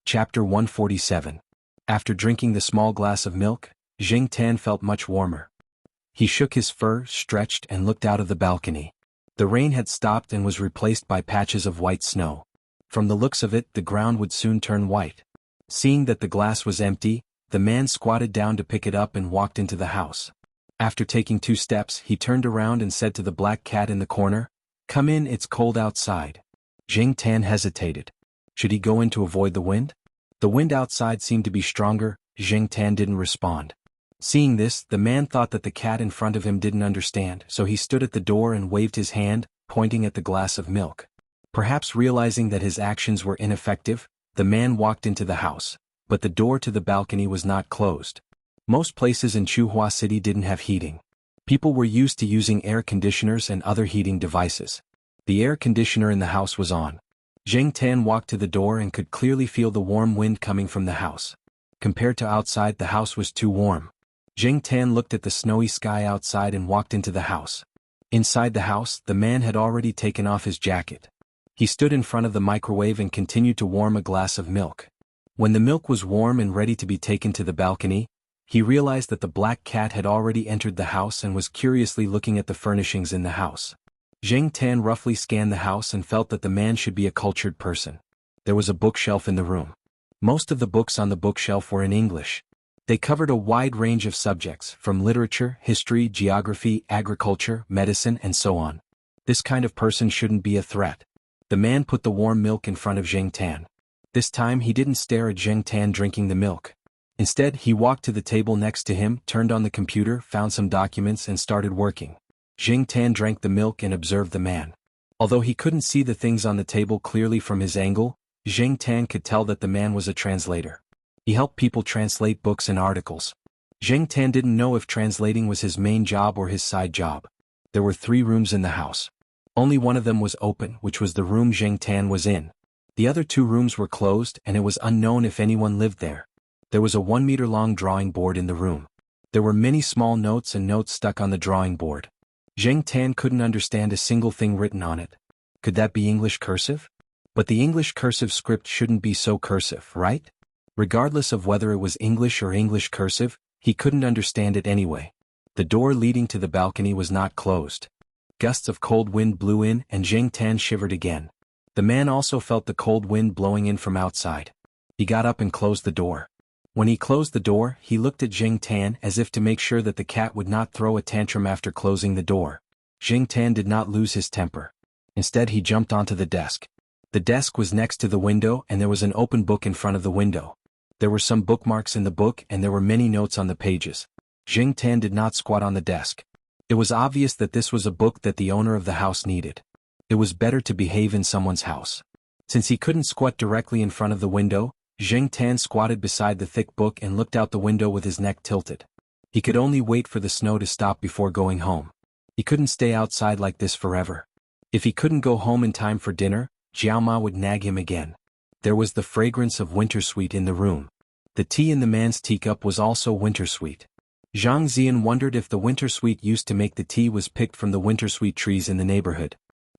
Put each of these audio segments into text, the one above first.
Chapter 147. After drinking the small glass of milk, Jing Tan felt much warmer. He shook his fur, stretched, and looked out of the balcony. The rain had stopped and was replaced by patches of white snow. From the looks of it, the ground would soon turn white. Seeing that the glass was empty, the man squatted down to pick it up and walked into the house. After taking 2 steps, he turned around and said to the black cat in the corner, "Come in, it's cold outside." Jing Tan hesitated. Should he go in to avoid the wind? The wind outside seemed to be stronger. Jing Tan didn't respond. Seeing this, the man thought that the cat in front of him didn't understand, so he stood at the door and waved his hand, pointing at the glass of milk. Perhaps realizing that his actions were ineffective, the man walked into the house, but the door to the balcony was not closed. Most places in Chuhua City didn't have heating. People were used to using air conditioners and other heating devices. The air conditioner in the house was on. Jing Tan walked to the door and could clearly feel the warm wind coming from the house. Compared to outside, the house was too warm. Jing Tan looked at the snowy sky outside and walked into the house. Inside the house, the man had already taken off his jacket. He stood in front of the microwave and continued to warm a glass of milk. When the milk was warm and ready to be taken to the balcony, he realized that the black cat had already entered the house and was curiously looking at the furnishings in the house. Jing Tan roughly scanned the house and felt that the man should be a cultured person. There was a bookshelf in the room. Most of the books on the bookshelf were in English. They covered a wide range of subjects, from literature, history, geography, agriculture, medicine, and so on. This kind of person shouldn't be a threat. The man put the warm milk in front of Jing Tan. This time he didn't stare at Jing Tan drinking the milk. Instead, he walked to the table next to him, turned on the computer, found some documents, and started working. Jing Tan drank the milk and observed the man. Although he couldn't see the things on the table clearly from his angle, Jing Tan could tell that the man was a translator. He helped people translate books and articles. Jing Tan didn't know if translating was his main job or his side job. There were 3 rooms in the house. Only one of them was open, which was the room Jing Tan was in. The other 2 rooms were closed, and it was unknown if anyone lived there. There was a 1-meter-long drawing board in the room. There were many small notes and notes stuck on the drawing board. Jing Tan couldn't understand a single thing written on it. Could that be English cursive? But the English cursive script shouldn't be so cursive, right? Regardless of whether it was English or English cursive, he couldn't understand it anyway. The door leading to the balcony was not closed. Gusts of cold wind blew in and Jing Tan shivered again. The man also felt the cold wind blowing in from outside. He got up and closed the door. When he closed the door, he looked at Jing Tan as if to make sure that the cat would not throw a tantrum after closing the door. Jing Tan did not lose his temper. Instead, he jumped onto the desk. The desk was next to the window and there was an open book in front of the window. There were some bookmarks in the book and there were many notes on the pages. Jing Tan did not squat on the desk. It was obvious that this was a book that the owner of the house needed. It was better to behave in someone's house. Since he couldn't squat directly in front of the window, Jing Tan squatted beside the thick book and looked out the window with his neck tilted. He could only wait for the snow to stop before going home. He couldn't stay outside like this forever. If he couldn't go home in time for dinner, Jianghu would nag him again. There was the fragrance of wintersweet in the room. The tea in the man's teacup was also wintersweet. Xianxia wondered if the wintersweet used to make the tea was picked from the wintersweet trees in the neighborhood.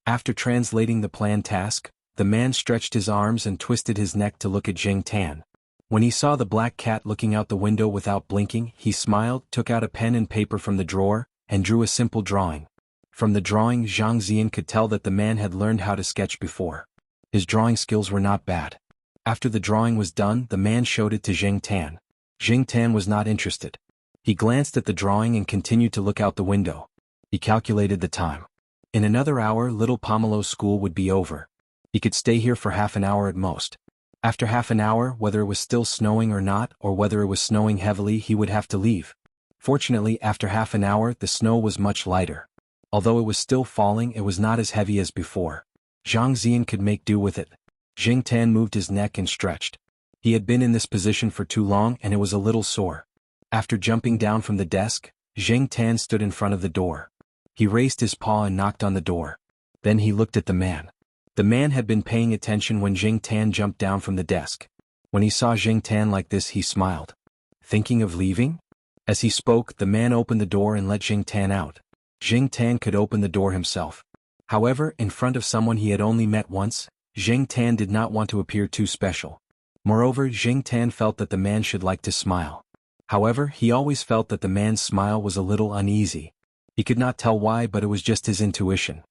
After translating the planned task, the man stretched his arms and twisted his neck to look at Jing Tan. When he saw the black cat looking out the window without blinking, he smiled, took out a pen and paper from the drawer, and drew a simple drawing. From the drawing, Xianxia could tell that the man had learned how to sketch before. His drawing skills were not bad. After the drawing was done, the man showed it to Jing Tan. Jing Tan was not interested. He glanced at the drawing and continued to look out the window. He calculated the time. In another hour, little Pomelo's school would be over. He could stay here for half an hour at most. After half an hour, whether it was still snowing or not, or whether it was snowing heavily, he would have to leave. Fortunately, after half an hour, the snow was much lighter. Although it was still falling, it was not as heavy as before. Xianxia could make do with it. Jing Tan moved his neck and stretched. He had been in this position for too long and it was a little sore. After jumping down from the desk, Jing Tan stood in front of the door. He raised his paw and knocked on the door. Then he looked at the man. The man had been paying attention when Jing Tan jumped down from the desk. When he saw Jing Tan like this, he smiled. Thinking of leaving? As he spoke, the man opened the door and let Jing Tan out. Jing Tan could open the door himself. However, in front of someone he had only met once, Jing Tan did not want to appear too special. Moreover, Jing Tan felt that the man should like to smile. However, he always felt that the man's smile was a little uneasy. He could not tell why, but it was just his intuition.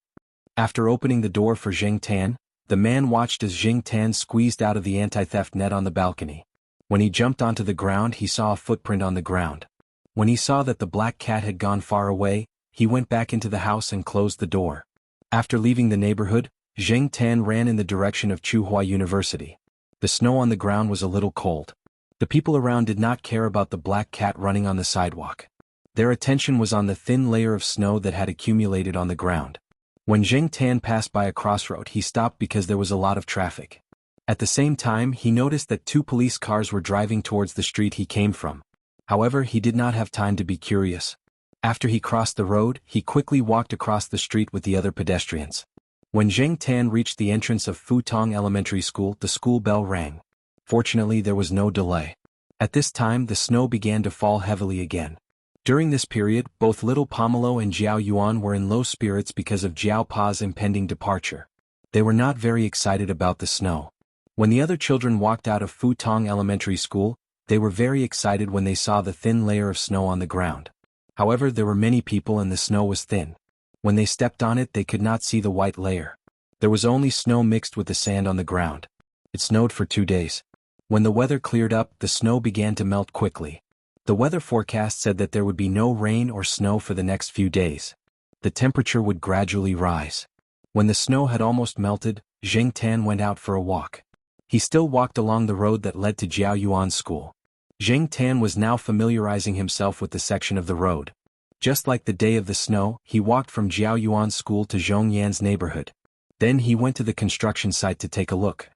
After opening the door for Jing Tan, the man watched as Jing Tan squeezed out of the anti-theft net on the balcony. When he jumped onto the ground, he saw a footprint on the ground. When he saw that the black cat had gone far away, he went back into the house and closed the door. After leaving the neighborhood, Jing Tan ran in the direction of Tsinghua University. The snow on the ground was a little cold. The people around did not care about the black cat running on the sidewalk. Their attention was on the thin layer of snow that had accumulated on the ground. When Jing Tan passed by a crossroad, he stopped because there was a lot of traffic. At the same time, he noticed that 2 police cars were driving towards the street he came from. However, he did not have time to be curious. After he crossed the road, he quickly walked across the street with the other pedestrians. When Jing Tan reached the entrance of Futong Elementary School, the school bell rang. Fortunately, there was no delay. At this time, the snow began to fall heavily again. During this period, both little Pomelo and Jiao Yuan were in low spirits because of Jiao Pa's impending departure. They were not very excited about the snow. When the other children walked out of Futong Elementary School, they were very excited when they saw the thin layer of snow on the ground. However, there were many people and the snow was thin. When they stepped on it, they could not see the white layer. There was only snow mixed with the sand on the ground. It snowed for 2 days. When the weather cleared up, the snow began to melt quickly. The weather forecast said that there would be no rain or snow for the next few days. The temperature would gradually rise. When the snow had almost melted, Jing Tan went out for a walk. He still walked along the road that led to Jiao Yuan's school. Jing Tan was now familiarizing himself with the section of the road. Just like the day of the snow, he walked from Jiao Yuan's school to Zhongyan's neighborhood. Then he went to the construction site to take a look.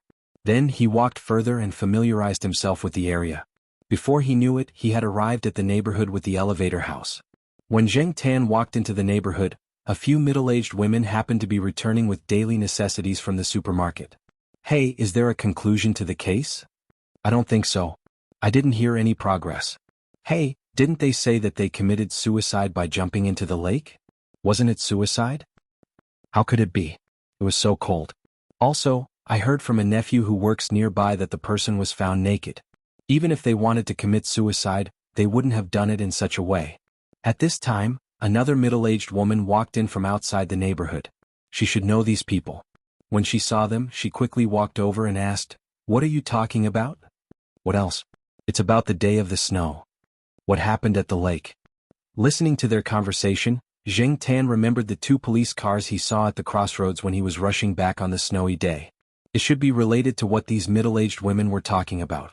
Then he walked further and familiarized himself with the area. Before he knew it, he had arrived at the neighborhood with the elevator house. When Jing Tan walked into the neighborhood, a few middle-aged women happened to be returning with daily necessities from the supermarket. "Hey, is there a conclusion to the case?" "I don't think so. I didn't hear any progress." "Hey, didn't they say that they committed suicide by jumping into the lake? Wasn't it suicide?" "How could it be? It was so cold. Also, I heard from a nephew who works nearby that the person was found naked. Even if they wanted to commit suicide, they wouldn't have done it in such a way." At this time, another middle-aged woman walked in from outside the neighborhood. She should know these people. When she saw them, she quickly walked over and asked, "What are you talking about?" "What else? It's about the day of the snow. What happened at the lake." Listening to their conversation, Jing Tan remembered the 2 police cars he saw at the crossroads when he was rushing back on the snowy day. It should be related to what these middle-aged women were talking about.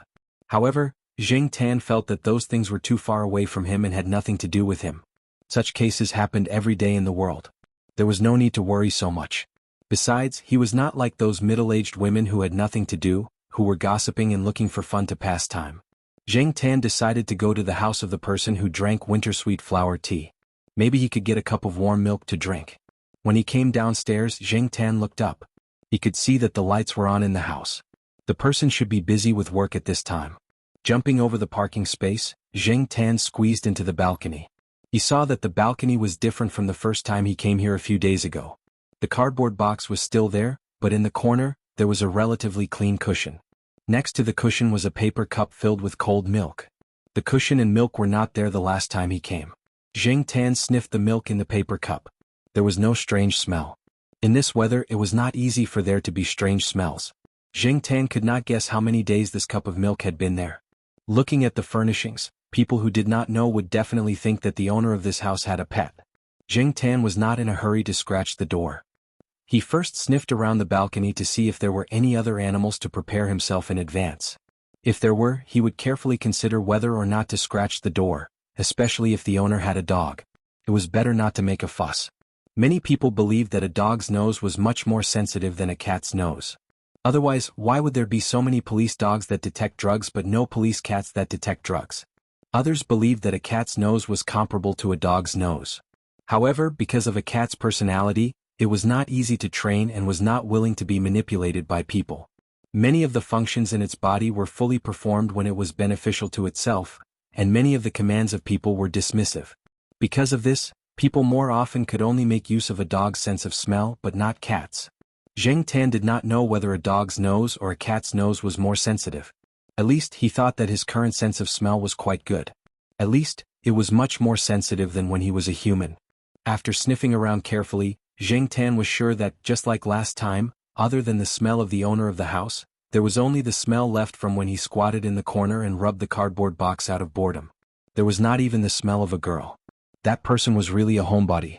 However, Jing Tan felt that those things were too far away from him and had nothing to do with him. Such cases happened every day in the world. There was no need to worry so much. Besides, he was not like those middle-aged women who had nothing to do, who were gossiping and looking for fun to pass time. Jing Tan decided to go to the house of the person who drank winter sweet flower tea. Maybe he could get a cup of warm milk to drink. When he came downstairs, Jing Tan looked up. He could see that the lights were on in the house. The person should be busy with work at this time. Jumping over the parking space, Jing Tan squeezed into the balcony. He saw that the balcony was different from the first time he came here a few days ago. The cardboard box was still there, but in the corner, there was a relatively clean cushion. Next to the cushion was a paper cup filled with cold milk. The cushion and milk were not there the last time he came. Jing Tan sniffed the milk in the paper cup. There was no strange smell. In this weather, it was not easy for there to be strange smells. Jing Tan could not guess how many days this cup of milk had been there. Looking at the furnishings, people who did not know would definitely think that the owner of this house had a pet. Jing Tan was not in a hurry to scratch the door. He first sniffed around the balcony to see if there were any other animals to prepare himself in advance. If there were, he would carefully consider whether or not to scratch the door, especially if the owner had a dog. It was better not to make a fuss. Many people believed that a dog's nose was much more sensitive than a cat's nose. Otherwise, why would there be so many police dogs that detect drugs but no police cats that detect drugs? Others believed that a cat's nose was comparable to a dog's nose. However, because of a cat's personality, it was not easy to train and was not willing to be manipulated by people. Many of the functions in its body were fully performed when it was beneficial to itself, and many of the commands of people were dismissive. Because of this, people more often could only make use of a dog's sense of smell but not cats. Jing Tan did not know whether a dog's nose or a cat's nose was more sensitive. At least he thought that his current sense of smell was quite good. At least, it was much more sensitive than when he was a human. After sniffing around carefully, Zheng Tan was sure that, just like last time, other than the smell of the owner of the house, there was only the smell left from when he squatted in the corner and rubbed the cardboard box out of boredom. There was not even the smell of a girl. That person was really a homebody.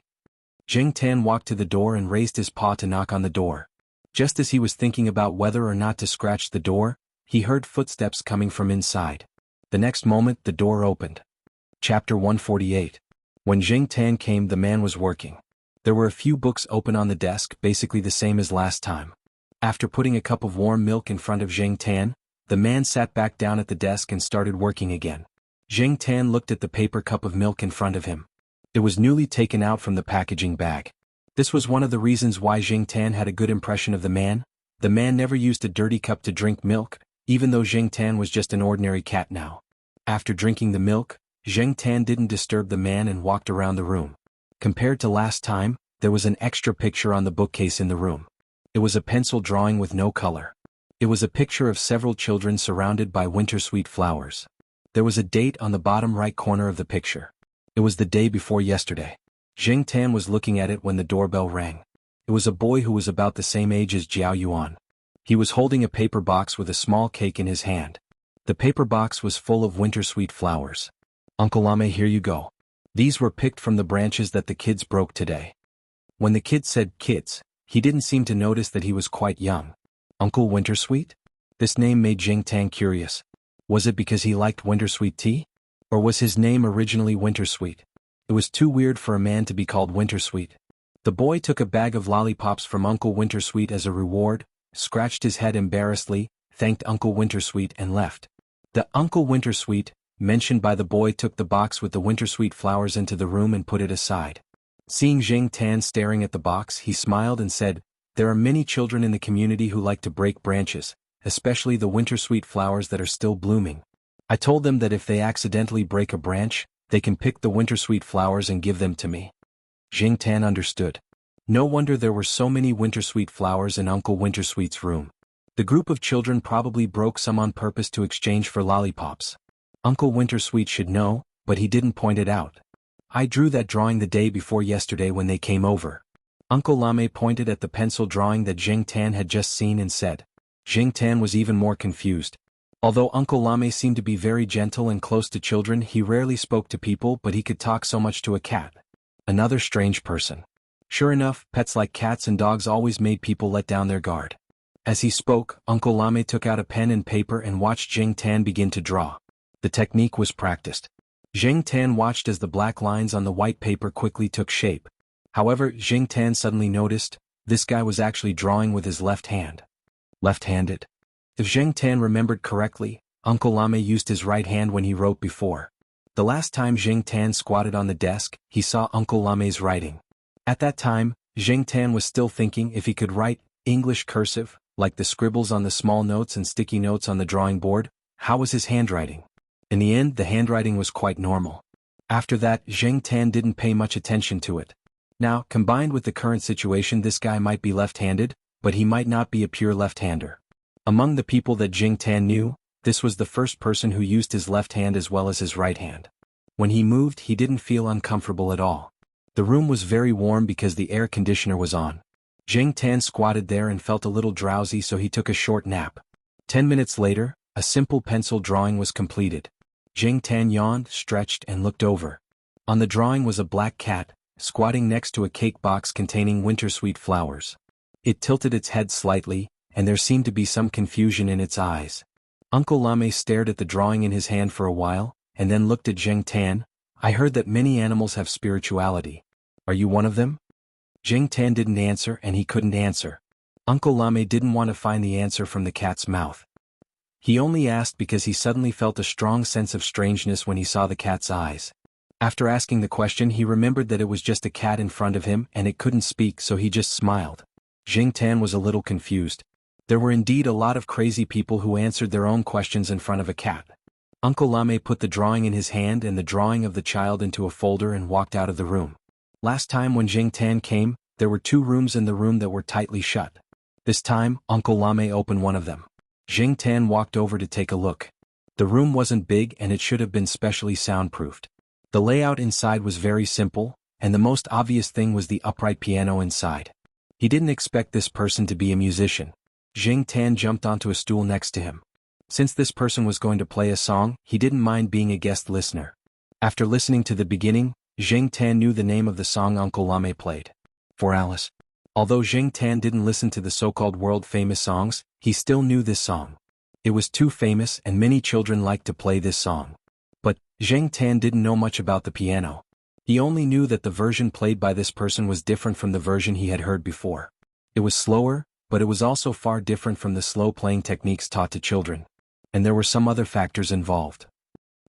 Zheng Tan walked to the door and raised his paw to knock on the door. Just as he was thinking about whether or not to scratch the door, he heard footsteps coming from inside. The next moment the door opened. Chapter 148. When Zheng Tan came, the man was working. There were a few books open on the desk, basically the same as last time. After putting a cup of warm milk in front of Zheng Tan, the man sat back down at the desk and started working again. Zheng Tan looked at the paper cup of milk in front of him. It was newly taken out from the packaging bag. This was one of the reasons why Zheng Tan had a good impression of the man. The man never used a dirty cup to drink milk, even though Zheng Tan was just an ordinary cat now. After drinking the milk, Zheng Tan didn't disturb the man and walked around the room. Compared to last time, there was an extra picture on the bookcase in the room. It was a pencil drawing with no color. It was a picture of several children surrounded by winter-sweet flowers. There was a date on the bottom right corner of the picture. It was the day before yesterday. Zheng Tan was looking at it when the doorbell rang. It was a boy who was about the same age as Jiao Yuan. He was holding a paper box with a small cake in his hand. The paper box was full of winter-sweet flowers. "Uncle Lame, here you go. These were picked from the branches that the kids broke today." When the kid said kids, he didn't seem to notice that he was quite young. Uncle Wintersweet? This name made Zheng Tan curious. Was it because he liked wintersweet tea? Or was his name originally Wintersweet? It was too weird for a man to be called Wintersweet. The boy took a bag of lollipops from Uncle Wintersweet as a reward, scratched his head embarrassedly, thanked Uncle Wintersweet and left. The Uncle Wintersweet, mentioned by the boy, took the box with the wintersweet flowers into the room and put it aside. Seeing Zheng Tan staring at the box, he smiled and said, "There are many children in the community who like to break branches, especially the wintersweet flowers that are still blooming. I told them that if they accidentally break a branch, they can pick the wintersweet flowers and give them to me." Zheng Tan understood. No wonder there were so many wintersweet flowers in Uncle Wintersweet's room. The group of children probably broke some on purpose to exchange for lollipops. Uncle Wintersweet should know, but he didn't point it out. "I drew that drawing the day before yesterday when they came over." Uncle Lame pointed at the pencil drawing that Zheng Tan had just seen and said. Zheng Tan was even more confused. Although Uncle Lame seemed to be very gentle and close to children, he rarely spoke to people, but he could talk so much to a cat. Another strange person. Sure enough, pets like cats and dogs always made people let down their guard. As he spoke, Uncle Lame took out a pen and paper and watched Zheng Tan begin to draw. The technique was practiced. Zheng Tan watched as the black lines on the white paper quickly took shape. However, Zheng Tan suddenly noticed, this guy was actually drawing with his left hand. Left-handed? If Zheng Tan remembered correctly, Uncle Lame used his right hand when he wrote before. The last time Zheng Tan squatted on the desk, he saw Uncle Lame's writing. At that time, Zheng Tan was still thinking if he could write English cursive, like the scribbles on the small notes and sticky notes on the drawing board. How was his handwriting? In the end, the handwriting was quite normal. After that, Zheng Tan didn't pay much attention to it. Now, combined with the current situation, this guy might be left-handed, but he might not be a pure left-hander. Among the people that Zheng Tan knew, this was the first person who used his left hand as well as his right hand. When he moved, he didn't feel uncomfortable at all. The room was very warm because the air conditioner was on. Zheng Tan squatted there and felt a little drowsy, so he took a short nap. 10 minutes later, a simple pencil drawing was completed. Zheng Tan yawned, stretched, and looked over. On the drawing was a black cat, squatting next to a cake box containing wintersweet flowers. It tilted its head slightly, and there seemed to be some confusion in its eyes. Uncle Lame stared at the drawing in his hand for a while, and then looked at Zheng Tan. "I heard that many animals have spirituality. Are you one of them?" Zheng Tan didn't answer, and he couldn't answer. Uncle Lame didn't want to find the answer from the cat's mouth. He only asked because he suddenly felt a strong sense of strangeness when he saw the cat's eyes. After asking the question, he remembered that it was just a cat in front of him and it couldn't speak, so he just smiled. Zheng Tan was a little confused. There were indeed a lot of crazy people who answered their own questions in front of a cat. Uncle Lame put the drawing in his hand and the drawing of the child into a folder and walked out of the room. Last time when Zheng Tan came, there were 2 rooms in the room that were tightly shut. This time, Uncle Lame opened one of them. Jing Tan walked over to take a look. The room wasn't big and it should have been specially soundproofed. The layout inside was very simple, and the most obvious thing was the upright piano inside. He didn't expect this person to be a musician. Jing Tan jumped onto a stool next to him. Since this person was going to play a song, he didn't mind being a guest listener. After listening to the beginning, Jing Tan knew the name of the song Uncle Lame played. For Alice. Although Jing Tan didn't listen to the so-called world-famous songs, he still knew this song. It was too famous and many children liked to play this song. But, Jing Tan didn't know much about the piano. He only knew that the version played by this person was different from the version he had heard before. It was slower, but it was also far different from the slow playing techniques taught to children. And there were some other factors involved.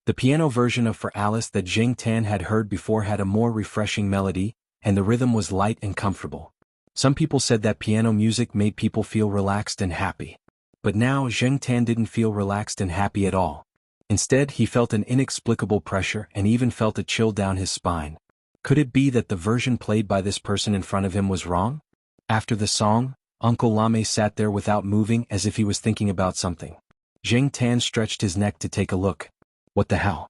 The piano version of For Alice that Jing Tan had heard before had a more refreshing melody, and the rhythm was light and comfortable. Some people said that piano music made people feel relaxed and happy. But now Jing Tan didn't feel relaxed and happy at all. Instead, he felt an inexplicable pressure and even felt a chill down his spine. Could it be that the version played by this person in front of him was wrong? After the song, Uncle Lame sat there without moving as if he was thinking about something. Jing Tan stretched his neck to take a look. What the hell?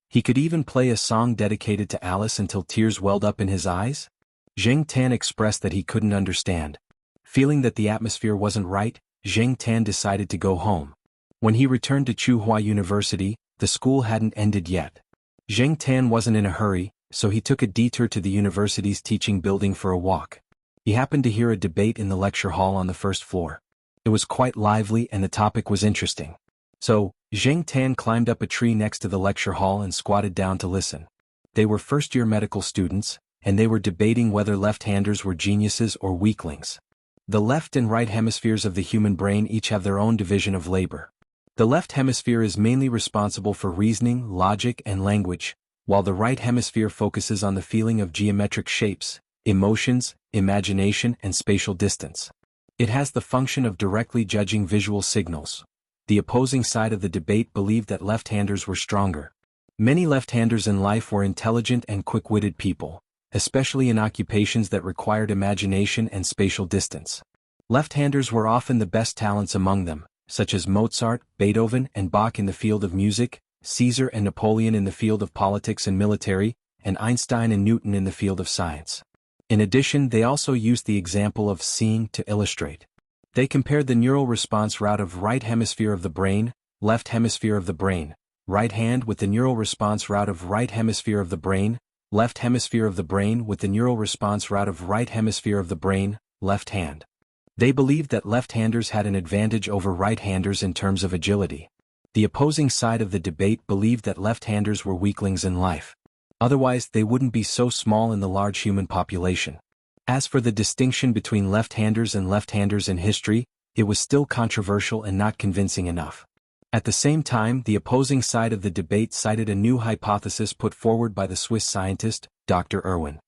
He could even play a song dedicated to Alice until tears welled up in his eyes? Jing Tan expressed that he couldn't understand. Feeling that the atmosphere wasn't right, Jing Tan decided to go home. When he returned to Tsinghua University, the school hadn't ended yet. Jing Tan wasn't in a hurry, so he took a detour to the university's teaching building for a walk. He happened to hear a debate in the lecture hall on the first floor. It was quite lively and the topic was interesting. So, Jing Tan climbed up a tree next to the lecture hall and squatted down to listen. They were first-year medical students, and they were debating whether left-handers were geniuses or weaklings. The left and right hemispheres of the human brain each have their own division of labor. The left hemisphere is mainly responsible for reasoning, logic, and language, while the right hemisphere focuses on the feeling of geometric shapes, emotions, imagination, and spatial distance. It has the function of directly judging visual signals. The opposing side of the debate believed that left-handers were stronger. Many left-handers in life were intelligent and quick-witted people, especially in occupations that required imagination and spatial distance. Left-handers were often the best talents among them, such as Mozart, Beethoven, and Bach in the field of music, Caesar and Napoleon in the field of politics and military, and Einstein and Newton in the field of science. In addition, they also used the example of seeing to illustrate. They compared the neural response route of right hemisphere of the brain, left hemisphere of the brain, right hand with the neural response route of right hemisphere of the brain, left hemisphere of the brain with the neural response route of right hemisphere of the brain, left hand. They believed that left-handers had an advantage over right-handers in terms of agility. The opposing side of the debate believed that left-handers were weaklings in life. Otherwise, they wouldn't be so small in the large human population. As for the distinction between left-handers and left-handers in history, it was still controversial and not convincing enough. At the same time, the opposing side of the debate cited a new hypothesis put forward by the Swiss scientist, Dr. Irwin.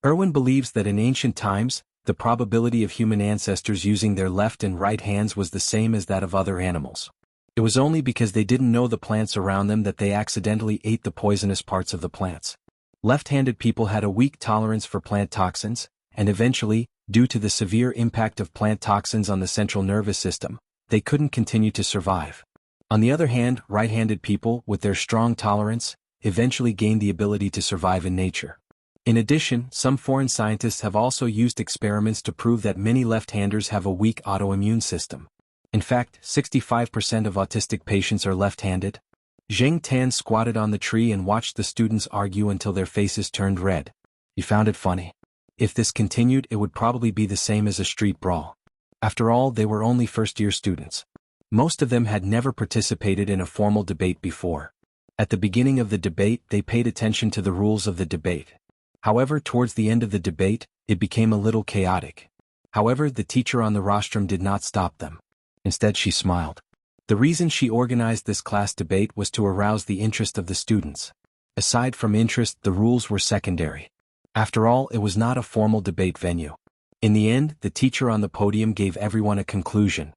Irwin believes that in ancient times, the probability of human ancestors using their left and right hands was the same as that of other animals. It was only because they didn't know the plants around them that they accidentally ate the poisonous parts of the plants. Left-handed people had a weak tolerance for plant toxins, and eventually, due to the severe impact of plant toxins on the central nervous system, they couldn't continue to survive. On the other hand, right-handed people, with their strong tolerance, eventually gained the ability to survive in nature. In addition, some foreign scientists have also used experiments to prove that many left-handers have a weak autoimmune system. In fact, 65% of autistic patients are left-handed. Jing Tan squatted on the tree and watched the students argue until their faces turned red. He found it funny. If this continued, it would probably be the same as a street brawl. After all, they were only first-year students. Most of them had never participated in a formal debate before. At the beginning of the debate, they paid attention to the rules of the debate. However, towards the end of the debate, it became a little chaotic. However, the teacher on the rostrum did not stop them. Instead, she smiled. The reason she organized this class debate was to arouse the interest of the students. Aside from interest, the rules were secondary. After all, it was not a formal debate venue. In the end, the teacher on the podium gave everyone a conclusion.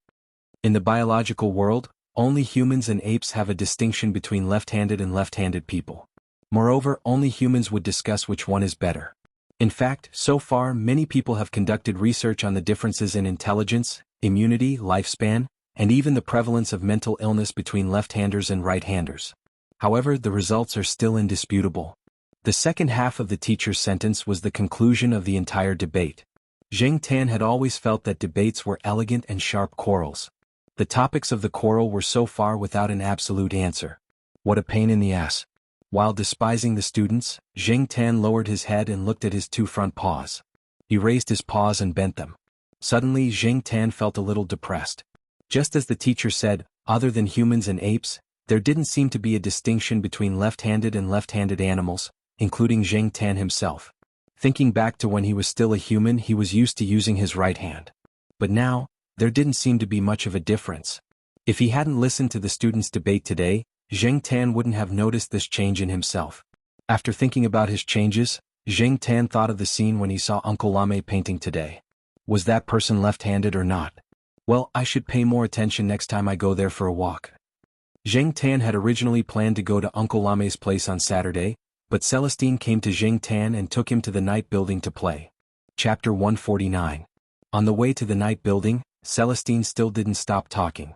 In the biological world, only humans and apes have a distinction between left-handed and left-handed people. Moreover, only humans would discuss which one is better. In fact, so far many people have conducted research on the differences in intelligence, immunity, lifespan, and even the prevalence of mental illness between left-handers and right-handers. However, the results are still indisputable. The second half of the teacher's sentence was the conclusion of the entire debate. Zheng Tan had always felt that debates were elegant and sharp quarrels. The topics of the quarrel were so far without an absolute answer. What a pain in the ass. While despising the students, Zheng Tan lowered his head and looked at his two front paws. He raised his paws and bent them. Suddenly Zheng Tan felt a little depressed. Just as the teacher said, other than humans and apes, there didn't seem to be a distinction between left-handed and left-handed animals, including Zheng Tan himself. Thinking back to when he was still a human, he was used to using his right hand. But now, there didn't seem to be much of a difference. If he hadn't listened to the students' debate today, Zheng Tan wouldn't have noticed this change in himself. After thinking about his changes, Zheng Tan thought of the scene when he saw Uncle Lame painting today. Was that person left-handed or not? Well, I should pay more attention next time I go there for a walk. Zheng Tan had originally planned to go to Uncle Lame's place on Saturday, but Celestine came to Zheng Tan and took him to the night building to play. Chapter 149. On the way to the night building, Celestine still didn't stop talking.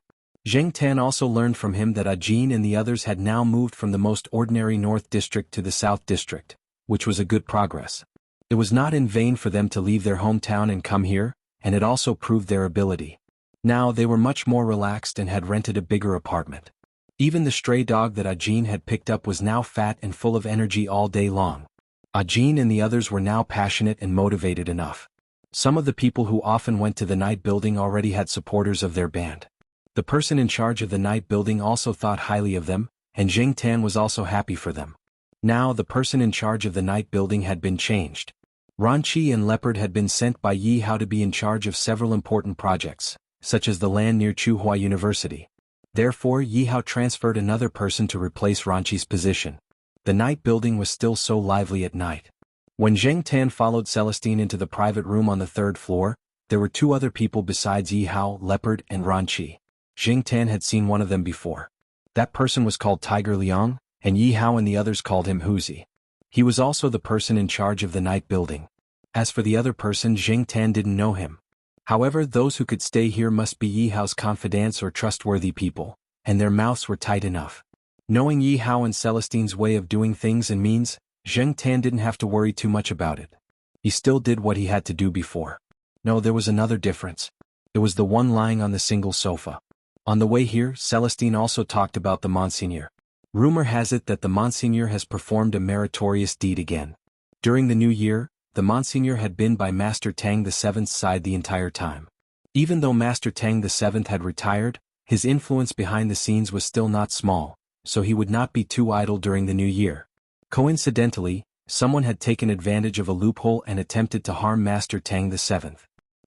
Zheng Tan also learned from him that Ajin and the others had now moved from the most ordinary North District to the South District, which was a good progress. It was not in vain for them to leave their hometown and come here, and it also proved their ability. Now they were much more relaxed and had rented a bigger apartment. Even the stray dog that Ajin had picked up was now fat and full of energy all day long. Ajin and the others were now passionate and motivated enough. Some of the people who often went to the night building already had supporters of their band. The person in charge of the night building also thought highly of them, and Zheng Tan was also happy for them. Now the person in charge of the night building had been changed. Ranchi and Leopard had been sent by Yi Hao to be in charge of several important projects, such as the land near Chuhua University. Therefore Yi Hao transferred another person to replace Ranchi's position. The night building was still so lively at night. When Zheng Tan followed Celestine into the private room on the third floor, there were two other people besides Yi Hao, Leopard, and Ranchi. Zheng Tan had seen one of them before. That person was called Tiger Liang, and Yi Hao and the others called him Huzi. He was also the person in charge of the night building. As for the other person, Zheng Tan didn't know him. However, those who could stay here must be Yi Hao's confidants or trustworthy people, and their mouths were tight enough. Knowing Yi Hao and Celestine's way of doing things and means, Zheng Tan didn't have to worry too much about it. He still did what he had to do before. No, there was another difference. It was the one lying on the single sofa. On the way here, Celestine also talked about the Monseigneur. Rumor has it that the Monseigneur has performed a meritorious deed again. During the new year, the Monseigneur had been by Master Tang VII's side the entire time. Even though Master Tang VII had retired, his influence behind the scenes was still not small, so he would not be too idle during the new year. Coincidentally, someone had taken advantage of a loophole and attempted to harm Master Tang VII.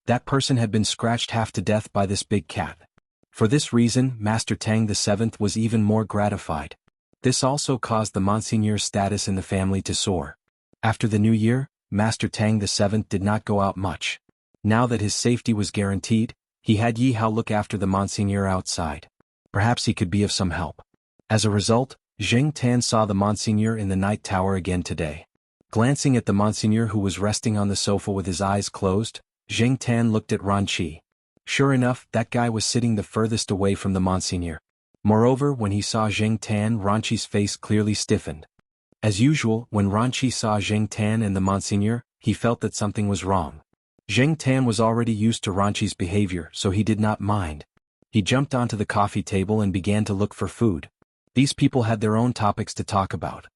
That person had been scratched half to death by this big cat. For this reason, Master Tang VII was even more gratified. This also caused the Monseigneur's status in the family to soar. After the new year, Master Tang VII did not go out much. Now that his safety was guaranteed, he had Yi Hao look after the Monseigneur outside. Perhaps he could be of some help. As a result, Zheng Tan saw the Monseigneur in the night tower again today. Glancing at the Monseigneur who was resting on the sofa with his eyes closed, Zheng Tan looked at Ranchi. Sure enough, that guy was sitting the furthest away from the Monseigneur. Moreover, when he saw Zheng Tan, Ranchi's face clearly stiffened. As usual, when Ranchi saw Zheng Tan and the Monseigneur, he felt that something was wrong. Zheng Tan was already used to Ranchi's behavior, so he did not mind. He jumped onto the coffee table and began to look for food. These people had their own topics to talk about.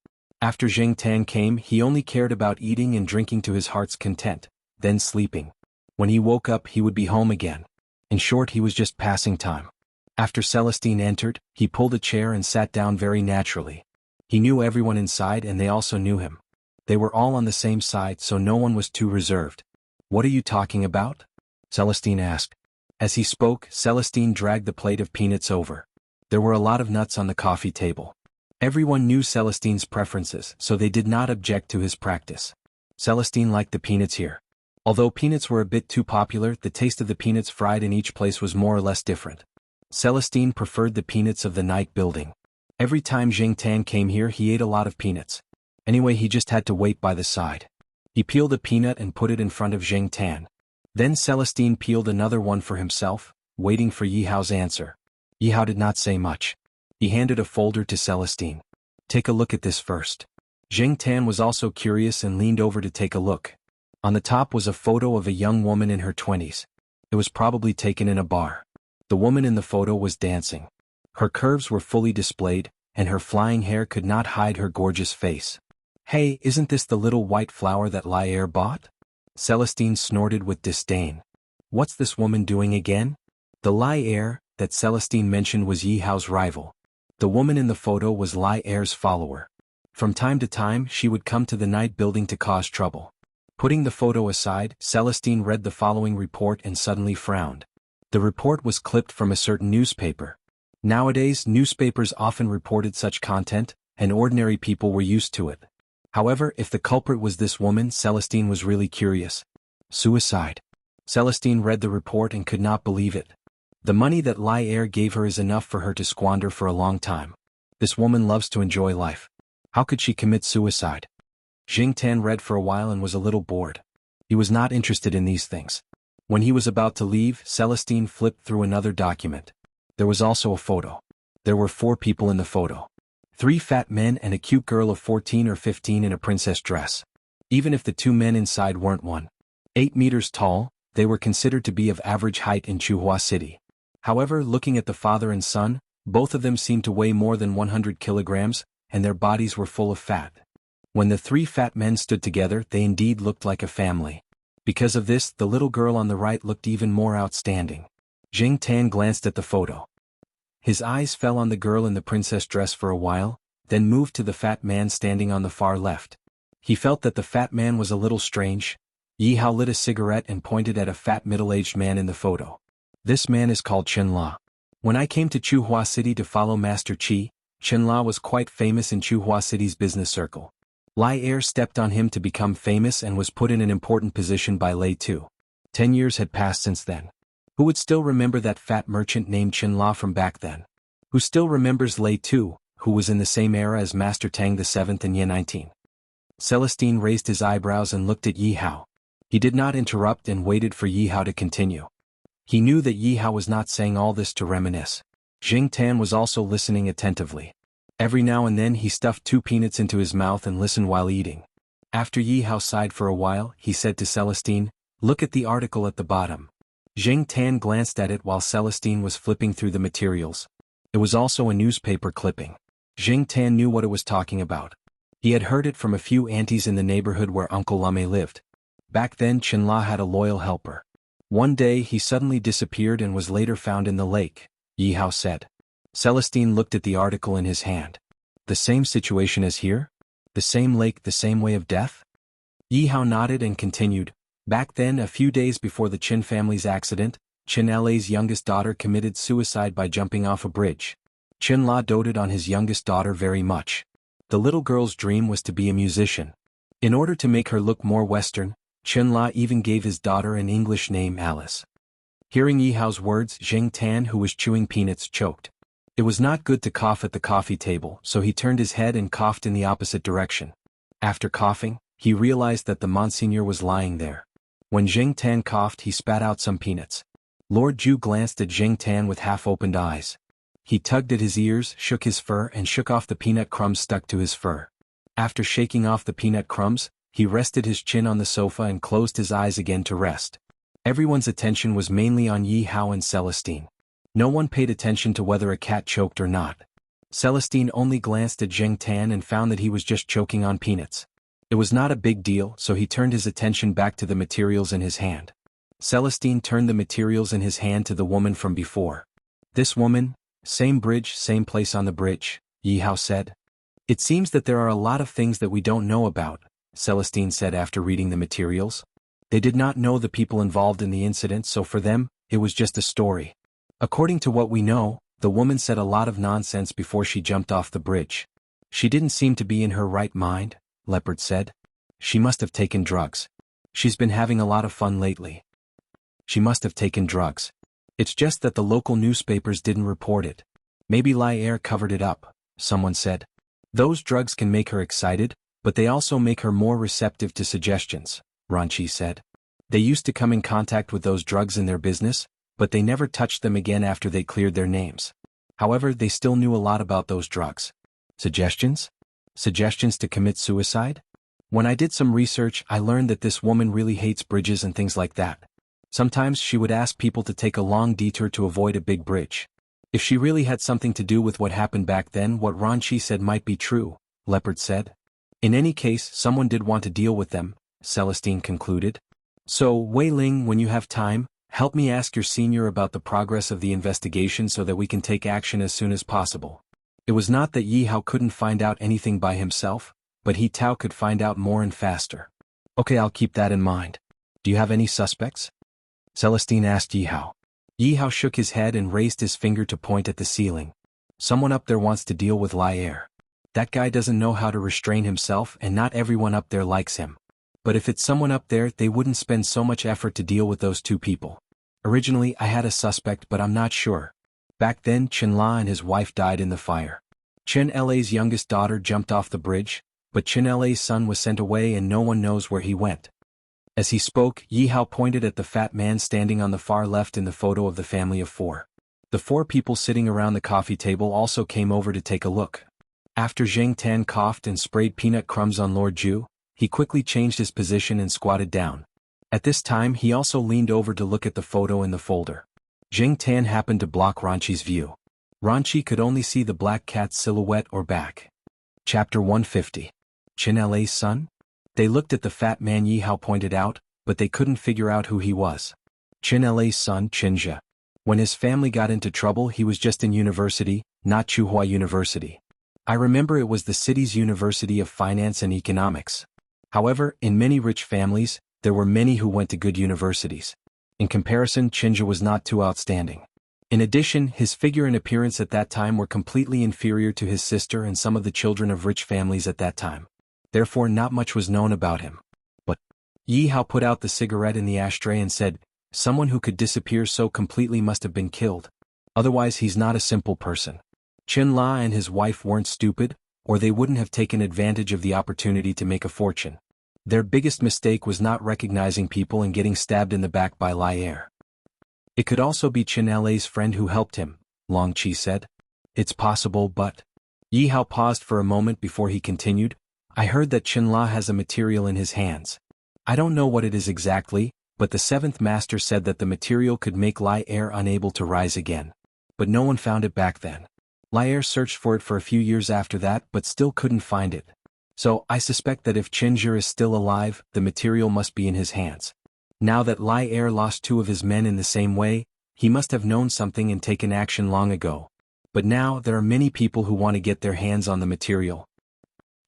After Zheng Tan came, he only cared about eating and drinking to his heart's content, then sleeping. When he woke up, he would be home again. In short, he was just passing time. After Celestine entered, he pulled a chair and sat down very naturally. He knew everyone inside and they also knew him. They were all on the same side, so no one was too reserved. "What are you talking about?" Celestine asked. As he spoke, Celestine dragged the plate of peanuts over. There were a lot of nuts on the coffee table. Everyone knew Celestine's preferences, so they did not object to his practice. Celestine liked the peanuts here. Although peanuts were a bit too popular, the taste of the peanuts fried in each place was more or less different. Celestine preferred the peanuts of the night building. Every time Zheng Tan came here, he ate a lot of peanuts. Anyway, he just had to wait by the side. He peeled a peanut and put it in front of Zheng Tan. Then Celestine peeled another one for himself, waiting for Yi Hao's answer. Yi Hao did not say much. He handed a folder to Celestine. Take a look at this first. Jing Tan was also curious and leaned over to take a look. On the top was a photo of a young woman in her 20s. It was probably taken in a bar. The woman in the photo was dancing. Her curves were fully displayed, and her flying hair could not hide her gorgeous face. Hey, isn't this the little white flower that Lai Er bought? Celestine snorted with disdain. What's this woman doing again? The Lai Er that Celestine mentioned was Yi Hao's rival. The woman in the photo was Lai Er's follower. From time to time she would come to the night building to cause trouble. Putting the photo aside, Celestine read the following report and suddenly frowned. The report was clipped from a certain newspaper. Nowadays, newspapers often reported such content, and ordinary people were used to it. However, if the culprit was this woman, Celestine was really curious. Suicide. Celestine read the report and could not believe it. The money that Lai Er gave her is enough for her to squander for a long time. This woman loves to enjoy life. How could she commit suicide? Jing Tan read for a while and was a little bored. He was not interested in these things. When he was about to leave, Celestine flipped through another document. There was also a photo. There were 4 people in the photo. 3 fat men and a cute girl of 14 or 15 in a princess dress. Even if the 2 men inside weren't 1.8 meters tall, they were considered to be of average height in Chuhua City. However, looking at the father and son, both of them seemed to weigh more than 100 kilograms, and their bodies were full of fat. When the 3 fat men stood together, they indeed looked like a family. Because of this, the little girl on the right looked even more outstanding. Jing Tan glanced at the photo. His eyes fell on the girl in the princess dress for a while, then moved to the fat man standing on the far left. He felt that the fat man was a little strange. Yi Hao lit a cigarette and pointed at a fat middle-aged man in the photo. This man is called Chen La. When I came to Chuhua City to follow Master Qi, Chen La was quite famous in Chuhua City's business circle. Lai Er stepped on him to become famous and was put in an important position by Lei Tu. 10 years had passed since then. Who would still remember that fat merchant named Chen La from back then? Who still remembers Lei Tu, who was in the same era as Master Tang VII and Ye 19? Celestine raised his eyebrows and looked at Yi Hao. He did not interrupt and waited for Yi Hao to continue. He knew that Yi Hao was not saying all this to reminisce. Jing Tan was also listening attentively. Every now and then he stuffed 2 peanuts into his mouth and listened while eating. After Yi Hao sighed for a while, he said to Celestine, "Look at the article at the bottom." Jing Tan glanced at it while Celestine was flipping through the materials. It was also a newspaper clipping. Jing Tan knew what it was talking about. He had heard it from a few aunties in the neighborhood where Uncle Lame lived. Back then Chen La had a loyal helper. One day he suddenly disappeared and was later found in the lake, Yi Hao said. Celestine looked at the article in his hand. The same situation as here? The same lake, the same way of death? Yi Hao nodded and continued. Back then, a few days before the Qin family's accident, Qin La's youngest daughter committed suicide by jumping off a bridge. Chen La doted on his youngest daughter very much. The little girl's dream was to be a musician. In order to make her look more Western, Chen La even gave his daughter an English name, Alice. Hearing Yi Hao's words, Jing Tan, who was chewing peanuts, choked. It was not good to cough at the coffee table, so he turned his head and coughed in the opposite direction. After coughing, he realized that the Monsignor was lying there. When Jing Tan coughed, he spat out some peanuts. Lord Ju glanced at Jing Tan with half-opened eyes. He tugged at his ears, shook his fur, and shook off the peanut crumbs stuck to his fur. After shaking off the peanut crumbs, he rested his chin on the sofa and closed his eyes again to rest. Everyone's attention was mainly on Yi Hao and Celestine. No one paid attention to whether a cat choked or not. Celestine only glanced at Jing Tan and found that he was just choking on peanuts. It was not a big deal, so he turned his attention back to the materials in his hand. Celestine turned the materials in his hand to the woman from before. This woman, same bridge, same place on the bridge, Yi Hao said. It seems that there are a lot of things that we don't know about, Celestine said after reading the materials. They did not know the people involved in the incident, so for them, it was just a story. According to what we know, the woman said a lot of nonsense before she jumped off the bridge. She didn't seem to be in her right mind, Leopard said. She must have taken drugs. She's been having a lot of fun lately. She must have taken drugs. It's just that the local newspapers didn't report it. Maybe Lai Er covered it up, someone said. Those drugs can make her excited, but they also make her more receptive to suggestions, Ranchi said. They used to come in contact with those drugs in their business, but they never touched them again after they cleared their names. However, they still knew a lot about those drugs. Suggestions? Suggestions to commit suicide? When I did some research, I learned that this woman really hates bridges and things like that. Sometimes she would ask people to take a long detour to avoid a big bridge. If she really had something to do with what happened back then, what Ranchi said might be true, Leopard said. In any case, someone did want to deal with them, Celestine concluded. So, Wei Ling, when you have time, help me ask your senior about the progress of the investigation so that we can take action as soon as possible. It was not that Yi Hao couldn't find out anything by himself, but He Tao could find out more and faster. Okay, I'll keep that in mind. Do you have any suspects? Celestine asked Yi Hao. Yi Hao shook his head and raised his finger to point at the ceiling. Someone up there wants to deal with Lai Er. That guy doesn't know how to restrain himself, and not everyone up there likes him. But if it's someone up there, they wouldn't spend so much effort to deal with those two people. Originally, I had a suspect, but I'm not sure. Back then, Chen La and his wife died in the fire. Chen La's youngest daughter jumped off the bridge, but Chen La's son was sent away and no one knows where he went. As he spoke, Yi Hao pointed at the fat man standing on the far left in the photo of the family of four. The four people sitting around the coffee table also came over to take a look. After Zheng Tan coughed and sprayed peanut crumbs on Lord Zhu, he quickly changed his position and squatted down. At this time he also leaned over to look at the photo in the folder. Zheng Tan happened to block Ranchi's view. Ranchi could only see the black cat's silhouette or back. Chapter 150. Chen La's son? They looked at the fat man Yi Hao pointed out, but they couldn't figure out who he was. Chen La's son, Xianxia. When his family got into trouble, he was just in university, not Tsinghua University. I remember it was the city's University of Finance and Economics. However, in many rich families, there were many who went to good universities. In comparison, Xianxia was not too outstanding. In addition, his figure and appearance at that time were completely inferior to his sister and some of the children of rich families at that time. Therefore not much was known about him. But Yi Hao put out the cigarette in the ashtray and said, someone who could disappear so completely must have been killed. Otherwise he's not a simple person. Chen La and his wife weren't stupid, or they wouldn't have taken advantage of the opportunity to make a fortune. Their biggest mistake was not recognizing people and getting stabbed in the back by Lai Er. It could also be Chen La's friend who helped him, Long Qi said. It's possible, but... Yi Hao paused for a moment before he continued. I heard that Chen La has a material in his hands. I don't know what it is exactly, but the seventh master said that the material could make Lai Er unable to rise again. But no one found it back then. Lai Er searched for it for a few years after that but still couldn't find it. So, I suspect that if Xianxia is still alive, the material must be in his hands. Now that Lai Er lost two of his men in the same way, he must have known something and taken action long ago. But now, there are many people who want to get their hands on the material.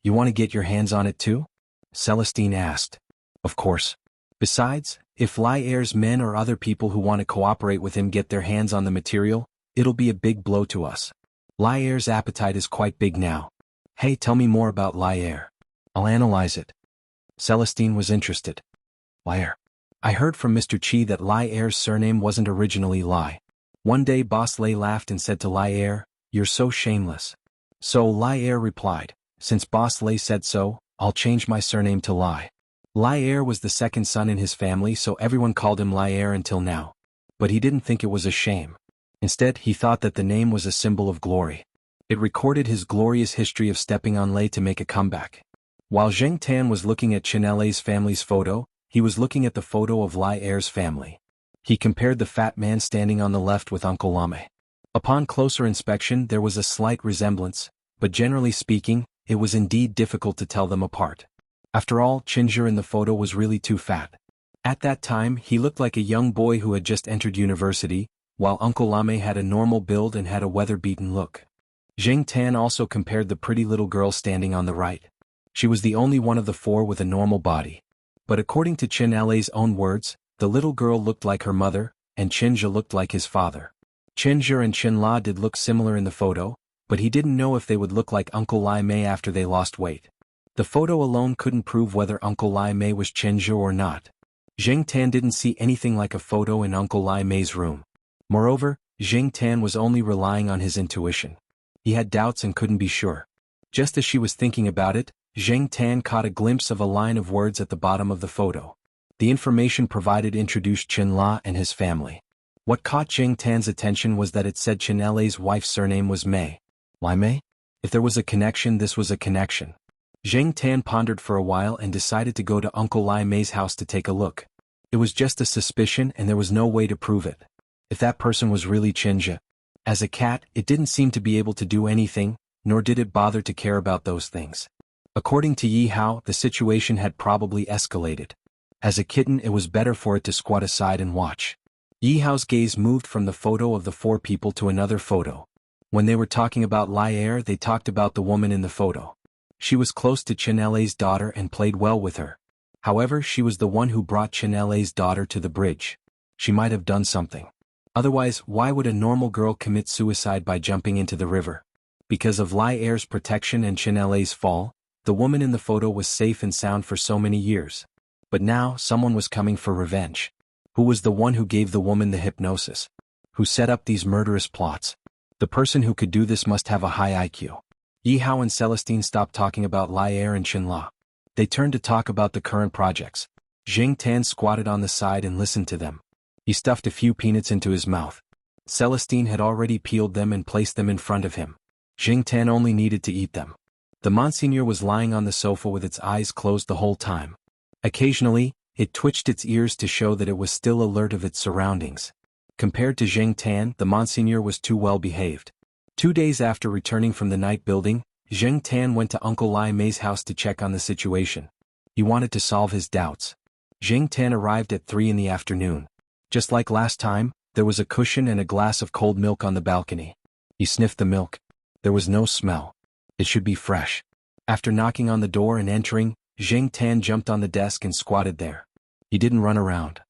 You want to get your hands on it too? Celestine asked. Of course. Besides, if Lai Er's men or other people who want to cooperate with him get their hands on the material, it'll be a big blow to us. Lai Er's appetite is quite big now. Hey, tell me more about Lai Er. I'll analyze it. Celestine was interested. Lai Er. I heard from Mr. Qi that Lai Er's surname wasn't originally Lai. One day Boss Lei laughed and said to Lai Er, you're so shameless. So Lai Er replied, since Boss Lei said so, I'll change my surname to Lai. Lai Er was the second son in his family, so everyone called him Lai Er until now. But he didn't think it was a shame. Instead, he thought that the name was a symbol of glory. It recorded his glorious history of stepping on Lei to make a comeback. While Zheng Tan was looking at Chen La's family's photo, he was looking at the photo of Lai Er's family. He compared the fat man standing on the left with Uncle Lame. Upon closer inspection, there was a slight resemblance, but generally speaking, it was indeed difficult to tell them apart. After all, Xianxia in the photo was really too fat. At that time, he looked like a young boy who had just entered university, while Uncle Lame had a normal build and had a weather-beaten look. Zheng Tan also compared the pretty little girl standing on the right. She was the only one of the four with a normal body. But according to Chen La's own words, the little girl looked like her mother, and Xianxia looked like his father. Xianxia and Chen La did look similar in the photo, but he didn't know if they would look like Uncle Lai Mei after they lost weight. The photo alone couldn't prove whether Uncle Lai Mei was Xianxia or not. Zheng Tan didn't see anything like a photo in Uncle Lai Mei's room. Moreover, Zheng Tan was only relying on his intuition. He had doubts and couldn't be sure. Just as she was thinking about it, Zheng Tan caught a glimpse of a line of words at the bottom of the photo. The information provided introduced Chen La and his family. What caught Jing Tan's attention was that it said Chen Lei's wife's surname was Mei. Why Mei? If there was a connection, this was a connection. Jing Tan pondered for a while and decided to go to Uncle Lai Mei's house to take a look. It was just a suspicion and there was no way to prove it. If that person was really Xianxia. As a cat, it didn't seem to be able to do anything, nor did it bother to care about those things. According to Yi Hao, the situation had probably escalated. As a kitten, it was better for it to squat aside and watch. Yi Hao's gaze moved from the photo of the four people to another photo. When they were talking about Lai Er, they talked about the woman in the photo. She was close to Chen Lei's daughter and played well with her. However, she was the one who brought Chen Lei's daughter to the bridge. She might have done something. Otherwise, why would a normal girl commit suicide by jumping into the river? Because of Lai Er's protection and Chen Lei's fall, the woman in the photo was safe and sound for so many years. But now, someone was coming for revenge. Who was the one who gave the woman the hypnosis? Who set up these murderous plots? The person who could do this must have a high IQ. Yi Hao and Celestine stopped talking about Lai Er and Chen La. They turned to talk about the current projects. Jing Tan squatted on the side and listened to them. He stuffed a few peanuts into his mouth. Celestine had already peeled them and placed them in front of him. Jing Tan only needed to eat them. The Monsignor was lying on the sofa with its eyes closed the whole time. Occasionally, it twitched its ears to show that it was still alert of its surroundings. Compared to Jing Tan, the Monsignor was too well behaved. 2 days after returning from the night building, Jing Tan went to Uncle Lai Mei's house to check on the situation. He wanted to solve his doubts. Jing Tan arrived at 3 in the afternoon. Just like last time, there was a cushion and a glass of cold milk on the balcony. He sniffed the milk. There was no smell. It should be fresh. After knocking on the door and entering, Jing Tan jumped on the desk and squatted there. He didn't run around.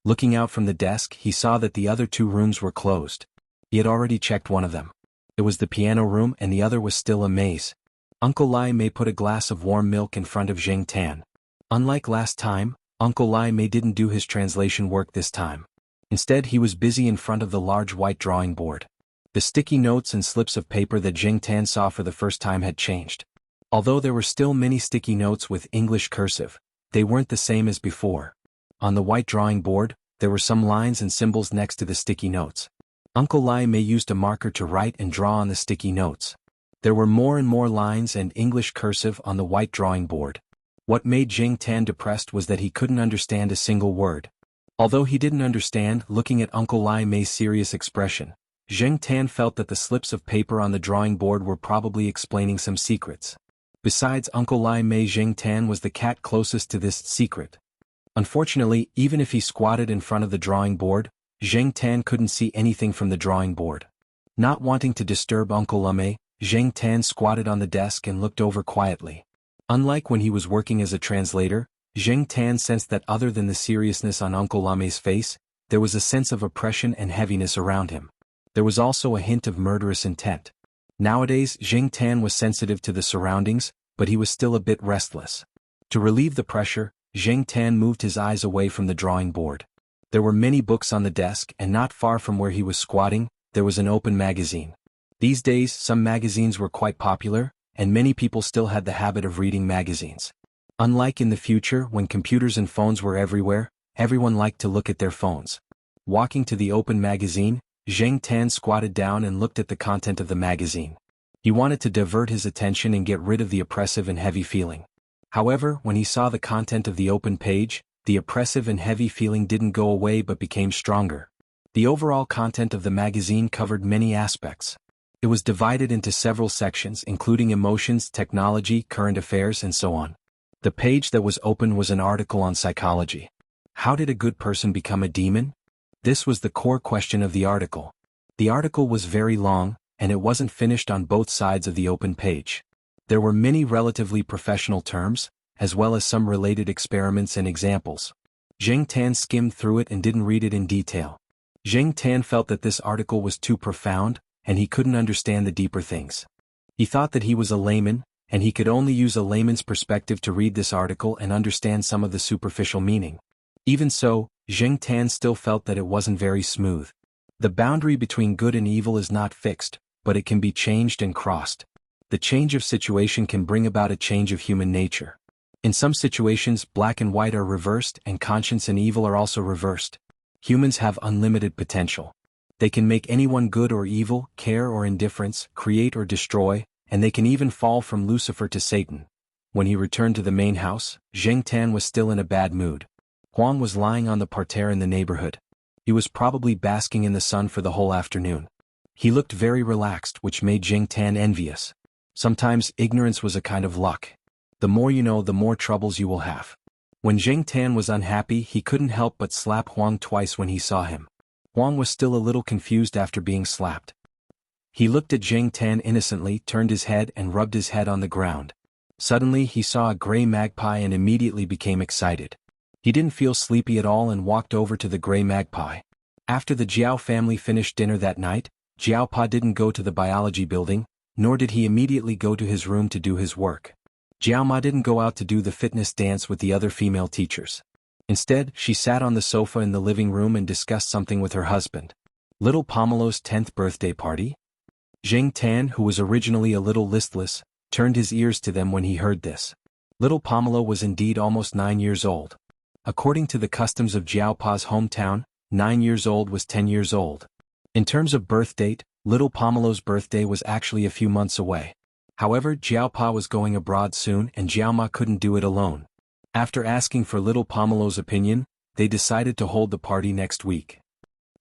Looking out from the desk, he saw that the other 2 rooms were closed. He had already checked one of them. It was the piano room and the other was still a maze. Uncle Lai Mei put a glass of warm milk in front of Jing Tan. Unlike last time, Uncle Lai Mei didn't do his translation work this time. Instead, he was busy in front of the large white drawing board. The sticky notes and slips of paper that Jing Tan saw for the first time had changed. Although there were still many sticky notes with English cursive, they weren't the same as before. On the white drawing board, there were some lines and symbols next to the sticky notes. Uncle Lai Mei used a marker to write and draw on the sticky notes. There were more and more lines and English cursive on the white drawing board. What made Jing Tan depressed was that he couldn't understand a single word. Although he didn't understand, looking at Uncle Lai Mei's serious expression, Jing Tan felt that the slips of paper on the drawing board were probably explaining some secrets. Besides Uncle Lai Mei, Jing Tan was the cat closest to this secret. Unfortunately, even if he squatted in front of the drawing board, Jing Tan couldn't see anything from the drawing board. Not wanting to disturb Uncle Lai Mei, Jing Tan squatted on the desk and looked over quietly. Unlike when he was working as a translator, Jing Tan sensed that other than the seriousness on Uncle Lai Mei's face, there was a sense of oppression and heaviness around him. There was also a hint of murderous intent. Nowadays, Jing Tan was sensitive to the surroundings, but he was still a bit restless. To relieve the pressure, Jing Tan moved his eyes away from the drawing board. There were many books on the desk and not far from where he was squatting, there was an open magazine. These days, some magazines were quite popular, and many people still had the habit of reading magazines. Unlike in the future when computers and phones were everywhere, everyone liked to look at their phones. Walking to the open magazine, Jing Tan squatted down and looked at the content of the magazine. He wanted to divert his attention and get rid of the oppressive and heavy feeling. However, when he saw the content of the open page, the oppressive and heavy feeling didn't go away but became stronger. The overall content of the magazine covered many aspects. It was divided into several sections including emotions, technology, current affairs, and so on. The page that was open was an article on psychology. How did a good person become a demon? This was the core question of the article. The article was very long, and it wasn't finished on both sides of the open page. There were many relatively professional terms, as well as some related experiments and examples. Jing Tan skimmed through it and didn't read it in detail. Jing Tan felt that this article was too profound, and he couldn't understand the deeper things. He thought that he was a layman, and he could only use a layman's perspective to read this article and understand some of the superficial meaning. Even so, Jing Tan still felt that it wasn't very smooth. The boundary between good and evil is not fixed, but it can be changed and crossed. The change of situation can bring about a change of human nature. In some situations, black and white are reversed and conscience and evil are also reversed. Humans have unlimited potential. They can make anyone good or evil, care or indifference, create or destroy, and they can even fall from Lucifer to Satan. When he returned to the main house, Zheng Tan was still in a bad mood. Huang was lying on the parterre in the neighborhood. He was probably basking in the sun for the whole afternoon. He looked very relaxed, which made Zheng Tan envious. Sometimes ignorance was a kind of luck. The more you know, the more troubles you will have. When Zheng Tan was unhappy, he couldn't help but slap Huang twice when he saw him. Huang was still a little confused after being slapped. He looked at Zheng Tan innocently, turned his head and rubbed his head on the ground. Suddenly he saw a gray magpie and immediately became excited. He didn't feel sleepy at all and walked over to the gray magpie. After the Jiao family finished dinner that night, Jiao Pa didn't go to the biology building, nor did he immediately go to his room to do his work. Jiao Ma didn't go out to do the fitness dance with the other female teachers. Instead, she sat on the sofa in the living room and discussed something with her husband. Little Pomelo's 10th birthday party? Zheng Tan, who was originally a little listless, turned his ears to them when he heard this. Little Pomelo was indeed almost 9 years old. According to the customs of Jiao Pa's hometown, 9 years old was 10 years old. In terms of birth date, little Pomelo's birthday was actually a few months away. However, Jiao Pa was going abroad soon and Jiao Ma couldn't do it alone. After asking for little Pomelo's opinion, they decided to hold the party next week.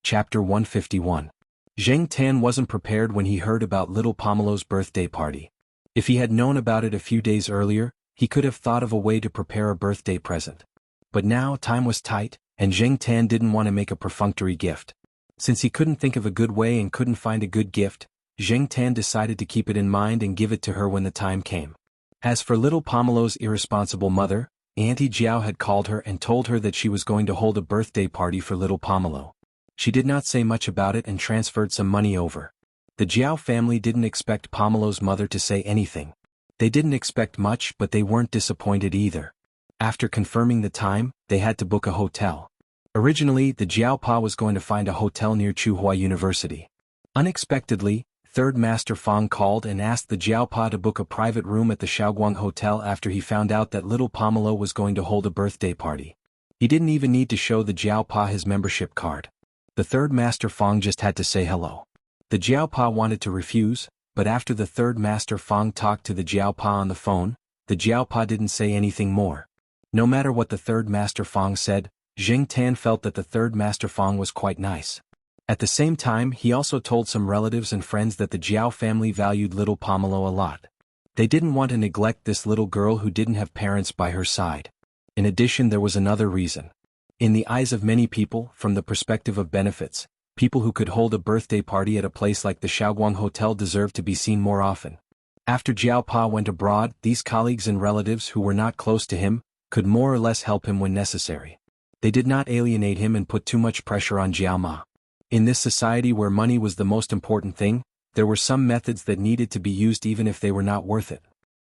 Chapter 151. Zheng Tan wasn't prepared when he heard about little Pomelo's birthday party. If he had known about it a few days earlier, he could have thought of a way to prepare a birthday present. But now time was tight, and Zheng Tan didn't want to make a perfunctory gift. Since he couldn't think of a good way and couldn't find a good gift, Zheng Tan decided to keep it in mind and give it to her when the time came. As for little Pomelo's irresponsible mother, Auntie Jiao had called her and told her that she was going to hold a birthday party for little Pomelo. She did not say much about it and transferred some money over. The Jiao family didn't expect Pomelo's mother to say anything. They didn't expect much, but they weren't disappointed either. After confirming the time, they had to book a hotel. Originally, the Jiao Pa was going to find a hotel near Tsinghua University. Unexpectedly, Third Master Fang called and asked the Jiao Pa to book a private room at the Shaoguang Hotel after he found out that little Pomelo was going to hold a birthday party. He didn't even need to show the Jiao Pa his membership card. The Third Master Fang just had to say hello. The Jiao Pa wanted to refuse, but after the Third Master Fang talked to the Jiao Pa on the phone, the Jiao Pa didn't say anything more. No matter what the Third Master Fang said, Zheng Tan felt that the Third Master Fang was quite nice. At the same time, he also told some relatives and friends that the Jiao family valued little Pomelo a lot. They didn't want to neglect this little girl who didn't have parents by her side. In addition, there was another reason. In the eyes of many people, from the perspective of benefits, people who could hold a birthday party at a place like the Shaoguang Hotel deserved to be seen more often. After Jiao Pa went abroad, these colleagues and relatives who were not close to him could more or less help him when necessary. They did not alienate him and put too much pressure on Jiao Ma. In this society where money was the most important thing, there were some methods that needed to be used even if they were not worth it.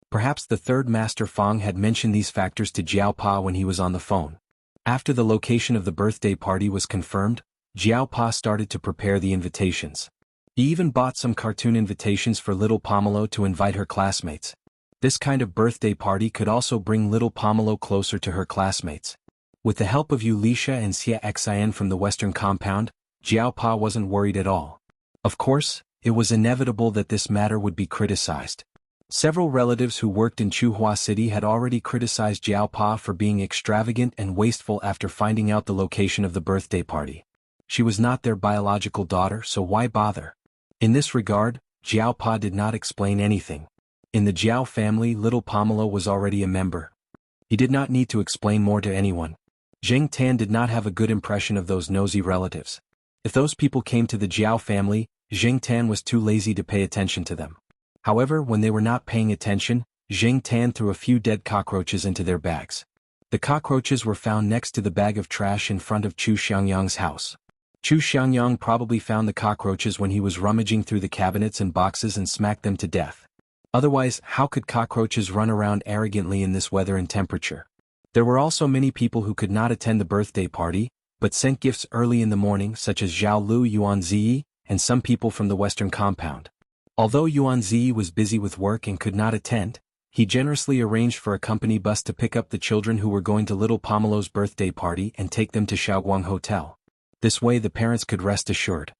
Perhaps the Third Master Fang had mentioned these factors to Jiao Pa when he was on the phone. After the location of the birthday party was confirmed, Jiao Pa started to prepare the invitations. He even bought some cartoon invitations for little Pomelo to invite her classmates. This kind of birthday party could also bring little Pomelo closer to her classmates. With the help of Wuxia and Xianxia from the Western Compound, Jiao Pa wasn't worried at all. Of course, it was inevitable that this matter would be criticized. Several relatives who worked in Tsinghua City had already criticized Jiao Pa for being extravagant and wasteful after finding out the location of the birthday party. She was not their biological daughter, so why bother? In this regard, Jiao Pa did not explain anything. In the Jiao family, little Pomelo was already a member. He did not need to explain more to anyone. Zheng Tan did not have a good impression of those nosy relatives. If those people came to the Jiao family, Zheng Tan was too lazy to pay attention to them. However, when they were not paying attention, Zheng Tan threw a few dead cockroaches into their bags. The cockroaches were found next to the bag of trash in front of Chu Xiangyang's house. Chu Xiangyang probably found the cockroaches when he was rummaging through the cabinets and boxes and smacked them to death. Otherwise, how could cockroaches run around arrogantly in this weather and temperature? There were also many people who could not attend the birthday party, but sent gifts early in the morning, such as Zhao Lu Yuanzi, and some people from the Western Compound. Although Yuanzi was busy with work and could not attend, he generously arranged for a company bus to pick up the children who were going to little Pomelo's birthday party and take them to Shaoguang Hotel. This way the parents could rest assured.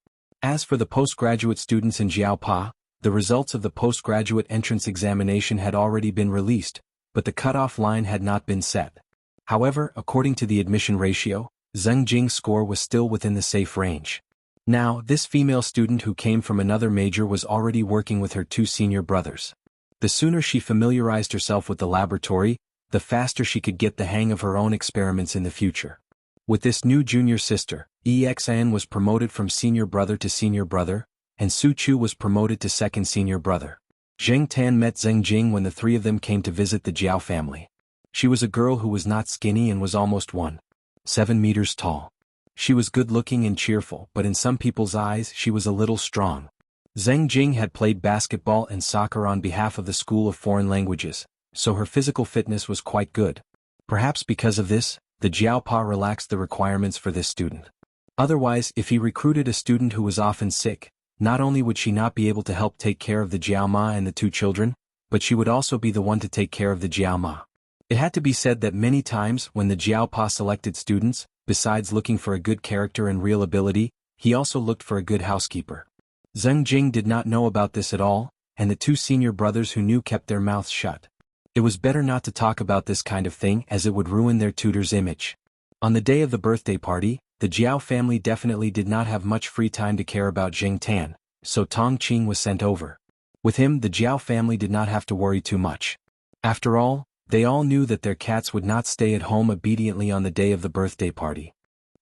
As for the postgraduate students in Jiaopa, the results of the postgraduate entrance examination had already been released, but the cutoff line had not been set. However, according to the admission ratio, Zheng Jing's score was still within the safe range. Now, this female student who came from another major was already working with her two senior brothers. The sooner she familiarized herself with the laboratory, the faster she could get the hang of her own experiments in the future. With this new junior sister, Xian was promoted from senior brother to senior brother, and Su Chu was promoted to second senior brother. Zheng Tan met Zheng Jing when the three of them came to visit the Jiao family. She was a girl who was not skinny and was almost 1.7 meters tall. She was good-looking and cheerful, but in some people's eyes she was a little strong. Zheng Jing had played basketball and soccer on behalf of the School of Foreign Languages, so her physical fitness was quite good. Perhaps because of this, the Jiaopa relaxed the requirements for this student. Otherwise, if he recruited a student who was often sick, not only would she not be able to help take care of the Jiaoma and the two children, but she would also be the one to take care of the Jiaoma. It had to be said that many times when the Jiaopa selected students, besides looking for a good character and real ability, he also looked for a good housekeeper. Zheng Jing did not know about this at all, and the two senior brothers who knew kept their mouths shut. It was better not to talk about this kind of thing as it would ruin their tutor's image. On the day of the birthday party, the Jiao family definitely did not have much free time to care about Zheng Tan, so Tong Qing was sent over. With him, the Jiao family did not have to worry too much. After all, they all knew that their cats would not stay at home obediently on the day of the birthday party.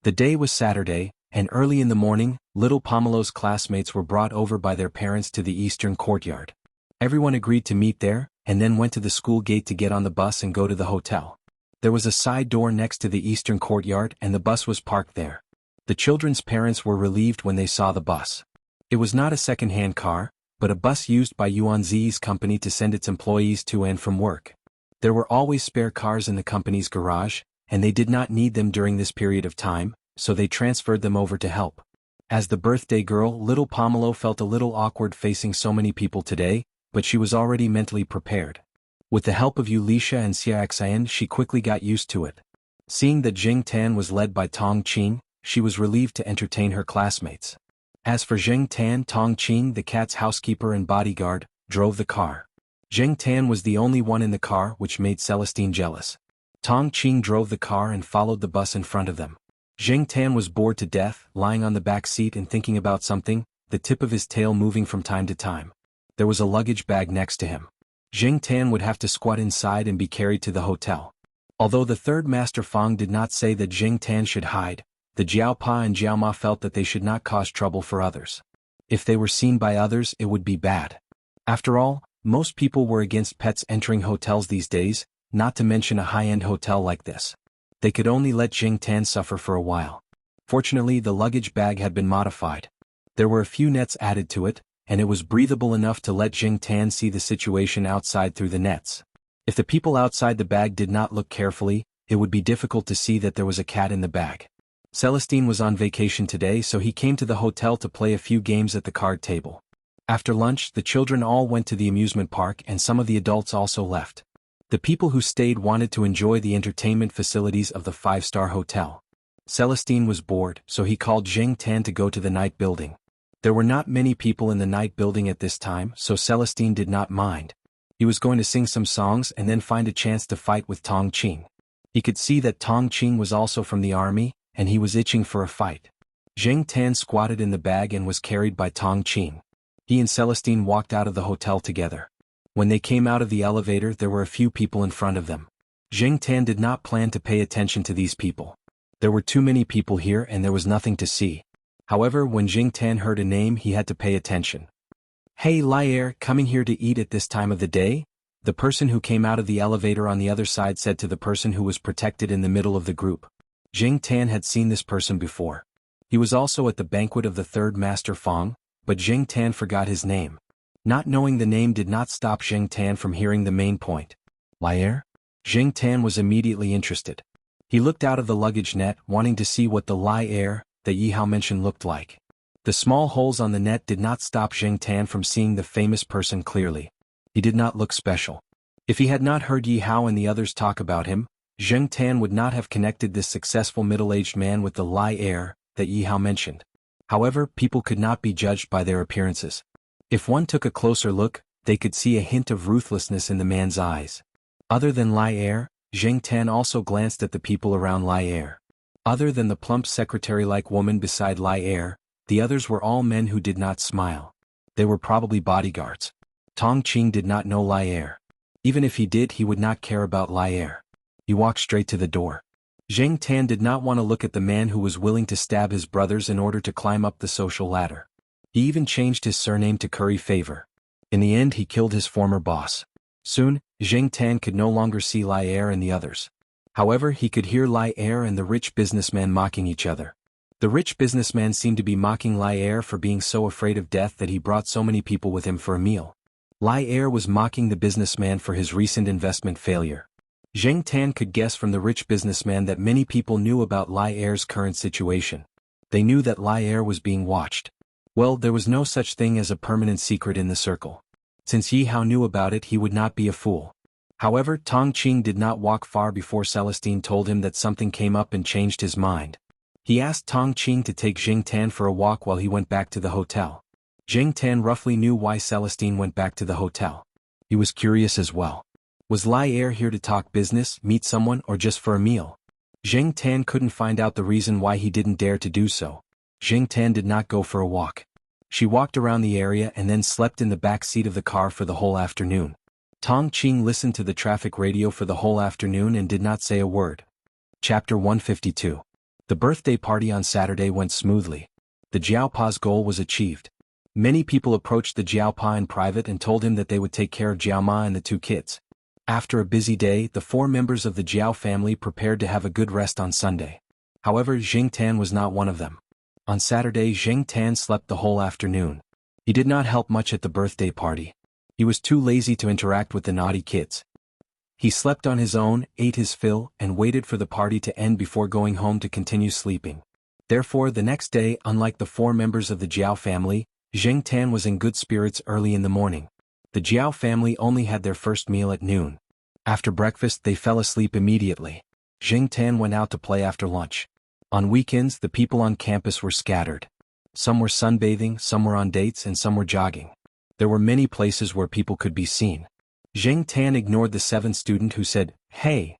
The day was Saturday, and early in the morning, little Pomelo's classmates were brought over by their parents to the eastern courtyard. Everyone agreed to meet there, and then went to the school gate to get on the bus and go to the hotel. There was a side door next to the eastern courtyard and the bus was parked there. The children's parents were relieved when they saw the bus. It was not a second-hand car, but a bus used by Yuanzi's company to send its employees to and from work. There were always spare cars in the company's garage, and they did not need them during this period of time, so they transferred them over to help. As the birthday girl, little Pomelo felt a little awkward facing so many people today, but she was already mentally prepared. With the help of Wuxia and Xianxia, she quickly got used to it. Seeing that Zheng Tan was led by Tong Qing, she was relieved to entertain her classmates. As for Zheng Tan, Tong Qing, the cat's housekeeper and bodyguard, drove the car. Zheng Tan was the only one in the car, which made Celestine jealous. Tong Qing drove the car and followed the bus in front of them. Zheng Tan was bored to death, lying on the back seat and thinking about something, the tip of his tail moving from time to time. There was a luggage bag next to him. Zheng Tan would have to squat inside and be carried to the hotel. Although the third Master Fang did not say that Zheng Tan should hide, the Jiaopa and Jiaoma felt that they should not cause trouble for others. If they were seen by others, it would be bad. After all, most people were against pets entering hotels these days, not to mention a high-end hotel like this. They could only let Zheng Tan suffer for a while. Fortunately, the luggage bag had been modified. There were a few nets added to it, and it was breathable enough to let Zheng Tan see the situation outside through the nets. If the people outside the bag did not look carefully, it would be difficult to see that there was a cat in the bag. Celestine was on vacation today, so he came to the hotel to play a few games at the card table. After lunch, the children all went to the amusement park and some of the adults also left. The people who stayed wanted to enjoy the entertainment facilities of the five-star hotel. Celestine was bored, so he called Zheng Tan to go to the night building. There were not many people in the night building at this time, so Celestine did not mind. He was going to sing some songs and then find a chance to fight with Tong Qing. He could see that Tong Qing was also from the army, and he was itching for a fight. Zheng Tan squatted in the bag and was carried by Tong Qing. He and Celestine walked out of the hotel together. When they came out of the elevator, there were a few people in front of them. Zheng Tan did not plan to pay attention to these people. There were too many people here and there was nothing to see. However, when Zheng Tan heard a name, he had to pay attention. "Hey liar, coming here to eat at this time of the day?" The person who came out of the elevator on the other side said to the person who was protected in the middle of the group. Zheng Tan had seen this person before. He was also at the banquet of the third Master Fang, but Zheng Tan forgot his name. Not knowing the name did not stop Zheng Tan from hearing the main point. Liar? Zheng Tan was immediately interested. He looked out of the luggage net, wanting to see what the liar that Yihao mentioned looked like. The small holes on the net did not stop Zheng Tan from seeing the famous person clearly. He did not look special. If he had not heard Yihao and the others talk about him, Zheng Tan would not have connected this successful middle-aged man with the liar that Yi Hao mentioned. However, people could not be judged by their appearances. If one took a closer look, they could see a hint of ruthlessness in the man's eyes. Other than Lai Er, Zheng Tan also glanced at the people around Lai Er. Other than the plump secretary-like woman beside Lai Er, the others were all men who did not smile. They were probably bodyguards. Tong Qing did not know Lai Er. Even if he did, he would not care about Lai Er. He walked straight to the door. Zheng Tan did not want to look at the man who was willing to stab his brothers in order to climb up the social ladder. He even changed his surname to curry favor. In the end, he killed his former boss. Soon, Zheng Tan could no longer see Lai Er and the others. However, he could hear Lai Er and the rich businessman mocking each other. The rich businessman seemed to be mocking Lai Er for being so afraid of death that he brought so many people with him for a meal. Lai Er was mocking the businessman for his recent investment failure. Zheng Tan could guess from the rich businessman that many people knew about Lai Er's current situation. They knew that Lai Er was being watched. Well, there was no such thing as a permanent secret in the circle. Since Yi Hao knew about it, he would not be a fool. However, Tong Qing did not walk far before Celestine told him that something came up and changed his mind. He asked Tong Qing to take Zheng Tan for a walk while he went back to the hotel. Zheng Tan roughly knew why Celestine went back to the hotel. He was curious as well. Was Lai Er here to talk business, meet someone, or just for a meal? Zheng Tan couldn't find out the reason why he didn't dare to do so. Zheng Tan did not go for a walk. She walked around the area and then slept in the back seat of the car for the whole afternoon. Tong Qing listened to the traffic radio for the whole afternoon and did not say a word. Chapter 152. The birthday party on Saturday went smoothly. The Jiaopa's goal was achieved. Many people approached the Jiaopa in private and told him that they would take care of Jiaoma and the two kids. After a busy day, the 4 members of the Jiao family prepared to have a good rest on Sunday. However, Zheng Tan was not one of them. On Saturday, Zheng Tan slept the whole afternoon. He did not help much at the birthday party. He was too lazy to interact with the naughty kids. He slept on his own, ate his fill, and waited for the party to end before going home to continue sleeping. Therefore, the next day, unlike the 4 members of the Jiao family, Zheng Tan was in good spirits early in the morning. The Jiao family only had their first meal at noon. After breakfast, they fell asleep immediately. Zheng Tan went out to play after lunch. On weekends, the people on campus were scattered. Some were sunbathing, some were on dates, and some were jogging. There were many places where people could be seen. Zheng Tan ignored the 7th student who said, "Hey,"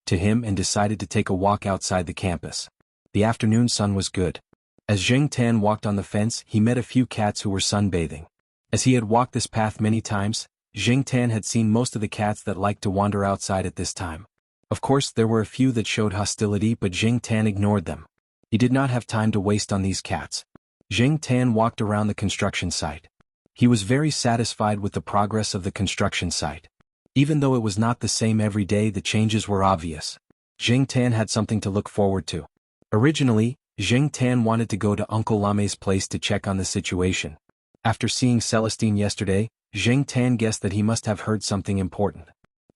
to him and decided to take a walk outside the campus. The afternoon sun was good. As Zheng Tan walked on the fence, he met a few cats who were sunbathing. As he had walked this path many times, Zheng Tan had seen most of the cats that liked to wander outside at this time. Of course, there were a few that showed hostility, but Zheng Tan ignored them. He did not have time to waste on these cats. Zheng Tan walked around the construction site. He was very satisfied with the progress of the construction site. Even though it was not the same every day, the changes were obvious. Zheng Tan had something to look forward to. Originally, Zheng Tan wanted to go to Uncle Lame's place to check on the situation. After seeing Celestine yesterday, Zheng Tan guessed that he must have heard something important.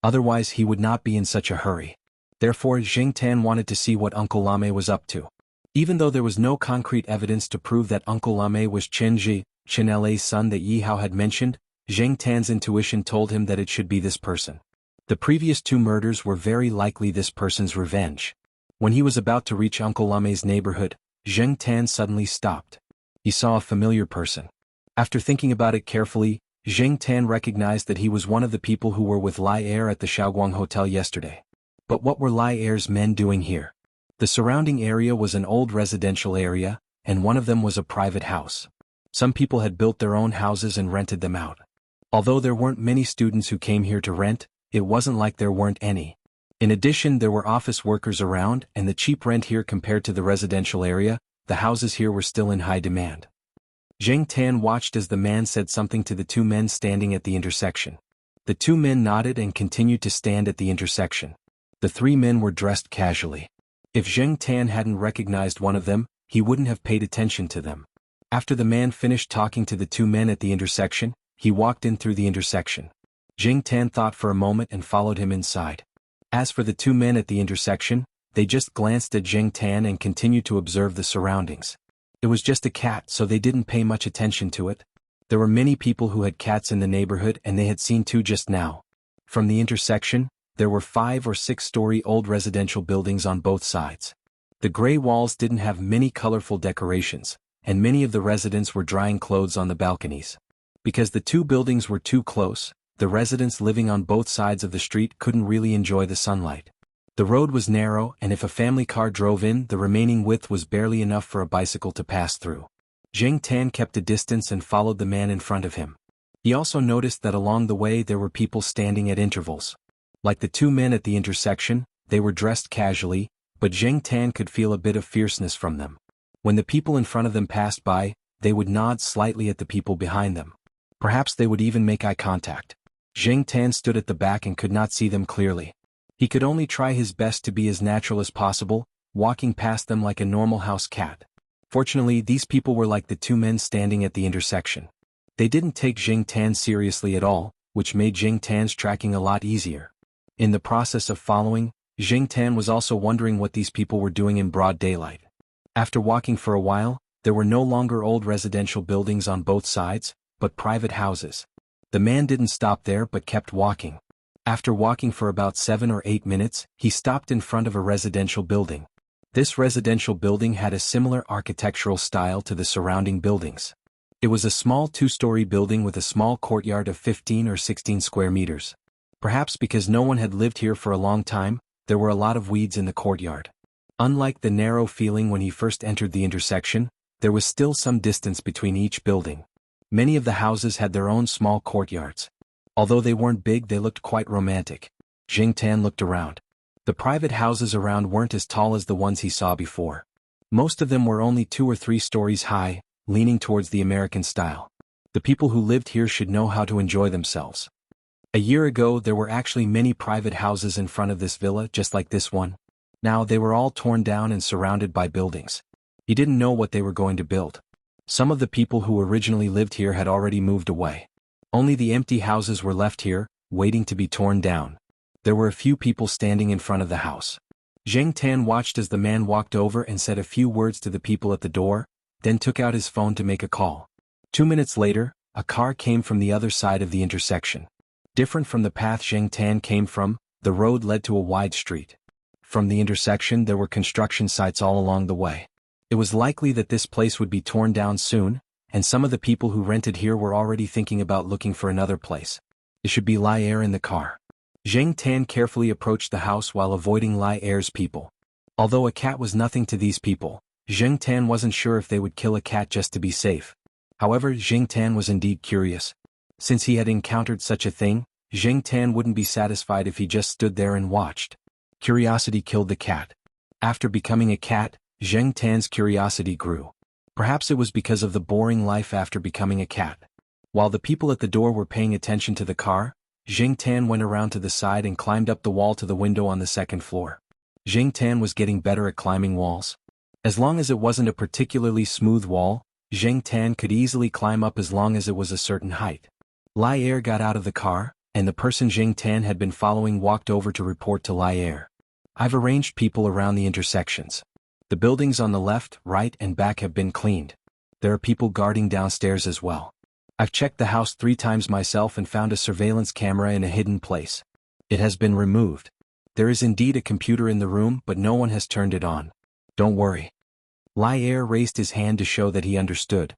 Otherwise, he would not be in such a hurry. Therefore, Zheng Tan wanted to see what Uncle Lame was up to. Even though there was no concrete evidence to prove that Uncle Lame was Chen La's son that Yi Hao had mentioned, Zheng Tan's intuition told him that it should be this person. The previous 2 murders were very likely this person's revenge. When he was about to reach Uncle Lame's neighborhood, Zheng Tan suddenly stopped. He saw a familiar person. After thinking about it carefully, Zheng Tan recognized that he was one of the people who were with Lai Er at the Shaoguang Hotel yesterday. But what were Lai Er's men doing here? The surrounding area was an old residential area, and one of them was a private house. Some people had built their own houses and rented them out. Although there weren't many students who came here to rent, it wasn't like there weren't any. In addition, there were office workers around, and the cheap rent here compared to the residential area, the houses here were still in high demand. Zheng Tan watched as the man said something to the 2 men standing at the intersection. The 2 men nodded and continued to stand at the intersection. The 3 men were dressed casually. If Zheng Tan hadn't recognized one of them, he wouldn't have paid attention to them. After the man finished talking to the 2 men at the intersection, he walked in through the intersection. Zheng Tan thought for a moment and followed him inside. As for the 2 men at the intersection, they just glanced at Zheng Tan and continued to observe the surroundings. It was just a cat, so they didn't pay much attention to it. There were many people who had cats in the neighborhood, and they had seen 2 just now. From the intersection, there were 5 or 6-story old residential buildings on both sides. The gray walls didn't have many colorful decorations, and many of the residents were drying clothes on the balconies. Because the two buildings were too close, the residents living on both sides of the street couldn't really enjoy the sunlight. The road was narrow, and if a family car drove in, the remaining width was barely enough for a bicycle to pass through. Jiang Tan kept a distance and followed the man in front of him. He also noticed that along the way there were people standing at intervals. Like the two men at the intersection, they were dressed casually, but Jiang Tan could feel a bit of fierceness from them. When the people in front of them passed by, they would nod slightly at the people behind them. Perhaps they would even make eye contact. Jiang Tan stood at the back and could not see them clearly. He could only try his best to be as natural as possible, walking past them like a normal house cat. Fortunately, these people were like the two men standing at the intersection. They didn't take Jiang Tan seriously at all, which made Jiang Tan's tracking a lot easier. In the process of following, Jiang Tan was also wondering what these people were doing in broad daylight. After walking for a while, there were no longer old residential buildings on both sides, but private houses. The man didn't stop there but kept walking. After walking for about 7 or 8 minutes, he stopped in front of a residential building. This residential building had a similar architectural style to the surrounding buildings. It was a small 2-story building with a small courtyard of 15 or 16 square meters. Perhaps because no one had lived here for a long time, there were a lot of weeds in the courtyard. Unlike the narrow feeling when he first entered the intersection, there was still some distance between each building. Many of the houses had their own small courtyards. Although they weren't big, they looked quite romantic. Jiang Tan looked around. The private houses around weren't as tall as the ones he saw before. Most of them were only 2 or 3 stories high, leaning towards the American style. The people who lived here should know how to enjoy themselves. A year ago there were actually many private houses in front of this villa just like this one. Now they were all torn down and surrounded by buildings. He didn't know what they were going to build. Some of the people who originally lived here had already moved away. Only the empty houses were left here, waiting to be torn down. There were a few people standing in front of the house. Jiang Tan watched as the man walked over and said a few words to the people at the door, then took out his phone to make a call. 2 minutes later, a car came from the other side of the intersection. Different from the path Jiang Tan came from, the road led to a wide street. From the intersection there were construction sites all along the way. It was likely that this place would be torn down soon, and some of the people who rented here were already thinking about looking for another place. It should be Lai Er in the car. Jiang Tan carefully approached the house while avoiding Lai Er's people. Although a cat was nothing to these people, Jiang Tan wasn't sure if they would kill a cat just to be safe. However, Jiang Tan was indeed curious. Since he had encountered such a thing, Jiang Tan wouldn't be satisfied if he just stood there and watched. Curiosity killed the cat. After becoming a cat, Jiang Tan's curiosity grew. Perhaps it was because of the boring life after becoming a cat. While the people at the door were paying attention to the car, Jiang Tan went around to the side and climbed up the wall to the window on the second floor. Jiang Tan was getting better at climbing walls. As long as it wasn't a particularly smooth wall, Jiang Tan could easily climb up as long as it was a certain height. Lai Er got out of the car, and the person Jiang Tan had been following walked over to report to Lai Er. I've arranged people around the intersections. The buildings on the left, right, and back have been cleaned. There are people guarding downstairs as well. I've checked the house 3 times myself and found a surveillance camera in a hidden place. It has been removed. There is indeed a computer in the room, but no one has turned it on. Don't worry. Lai Er raised his hand to show that he understood.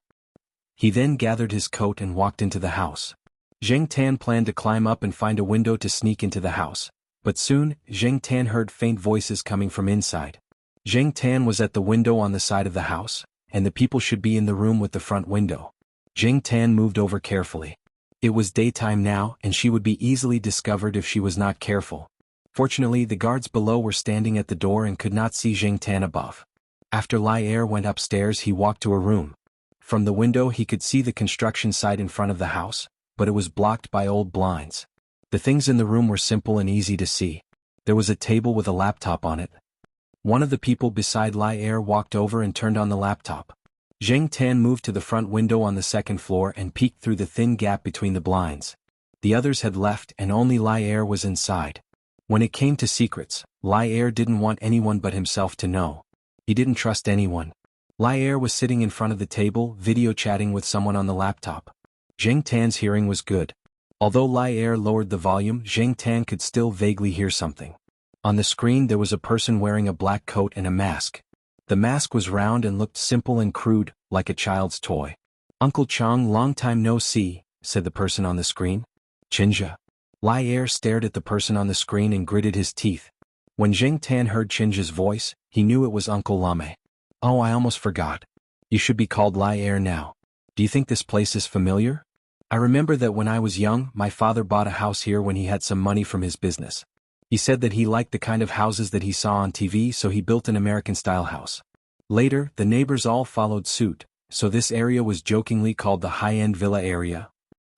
He then gathered his coat and walked into the house. Jiang Tan planned to climb up and find a window to sneak into the house. But soon, Jiang Tan heard faint voices coming from inside. Jiang Tan was at the window on the side of the house, and the people should be in the room with the front window. Jiang Tan moved over carefully. It was daytime now, and she would be easily discovered if she was not careful. Fortunately, the guards below were standing at the door and could not see Jiang Tan above. After Lai Er went upstairs, he walked to a room. From the window he could see the construction site in front of the house, but it was blocked by old blinds. The things in the room were simple and easy to see. There was a table with a laptop on it. One of the people beside Lai Er walked over and turned on the laptop. Jiang Tan moved to the front window on the second floor and peeked through the thin gap between the blinds. The others had left and only Lai Er was inside. When it came to secrets, Lai Er didn't want anyone but himself to know. He didn't trust anyone. Lai Er was sitting in front of the table, video chatting with someone on the laptop. Jiang Tan's hearing was good. Although Lai Er lowered the volume, Jiang Tan could still vaguely hear something. On the screen there was a person wearing a black coat and a mask. The mask was round and looked simple and crude, like a child's toy. "Uncle Chang, long time no see," said the person on the screen. "Xianxia." Lai Er stared at the person on the screen and gritted his teeth. When Jing Tan heard Xianxia's voice, he knew it was Uncle Lame. "Oh, I almost forgot. You should be called Lai Er now. Do you think this place is familiar? I remember that when I was young, my father bought a house here when he had some money from his business. He said that he liked the kind of houses that he saw on TV, so he built an American-style house. Later, the neighbors all followed suit, so this area was jokingly called the high-end villa area."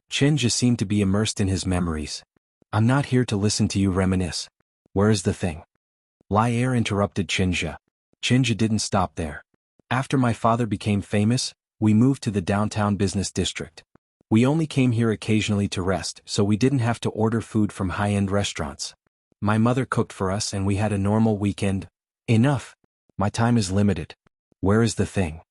Xianxia seemed to be immersed in his memories. "I'm not here to listen to you reminisce. Where is the thing?" Lai Er interrupted Xianxia. Xianxia didn't stop there. "After my father became famous, we moved to the downtown business district. We only came here occasionally to rest, so we didn't have to order food from high-end restaurants. My mother cooked for us and we had a normal weekend." "Enough. My time is limited. Where is the thing?"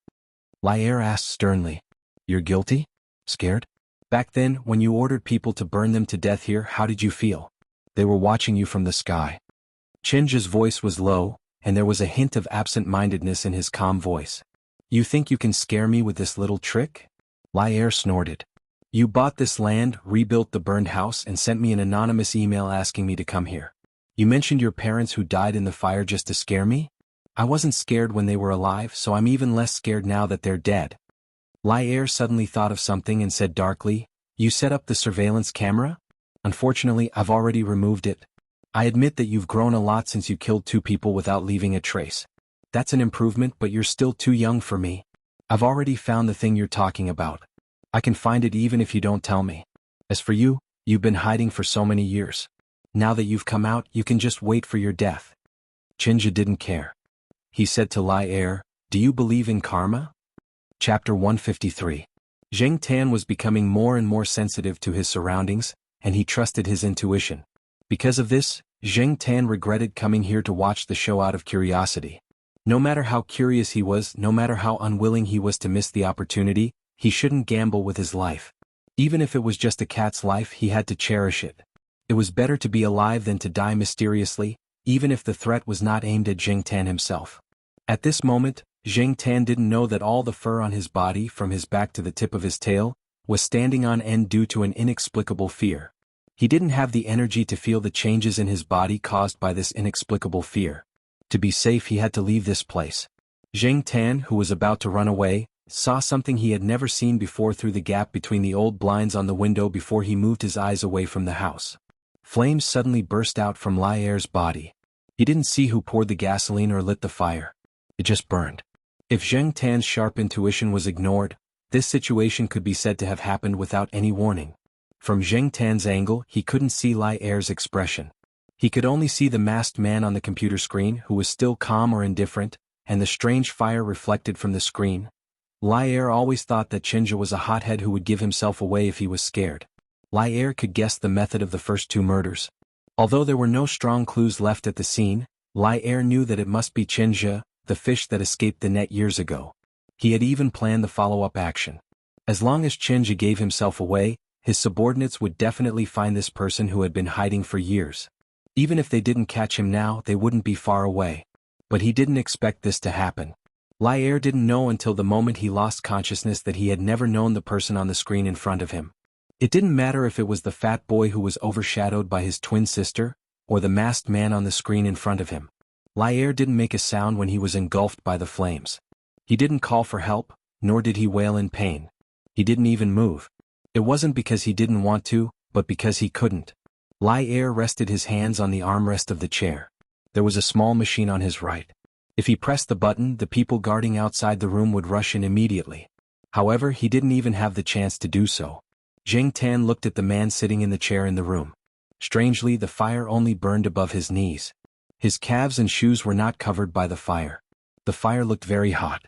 Lai Er asked sternly. "You're guilty? Scared? Back then, when you ordered people to burn them to death here, how did you feel? They were watching you from the sky." Xianxia's voice was low, and there was a hint of absent-mindedness in his calm voice. "You think you can scare me with this little trick?" Lai Er snorted. "You bought this land, rebuilt the burned house, and sent me an anonymous email asking me to come here. You mentioned your parents who died in the fire just to scare me? I wasn't scared when they were alive, so I'm even less scared now that they're dead." Lai Er suddenly thought of something and said darkly, "You set up the surveillance camera? Unfortunately, I've already removed it. I admit that you've grown a lot since you killed 2 people without leaving a trace. That's an improvement, but you're still too young for me. I've already found the thing you're talking about. I can find it even if you don't tell me. As for you, you've been hiding for so many years. Now that you've come out, you can just wait for your death." Xianxia didn't care. He said to Lai Er, "Do you believe in karma?" Chapter 153. Jing Tan was becoming more and more sensitive to his surroundings, and he trusted his intuition. Because of this, Jing Tan regretted coming here to watch the show out of curiosity. No matter how curious he was, no matter how unwilling he was to miss the opportunity, he shouldn't gamble with his life. Even if it was just a cat's life, he had to cherish it. It was better to be alive than to die mysteriously, even if the threat was not aimed at Jing Tan himself. At this moment, Jing Tan didn't know that all the fur on his body, from his back to the tip of his tail, was standing on end due to an inexplicable fear. He didn't have the energy to feel the changes in his body caused by this inexplicable fear. To be safe, he had to leave this place. Jing Tan, who was about to run away, saw something he had never seen before through the gap between the old blinds on the window before he moved his eyes away from the house. Flames suddenly burst out from Lai Er's body. He didn't see who poured the gasoline or lit the fire. It just burned. If Jing Tan's sharp intuition was ignored, this situation could be said to have happened without any warning. From Jing Tan's angle, he couldn't see Lai Er's expression. He could only see the masked man on the computer screen who was still calm or indifferent, and the strange fire reflected from the screen. Lai Er always thought that Xianxia was a hothead who would give himself away if he was scared. Lai Er could guess the method of the first 2 murders. Although there were no strong clues left at the scene, Lai Er knew that it must be Xianxia, the fish that escaped the net years ago. He had even planned the follow-up action. As long as Xianxia gave himself away, his subordinates would definitely find this person who had been hiding for years. Even if they didn't catch him now, they wouldn't be far away. But he didn't expect this to happen. Lai Er didn't know until the moment he lost consciousness that he had never known the person on the screen in front of him. It didn't matter if it was the fat boy who was overshadowed by his twin sister, or the masked man on the screen in front of him. Lai Er didn't make a sound when he was engulfed by the flames. He didn't call for help, nor did he wail in pain. He didn't even move. It wasn't because he didn't want to, but because he couldn't. Lai Er rested his hands on the armrest of the chair. There was a small machine on his right. If he pressed the button, the people guarding outside the room would rush in immediately. However, he didn't even have the chance to do so. Jing Tan looked at the man sitting in the chair in the room. Strangely, the fire only burned above his knees. His calves and shoes were not covered by the fire. The fire looked very hot.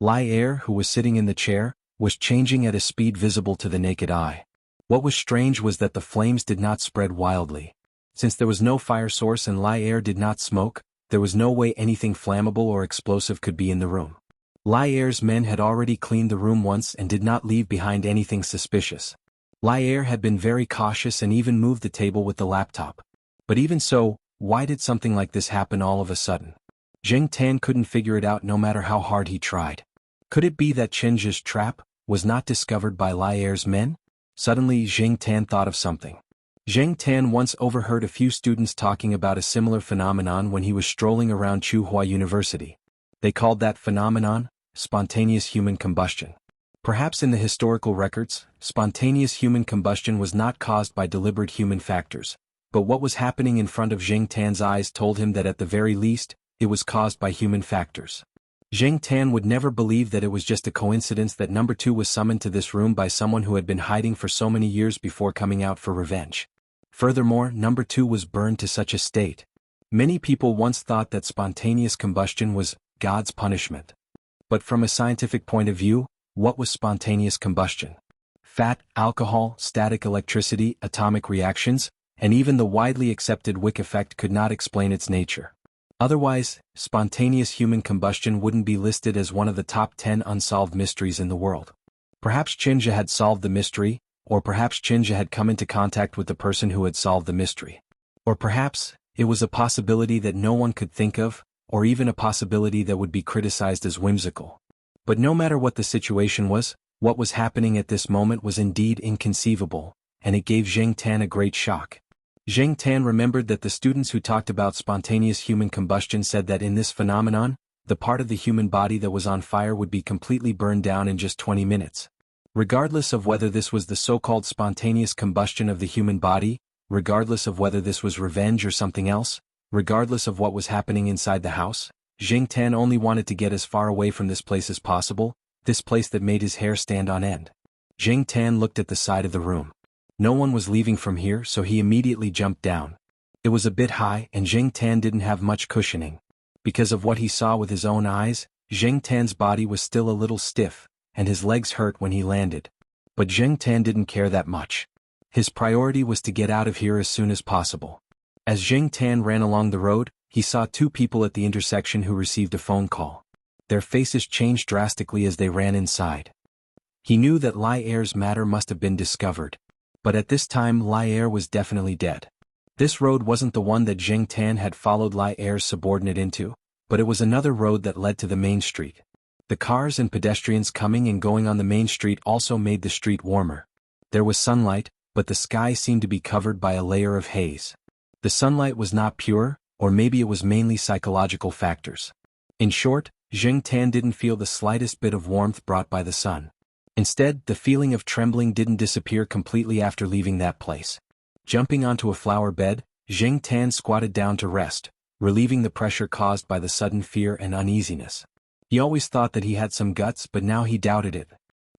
Lai Er, who was sitting in the chair, was changing at a speed visible to the naked eye. What was strange was that the flames did not spread wildly. Since there was no fire source and Lai Er did not smoke, there was no way anything flammable or explosive could be in the room. Lai Er's men had already cleaned the room once and did not leave behind anything suspicious. Lai Er had been very cautious and even moved the table with the laptop. But even so, why did something like this happen all of a sudden? Zheng Tan couldn't figure it out no matter how hard he tried. Could it be that Xianxia's trap was not discovered by Lai Er's men? Suddenly Zheng Tan thought of something. Zheng Tan once overheard a few students talking about a similar phenomenon when he was strolling around Tsinghua University. They called that phenomenon spontaneous human combustion. Perhaps in the historical records, spontaneous human combustion was not caused by deliberate human factors, but what was happening in front of Zheng Tan's eyes told him that at the very least, it was caused by human factors. Zheng Tan would never believe that it was just a coincidence that number 2 was summoned to this room by someone who had been hiding for so many years before coming out for revenge. Furthermore, number 2 was burned to such a state. Many people once thought that spontaneous combustion was God's punishment. But from a scientific point of view, what was spontaneous combustion? Fat, alcohol, static electricity, atomic reactions, and even the widely accepted Wick effect could not explain its nature. Otherwise, spontaneous human combustion wouldn't be listed as one of the top 10 unsolved mysteries in the world. Perhaps Xianxia had solved the mystery, or perhaps Xianxia had come into contact with the person who had solved the mystery. Or perhaps, it was a possibility that no one could think of, or even a possibility that would be criticized as whimsical. But no matter what the situation was, what was happening at this moment was indeed inconceivable, and it gave Zheng Tan a great shock. Zheng Tan remembered that the students who talked about spontaneous human combustion said that in this phenomenon, the part of the human body that was on fire would be completely burned down in just 20 minutes. Regardless of whether this was the so-called spontaneous combustion of the human body, regardless of whether this was revenge or something else, regardless of what was happening inside the house, Zheng Tan only wanted to get as far away from this place as possible, this place that made his hair stand on end. Zheng Tan looked at the side of the room. No one was leaving from here, so he immediately jumped down. It was a bit high, and Zheng Tan didn't have much cushioning. Because of what he saw with his own eyes, Zheng Tan's body was still a little stiff, and his legs hurt when he landed. But Zheng Tan didn't care that much. His priority was to get out of here as soon as possible. As Zheng Tan ran along the road, he saw 2 people at the intersection who received a phone call. Their faces changed drastically as they ran inside. He knew that Lai Er's matter must have been discovered. But at this time Lai Er was definitely dead. This road wasn't the one that Zheng Tan had followed Lai Er's subordinate into, but it was another road that led to the main street. The cars and pedestrians coming and going on the main street also made the street warmer. There was sunlight, but the sky seemed to be covered by a layer of haze. The sunlight was not pure, or maybe it was mainly psychological factors. In short, Zheng Tan didn't feel the slightest bit of warmth brought by the sun. Instead, the feeling of trembling didn't disappear completely after leaving that place. Jumping onto a flower bed, Zheng Tan squatted down to rest, relieving the pressure caused by the sudden fear and uneasiness. He always thought that he had some guts, but now he doubted it.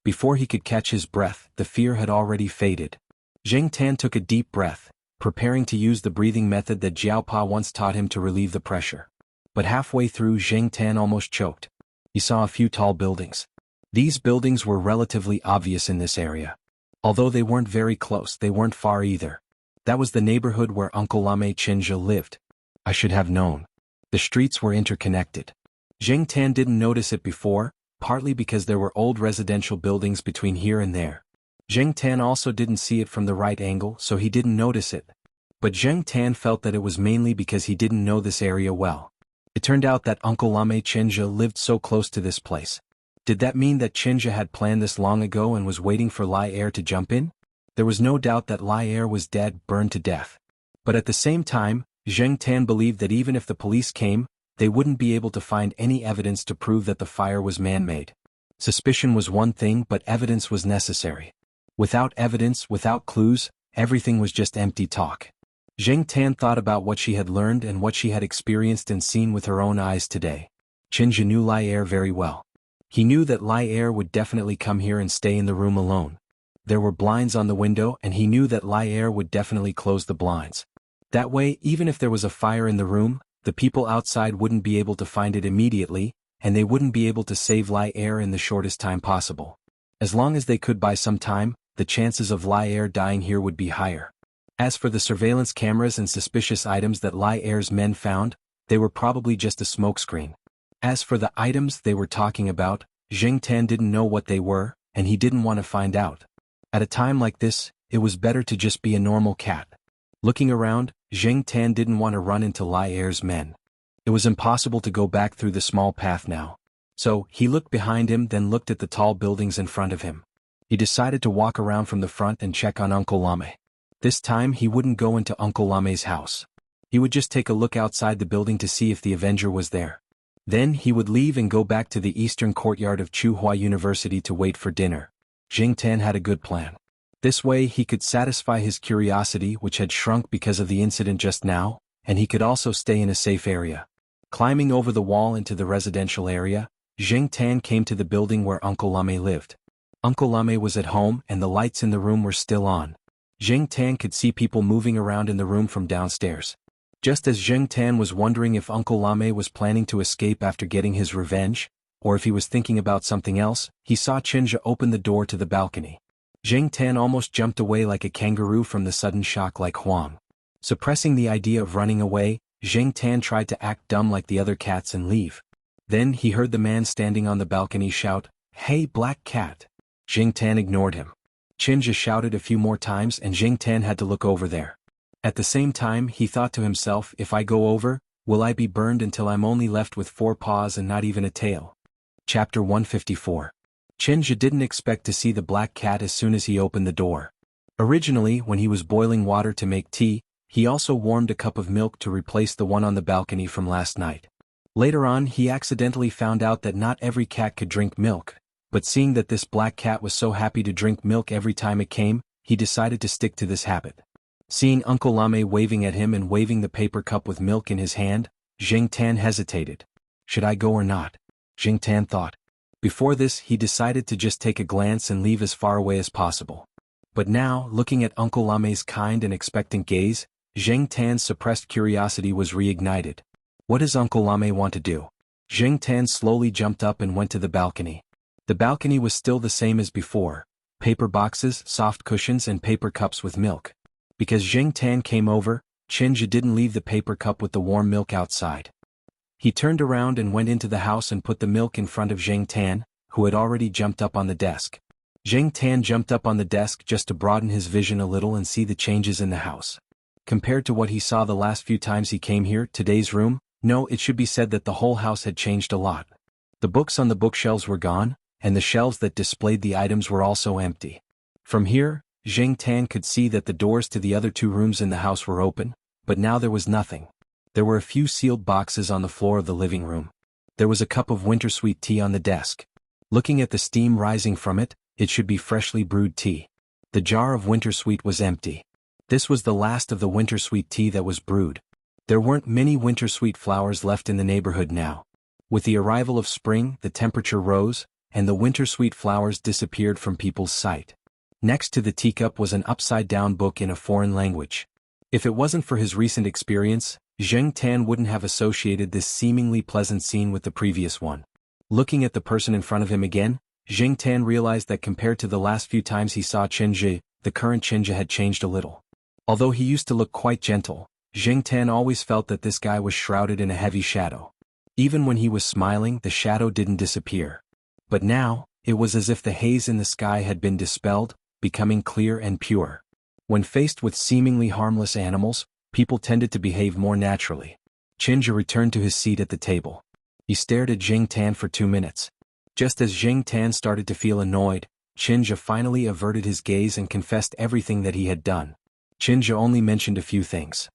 Before he could catch his breath, the fear had already faded. Zheng Tan took a deep breath, preparing to use the breathing method that Jiao Pa once taught him to relieve the pressure. But halfway through, Zheng Tan almost choked. He saw a few tall buildings. These buildings were relatively obvious in this area. Although they weren't very close, they weren't far either. That was the neighborhood where Uncle Lame Xianxia lived. I should have known. The streets were interconnected. Zheng Tan didn't notice it before, partly because there were old residential buildings between here and there. Zheng Tan also didn't see it from the right angle, so he didn't notice it. But Zheng Tan felt that it was mainly because he didn't know this area well. It turned out that Uncle Lame Xianxia lived so close to this place. Did that mean that Xianxia had planned this long ago and was waiting for Lai Er to jump in? There was no doubt that Lai Er was dead, burned to death. But at the same time, Zheng Tan believed that even if the police came, they wouldn't be able to find any evidence to prove that the fire was man-made. Suspicion was one thing, but evidence was necessary. Without evidence, without clues, everything was just empty talk. Zheng Tan thought about what she had learned and what she had experienced and seen with her own eyes today. Xianxia knew Lai Er very well. He knew that Lai Er would definitely come here and stay in the room alone. There were blinds on the window, and he knew that Lai Er would definitely close the blinds. That way, even if there was a fire in the room, the people outside wouldn't be able to find it immediately, and they wouldn't be able to save Lai Er in the shortest time possible. As long as they could buy some time, the chances of Lai Er dying here would be higher. As for the surveillance cameras and suspicious items that Lai Er's men found, they were probably just a smokescreen. As for the items they were talking about, Zheng Tan didn't know what they were, and he didn't want to find out. At a time like this, it was better to just be a normal cat. Looking around, Zheng Tan didn't want to run into Lai Er's men. It was impossible to go back through the small path now. So, he looked behind him, then looked at the tall buildings in front of him. He decided to walk around from the front and check on Uncle Lame. This time he wouldn't go into Uncle Lame's house. He would just take a look outside the building to see if the Avenger was there. Then he would leave and go back to the eastern courtyard of Tsinghua University to wait for dinner. Jing Tan had a good plan. This way he could satisfy his curiosity, which had shrunk because of the incident just now, and he could also stay in a safe area. Climbing over the wall into the residential area, Jing Tan came to the building where Uncle Lame lived. Uncle Lame was at home and the lights in the room were still on. Jing Tan could see people moving around in the room from downstairs. Just as Jing Tan was wondering if Uncle Lame was planning to escape after getting his revenge, or if he was thinking about something else, he saw Xianxia open the door to the balcony. Jing Tan almost jumped away like a kangaroo from the sudden shock like Huang. Suppressing the idea of running away, Jing Tan tried to act dumb like the other cats and leave. Then he heard the man standing on the balcony shout, "Hey, black cat!" Jing Tan ignored him. Xianxia shouted a few more times and Jing Tan had to look over there. At the same time he thought to himself, if I go over, will I be burned until I'm only left with 4 paws and not even a tail? Chapter 154. Xianxia didn't expect to see the black cat as soon as he opened the door. Originally, when he was boiling water to make tea, he also warmed a cup of milk to replace the one on the balcony from last night. Later on he accidentally found out that not every cat could drink milk, but seeing that this black cat was so happy to drink milk every time it came, he decided to stick to this habit. Seeing Uncle Lame waving at him and waving the paper cup with milk in his hand, Jing Tan hesitated. Should I go or not? Jing Tan thought. Before this he decided to just take a glance and leave as far away as possible. But now, looking at Uncle Lame's kind and expectant gaze, Jing Tan's suppressed curiosity was reignited. What does Uncle Lame want to do? Jing Tan slowly jumped up and went to the balcony. The balcony was still the same as before: paper boxes, soft cushions and paper cups with milk. Because Jing Tan came over, Xianxia didn't leave the paper cup with the warm milk outside. He turned around and went into the house and put the milk in front of Jing Tan, who had already jumped up on the desk. Jing Tan jumped up on the desk just to broaden his vision a little and see the changes in the house. Compared to what he saw the last few times he came here, today's room, no, it should be said that the whole house had changed a lot. The books on the bookshelves were gone, and the shelves that displayed the items were also empty. From here, Jing Tan could see that the doors to the other 2 rooms in the house were open, but now there was nothing. There were a few sealed boxes on the floor of the living room. There was a cup of winter-sweet tea on the desk. Looking at the steam rising from it, it should be freshly brewed tea. The jar of winter-sweet was empty. This was the last of the winter-sweet tea that was brewed. There weren't many winter-sweet flowers left in the neighborhood now. With the arrival of spring, the temperature rose, and the winter-sweet flowers disappeared from people's sight. Next to the teacup was an upside-down book in a foreign language. If it wasn't for his recent experience, Jing Tan wouldn't have associated this seemingly pleasant scene with the previous one. Looking at the person in front of him again, Jing Tan realized that compared to the last few times he saw Xianxia, the current Xianxia had changed a little. Although he used to look quite gentle, Jing Tan always felt that this guy was shrouded in a heavy shadow. Even when he was smiling, the shadow didn't disappear. But now, it was as if the haze in the sky had been dispelled, becoming clear and pure. When faced with seemingly harmless animals, people tended to behave more naturally. Xianxia returned to his seat at the table. He stared at Jing Tan for 2 minutes. Just as Jing Tan started to feel annoyed, Xianxia finally averted his gaze and confessed everything that he had done. Xianxia only mentioned a few things.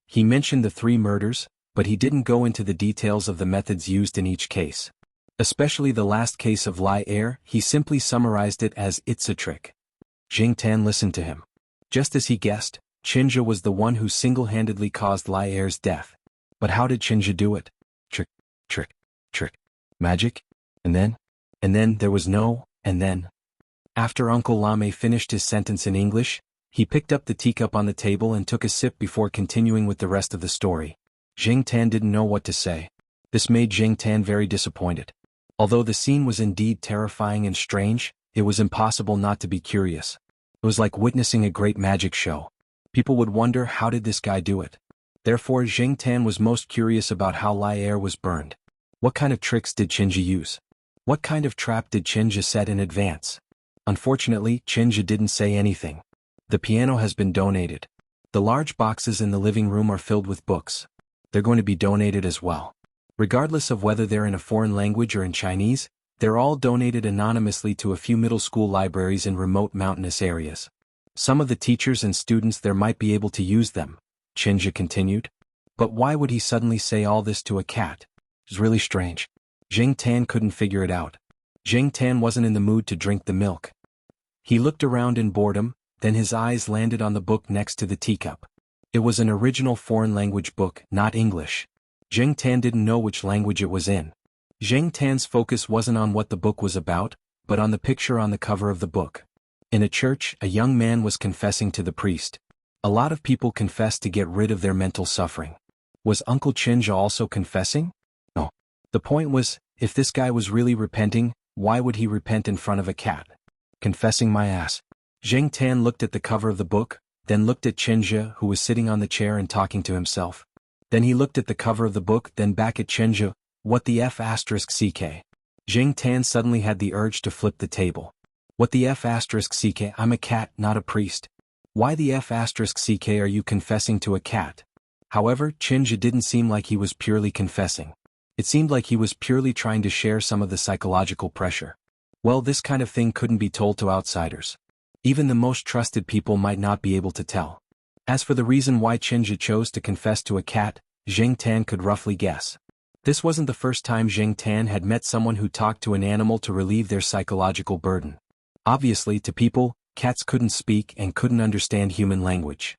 He mentioned the 3 murders, but he didn't go into the details of the methods used in each case. Especially the last case of Lai Er, he simply summarized it as, "It's a trick." Jing Tan listened to him. Just as he guessed, Xianxia was the one who single-handedly caused Lai Er's death. But how did Xianxia do it? Trick, trick, trick. Magic? And then there was no, and then. After Uncle Lame finished his sentence in English, he picked up the teacup on the table and took a sip before continuing with the rest of the story. Jing Tan didn't know what to say. This made Jing Tan very disappointed. Although the scene was indeed terrifying and strange, it was impossible not to be curious. It was like witnessing a great magic show. People would wonder, how did this guy do it? Therefore Jing Tan was most curious about how Lai Er was burned. What kind of tricks did Xianxia use? What kind of trap did Xianxia set in advance? Unfortunately, Xianxia didn't say anything. The piano has been donated. The large boxes in the living room are filled with books. they're going to be donated as well. Regardless of whether they're in a foreign language or in Chinese, they're all donated anonymously to a few middle school libraries in remote mountainous areas. Some of the teachers and students there might be able to use them, Xianxia continued. But why would he suddenly say all this to a cat? It was really strange. Jing Tan couldn't figure it out. Jing Tan wasn't in the mood to drink the milk. He looked around in boredom, then his eyes landed on the book next to the teacup. It was an original foreign language book, not English. Jing Tan didn't know which language it was in. Jing Tan's focus wasn't on what the book was about, but on the picture on the cover of the book. In a church, a young man was confessing to the priest. A lot of people confess to get rid of their mental suffering. Was Uncle Xianxia also confessing? No. The point was, if this guy was really repenting, why would he repent in front of a cat? Confessing my ass. Jing Tan looked at the cover of the book, then looked at Xianxia, who was sitting on the chair and talking to himself. Then he looked at the cover of the book, then back at Xianxia. What the F***ck? Jing Tan suddenly had the urge to flip the table. What the F***ck? I'm a cat, not a priest. Why the F***ck are you confessing to a cat? However, Xianxia didn't seem like he was purely confessing. It seemed like he was purely trying to share some of the psychological pressure. Well, this kind of thing couldn't be told to outsiders. Even the most trusted people might not be able to tell. As for the reason why Xianxia chose to confess to a cat, Jing Tan could roughly guess. This wasn't the first time Jing Tan had met someone who talked to an animal to relieve their psychological burden. Obviously, to people, cats couldn't speak and couldn't understand human language.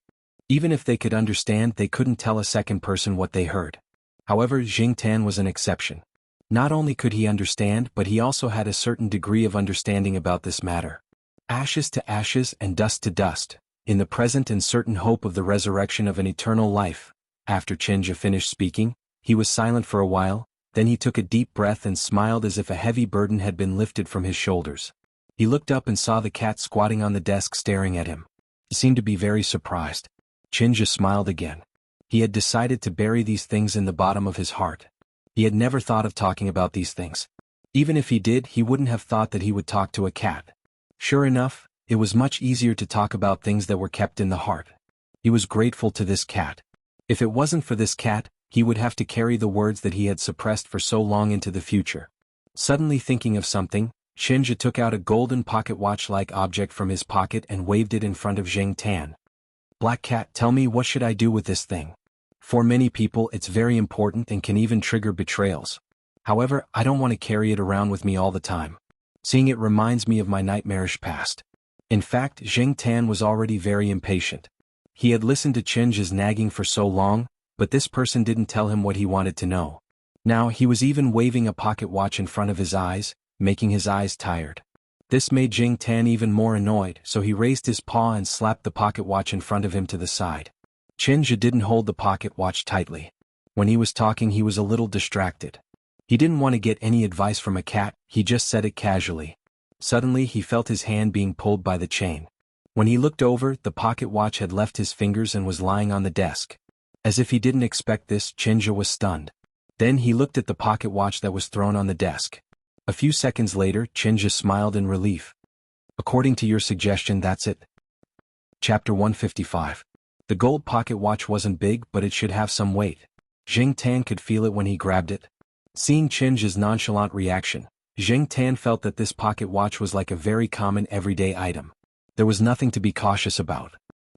Even if they could understand, they couldn't tell a second person what they heard. However, Jing Tan was an exception. Not only could he understand, but he also had a certain degree of understanding about this matter. Ashes to ashes and dust to dust, in the present and certain hope of the resurrection of an eternal life. After Xianxia finished speaking, he was silent for a while, then he took a deep breath and smiled as if a heavy burden had been lifted from his shoulders. He looked up and saw the cat squatting on the desk staring at him. He seemed to be very surprised. Xianxia smiled again. He had decided to bury these things in the bottom of his heart. He had never thought of talking about these things. Even if he did, he wouldn't have thought that he would talk to a cat. Sure enough, it was much easier to talk about things that were kept in the heart. He was grateful to this cat. If it wasn't for this cat, he would have to carry the words that he had suppressed for so long into the future. Suddenly thinking of something, Xianxia took out a golden pocket watch-like object from his pocket and waved it in front of Jing Tan. Black cat, tell me, what should I do with this thing? For many people it's very important and can even trigger betrayals. However, I don't want to carry it around with me all the time. Seeing it reminds me of my nightmarish past. In fact, Jing Tan was already very impatient. He had listened to Xianxia's nagging for so long, but this person didn't tell him what he wanted to know. Now he was even waving a pocket watch in front of his eyes, making his eyes tired. This made Jing Tan even more annoyed, so he raised his paw and slapped the pocket watch in front of him to the side. Xianxia didn't hold the pocket watch tightly. When he was talking, he was a little distracted. He didn't want to get any advice from a cat, he just said it casually. Suddenly he felt his hand being pulled by the chain. When he looked over, the pocket watch had left his fingers and was lying on the desk. As if he didn't expect this, Xianxia was stunned. Then he looked at the pocket watch that was thrown on the desk. A few seconds later, Xianxia smiled in relief. According to your suggestion, that's it. Chapter 155. The gold pocket watch wasn't big, but it should have some weight. Jing Tan could feel it when he grabbed it. Seeing Xianxia's nonchalant reaction, Jing Tan felt that this pocket watch was like a very common everyday item. There was nothing to be cautious about.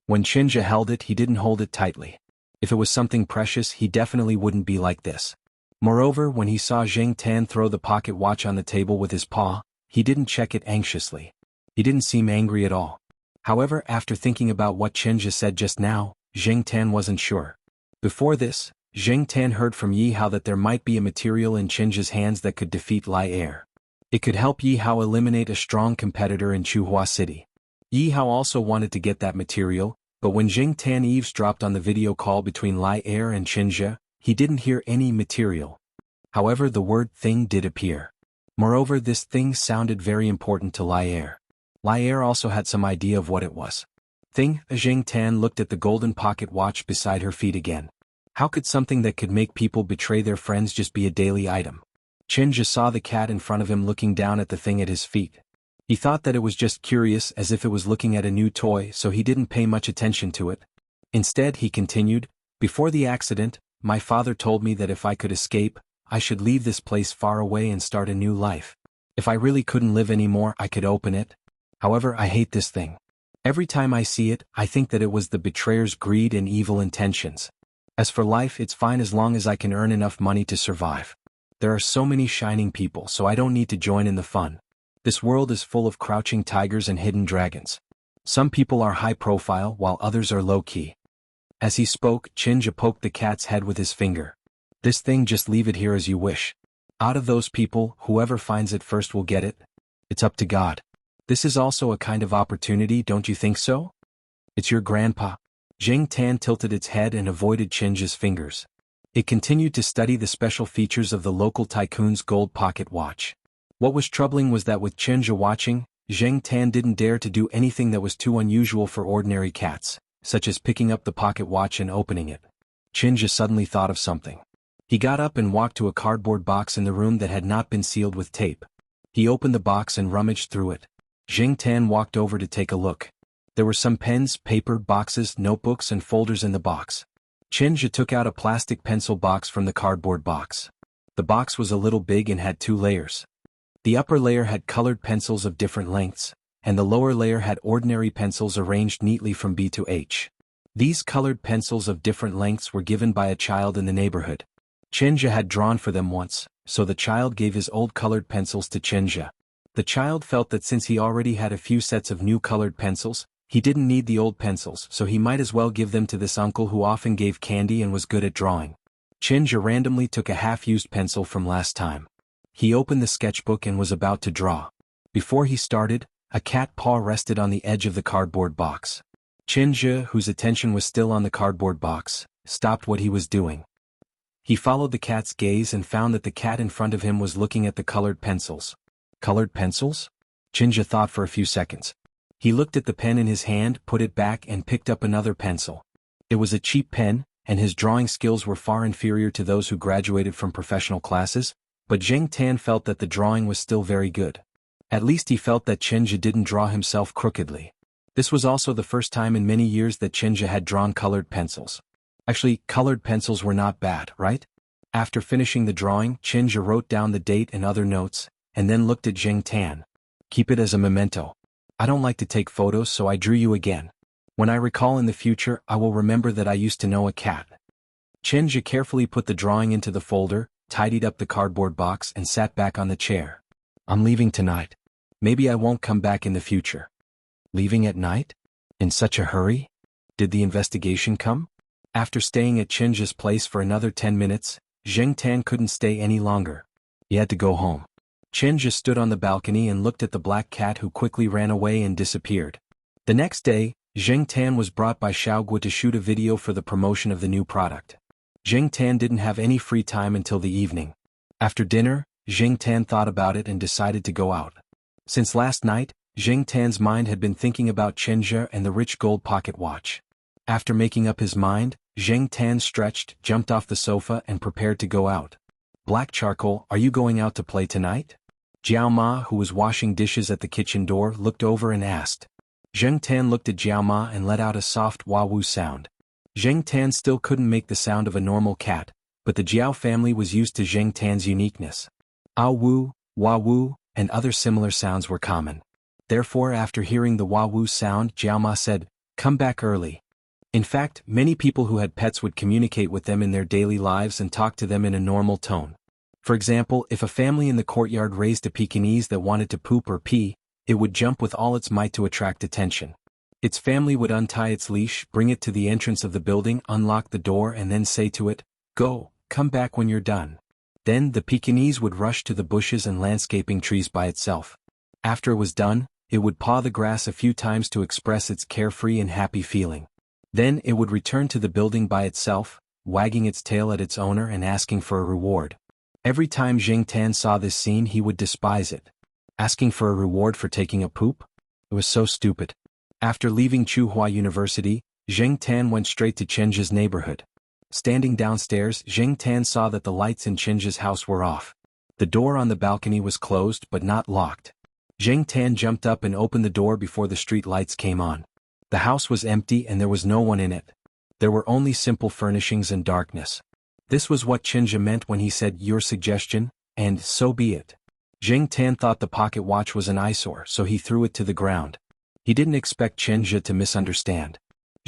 When Xianxia held it, he didn't hold it tightly. If it was something precious, he definitely wouldn't be like this. Moreover, when he saw Jing Tan throw the pocket watch on the table with his paw, he didn't check it anxiously. He didn't seem angry at all. However, after thinking about what Xianxia said just now, Jing Tan wasn't sure. Before this, Jing Tan heard from Yi Hao that there might be a material in Xianxia's hands that could defeat Lai Er. It could help Yi Hao eliminate a strong competitor in Chuhua City. Yi Hao also wanted to get that material, but when Jing Tan eavesdropped on the video call between Lai Er and Xianxia, he didn't hear any material. However, the word thing did appear. Moreover, this thing sounded very important to Lai Er. Lai Er also had some idea of what it was. Thing. Jing Tan looked at the golden pocket watch beside her feet again. How could something that could make people betray their friends just be a daily item? Xianxia saw the cat in front of him looking down at the thing at his feet. He thought that it was just curious, as if it was looking at a new toy, so he didn't pay much attention to it. Instead, he continued, before the accident, my father told me that if I could escape, I should leave this place far away and start a new life. If I really couldn't live anymore, I could open it. However, I hate this thing. Every time I see it, I think that it was the betrayer's greed and evil intentions. As for life, it's fine as long as I can earn enough money to survive. There are so many shining people, so I don't need to join in the fun. This world is full of crouching tigers and hidden dragons. Some people are high profile while others are low-key. As he spoke, Xianxia poked the cat's head with his finger. This thing, just leave it here as you wish. Out of those people, whoever finds it first will get it. It's up to God. This is also a kind of opportunity, don't you think so? It's your grandpa. Jiang Tan tilted its head and avoided Xianxia's fingers. It continued to study the special features of the local tycoon's gold pocket watch. What was troubling was that with Xianxia watching, Jiang Tan didn't dare to do anything that was too unusual for ordinary cats, such as picking up the pocket watch and opening it. Xianxia suddenly thought of something. He got up and walked to a cardboard box in the room that had not been sealed with tape. He opened the box and rummaged through it. Jiang Tan walked over to take a look. There were some pens, paper, boxes, notebooks and folders in the box. Xianxia took out a plastic pencil box from the cardboard box. The box was a little big and had 2 layers. The upper layer had colored pencils of different lengths, and the lower layer had ordinary pencils arranged neatly from B to H. These colored pencils of different lengths were given by a child in the neighborhood. Xianxia had drawn for them once, so the child gave his old colored pencils to Xianxia. The child felt that since he already had a few sets of new colored pencils, he didn't need the old pencils, so he might as well give them to this uncle who often gave candy and was good at drawing. Xianxia randomly took a half-used pencil from last time. He opened the sketchbook and was about to draw. Before he started, a cat paw rested on the edge of the cardboard box. Xianxia, whose attention was still on the cardboard box, stopped what he was doing. He followed the cat's gaze and found that the cat in front of him was looking at the colored pencils. Colored pencils? Xianxia thought for a few seconds. He looked at the pen in his hand, put it back and picked up another pencil. It was a cheap pen, and his drawing skills were far inferior to those who graduated from professional classes, but Jiang Tan felt that the drawing was still very good. At least he felt that Xianxia didn't draw himself crookedly. This was also the first time in many years that Xianxia had drawn colored pencils. Actually, colored pencils were not bad, right? After finishing the drawing, Xianxia wrote down the date and other notes, and then looked at Jiang Tan. Keep it as a memento. I don't like to take photos, so I drew you again. When I recall in the future, I will remember that I used to know a cat. Xianxia carefully put the drawing into the folder, tidied up the cardboard box and sat back on the chair. I'm leaving tonight. Maybe I won't come back in the future. Leaving at night? In such a hurry? Did the investigation come? After staying at Xianxia's place for another 10 minutes, Jiang Tan couldn't stay any longer. He had to go home. Xianxia stood on the balcony and looked at the black cat who quickly ran away and disappeared. The next day, Jiang Tan was brought by Xiaogu to shoot a video for the promotion of the new product. Jiang Tan didn't have any free time until the evening. After dinner, Jiang Tan thought about it and decided to go out. Since last night, Jiang Tan's mind had been thinking about Xianxia and the rich gold pocket watch. After making up his mind, Jiang Tan stretched, jumped off the sofa and prepared to go out. Black Charcoal, are you going out to play tonight? Jiao Ma, who was washing dishes at the kitchen door, looked over and asked. Jiang Tan looked at Jiao Ma and let out a soft wah-woo sound. Jiang Tan still couldn't make the sound of a normal cat, but the Jiao family was used to Jiang Tan's uniqueness. Ah-woo, wah-woo, and other similar sounds were common. Therefore, after hearing the wah-woo sound, Jiao Ma said, "Come back early." In fact, many people who had pets would communicate with them in their daily lives and talk to them in a normal tone. For example, if a family in the courtyard raised a Pekingese that wanted to poop or pee, it would jump with all its might to attract attention. Its family would untie its leash, bring it to the entrance of the building, unlock the door and then say to it, "Go, come back when you're done." Then the Pekingese would rush to the bushes and landscaping trees by itself. After it was done, it would paw the grass a few times to express its carefree and happy feeling. Then it would return to the building by itself, wagging its tail at its owner and asking for a reward. Every time Jiang Tan saw this scene, he would despise it. Asking for a reward for taking a poop? It was so stupid. After leaving Tsinghua University, Jiang Tan went straight to Xianxia's neighborhood. Standing downstairs, Jiang Tan saw that the lights in Xianxia's house were off. The door on the balcony was closed but not locked. Jiang Tan jumped up and opened the door before the street lights came on. The house was empty and there was no one in it. There were only simple furnishings and darkness. This was what Xianxia meant when he said your suggestion, and so be it. Zheng Tan thought the pocket watch was an eyesore, so he threw it to the ground. He didn't expect Xianxia to misunderstand.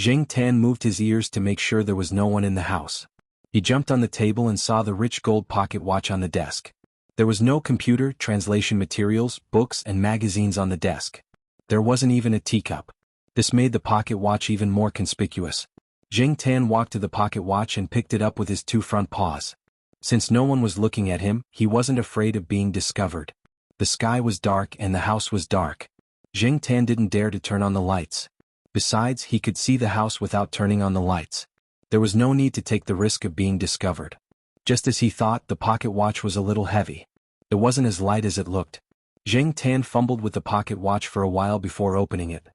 Zheng Tan moved his ears to make sure there was no one in the house. He jumped on the table and saw the rich gold pocket watch on the desk. There was no computer, translation materials, books and magazines on the desk. There wasn't even a teacup. This made the pocket watch even more conspicuous. Zheng Tan walked to the pocket watch and picked it up with his two front paws. Since no one was looking at him, he wasn't afraid of being discovered. The sky was dark and the house was dark. Zheng Tan didn't dare to turn on the lights. Besides, he could see the house without turning on the lights. There was no need to take the risk of being discovered. Just as he thought, the pocket watch was a little heavy. It wasn't as light as it looked. Zheng Tan fumbled with the pocket watch for a while before opening it.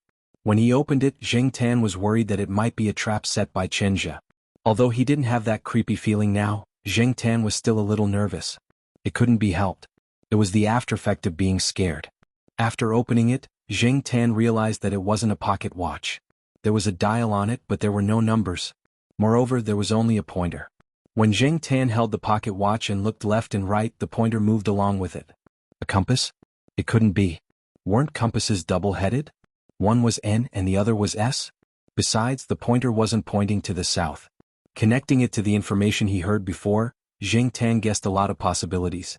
When he opened it, Zheng Tan was worried that it might be a trap set by Xianxia. Although he didn't have that creepy feeling now, Zheng Tan was still a little nervous. It couldn't be helped. It was the aftereffect of being scared. After opening it, Zheng Tan realized that it wasn't a pocket watch. There was a dial on it, but there were no numbers. Moreover, there was only a pointer. When Zheng Tan held the pocket watch and looked left and right, the pointer moved along with it. A compass? It couldn't be. Weren't compasses double-headed? One was N and the other was S? Besides, the pointer wasn't pointing to the south. Connecting it to the information he heard before, Zheng Tan guessed a lot of possibilities.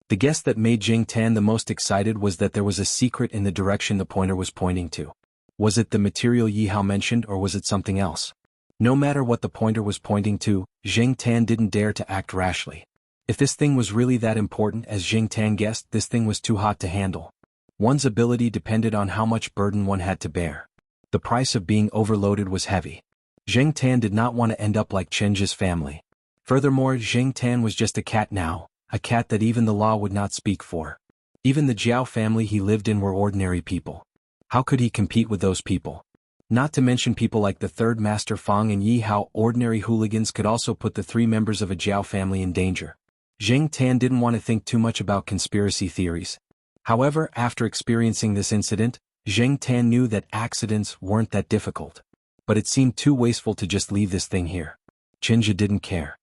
The guess that made Zheng Tan the most excited was that there was a secret in the direction the pointer was pointing to. Was it the material Yi Hao mentioned or was it something else? No matter what the pointer was pointing to, Zheng Tan didn't dare to act rashly. If this thing was really that important as Zheng Tan guessed, this thing was too hot to handle. One's ability depended on how much burden one had to bear. The price of being overloaded was heavy. Zheng Tan did not want to end up like Xianxia's family. Furthermore, Zheng Tan was just a cat now, a cat that even the law would not speak for. Even the Jiao family he lived in were ordinary people. How could he compete with those people? Not to mention people like the third master Fang and Yi Hao. Ordinary hooligans could also put the three members of a Jiao family in danger. Zheng Tan didn't want to think too much about conspiracy theories. However, after experiencing this incident, Zheng Tan knew that accidents weren't that difficult. But it seemed too wasteful to just leave this thing here. Xianxia didn't care.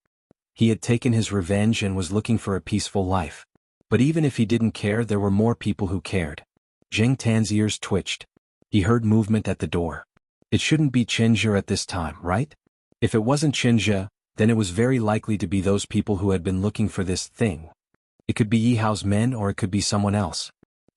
He had taken his revenge and was looking for a peaceful life. But even if he didn't care, there were more people who cared. Zheng Tan's ears twitched. He heard movement at the door. It shouldn't be Xianxia at this time, right? If it wasn't Xianxia, then it was very likely to be those people who had been looking for this thing. It could be Yi Hao's men or it could be someone else.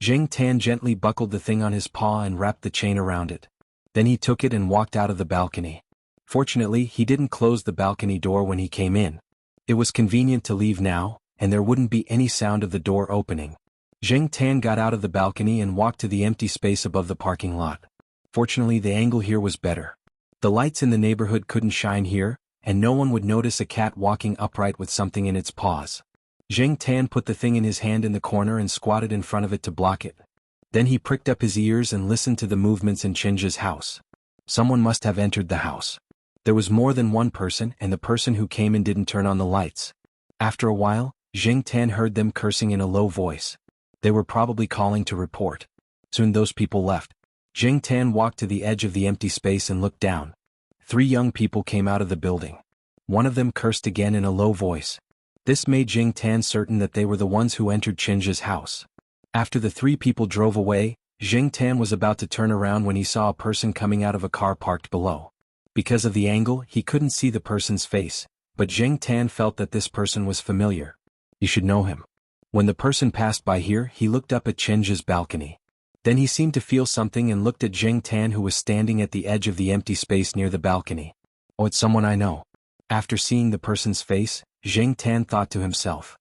Zheng Tan gently buckled the thing on his paw and wrapped the chain around it. Then he took it and walked out of the balcony. Fortunately, he didn't close the balcony door when he came in. It was convenient to leave now, and there wouldn't be any sound of the door opening. Zheng Tan got out of the balcony and walked to the empty space above the parking lot. Fortunately, the angle here was better. The lights in the neighborhood couldn't shine here, and no one would notice a cat walking upright with something in its paws. Zheng Tan put the thing in his hand in the corner and squatted in front of it to block it. Then he pricked up his ears and listened to the movements in Xianxia's house. Someone must have entered the house. There was more than one person, and the person who came in didn't turn on the lights. After a while, Zheng Tan heard them cursing in a low voice. They were probably calling to report. Soon those people left. Zheng Tan walked to the edge of the empty space and looked down. 3 young people came out of the building. One of them cursed again in a low voice. This made Zheng Tan certain that they were the ones who entered Xianxia's house. After the 3 people drove away, Zheng Tan was about to turn around when he saw a person coming out of a car parked below. Because of the angle, he couldn't see the person's face, but Zheng Tan felt that this person was familiar. He should know him. When the person passed by here, he looked up at Xianxia's balcony. Then he seemed to feel something and looked at Zheng Tan, who was standing at the edge of the empty space near the balcony. Oh, it's someone I know. After seeing the person's face, Zheng Tan thought to himself.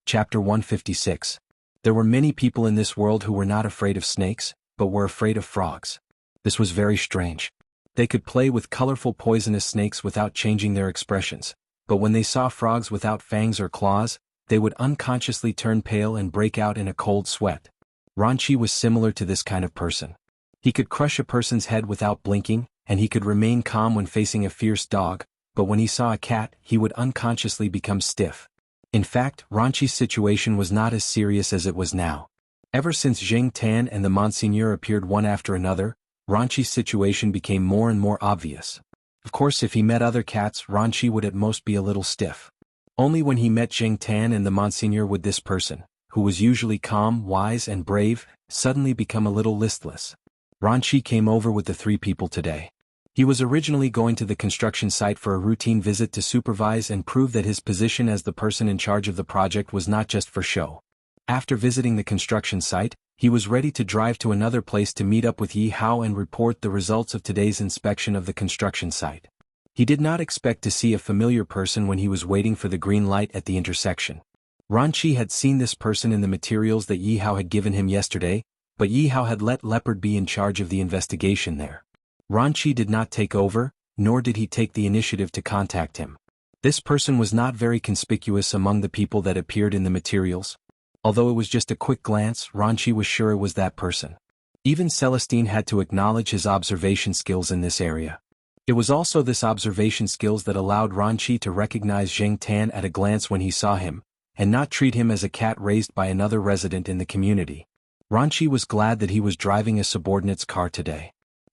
Chapter 156. There were many people in this world who were not afraid of snakes, but were afraid of frogs. This was very strange. They could play with colorful poisonous snakes without changing their expressions, but when they saw frogs without fangs or claws, they would unconsciously turn pale and break out in a cold sweat. Ranchi was similar to this kind of person. He could crush a person's head without blinking, and he could remain calm when facing a fierce dog, but when he saw a cat, he would unconsciously become stiff. In fact, Ranchi's situation was not as serious as it was now. Ever since Zheng Tan and the Monseigneur appeared one after another, Ranchi's situation became more and more obvious. Of course, if he met other cats, Ranchi would at most be a little stiff. Only when he met Jing Tan and the Monsignor would this person, who was usually calm, wise and brave, suddenly become a little listless. Ranchi came over with the 3 people today. He was originally going to the construction site for a routine visit to supervise and prove that his position as the person in charge of the project was not just for show. After visiting the construction site, he was ready to drive to another place to meet up with Yi Hao and report the results of today's inspection of the construction site. He did not expect to see a familiar person when he was waiting for the green light at the intersection. Ranchi had seen this person in the materials that Yi Hao had given him yesterday, but Yi Hao had let Leopard be in charge of the investigation there. Ranchi did not take over, nor did he take the initiative to contact him. This person was not very conspicuous among the people that appeared in the materials. Although it was just a quick glance, Ranchi was sure it was that person. Even Celestine had to acknowledge his observation skills in this area. It was also this observation skills that allowed Ranchi to recognize Jing Tan at a glance when he saw him, and not treat him as a cat raised by another resident in the community. Ranchi was glad that he was driving a subordinate's car today.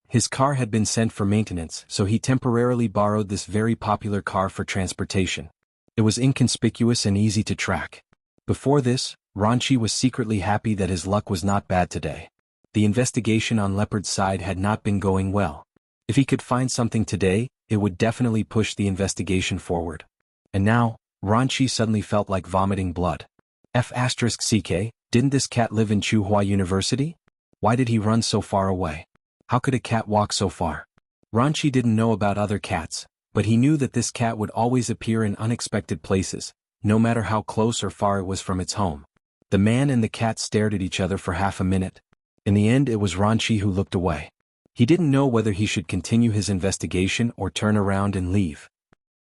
His car had been sent for maintenance, so he temporarily borrowed this very popular car for transportation. It was inconspicuous and easy to track. Before this, Ranchi was secretly happy that his luck was not bad today. The investigation on Leopard's side had not been going well. If he could find something today, it would definitely push the investigation forward. And now, Ranchi suddenly felt like vomiting blood. F***ck, didn't this cat live in Tsinghua University? Why did he run so far away? How could a cat walk so far? Ranchi didn't know about other cats, but he knew that this cat would always appear in unexpected places, no matter how close or far it was from its home. The man and the cat stared at each other for half a minute. In the end, it was Ranchi who looked away. He didn't know whether he should continue his investigation or turn around and leave.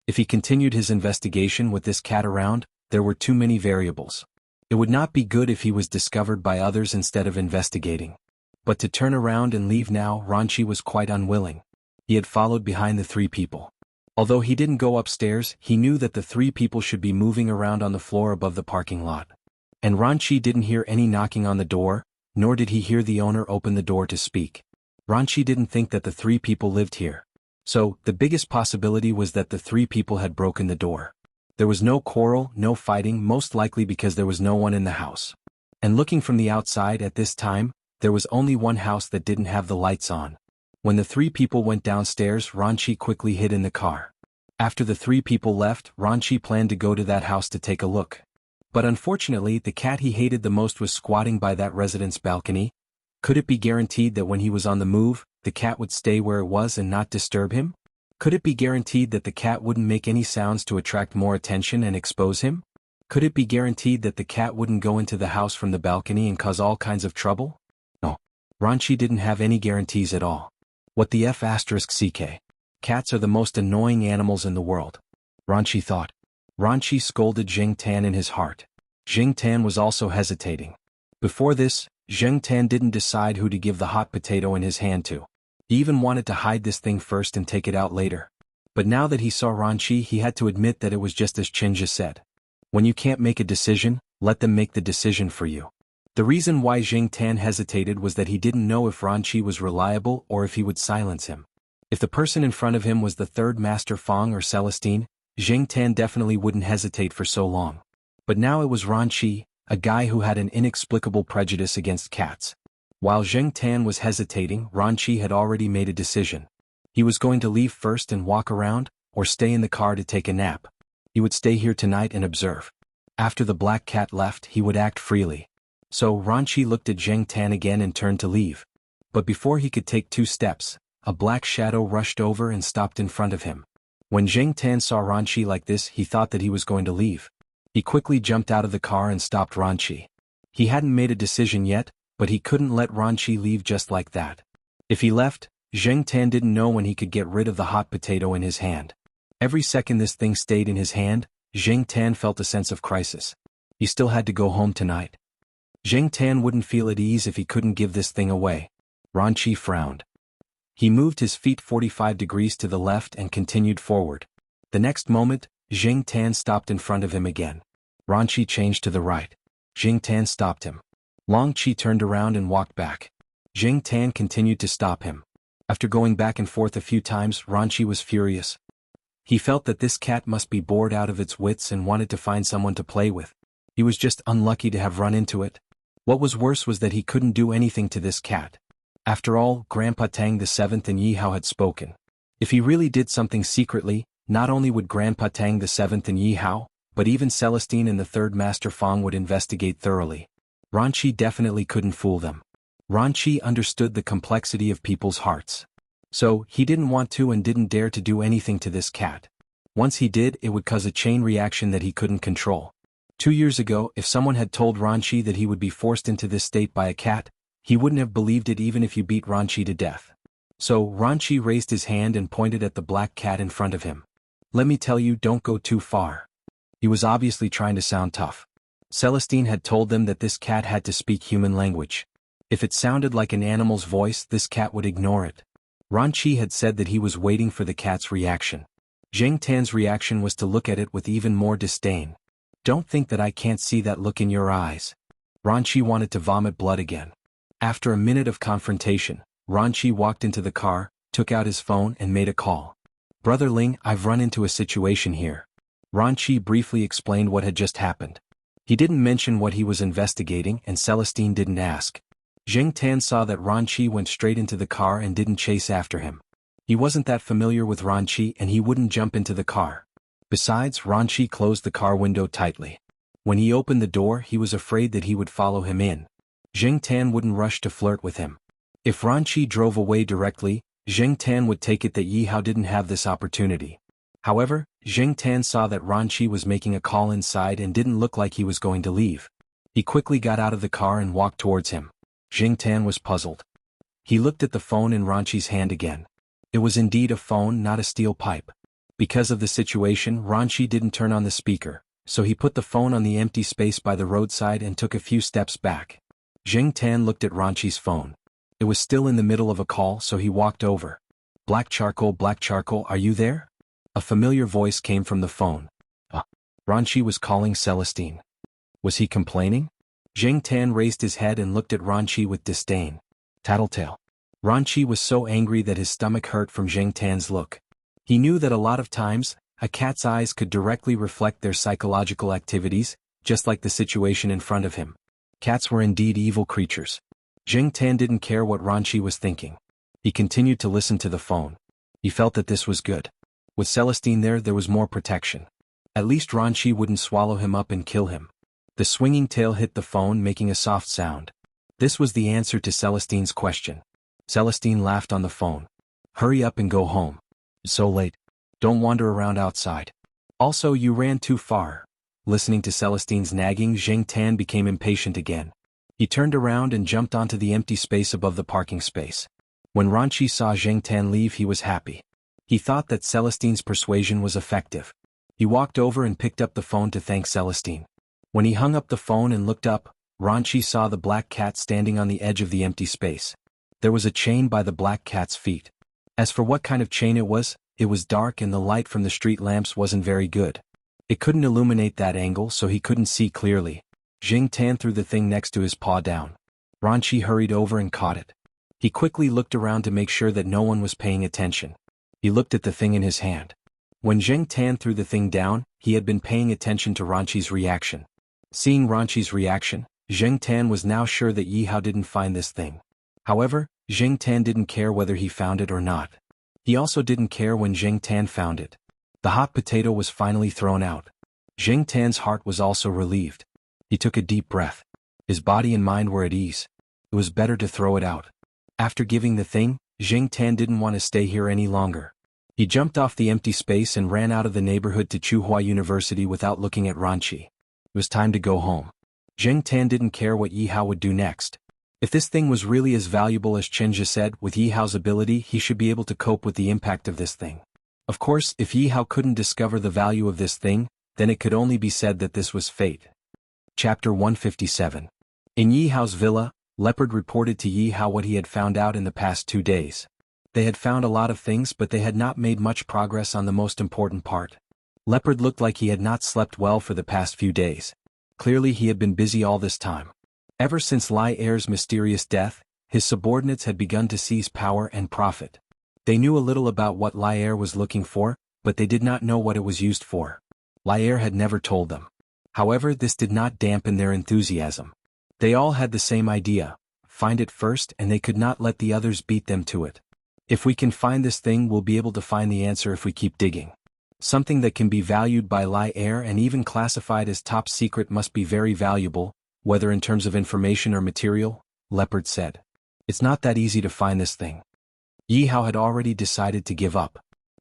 If he continued his investigation with this cat around, there were too many variables. It would not be good if he was discovered by others instead of investigating. But to turn around and leave now, Ranchi was quite unwilling. He had followed behind the 3 people. Although he didn't go upstairs, he knew that the 3 people should be moving around on the floor above the parking lot. And Ranchi didn't hear any knocking on the door, nor did he hear the owner open the door to speak. Ranchi didn't think that the 3 people lived here. So, the biggest possibility was that the 3 people had broken the door. There was no quarrel, no fighting, most likely because there was no one in the house. And looking from the outside at this time, there was only one house that didn't have the lights on. When the 3 people went downstairs, Ranchi quickly hid in the car. After the 3 people left, Ranchi planned to go to that house to take a look. But unfortunately, the cat he hated the most was squatting by that resident's balcony. Could it be guaranteed that when he was on the move, the cat would stay where it was and not disturb him? Could it be guaranteed that the cat wouldn't make any sounds to attract more attention and expose him? Could it be guaranteed that the cat wouldn't go into the house from the balcony and cause all kinds of trouble? No. Ranchi didn't have any guarantees at all. What the f***ck? Cats are the most annoying animals in the world. Ranchi thought. Ranchi scolded Jing Tan in his heart. Jing Tan was also hesitating. Before this, Jing Tan didn't decide who to give the hot potato in his hand to. He even wanted to hide this thing first and take it out later. But now that he saw Ranchi, he had to admit that it was just as Xianxia said. When you can't make a decision, let them make the decision for you. The reason why Jing Tan hesitated was that he didn't know if Ranchi was reliable or if he would silence him. If the person in front of him was the 3rd Master Fong or Celestine, Jing Tan definitely wouldn't hesitate for so long. But now it was Ranchi, a guy who had an inexplicable prejudice against cats. While Jing Tan was hesitating, Ranchi had already made a decision. He was going to leave first and walk around, or stay in the car to take a nap. He would stay here tonight and observe. After the black cat left, he would act freely. So Ranchi looked at Jing Tan again and turned to leave. But before he could take 2 steps, a black shadow rushed over and stopped in front of him. When Jing Tan saw Ranchi like this, he thought that he was going to leave. He quickly jumped out of the car and stopped Ranchi. He hadn't made a decision yet, but he couldn't let Ranchi leave just like that. If he left, Jing Tan didn't know when he could get rid of the hot potato in his hand. Every second this thing stayed in his hand, Jing Tan felt a sense of crisis. He still had to go home tonight. Jing Tan wouldn't feel at ease if he couldn't give this thing away. Ranchi frowned. He moved his feet 45 degrees to the left and continued forward. The next moment, Jing Tan stopped in front of him again. Ranchi changed to the right. Jing Tan stopped him. Long Chi turned around and walked back. Jing Tan continued to stop him. After going back and forth a few times, Ranchi was furious. He felt that this cat must be bored out of its wits and wanted to find someone to play with. He was just unlucky to have run into it. What was worse was that he couldn't do anything to this cat. After all, Grandpa Tang the Seventh and Yi Hao had spoken. If he really did something secretly, not only would Grandpa Tang the Seventh and Yi Hao, but even Celestine and the Third Master Fang would investigate thoroughly. Ranqi definitely couldn't fool them. Ranqi understood the complexity of people's hearts. So, he didn't want to and didn't dare to do anything to this cat. Once he did, it would cause a chain reaction that he couldn't control. 2 years ago, if someone had told Ranqi that he would be forced into this state by a cat, he wouldn't have believed it even if you beat Ranqi to death. So, Ranqi raised his hand and pointed at the black cat in front of him. Let me tell you, don't go too far. He was obviously trying to sound tough. Celestine had told them that this cat had to speak human language. If it sounded like an animal's voice, this cat would ignore it. Ranqi had said that he was waiting for the cat's reaction. Zheng Tan's reaction was to look at it with even more disdain. Don't think that I can't see that look in your eyes. Ranqi wanted to vomit blood again. After a minute of confrontation, Ranqi walked into the car, took out his phone and made a call. Brother Ling, I've run into a situation here. Ranqi briefly explained what had just happened. He didn't mention what he was investigating and Celestine didn't ask. Zheng Tan saw that Ranqi went straight into the car and didn't chase after him. He wasn't that familiar with Ranqi and he wouldn't jump into the car. Besides, Ranqi closed the car window tightly. When he opened the door, he was afraid that he would follow him in. Zheng Tan wouldn't rush to flirt with him. If Ranqi drove away directly, Zheng Tan would take it that Yi Hao didn't have this opportunity. However, Zheng Tan saw that Ranqi was making a call inside and didn't look like he was going to leave. He quickly got out of the car and walked towards him. Zheng Tan was puzzled. He looked at the phone in Ranqi's hand again. It was indeed a phone, not a steel pipe. Because of the situation, Ranqi didn't turn on the speaker, so he put the phone on the empty space by the roadside and took a few steps back. Zheng Tan looked at Ranqi's phone. It was still in the middle of a call, so he walked over. Black charcoal, are you there? A familiar voice came from the phone. Ranqi was calling Celestine. Was he complaining? Zheng Tan raised his head and looked at Ranqi with disdain. Tattletale. Ranqi was so angry that his stomach hurt from Zheng Tan's look. He knew that a lot of times, a cat's eyes could directly reflect their psychological activities, just like the situation in front of him. Cats were indeed evil creatures. Zheng Tan didn't care what Ranqi was thinking. He continued to listen to the phone. He felt that this was good. With Celestine there was more protection. At least Ranqi wouldn't swallow him up and kill him. The swinging tail hit the phone, making a soft sound. This was the answer to Celestine's question. Celestine laughed on the phone. Hurry up and go home. It's so late. Don't wander around outside. Also, you ran too far. Listening to Celestine's nagging, Zheng Tan became impatient again. He turned around and jumped onto the empty space above the parking space. When Ranqi saw Zheng Tan leave, he was happy. He thought that Celestine's persuasion was effective. He walked over and picked up the phone to thank Celestine. When he hung up the phone and looked up, Ranqi saw the black cat standing on the edge of the empty space. There was a chain by the black cat's feet. As for what kind of chain it was dark and the light from the street lamps wasn't very good. It couldn't illuminate that angle, so he couldn't see clearly. Zheng Tan threw the thing next to his paw down. Ranqi hurried over and caught it. He quickly looked around to make sure that no one was paying attention. He looked at the thing in his hand. When Zheng Tan threw the thing down, he had been paying attention to Ranqi's reaction. Seeing Ranqi's reaction, Zheng Tan was now sure that Yi Hao didn't find this thing. However, Zheng Tan didn't care whether he found it or not. He also didn't care when Zheng Tan found it. The hot potato was finally thrown out. Zheng Tan's heart was also relieved. He took a deep breath. His body and mind were at ease. It was better to throw it out. After giving the thing, Zheng Tan didn't want to stay here any longer. He jumped off the empty space and ran out of the neighborhood to Chuhua University without looking at Ranqi. It was time to go home. Zheng Tan didn't care what Yi Hao would do next. If this thing was really as valuable as Xianxia said, with Yi Hao's ability he should be able to cope with the impact of this thing. Of course, if Yi Hao couldn't discover the value of this thing, then it could only be said that this was fate. Chapter 157. In Yi Hao's villa, Leopard reported to Yi Hao what he had found out in the past 2 days. They had found a lot of things, but they had not made much progress on the most important part. Leopard looked like he had not slept well for the past few days. Clearly he had been busy all this time. Ever since Lai Er's mysterious death, his subordinates had begun to seize power and profit. They knew a little about what Lai Er was looking for, but they did not know what it was used for. Lier had never told them. However, this did not dampen their enthusiasm. They all had the same idea: find it first, and they could not let the others beat them to it. If we can find this thing, we'll be able to find the answer if we keep digging. Something that can be valued by Lier and even classified as top secret must be very valuable, whether in terms of information or material, Leopard said. It's not that easy to find this thing. Yihao had already decided to give up.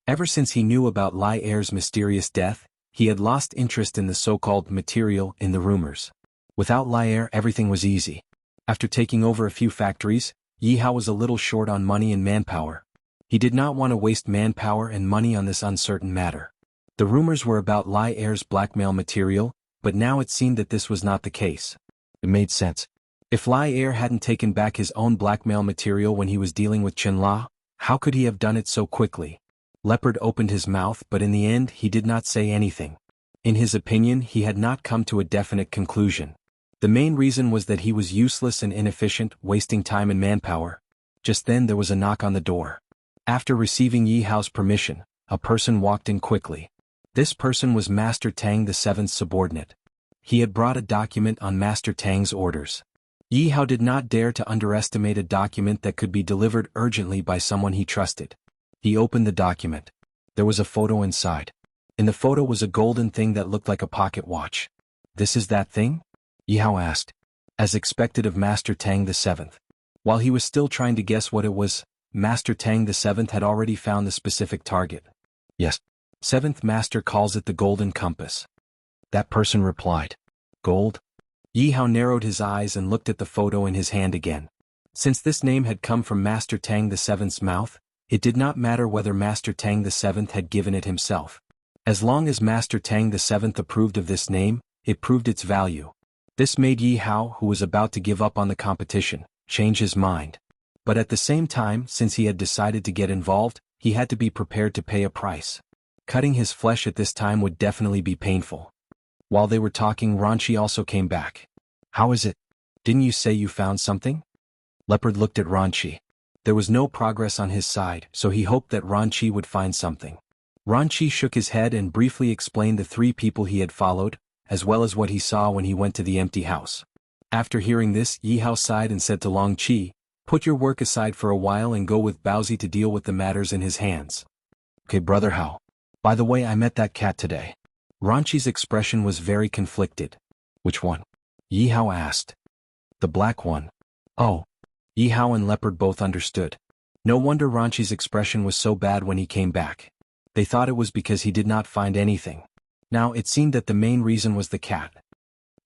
Ever since he knew about Lier's mysterious death, he had lost interest in the so-called material in the rumors. Without Lier, everything was easy. After taking over a few factories, Yihao was a little short on money and manpower. He did not want to waste manpower and money on this uncertain matter. The rumors were about Lier's blackmail material, but now it seemed that this was not the case. It made sense. If Lier hadn't taken back his own blackmail material when he was dealing with Chenla, how could he have done it so quickly? Leopard opened his mouth, but in the end he did not say anything. In his opinion, he had not come to a definite conclusion. The main reason was that he was useless and inefficient, wasting time and manpower. Just then there was a knock on the door. After receiving Yihao's permission, a person walked in quickly. This person was Master Tang the Seventh's subordinate. He had brought a document on Master Tang's orders. Yihao did not dare to underestimate a document that could be delivered urgently by someone he trusted. He opened the document. There was a photo inside. In the photo was a golden thing that looked like a pocket watch. "This is that thing?" Yihao asked. As expected of Master Tang the Seventh. While he was still trying to guess what it was, Master Tang the Seventh had already found the specific target. "Yes. Seventh Master calls it the Golden Compass." That person replied. "Gold?" Yihao narrowed his eyes and looked at the photo in his hand again. Since this name had come from Master Tang the Seventh's mouth, it did not matter whether Master Tang the Seventh had given it himself. As long as Master Tang the Seventh approved of this name, it proved its value. This made Yihao, who was about to give up on the competition, change his mind. But at the same time, since he had decided to get involved, he had to be prepared to pay a price. Cutting his flesh at this time would definitely be painful. While they were talking, Ranchi also came back. "How is it? Didn't you say you found something?" Leopard looked at Ranchi. There was no progress on his side, so he hoped that Ranchi would find something. Ranchi shook his head and briefly explained the 3 people he had followed, as well as what he saw when he went to the empty house. After hearing this, Yihao sighed and said to Long Qi, "Put your work aside for a while and go with Baozi to deal with the matters in his hands." "Okay, brother Hao. By the way, I met that cat today." Ranchi's expression was very conflicted. "Which one?" Yihao asked. "The black one." "Oh." Yihao and Leopard both understood. No wonder Ranchi's expression was so bad when he came back. They thought it was because he did not find anything. Now it seemed that the main reason was the cat.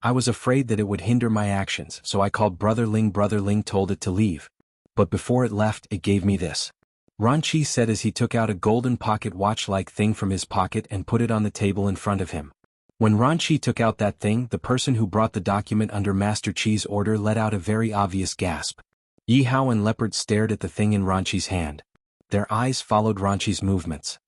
"I was afraid that it would hinder my actions, so I called Brother Ling. Brother Ling told it to leave. But before it left, it gave me this." Ranchi said as he took out a golden pocket watch-like thing from his pocket and put it on the table in front of him. When Ranchi took out that thing, the person who brought the document under Master Chi's order let out a very obvious gasp. Yihao and Leopard stared at the thing in Ranchi's hand. Their eyes followed Ranchi's movements.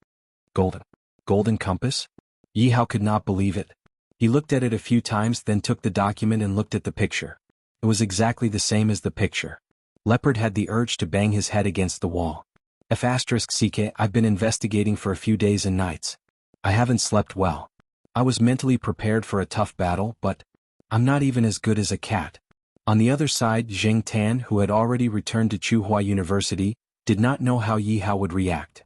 Golden compass? Yihao could not believe it. He looked at it a few times, then took the document and looked at the picture. It was exactly the same as the picture. Leopard had the urge to bang his head against the wall. F***ck, I've been investigating for a few days and nights. I haven't slept well. I was mentally prepared for a tough battle, but I'm not even as good as a cat. On the other side, Zheng Tan, who had already returned to Tsinghua University, did not know how Yihao would react.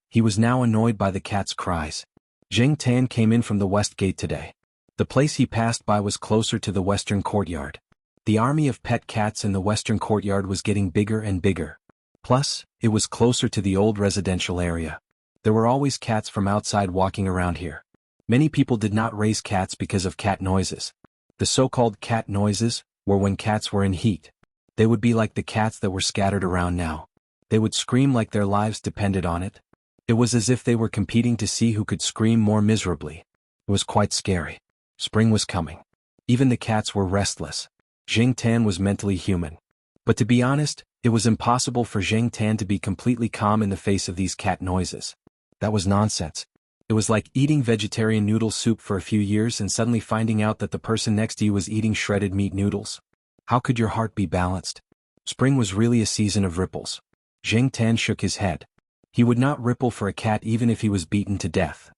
He was now annoyed by the cat's cries. Zheng Tan came in from the west gate today. The place he passed by was closer to the western courtyard. The army of pet cats in the western courtyard was getting bigger and bigger. Plus, it was closer to the old residential area. There were always cats from outside walking around here. Many people did not raise cats because of cat noises. The so-called cat noises were when cats were in heat. They would be like the cats that were scattered around now. They would scream like their lives depended on it. It was as if they were competing to see who could scream more miserably. It was quite scary. Spring was coming. Even the cats were restless. Zheng Tan was mentally human. But to be honest, it was impossible for Zheng Tan to be completely calm in the face of these cat noises. That was nonsense. It was like eating vegetarian noodle soup for a few years and suddenly finding out that the person next to you was eating shredded meat noodles. How could your heart be balanced? Spring was really a season of ripples. Zheng Tan shook his head. He would not ripple for a cat even if he was beaten to death.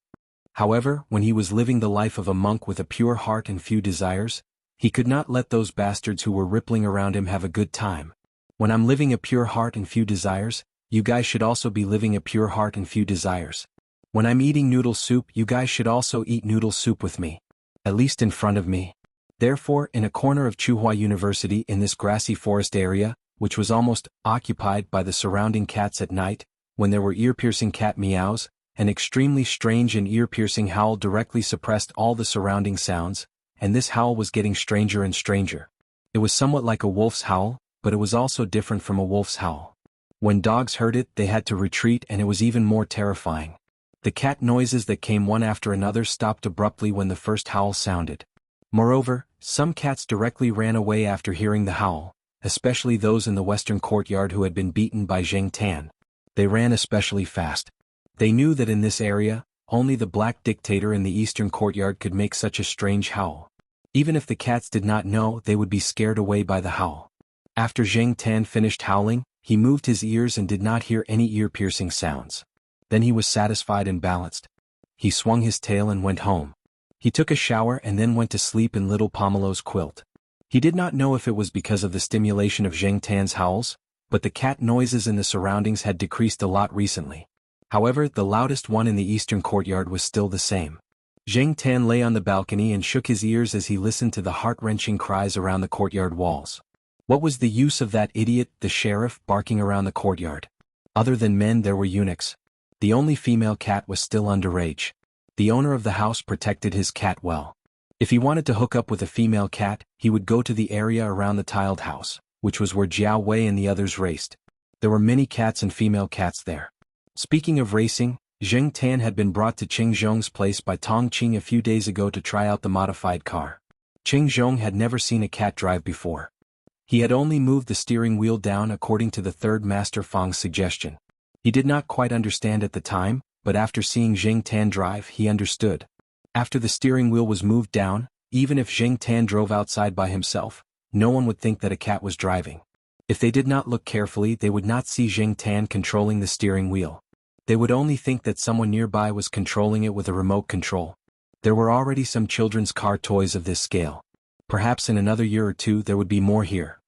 However, when he was living the life of a monk with a pure heart and few desires, he could not let those bastards who were rippling around him have a good time. When I'm living a pure heart and few desires, you guys should also be living a pure heart and few desires. When I'm eating noodle soup, you guys should also eat noodle soup with me. At least in front of me. Therefore, in a corner of Chuhua University in this grassy forest area, which was almost occupied by the surrounding cats at night, when there were ear-piercing cat meows, an extremely strange and ear-piercing howl directly suppressed all the surrounding sounds, and this howl was getting stranger and stranger. It was somewhat like a wolf's howl, but it was also different from a wolf's howl. When dogs heard it, they had to retreat, and it was even more terrifying. The cat noises that came one after another stopped abruptly when the first howl sounded. Moreover, some cats directly ran away after hearing the howl, especially those in the western courtyard who had been beaten by Zheng Tan. They ran especially fast. They knew that in this area, only the black dictator in the eastern courtyard could make such a strange howl. Even if the cats did not know, they would be scared away by the howl. After Zheng Tan finished howling, he moved his ears and did not hear any ear-piercing sounds. Then he was satisfied and balanced. He swung his tail and went home. He took a shower and then went to sleep in little Pomelo's quilt. He did not know if it was because of the stimulation of Zheng Tan's howls, but the cat noises in the surroundings had decreased a lot recently. However, the loudest one in the eastern courtyard was still the same. Zheng Tan lay on the balcony and shook his ears as he listened to the heart-wrenching cries around the courtyard walls. What was the use of that idiot, the sheriff, barking around the courtyard? Other than men, there were eunuchs. The only female cat was still underage. The owner of the house protected his cat well. If he wanted to hook up with a female cat, he would go to the area around the tiled house, which was where Jiao Wei and the others raced. There were many cats and female cats there. Speaking of racing, Zheng Tan had been brought to Qing Zhong's place by Tong Qing a few days ago to try out the modified car. Qing Zhong had never seen a cat drive before. He had only moved the steering wheel down according to the third Master Fang's suggestion. He did not quite understand at the time, but after seeing Zheng Tan drive, he understood. After the steering wheel was moved down, even if Zheng Tan drove outside by himself, no one would think that a cat was driving. If they did not look carefully, they would not see Zheng Tan controlling the steering wheel. They would only think that someone nearby was controlling it with a remote control. There were already some children's car toys of this scale. Perhaps in another year or two there would be more here.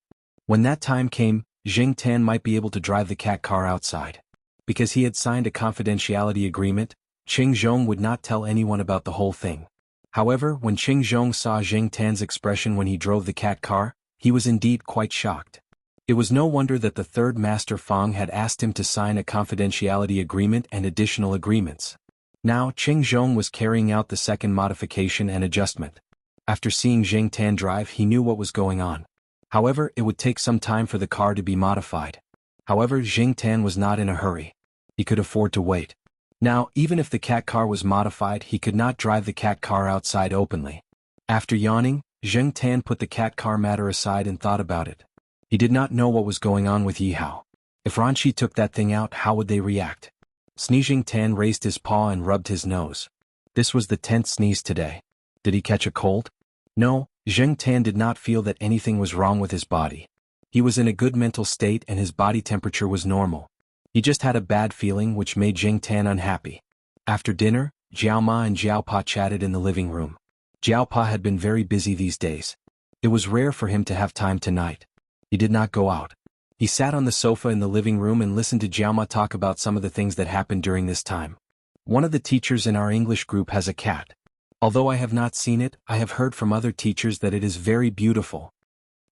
When that time came, Zheng Tan might be able to drive the cat car outside. Because he had signed a confidentiality agreement, Qing Zhong would not tell anyone about the whole thing. However, when Qing Zhong saw Zheng Tan's expression when he drove the cat car, he was indeed quite shocked. It was no wonder that the third Master Fang had asked him to sign a confidentiality agreement and additional agreements. Now Qing Zhong was carrying out the second modification and adjustment. After seeing Zheng Tan drive, he knew what was going on. However, it would take some time for the car to be modified. However, Zheng Tan was not in a hurry. He could afford to wait. Now, even if the cat car was modified, he could not drive the cat car outside openly. After yawning, Zheng Tan put the cat car matter aside and thought about it. He did not know what was going on with Yihao. If Ranchi took that thing out, how would they react? Zheng Tan raised his paw and rubbed his nose. This was the 10th sneeze today. Did he catch a cold? No, Zheng Tan did not feel that anything was wrong with his body. He was in a good mental state and his body temperature was normal. He just had a bad feeling which made Zheng Tan unhappy. After dinner, Jiao Ma and Jiao Pa chatted in the living room. Jiao Pa had been very busy these days. It was rare for him to have time tonight. He did not go out. He sat on the sofa in the living room and listened to Jiao Ma talk about some of the things that happened during this time. One of the teachers in our English group has a cat. Although I have not seen it, I have heard from other teachers that it is very beautiful.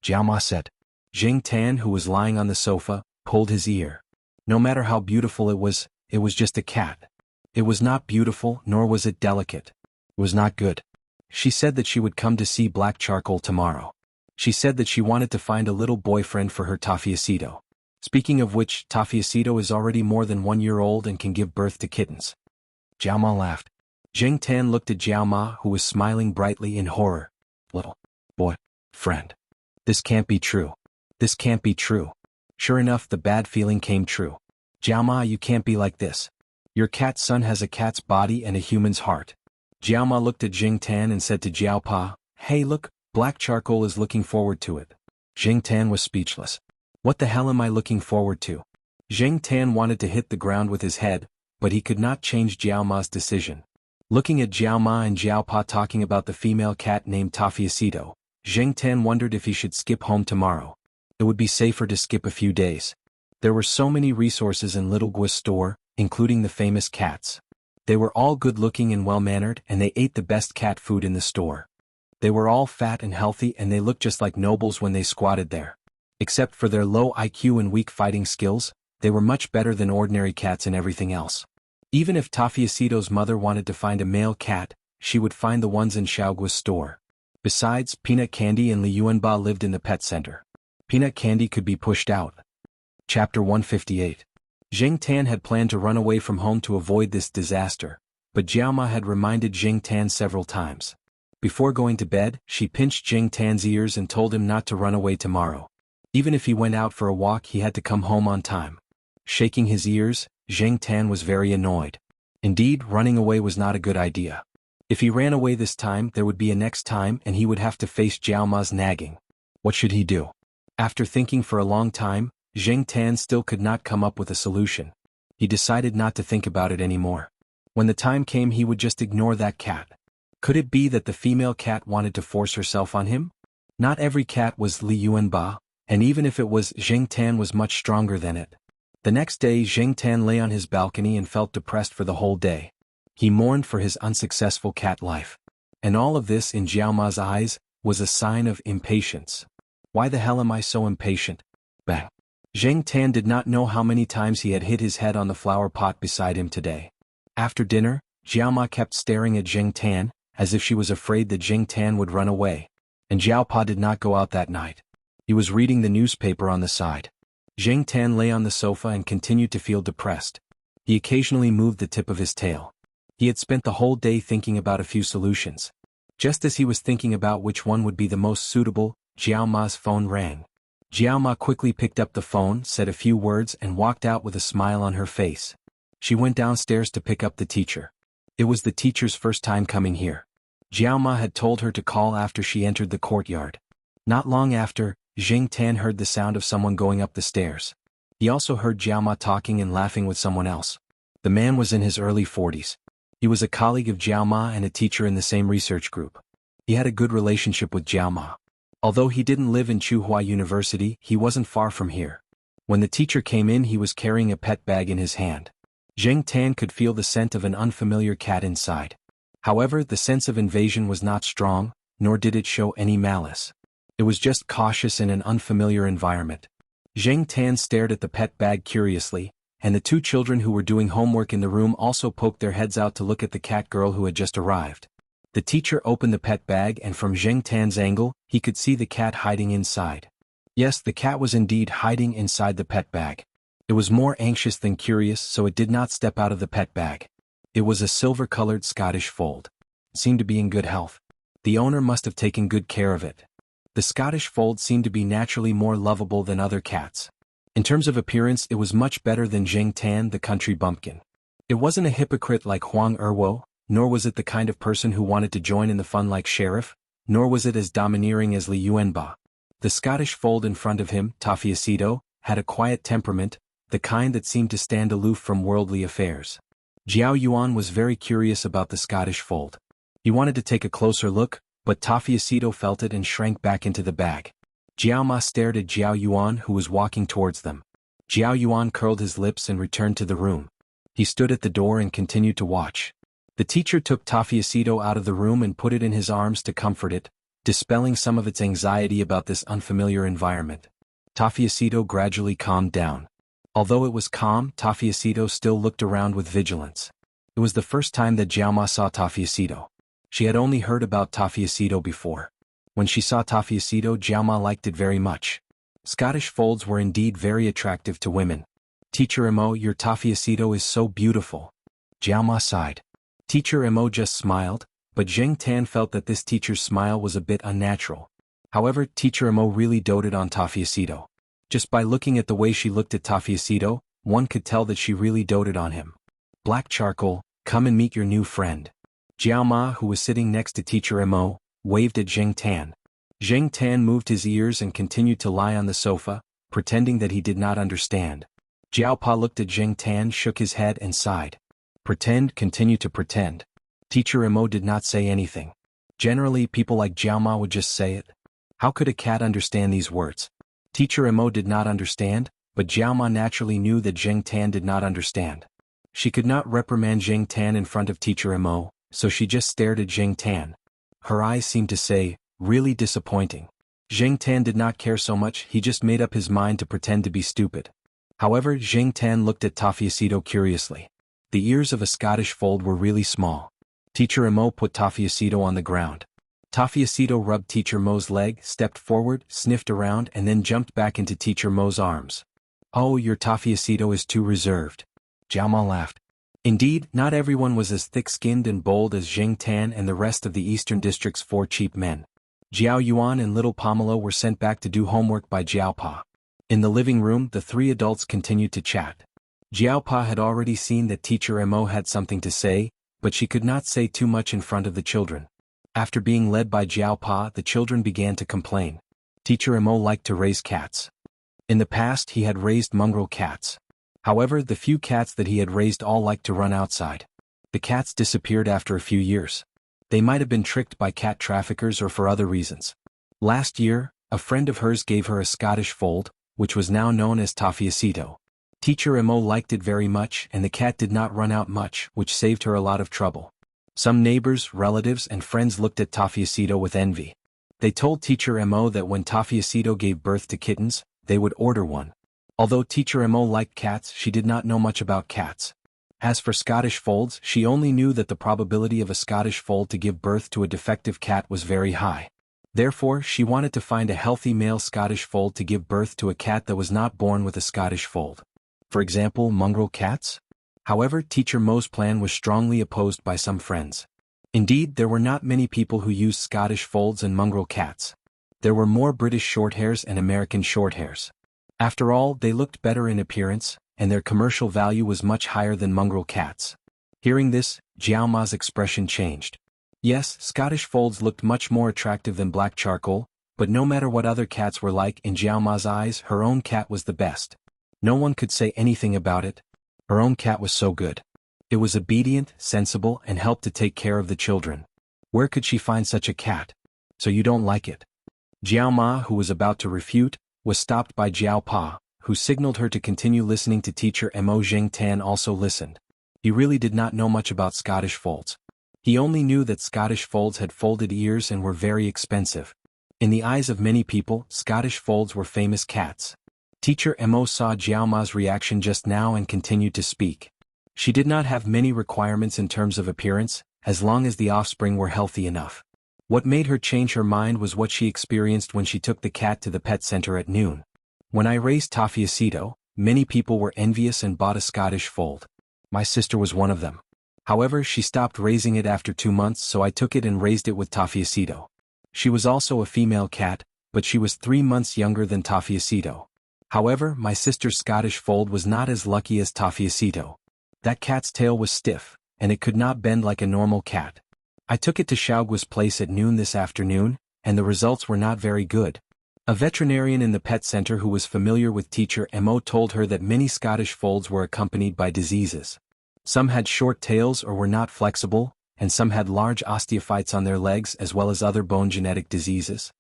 Jiao Ma said. Zheng Tan, who was lying on the sofa, pulled his ear. No matter how beautiful it was just a cat. It was not beautiful, nor was it delicate. It was not good. She said that she would come to see Black Charcoal tomorrow. She said that she wanted to find a little boyfriend for her Tafiacito. Speaking of which, Tafiacito is already more than 1 year old and can give birth to kittens. Jiao Ma laughed. Zheng Tan looked at Jiao Ma, who was smiling brightly in horror. Little boy, friend. This can't be true. This can't be true. Sure enough, the bad feeling came true. Jiao Ma, you can't be like this. Your cat's son has a cat's body and a human's heart. Jiao Ma looked at Zheng Tan and said to Jiao Pa, hey look, Black Charcoal is looking forward to it. Zheng Tan was speechless. What the hell am I looking forward to? Zheng Tan wanted to hit the ground with his head, but he could not change Jiao Ma's decision. Looking at Jiao Ma and Jiao Pa talking about the female cat named Tafiacito, Zheng Tan wondered if he should skip home tomorrow. It would be safer to skip a few days. There were so many resources in Little Gua's store, including the famous cats. They were all good-looking and well-mannered, and they ate the best cat food in the store. They were all fat and healthy, and they looked just like nobles when they squatted there. Except for their low IQ and weak fighting skills, they were much better than ordinary cats in everything else. Even if Tafiacito's mother wanted to find a male cat, she would find the ones in Xiaogua's store. Besides, Peanut Candy and Li Yuanba lived in the pet center. Peanut Candy could be pushed out. Chapter 158. Zheng Tan had planned to run away from home to avoid this disaster, but Jiao Ma had reminded Zheng Tan several times. Before going to bed, she pinched Zheng Tan's ears and told him not to run away tomorrow. Even if he went out for a walk, he had to come home on time. Shaking his ears, Zheng Tan was very annoyed. Indeed, running away was not a good idea. If he ran away this time, there would be a next time and he would have to face Jiao Ma's nagging. What should he do? After thinking for a long time, Zheng Tan still could not come up with a solution. He decided not to think about it anymore. When the time came, he would just ignore that cat. Could it be that the female cat wanted to force herself on him? Not every cat was Li Yuanba, and even if it was, Zheng Tan was much stronger than it. The next day, Zheng Tan lay on his balcony and felt depressed for the whole day. He mourned for his unsuccessful cat life. And all of this, in Jiao Ma's eyes, was a sign of impatience. Why the hell am I so impatient? Bang. Zheng Tan did not know how many times he had hit his head on the flower pot beside him today. After dinner, Jiao Ma kept staring at Zheng Tan, as if she was afraid that Zheng Tan would run away. And Jiao Pa did not go out that night. He was reading the newspaper on the side. Zheng Tan lay on the sofa and continued to feel depressed. He occasionally moved the tip of his tail. He had spent the whole day thinking about a few solutions. Just as he was thinking about which one would be the most suitable, Jiao Ma's phone rang. Jiao Ma quickly picked up the phone, said a few words and walked out with a smile on her face. She went downstairs to pick up the teacher. It was the teacher's first time coming here. Jiao Ma had told her to call after she entered the courtyard. Not long after, Zheng Tan heard the sound of someone going up the stairs. He also heard Jiao Ma talking and laughing with someone else. The man was in his early 40s. He was a colleague of Jiao Ma and a teacher in the same research group. He had a good relationship with Jiao Ma. Although he didn't live in Tsinghua University, he wasn't far from here. When the teacher came in, he was carrying a pet bag in his hand. Zheng Tan could feel the scent of an unfamiliar cat inside. However, the sense of invasion was not strong, nor did it show any malice. It was just cautious in an unfamiliar environment. Zheng Tan stared at the pet bag curiously, and the two children who were doing homework in the room also poked their heads out to look at the cat girl who had just arrived. The teacher opened the pet bag, and from Zheng Tan's angle, he could see the cat hiding inside. Yes, the cat was indeed hiding inside the pet bag. It was more anxious than curious, so it did not step out of the pet bag. It was a silver-colored Scottish fold. It seemed to be in good health. The owner must have taken good care of it. The Scottish fold seemed to be naturally more lovable than other cats. In terms of appearance, it was much better than Zheng Tan, the country bumpkin. It wasn't a hypocrite like Huang Erwo, nor was it the kind of person who wanted to join in the fun like Sheriff, nor was it as domineering as Li Yuanba. The Scottish fold in front of him, Tafiacito, had a quiet temperament, the kind that seemed to stand aloof from worldly affairs. Jiao Yuan was very curious about the Scottish fold. He wanted to take a closer look, but Tafiacito felt it and shrank back into the bag. Jiao Ma stared at Jiao Yuan, who was walking towards them. Jiao Yuan curled his lips and returned to the room. He stood at the door and continued to watch. The teacher took Tafiacito out of the room and put it in his arms to comfort it, dispelling some of its anxiety about this unfamiliar environment. Tafiacito gradually calmed down. Although it was calm, Tafiacito still looked around with vigilance. It was the first time that Jiao Ma saw Tafiacito. She had only heard about Tafiacito before. When she saw Tafiacito, Jiao Ma liked it very much. Scottish folds were indeed very attractive to women. Teacher Imo, your Tafiacito is so beautiful. Jiao Ma sighed. Teacher Imo just smiled, but Zheng Tan felt that this teacher's smile was a bit unnatural. However, Teacher Imo really doted on Tafiacito. Just by looking at the way she looked at Tafiacito, one could tell that she really doted on him. Black Charcoal, come and meet your new friend. Jiao Ma, who was sitting next to Teacher Imo, waved at Zheng Tan. Zheng Tan moved his ears and continued to lie on the sofa, pretending that he did not understand. Jiaopa looked at Zheng Tan, shook his head and sighed. Pretend, continue to pretend. Teacher Imo did not say anything. Generally, people like Jiaoma would just say it. How could a cat understand these words? Teacher Imo did not understand, but Jiaoma naturally knew that Zheng Tan did not understand. She could not reprimand Zheng Tan in front of Teacher Imo, so she just stared at Zheng Tan. Her eyes seemed to say, really disappointing. Zheng Tan did not care so much, he just made up his mind to pretend to be stupid. However, Zheng Tan looked at Tafiacito curiously. The ears of a Scottish fold were really small. Teacher Imo put Tafiacito on the ground. Tafiacito rubbed Teacher Mo's leg, stepped forward, sniffed around and then jumped back into Teacher Mo's arms. Oh, your Tafiacito is too reserved. Jiaoma laughed. Indeed, not everyone was as thick-skinned and bold as Zheng Tan and the rest of the Eastern District's 4 cheap men. Jiao Yuan and little Pomelo were sent back to do homework by Jiaopa. In the living room, the 3 adults continued to chat. Jiaopa had already seen that Teacher Imo had something to say, but she could not say too much in front of the children. After being led by Jiaopa, the children began to complain. Teacher Imo liked to raise cats. In the past, he had raised mongrel cats. However, the few cats that he had raised all liked to run outside. The cats disappeared after a few years. They might have been tricked by cat traffickers or for other reasons. Last year, a friend of hers gave her a Scottish fold, which was now known as Tafiacito. Teacher Imo liked it very much and the cat did not run out much, which saved her a lot of trouble. Some neighbors, relatives and friends looked at Tafiacito with envy. They told Teacher Imo that when Tafiacito gave birth to kittens, they would order one. Although Teacher Imo liked cats, she did not know much about cats. As for Scottish folds, she only knew that the probability of a Scottish fold to give birth to a defective cat was very high. Therefore, she wanted to find a healthy male Scottish fold to give birth to a cat that was not born with a Scottish fold. For example, mongrel cats? However, Teacher Mo's plan was strongly opposed by some friends. Indeed, there were not many people who used Scottish folds and mongrel cats. There were more British Shorthairs and American Shorthairs. After all, they looked better in appearance, and their commercial value was much higher than mongrel cats. Hearing this, Jiaoma's expression changed. Yes, Scottish folds looked much more attractive than black charcoal, but no matter what other cats were like in Jiaoma's eyes, her own cat was the best. No one could say anything about it. Her own cat was so good. It was obedient, sensible, and helped to take care of the children. Where could she find such a cat? So you don't like it? Jiaoma, who was about to refute, was stopped by Jiaopa, who signaled her to continue listening to Teacher Mo. Zheng Tan also listened. He really did not know much about Scottish folds. He only knew that Scottish folds had folded ears and were very expensive. In the eyes of many people, Scottish folds were famous cats. Teacher Mo saw Jiaoma's reaction just now and continued to speak. She did not have many requirements in terms of appearance, as long as the offspring were healthy enough. What made her change her mind was what she experienced when she took the cat to the pet center at noon. When I raised Tafiacito, many people were envious and bought a Scottish fold. My sister was one of them. However, she stopped raising it after 2 months, so I took it and raised it with Tafiacito. She was also a female cat, but she was 3 months younger than Tafiacito. However, my sister's Scottish fold was not as lucky as Tafiacito. That cat's tail was stiff, and it could not bend like a normal cat. I took it to Xiaogua's place at noon this afternoon, and the results were not very good. A veterinarian in the pet center who was familiar with Teacher Mo told her that many Scottish folds were accompanied by diseases. Some had short tails or were not flexible, and some had large osteophytes on their legs as well as other bone genetic diseases.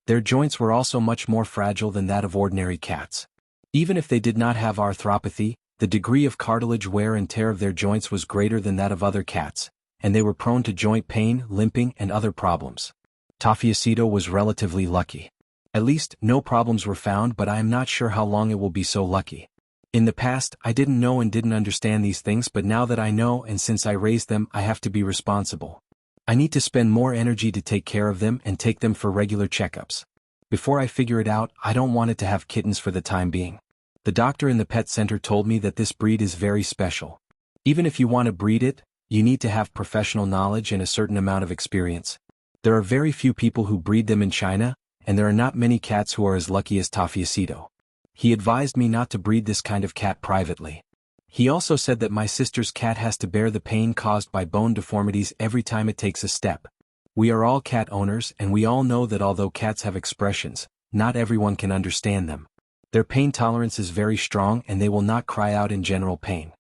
Their joints were also much more fragile than that of ordinary cats. Even if they did not have arthropathy, the degree of cartilage wear and tear of their joints was greater than that of other cats, and they were prone to joint pain, limping, and other problems. Tafiacito was relatively lucky. At least, no problems were found, but I am not sure how long it will be so lucky. In the past, I didn't know and didn't understand these things, but now that I know and since I raised them, I have to be responsible. I need to spend more energy to take care of them and take them for regular checkups. Before I figure it out, I don't want it to have kittens for the time being. The doctor in the pet center told me that this breed is very special. Even if you want to breed it, you need to have professional knowledge and a certain amount of experience. There are very few people who breed them in China, and there are not many cats who are as lucky as Tafiacito. He advised me not to breed this kind of cat privately. He also said that my sister's cat has to bear the pain caused by bone deformities every time it takes a step. We are all cat owners and we all know that although cats have expressions, not everyone can understand them. Their pain tolerance is very strong and they will not cry out in general pain.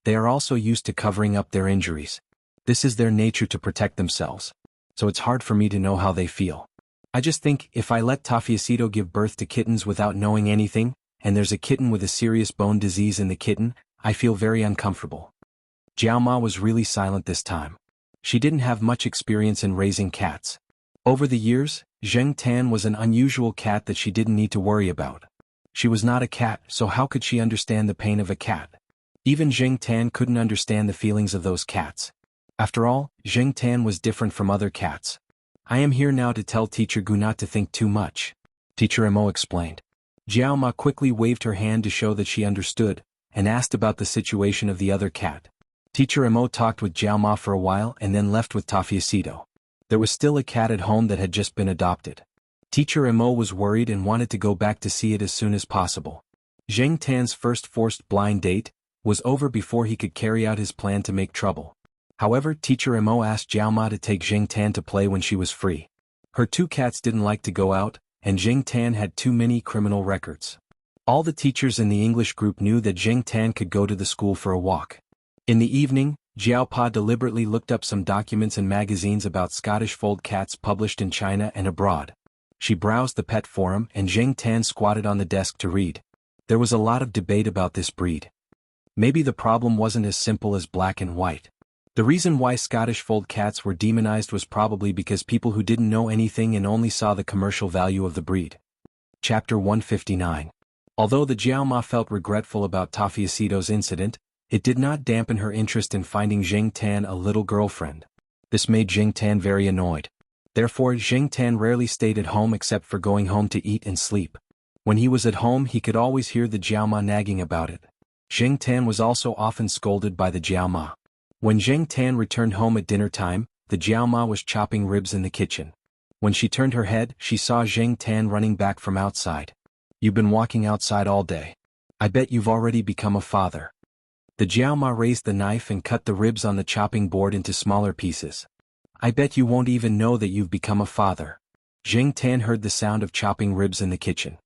They are also used to covering up their injuries. This is their nature to protect themselves. So it's hard for me to know how they feel. I just think if I let Tafiacito give birth to kittens without knowing anything, and there's a kitten with a serious bone disease in the kitten, I feel very uncomfortable. Jiaoma was really silent this time. She didn't have much experience in raising cats. Over the years, Zheng Tan was an unusual cat that she didn't need to worry about. She was not a cat, so how could she understand the pain of a cat? Even Zheng Tan couldn't understand the feelings of those cats. After all, Zheng Tan was different from other cats. I am here now to tell Teacher Gu not to think too much, Teacher Mo explained. Jiao Ma quickly waved her hand to show that she understood, and asked about the situation of the other cat. Teacher Mo talked with Jiao Ma for a while and then left with Tafiacito. There was still a cat at home that had just been adopted. Teacher Mo was worried and wanted to go back to see it as soon as possible. Zheng Tan's first forced blind date was over before he could carry out his plan to make trouble. However, Teacher Mo asked Jiao Ma to take Zheng Tan to play when she was free. Her two cats didn't like to go out, and Zheng Tan had too many criminal records. All the teachers in the English group knew that Zheng Tan could go to the school for a walk. In the evening, Jiao Pa deliberately looked up some documents and magazines about Scottish fold cats published in China and abroad. She browsed the pet forum and Zheng Tan squatted on the desk to read. There was a lot of debate about this breed. Maybe the problem wasn't as simple as black and white. The reason why Scottish fold cats were demonized was probably because people who didn't know anything and only saw the commercial value of the breed. Chapter 159. Although the Jiao Ma felt regretful about Tafiacito's incident, it did not dampen her interest in finding Zheng Tan a little girlfriend. This made Zheng Tan very annoyed. Therefore, Zheng Tan rarely stayed at home except for going home to eat and sleep. When he was at home, he could always hear the Jiao Ma nagging about it. Zheng Tan was also often scolded by the Jiao Ma. When Zheng Tan returned home at dinner time, the Jiao Ma was chopping ribs in the kitchen. When she turned her head, she saw Zheng Tan running back from outside. "You've been walking outside all day. I bet you've already become a father." The Jiao Ma raised the knife and cut the ribs on the chopping board into smaller pieces. "I bet you won't even know that you've become a father." Zheng Tan heard the sound of chopping ribs in the kitchen.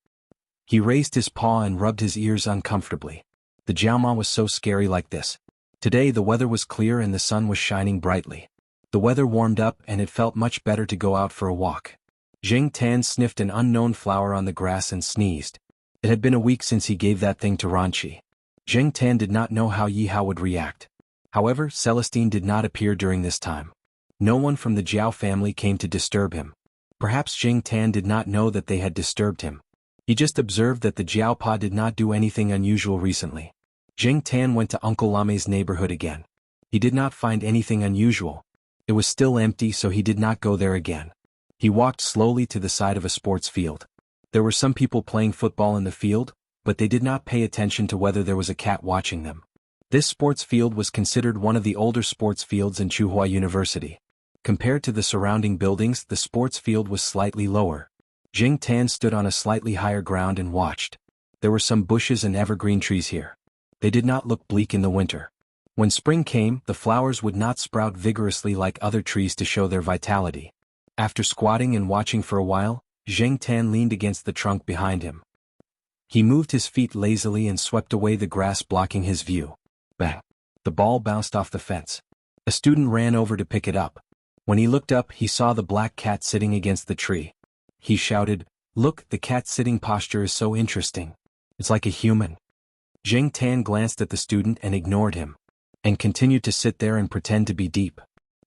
He raised his paw and rubbed his ears uncomfortably. The Jiao Ma was so scary like this. Today the weather was clear and the sun was shining brightly. The weather warmed up and it felt much better to go out for a walk. Zheng Tan sniffed an unknown flower on the grass and sneezed. It had been a week since he gave that thing to Ranqi. Zheng Tan did not know how Yi Hao would react. However, Celestine did not appear during this time. No one from the Jiao family came to disturb him. Perhaps Zheng Tan did not know that they had disturbed him. He just observed that the Jiao Pa did not do anything unusual recently. Zheng Tan went to Uncle Lame's neighborhood again. He did not find anything unusual. It was still empty, so he did not go there again. He walked slowly to the side of a sports field. There were some people playing football in the field, but they did not pay attention to whether there was a cat watching them. This sports field was considered one of the older sports fields in Tsinghua University. Compared to the surrounding buildings, the sports field was slightly lower. Zheng Tan stood on a slightly higher ground and watched. There were some bushes and evergreen trees here. They did not look bleak in the winter. When spring came, the flowers would not sprout vigorously like other trees to show their vitality. After squatting and watching for a while, Zheng Tan leaned against the trunk behind him. He moved his feet lazily and swept away the grass blocking his view. Bang! The ball bounced off the fence. A student ran over to pick it up. When he looked up, he saw the black cat sitting against the tree. He shouted, "Look, the cat's sitting posture is so interesting. It's like a human." Zheng Tan glanced at the student and ignored him, and continued to sit there and pretend to be deep.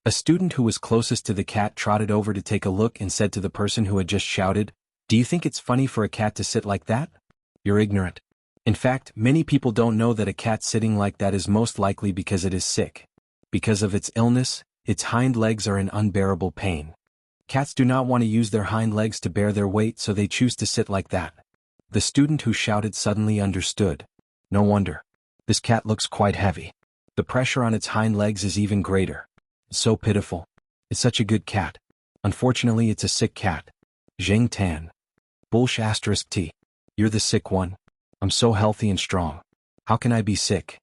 A student who was closest to the cat trotted over to take a look and said to the person who had just shouted, "Do you think it's funny for a cat to sit like that? You're ignorant. In fact, many people don't know that a cat sitting like that is most likely because it is sick. Because of its illness, its hind legs are in unbearable pain. Cats do not want to use their hind legs to bear their weight, so they choose to sit like that." The student who shouted suddenly understood. No wonder. This cat looks quite heavy. The pressure on its hind legs is even greater. It's so pitiful. It's such a good cat. Unfortunately, it's a sick cat. Zheng Tan. Bullsh asterisk T. You're the sick one. I'm so healthy and strong. How can I be sick?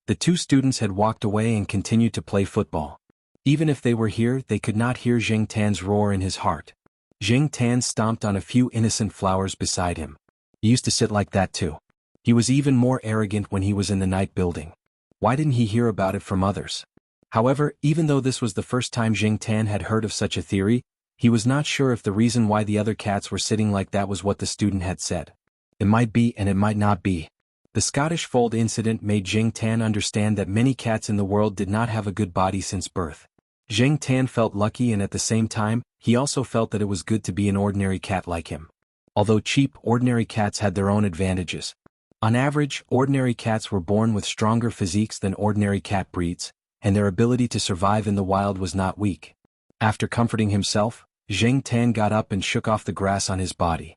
The two students had walked away and continued to play football. Even if they were here, they could not hear Zheng Tan's roar in his heart. Zheng Tan stomped on a few innocent flowers beside him. He used to sit like that too. He was even more arrogant when he was in the night building. Why didn't he hear about it from others? However, even though this was the first time Jing Tan had heard of such a theory, he was not sure if the reason why the other cats were sitting like that was what the student had said. It might be and it might not be. The Scottish Fold incident made Jing Tan understand that many cats in the world did not have a good body since birth. Jing Tan felt lucky, and at the same time, he also felt that it was good to be an ordinary cat like him. Although cheap, ordinary cats had their own advantages. On average, ordinary cats were born with stronger physiques than ordinary cat breeds, and their ability to survive in the wild was not weak. After comforting himself, Jing Tan got up and shook off the grass on his body.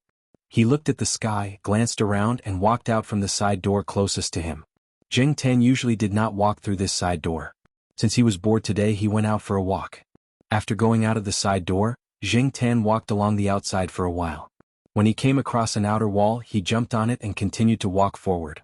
He looked at the sky, glanced around, and walked out from the side door closest to him. Jing Tan usually did not walk through this side door. Since he was bored today, he went out for a walk. After going out of the side door, Jing Tan walked along the outside for a while. When he came across an outer wall, he jumped on it and continued to walk forward.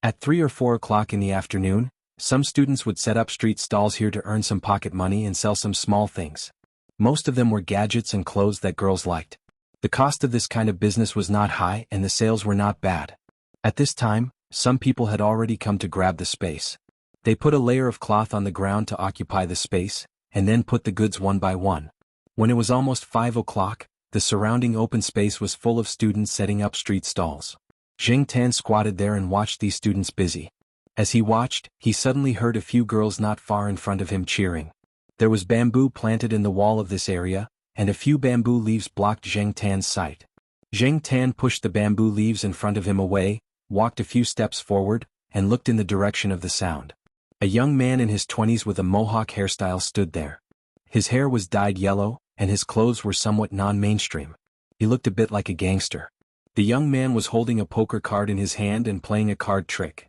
At 3 or 4 o'clock in the afternoon, some students would set up street stalls here to earn some pocket money and sell some small things. Most of them were gadgets and clothes that girls liked. The cost of this kind of business was not high and the sales were not bad. At this time, some people had already come to grab the space. They put a layer of cloth on the ground to occupy the space, and then put the goods one by one. When it was almost 5 o'clock, the surrounding open space was full of students setting up street stalls. Jing Tan squatted there and watched these students busy. As he watched, he suddenly heard a few girls not far in front of him cheering. There was bamboo planted in the wall of this area, and a few bamboo leaves blocked Jing Tan's sight. Jing Tan pushed the bamboo leaves in front of him away, walked a few steps forward, and looked in the direction of the sound. A young man in his 20s with a mohawk hairstyle stood there. His hair was dyed yellow, and his clothes were somewhat non-mainstream. He looked a bit like a gangster. The young man was holding a poker card in his hand and playing a card trick.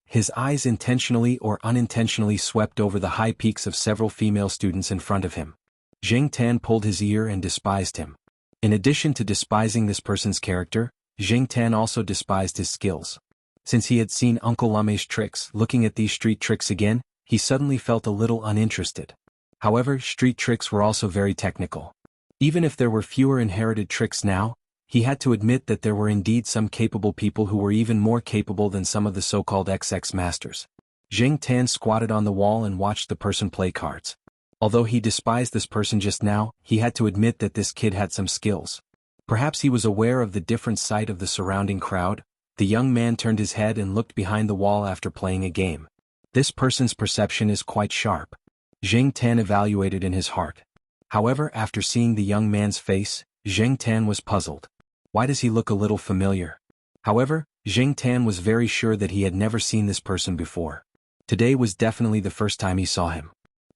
His eyes intentionally or unintentionally swept over the high peaks of several female students in front of him. Jing Tan pulled his ear and despised him. In addition to despising this person's character, Jing Tan also despised his skills. Since he had seen Uncle Lame's tricks, looking at these street tricks again, he suddenly felt a little uninterested. However, street tricks were also very technical. Even if there were fewer inherited tricks now, he had to admit that there were indeed some capable people who were even more capable than some of the so-called XX masters. Jing Tan squatted on the wall and watched the person play cards. Although he despised this person just now, he had to admit that this kid had some skills. Perhaps he was aware of the different sight of the surrounding crowd. The young man turned his head and looked behind the wall after playing a game. This person's perception is quite sharp. Jing Tan evaluated in his heart. However, after seeing the young man's face, Jing Tan was puzzled. Why does he look a little familiar? However, Jing Tan was very sure that he had never seen this person before. Today was definitely the first time he saw him.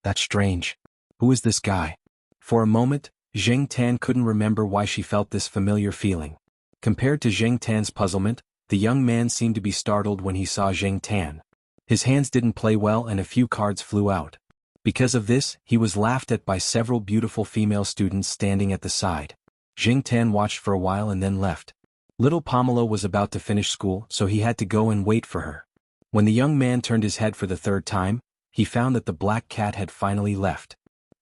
That's strange. Who is this guy? For a moment, Jing Tan couldn't remember why she felt this familiar feeling. Compared to Jing Tan's puzzlement, the young man seemed to be startled when he saw Jing Tan. His hands didn't play well and a few cards flew out. Because of this, he was laughed at by several beautiful female students standing at the side. Jing Tan watched for a while and then left. Little Pamela was about to finish school, so he had to go and wait for her. When the young man turned his head for the 3rd time, he found that the black cat had finally left.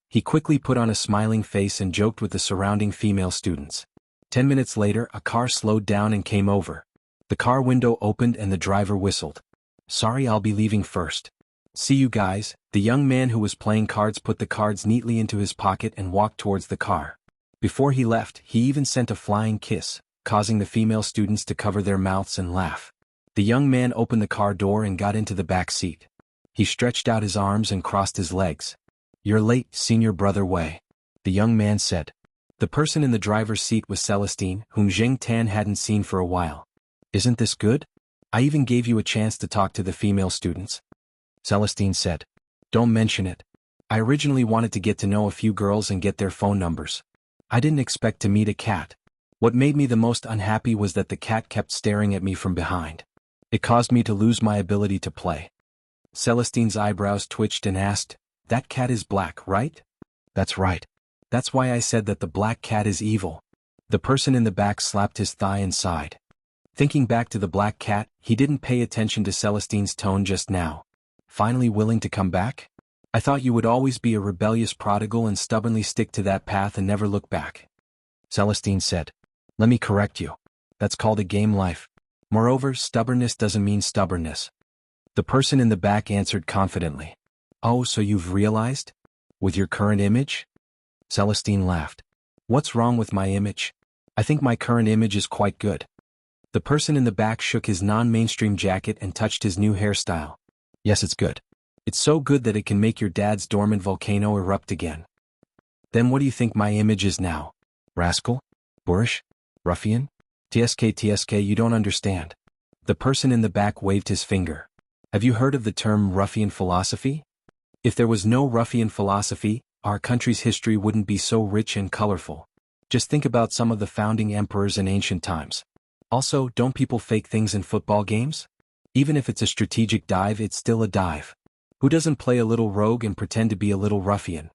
He quickly put on a smiling face and joked with the surrounding female students. 10 minutes later, a car slowed down and came over. The car window opened and the driver whistled. Sorry, I'll be leaving first. See you guys. The young man who was playing cards put the cards neatly into his pocket and walked towards the car. Before he left, he even sent a flying kiss, causing the female students to cover their mouths and laugh. The young man opened the car door and got into the back seat. He stretched out his arms and crossed his legs. You're late, senior brother Wei, the young man said. The person in the driver's seat was Celestine, whom Jing Tan hadn't seen for a while. Isn't this good? I even gave you a chance to talk to the female students. Celestine said. Don't mention it. I originally wanted to get to know a few girls and get their phone numbers. I didn't expect to meet a cat. What made me the most unhappy was that the cat kept staring at me from behind. It caused me to lose my ability to play. Celestine's eyebrows twitched and asked, That cat is black, right? That's right. That's why I said that the black cat is evil. The person in the back slapped his thigh and sighed. Thinking back to the black cat, he didn't pay attention to Celestine's tone just now. Finally willing to come back? I thought you would always be a rebellious prodigal and stubbornly stick to that path and never look back. Celestine said. Let me correct you. That's called a game life. Moreover, stubbornness doesn't mean stubbornness. The person in the back answered confidently. Oh, so you've realized? With your current image? Celestine laughed. What's wrong with my image? I think my current image is quite good. The person in the back shook his non-mainstream jacket and touched his new hairstyle. Yes, it's good. It's so good that it can make your dad's dormant volcano erupt again. Then what do you think my image is now? Rascal? Boorish? Ruffian? TSK, you don't understand. The person in the back waved his finger. Have you heard of the term ruffian philosophy? If there was no ruffian philosophy, our country's history wouldn't be so rich and colorful. Just think about some of the founding emperors in ancient times. Also, don't people fake things in football games? Even if it's a strategic dive, it's still a dive. Who doesn't play a little rogue and pretend to be a little ruffian?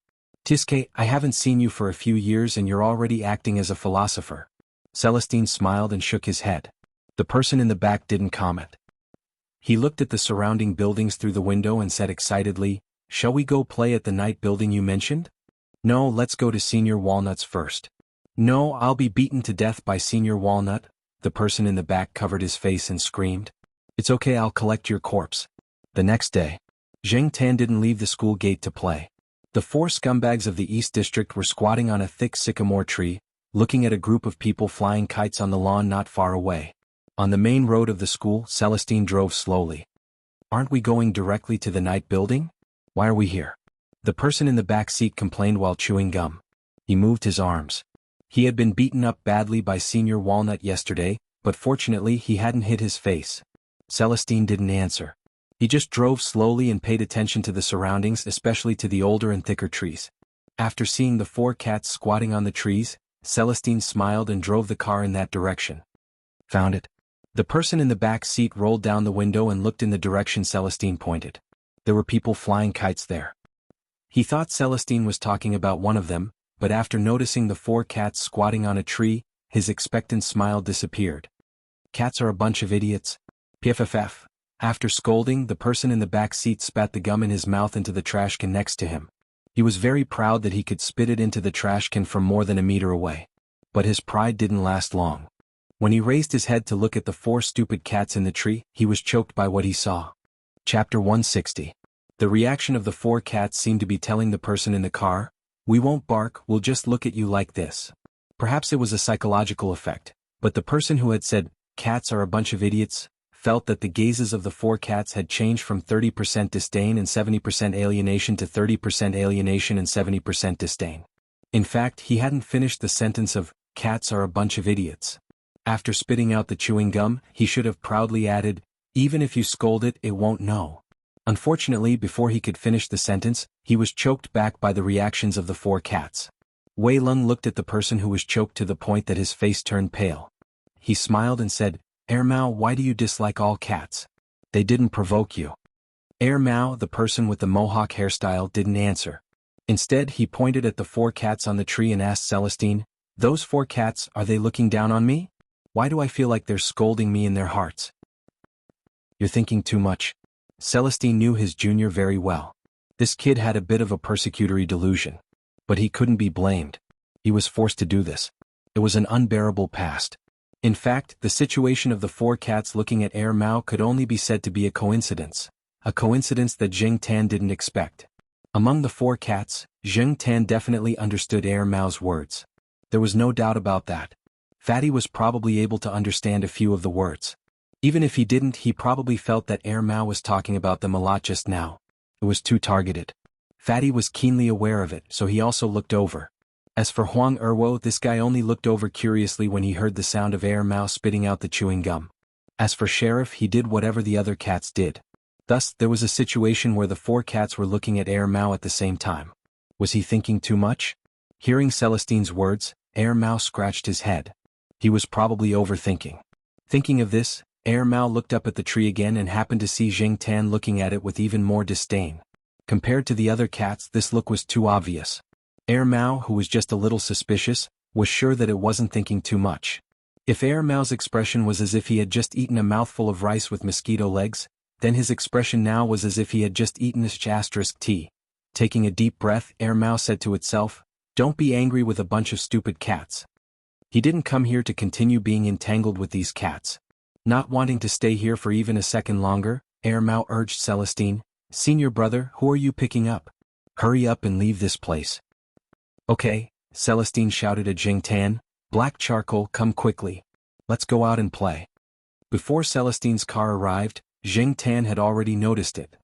Tiske, I haven't seen you for a few years and you're already acting as a philosopher. Celestine smiled and shook his head. The person in the back didn't comment. He looked at the surrounding buildings through the window and said excitedly, Shall we go play at the night building you mentioned? No, let's go to Senior Walnut's first. No, I'll be beaten to death by Senior Walnut. The person in the back covered his face and screamed. It's okay, I'll collect your corpse. The next day, Zheng Tan didn't leave the school gate to play. The 4 scumbags of the East District were squatting on a thick sycamore tree, looking at a group of people flying kites on the lawn not far away. On the main road of the school, Celestine drove slowly. Aren't we going directly to the night building? Why are we here? The person in the back seat complained while chewing gum. He moved his arms. He had been beaten up badly by Senior Walnut yesterday, but fortunately he hadn't hit his face. Celestine didn't answer. He just drove slowly and paid attention to the surroundings, especially to the older and thicker trees. After seeing the 4 cats squatting on the trees, Celestine smiled and drove the car in that direction. Found it. The person in the back seat rolled down the window and looked in the direction Celestine pointed. There were people flying kites there. He thought Celestine was talking about one of them, but after noticing the 4 cats squatting on a tree, his expectant smile disappeared. Cats are a bunch of idiots. PFFF. After scolding, the person in the back seat spat the gum in his mouth into the trash can next to him. He was very proud that he could spit it into the trash can from more than a meter away. But his pride didn't last long. When he raised his head to look at the 4 stupid cats in the tree, he was choked by what he saw. Chapter 160. The reaction of the 4 cats seemed to be telling the person in the car, We won't bark, we'll just look at you like this. Perhaps it was a psychological effect, but the person who had said, Cats are a bunch of idiots, felt that the gazes of the 4 cats had changed from 30% disdain and 70% alienation to 30% alienation and 70% disdain. In fact, he hadn't finished the sentence of, Cats are a bunch of idiots. After spitting out the chewing gum, he should have proudly added, Even if you scold it, it won't know. Unfortunately, before he could finish the sentence, he was choked back by the reactions of the 4 cats. Wei Lung looked at the person who was choked to the point that his face turned pale. He smiled and said, Mao, why do you dislike all cats? They didn't provoke you. Mao, the person with the mohawk hairstyle, didn't answer. Instead, he pointed at the 4 cats on the tree and asked Celestine, Those 4 cats, are they looking down on me? Why do I feel like they're scolding me in their hearts? You're thinking too much. Celestine knew his junior very well. This kid had a bit of a persecutory delusion. But he couldn't be blamed. He was forced to do this. It was an unbearable past. In fact, the situation of the 4 cats looking at Mao could only be said to be a coincidence that Zheng Tan didn't expect. Among the 4 cats, Zheng Tan definitely understood Mao's words. There was no doubt about that. Fatty was probably able to understand a few of the words. Even if he didn't, he probably felt that Mao was talking about them a lot just now. It was too targeted. Fatty was keenly aware of it, so he also looked over. As for Huang Erwo, this guy only looked over curiously when he heard the sound of Mao spitting out the chewing gum. As for Sheriff, he did whatever the other cats did. Thus, there was a situation where the 4 cats were looking at Mao at the same time. Was he thinking too much? Hearing Celestine's words, Mao scratched his head. He was probably overthinking. Thinking of this, Mao looked up at the tree again and happened to see Zheng Tan looking at it with even more disdain. Compared to the other cats, this look was too obvious. Mao, who was just a little suspicious, was sure that it wasn't thinking too much. If Mao's expression was as if he had just eaten a mouthful of rice with mosquito legs, then his expression now was as if he had just eaten tea. Taking a deep breath, Mao said to itself, Don't be angry with a bunch of stupid cats. He didn't come here to continue being entangled with these cats. Not wanting to stay here for even a second longer, Mao urged Celestine, "Senior brother, who are you picking up? Hurry up and leave this place." "Okay," Celestine shouted at Jiangtan, "Black charcoal, come quickly. Let's go out and play." Before Celestine's car arrived, Jiangtan had already noticed it.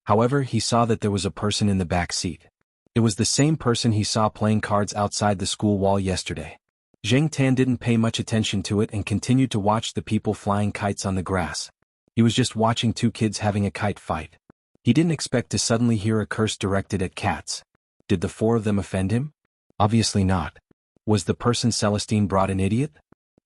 However, he saw that there was a person in the back seat. It was the same person he saw playing cards outside the school wall yesterday. Jiangtan didn't pay much attention to it and continued to watch the people flying kites on the grass. He was just watching two kids having a kite fight. He didn't expect to suddenly hear a curse directed at cats. Did the four of them offend him? Obviously not. Was the person Celestine brought an idiot?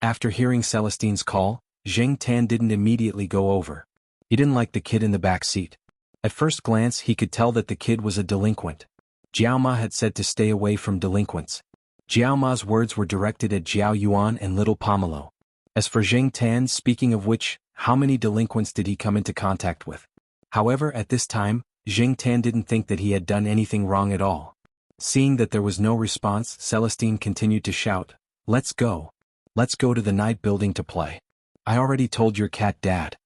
After hearing Celestine's call, Jiangtan didn't immediately go over. He didn't like the kid in the back seat. At first glance he could tell that the kid was a delinquent. Jiaoma had said to stay away from delinquents. Jiaoma's words were directed at Jiao Yuan and little Pomelo. As for Jiangtan, speaking of which, how many delinquents did he come into contact with? However, at this time, Jiangtan didn't think that he had done anything wrong at all. Seeing that there was no response, Celestine continued to shout, "Let's go. Let's go to the night building to play. I already told your cat dad."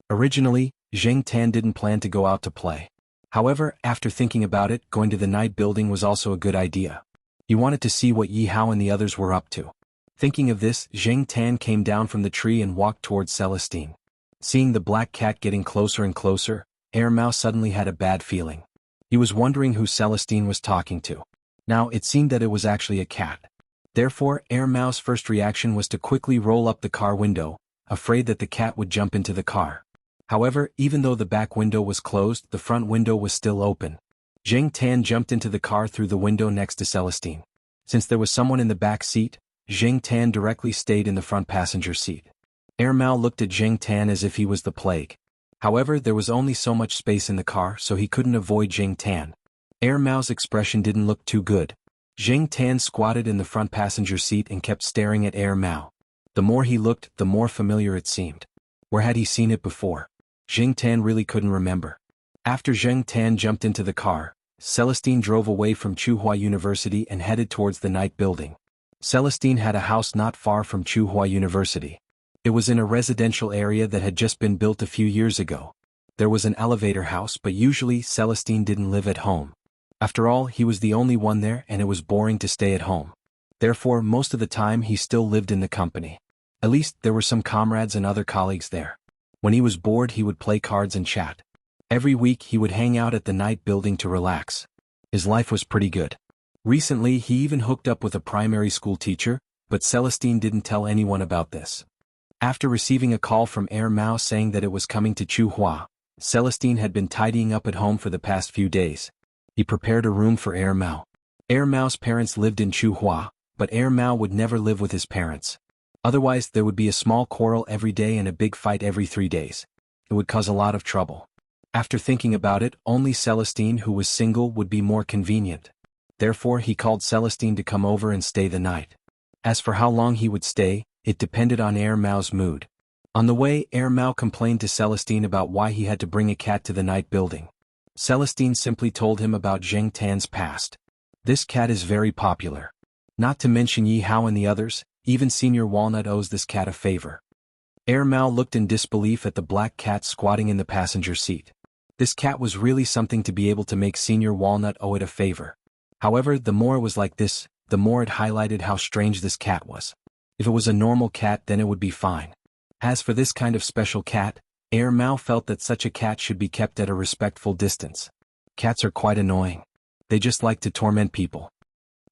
Originally, Jiangtan didn't plan to go out to play. However, after thinking about it, going to the night building was also a good idea. He wanted to see what Yi Hao and the others were up to. Thinking of this, Jiangtan came down from the tree and walked towards Celestine. Seeing the black cat getting closer and closer, Mao suddenly had a bad feeling. He was wondering who Celestine was talking to. Now it seemed that it was actually a cat. Therefore, Mao's first reaction was to quickly roll up the car window, afraid that the cat would jump into the car. However, even though the back window was closed, the front window was still open. Jiangtan jumped into the car through the window next to Celestine. Since there was someone in the back seat, Jiangtan directly stayed in the front passenger seat. Mao looked at Jiangtan as if he was the plague. However, there was only so much space in the car, so he couldn't avoid Jiangtan. Mao's expression didn't look too good. Jiangtan squatted in the front passenger seat and kept staring at Mao. The more he looked, the more familiar it seemed. Where had he seen it before? Jiangtan really couldn't remember. After Jiangtan jumped into the car, Celestine drove away from Tsinghua University and headed towards the night building. Celestine had a house not far from Tsinghua University. It was in a residential area that had just been built a few years ago. There was an elevator house, but usually Celestine didn't live at home. After all, he was the only one there and it was boring to stay at home. Therefore, most of the time he still lived in the company. At least there were some comrades and other colleagues there. When he was bored he would play cards and chat. Every week he would hang out at the night building to relax. His life was pretty good. Recently he even hooked up with a primary school teacher, but Celestine didn't tell anyone about this. After receiving a call from Mao saying that it was coming to Tsinghua, Celestine had been tidying up at home for the past few days. He prepared a room for Mao. Mao's parents lived in Tsinghua, but Mao would never live with his parents. Otherwise there would be a small quarrel every day and a big fight every 3 days. It would cause a lot of trouble. After thinking about it, only Celestine, who was single, would be more convenient. Therefore he called Celestine to come over and stay the night. As for how long he would stay, it depended on Mao's mood. On the way, Mao complained to Celestine about why he had to bring a cat to the night building. Celestine simply told him about Jiangtan's past. This cat is very popular. Not to mention Yi Hao and the others, even Senior Walnut owes this cat a favor. Mao looked in disbelief at the black cat squatting in the passenger seat. This cat was really something to be able to make Senior Walnut owe it a favor. However, the more it was like this, the more it highlighted how strange this cat was. If it was a normal cat, then it would be fine. As for this kind of special cat, Mao felt that such a cat should be kept at a respectful distance. Cats are quite annoying. They just like to torment people.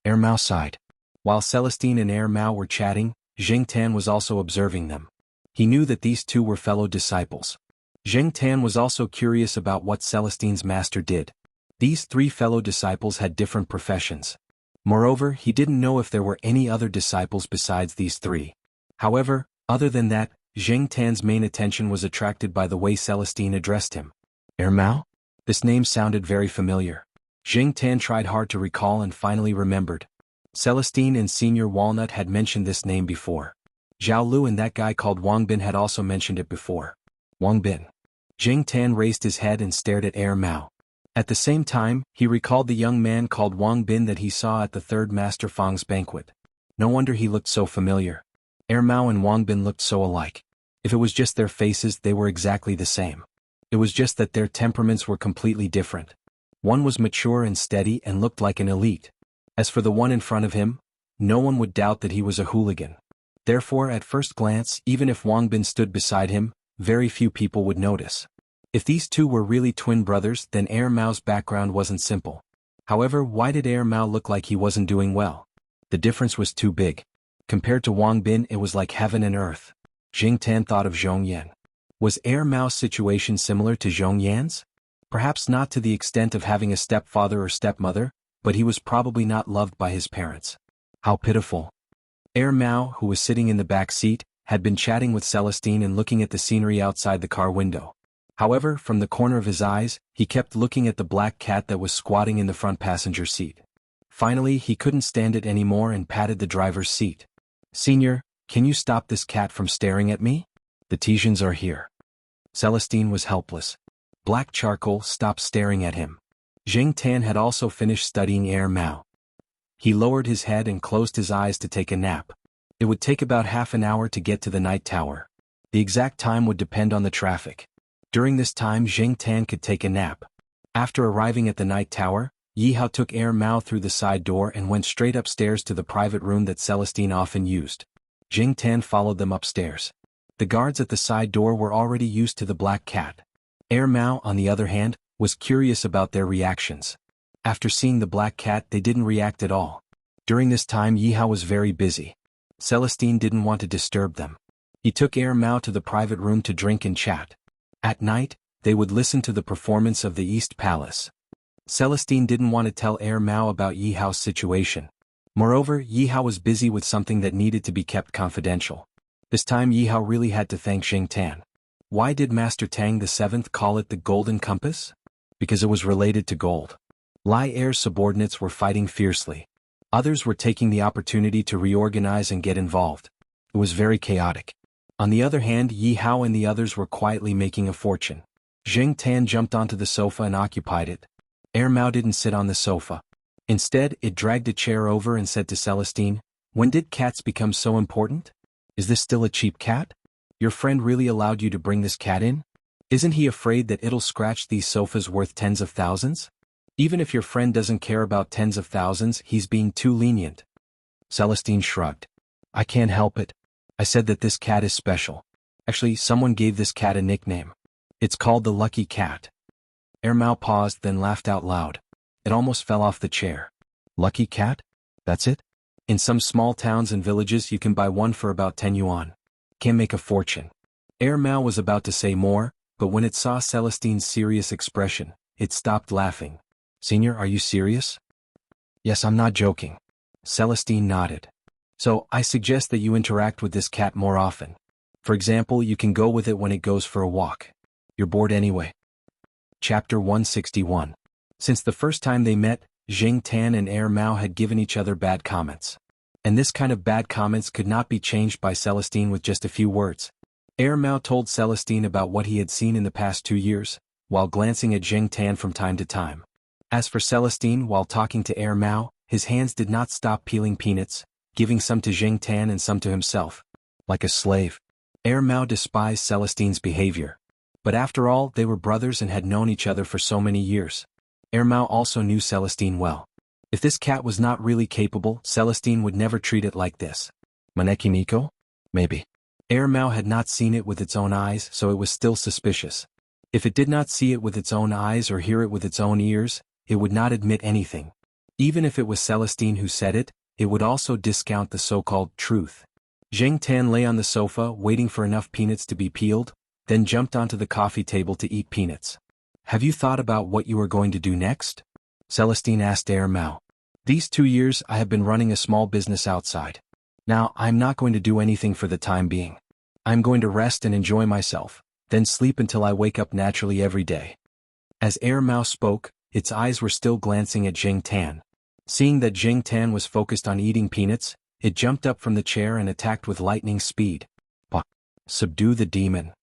Mao sighed. While Celestine and Mao were chatting, Jiangtan was also observing them. He knew that these two were fellow disciples. Jiangtan was also curious about what Celestine's master did. These 3 fellow disciples had different professions. Moreover, he didn't know if there were any other disciples besides these 3. However, other than that, Jiangtan's main attention was attracted by the way Celestine addressed him. Mao? This name sounded very familiar. Jiangtan tried hard to recall and finally remembered. Celestine and Senior Walnut had mentioned this name before. Zhao Lu and that guy called Wang Bin had also mentioned it before. Wang Bin. Jiangtan raised his head and stared at Mao. At the same time, he recalled the young man called Wang Bin that he saw at the 3rd Master Fang's banquet. No wonder he looked so familiar. Mao and Wang Bin looked so alike. If it was just their faces, they were exactly the same. It was just that their temperaments were completely different. One was mature and steady and looked like an elite. As for the one in front of him, no one would doubt that he was a hooligan. Therefore, at first glance, even if Wang Bin stood beside him, very few people would notice. If these two were really twin brothers, then Mao's background wasn't simple. However, why did Mao look like he wasn't doing well? The difference was too big. Compared to Wang Bin, it was like heaven and earth. Jing Tan thought of Zhong Yan. Was Mao's situation similar to Zhong Yan's? Perhaps not to the extent of having a stepfather or stepmother, but he was probably not loved by his parents. How pitiful. Mao, who was sitting in the back seat, had been chatting with Celestine and looking at the scenery outside the car window. However, from the corner of his eyes, he kept looking at the black cat that was squatting in the front passenger seat. Finally, he couldn't stand it anymore and patted the driver's seat. "Senior, can you stop this cat from staring at me? The Tijans are here." Celestine was helpless. Black Charcoal stopped staring at him. Jing Tan had also finished studying Mao. He lowered his head and closed his eyes to take a nap. It would take about half an hour to get to the night tower. The exact time would depend on the traffic. During this time, Jing Tan could take a nap. After arriving at the night tower, Yi Hao took Mao through the side door and went straight upstairs to the private room that Celestine often used. Jing Tan followed them upstairs. The guards at the side door were already used to the black cat. Mao, on the other hand, was curious about their reactions. After seeing the black cat, they didn't react at all. During this time, Yi Hao was very busy. Celestine didn't want to disturb them. He took Mao to the private room to drink and chat. At night, they would listen to the performance of the East Palace. Celestine didn't want to tell Mao about Yi Hao's situation. Moreover, Yi Hao was busy with something that needed to be kept confidential. This time Yi Hao really had to thank Jing Tan. Why did Master Tang VII call it the Golden Compass? Because it was related to gold. Lai Er's subordinates were fighting fiercely. Others were taking the opportunity to reorganize and get involved. It was very chaotic. On the other hand, Yi Hao and the others were quietly making a fortune. Jing Tan jumped onto the sofa and occupied it. Mao didn't sit on the sofa. Instead, it dragged a chair over and said to Celestine, "When did cats become so important? Is this still a cheap cat? Your friend really allowed you to bring this cat in? Isn't he afraid that it'll scratch these sofas worth tens of thousands? Even if your friend doesn't care about tens of thousands, he's being too lenient." Celestine shrugged. "I can't help it. I said that this cat is special. Actually, someone gave this cat a nickname. It's called the Lucky Cat." Mao paused, then laughed out loud. It almost fell off the chair. "Lucky Cat? That's it? In some small towns and villages you can buy one for about 10 yuan. Can make a fortune." Mao was about to say more, but when it saw Celestine's serious expression, it stopped laughing. "Senior, are you serious?" "Yes, I'm not joking." Celestine nodded. "So, I suggest that you interact with this cat more often. For example, you can go with it when it goes for a walk. You're bored anyway." Chapter 161. Since the first time they met, Jing Tan and Mao had given each other bad comments. And this kind of bad comments could not be changed by Celestine with just a few words. Mao told Celestine about what he had seen in the past 2 years, while glancing at Jing Tan from time to time. As for Celestine, while talking to Mao, his hands did not stop peeling peanuts, giving some to Jing Tan and some to himself. Like a slave. Mao despised Celestine's behavior. But after all, they were brothers and had known each other for so many years. Mao also knew Celestine well. If this cat was not really capable, Celestine would never treat it like this. Maneki Nico? Maybe. Mao had not seen it with its own eyes, so it was still suspicious. If it did not see it with its own eyes or hear it with its own ears, it would not admit anything. Even if it was Celestine who said it, it would also discount the so-called truth. Jing Tan lay on the sofa waiting for enough peanuts to be peeled, then jumped onto the coffee table to eat peanuts. "Have you thought about what you are going to do next?" Celestine asked Mao. "These 2 years I have been running a small business outside. Now, I'm not going to do anything for the time being. I'm going to rest and enjoy myself, then sleep until I wake up naturally every day." As Mao spoke, its eyes were still glancing at Jing Tan. Seeing that Jing Tan was focused on eating peanuts, it jumped up from the chair and attacked with lightning speed. Subdue the demon.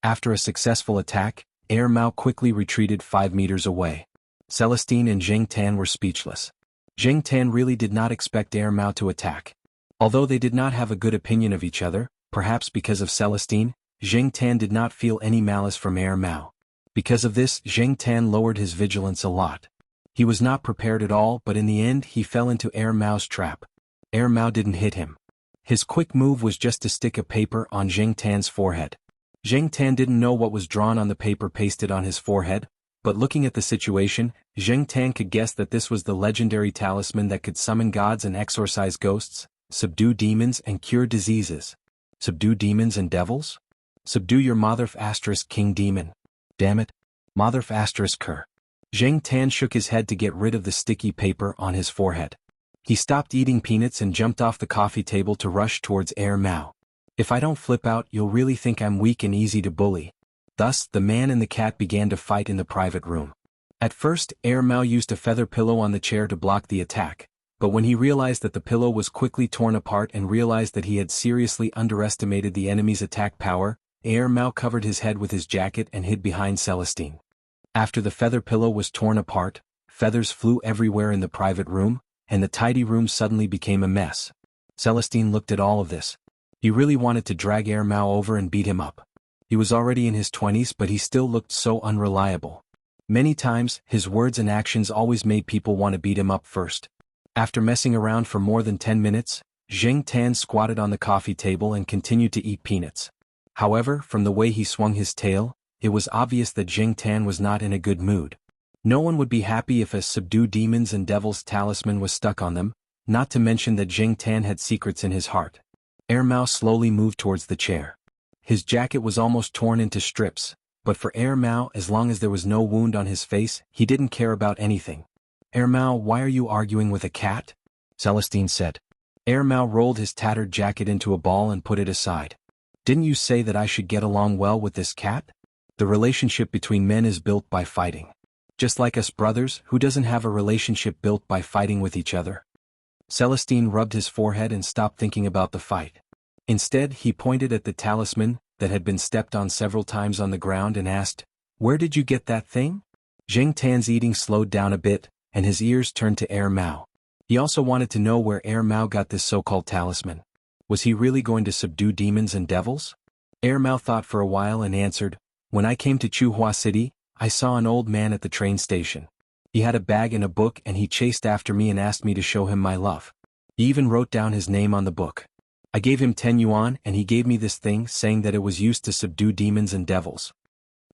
After a successful attack, Mao quickly retreated 5 meters away. Celestine and Jing Tan were speechless. Jing Tan really did not expect Mao to attack. Although they did not have a good opinion of each other, perhaps because of Celestine, Zheng Tan did not feel any malice from Air Mao. Because of this, Zheng Tan lowered his vigilance a lot. He was not prepared at all, but in the end he fell into Air Mao's trap. Air Mao didn't hit him. His quick move was just to stick a paper on Zheng Tan's forehead. Zheng Tan didn't know what was drawn on the paper pasted on his forehead, but looking at the situation, Zheng Tan could guess that this was the legendary talisman that could summon gods and exorcise ghosts, subdue demons and cure diseases. Subdue demons and devils? Subdue your Motherf * king demon. Damn it. Motherf * cur. Zheng Tan shook his head to get rid of the sticky paper on his forehead. He stopped eating peanuts and jumped off the coffee table to rush towards Air Mao. If I don't flip out, you'll really think I'm weak and easy to bully. Thus, the man and the cat began to fight in the private room. At first, Air Mao used a feather pillow on the chair to block the attack, but when he realized that the pillow was quickly torn apart and realized that he had seriously underestimated the enemy's attack power, Air Mao covered his head with his jacket and hid behind Celestine. After the feather pillow was torn apart, feathers flew everywhere in the private room, and the tidy room suddenly became a mess. Celestine looked at all of this. He really wanted to drag Air Mao over and beat him up. He was already in his 20s, but he still looked so unreliable. Many times, his words and actions always made people want to beat him up first. After messing around for more than 10 minutes, Zheng Tan squatted on the coffee table and continued to eat peanuts. However, from the way he swung his tail, it was obvious that Zheng Tan was not in a good mood. No one would be happy if a subdue demons and devils talisman was stuck on them, not to mention that Zheng Tan had secrets in his heart. Air Mao slowly moved towards the chair. His jacket was almost torn into strips, but for Air Mao, as long as there was no wound on his face, he didn't care about anything. Air Mao, why are you arguing with a cat? Celestine said. Air Mao rolled his tattered jacket into a ball and put it aside. Didn't you say that I should get along well with this cat? The relationship between men is built by fighting. Just like us brothers, who doesn't have a relationship built by fighting with each other? Celestine rubbed his forehead and stopped thinking about the fight. Instead, he pointed at the talisman, that had been stepped on several times on the ground, and asked, "Where did you get that thing?" Zheng Tan's eating slowed down a bit, and his ears turned to Air Mao. He also wanted to know where Air Mao got this so-called talisman. Was he really going to subdue demons and devils? Air Mao thought for a while and answered, "When I came to Chuhua City, I saw an old man at the train station. He had a bag and a book, and he chased after me and asked me to show him my love. He even wrote down his name on the book. I gave him 10 yuan and he gave me this thing, saying that it was used to subdue demons and devils."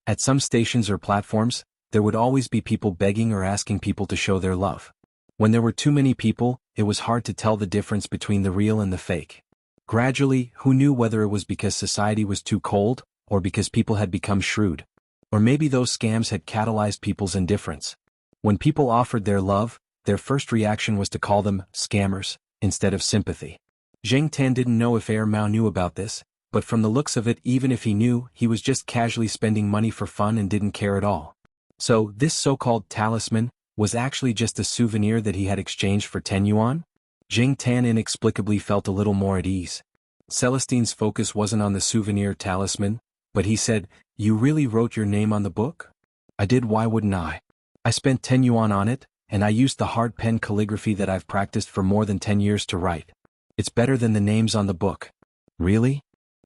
At some stations or platforms, there would always be people begging or asking people to show their love. When there were too many people, it was hard to tell the difference between the real and the fake. Gradually, who knew whether it was because society was too cold, or because people had become shrewd? Or maybe those scams had catalyzed people's indifference. When people offered their love, their first reaction was to call them scammers, instead of sympathy. Zheng Tan didn't know if Air Mao knew about this, but from the looks of it, even if he knew, he was just casually spending money for fun and didn't care at all. So, this so-called talisman was actually just a souvenir that he had exchanged for 10 yuan? Zheng Tan inexplicably felt a little more at ease. Celestine's focus wasn't on the souvenir talisman, but he said, "You really wrote your name on the book?" "I did, why wouldn't I? I spent 10 yuan on it, and I used the hard pen calligraphy that I've practiced for more than 10 years to write. It's better than the names on the book." "Really?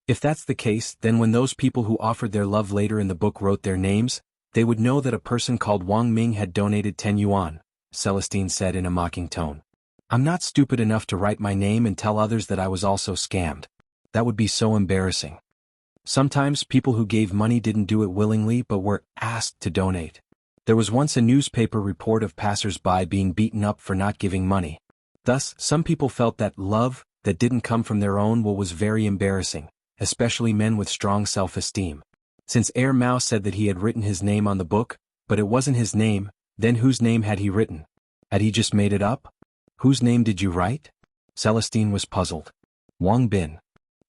If that's the case, then when those people who offered their love later in the book wrote their names, they would know that a person called Wang Ming had donated 10 yuan, Celestine said in a mocking tone. "I'm not stupid enough to write my name and tell others that I was also scammed. That would be so embarrassing." Sometimes people who gave money didn't do it willingly but were asked to donate. There was once a newspaper report of passers-by being beaten up for not giving money. Thus, some people felt that love, that didn't come from their own will, was very embarrassing, especially men with strong self-esteem. Since Air Mao said that he had written his name on the book, but it wasn't his name, then whose name had he written? Had he just made it up? "Whose name did you write?" Celestine was puzzled. "Wang Bin."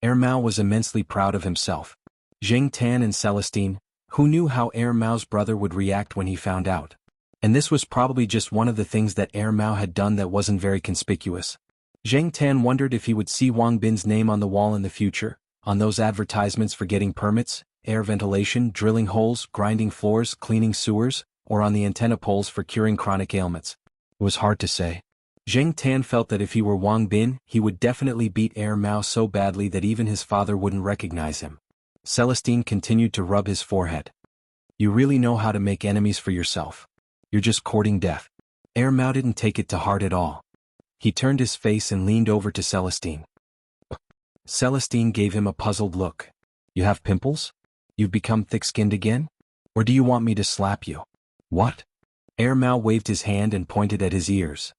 Air Mao was immensely proud of himself. Zheng Tan and Celestine, who knew how Air Mao's brother would react when he found out? And this was probably just one of the things that Air Mao had done that wasn't very conspicuous. Zheng Tan wondered if he would see Wang Bin's name on the wall in the future, on those advertisements for getting permits, air ventilation, drilling holes, grinding floors, cleaning sewers, or on the antenna poles for curing chronic ailments. It was hard to say. Zheng Tan felt that if he were Wang Bin, he would definitely beat Air Mao so badly that even his father wouldn't recognize him. Celestine continued to rub his forehead. You really know how to make enemies for yourself. You're just courting death. Air Mao didn't take it to heart at all. He turned his face and leaned over to Celestine. Celestine gave him a puzzled look. You have pimples? You've become thick-skinned again? Or do you want me to slap you? What? Air Mao waved his hand and pointed at his ears.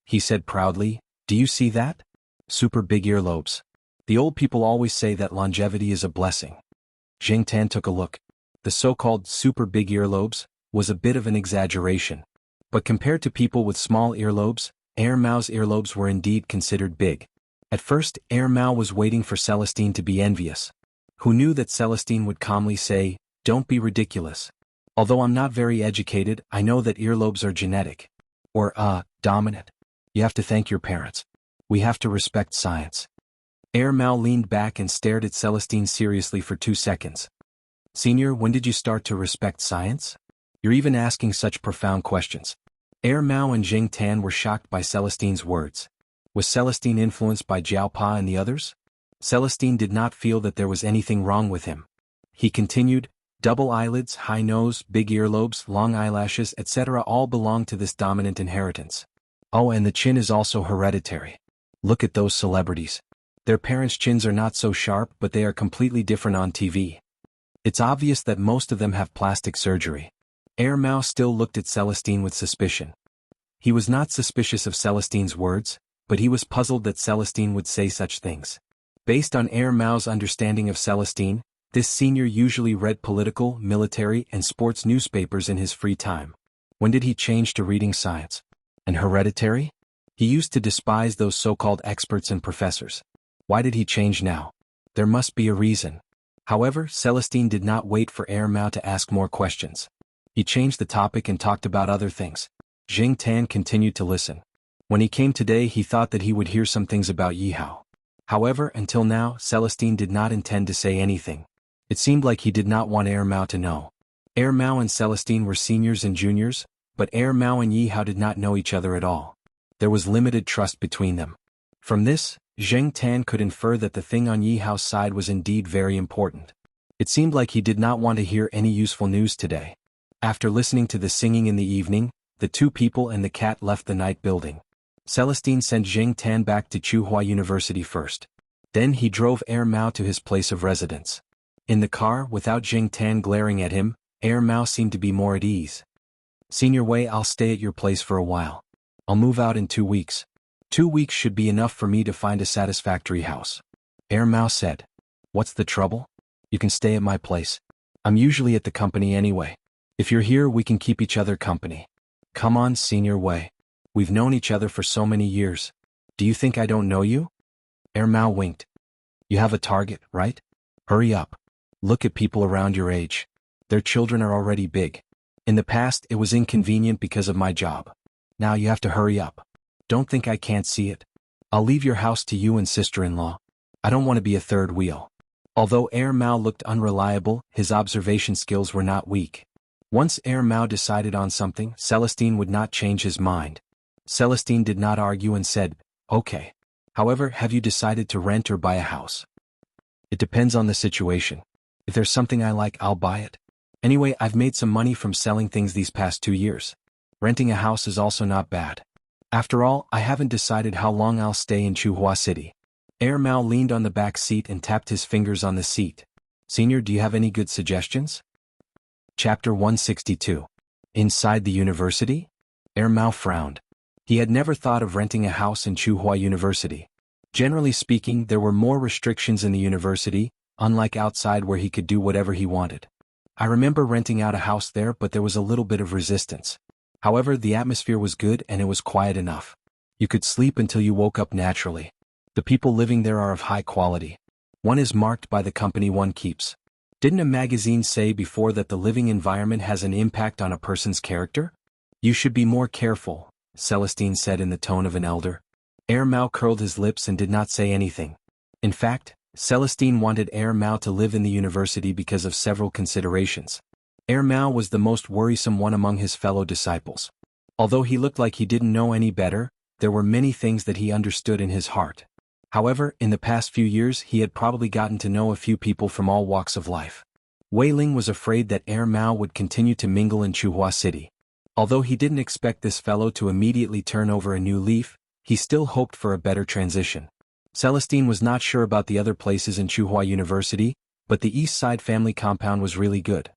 He said proudly, do you see that? Super big earlobes. The old people always say that longevity is a blessing. Zheng Tan took a look. The so-called super big earlobes was a bit of an exaggeration. But compared to people with small earlobes, Air Mao's earlobes were indeed considered big. At first, Air Mao was waiting for Celestine to be envious. Who knew that Celestine would calmly say, don't be ridiculous. Although I'm not very educated, I know that earlobes are genetic. Or, dominant. You have to thank your parents. We have to respect science. Air Mao leaned back and stared at Celestine seriously for 2 seconds. Senior, when did you start to respect science? You're even asking such profound questions. Air Mao and Zheng Tan were shocked by Celestine's words. Was Celestine influenced by Jiao Pa and the others? Celestine did not feel that there was anything wrong with him. He continued, double eyelids, high nose, big earlobes, long eyelashes, etc. all belong to this dominant inheritance. Oh, and the chin is also hereditary. Look at those celebrities. Their parents' chins are not so sharp, but they are completely different on TV. It's obvious that most of them have plastic surgery. Air Mao still looked at Celestine with suspicion. He was not suspicious of Celestine's words, but he was puzzled that Celestine would say such things. Based on Air Mao's understanding of Celestine, this senior usually read political, military, and sports newspapers in his free time. When did he change to reading science? And hereditary? He used to despise those so-called experts and professors. Why did he change now? There must be a reason. However, Celestine did not wait for Air Mao to ask more questions. He changed the topic and talked about other things. Zheng Tan continued to listen. When he came today, he thought that he would hear some things about Yihao. However, until now, Celestine did not intend to say anything. It seemed like he did not want Air Mao to know. Air Mao and Celestine were seniors and juniors, but Air Mao and Yihao did not know each other at all. There was limited trust between them. From this, Zheng Tan could infer that the thing on Yihao's side was indeed very important. It seemed like he did not want to hear any useful news today. After listening to the singing in the evening, the 2 people and the cat left the night building. Celestine sent Zheng Tan back to Tsinghua University first. Then he drove Air Mao to his place of residence. In the car, without Zheng Tan glaring at him, Air Mao seemed to be more at ease. Senior Wei, I'll stay at your place for a while. I'll move out in 2 weeks. 2 weeks should be enough for me to find a satisfactory house. Air Mao said. What's the trouble? You can stay at my place. I'm usually at the company anyway. If you're here, we can keep each other company. Come on, Senior Wei. We've known each other for so many years. Do you think I don't know you? Air Mao winked. You have a target, right? Hurry up. Look at people around your age. Their children are already big. In the past, it was inconvenient because of my job. Now you have to hurry up. Don't think I can't see it. I'll leave your house to you and sister-in-law. I don't want to be a third wheel. Although Air Mao looked unreliable, his observation skills were not weak. Once Air Mao decided on something, Celestine would not change his mind. Celestine did not argue and said, okay. However, have you decided to rent or buy a house? It depends on the situation. If there's something I like, I'll buy it. Anyway, I've made some money from selling things these past 2 years. Renting a house is also not bad. After all, I haven't decided how long I'll stay in Tsinghua City. Air Mao leaned on the back seat and tapped his fingers on the seat. Senior, do you have any good suggestions? Chapter 162. Inside the university? Air Mao frowned. He had never thought of renting a house in Tsinghua University. Generally speaking, there were more restrictions in the university, unlike outside where he could do whatever he wanted. I remember renting out a house there, but there was a little bit of resistance. However, the atmosphere was good and it was quiet enough. You could sleep until you woke up naturally. The people living there are of high quality. One is marked by the company one keeps. Didn't a magazine say before that the living environment has an impact on a person's character? You should be more careful, Celestine said in the tone of an elder. Air Mao curled his lips and did not say anything. In fact, Celestine wanted Air Mao to live in the university because of several considerations. Air Mao was the most worrisome one among his fellow disciples. Although he looked like he didn't know any better, there were many things that he understood in his heart. However, in the past few years he had probably gotten to know a few people from all walks of life. Wei Ling was afraid that Heir Mao would continue to mingle in Chuhua City. Although he didn't expect this fellow to immediately turn over a new leaf, he still hoped for a better transition. Celestine was not sure about the other places in Chuhua University, but the East Side family compound was really good.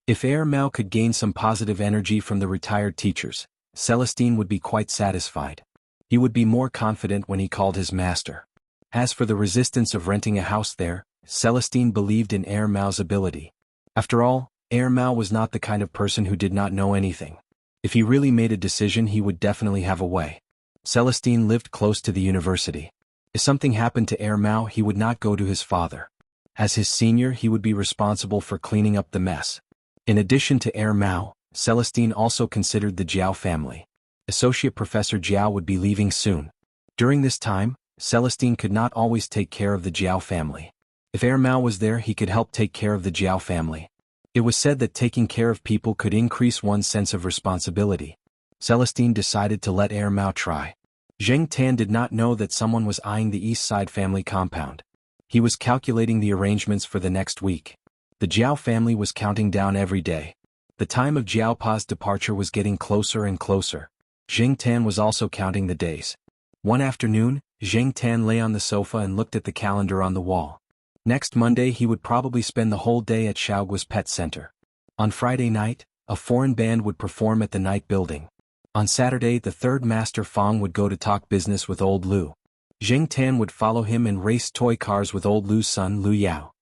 If Heir Mao could gain some positive energy from the retired teachers, Celestine would be quite satisfied. He would be more confident when he called his master. As for the resistance of renting a house there, Celestine believed in Heir Mao's ability. After all, Heir Mao was not the kind of person who did not know anything. If he really made a decision, he would definitely have a way. Celestine lived close to the university. If something happened to Heir Mao, he would not go to his father. As his senior, he would be responsible for cleaning up the mess. In addition to Heir Mao, Celestine also considered the Jiao family. Associate Professor Jiao would be leaving soon. During this time, Celestine could not always take care of the Jiao family. If Heir Mao was there, he could help take care of the Jiao family. It was said that taking care of people could increase one's sense of responsibility. Celestine decided to let Heir Mao try. Zheng Tan did not know that someone was eyeing the East Side family compound. He was calculating the arrangements for the next week. The Jiao family was counting down every day. The time of Jiao Pa's departure was getting closer and closer. Zheng Tan was also counting the days. One afternoon, Zheng Tan lay on the sofa and looked at the calendar on the wall. Next Monday he would probably spend the whole day at Xiaoguo's pet center. On Friday night, a foreign band would perform at the night building. On Saturday the third master Fang would go to talk business with old Lu. Zheng Tan would follow him and race toy cars with old Lu's son Lu Yao.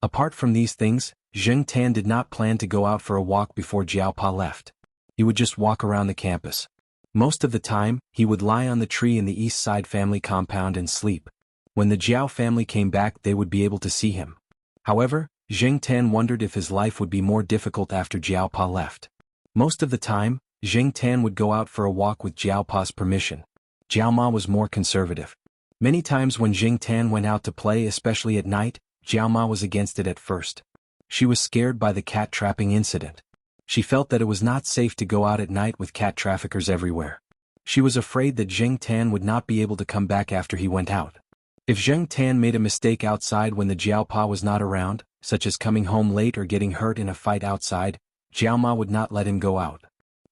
Apart from these things, Zheng Tan did not plan to go out for a walk before Jiao Pa left. He would just walk around the campus. Most of the time, he would lie on the tree in the East Side family compound and sleep. When the Jiao family came back, they would be able to see him. However, Zheng Tan wondered if his life would be more difficult after Jiao Pa left. Most of the time, Zheng Tan would go out for a walk with Jiao Pa's permission. Jiao Ma was more conservative. Many times when Zheng Tan went out to play, especially at night, Jiao Ma was against it at first. She was scared by the cat trapping incident. She felt that it was not safe to go out at night with cat traffickers everywhere. She was afraid that Zheng Tan would not be able to come back after he went out. If Zheng Tan made a mistake outside when the Jiao Pa was not around, such as coming home late or getting hurt in a fight outside, Jiao Ma would not let him go out.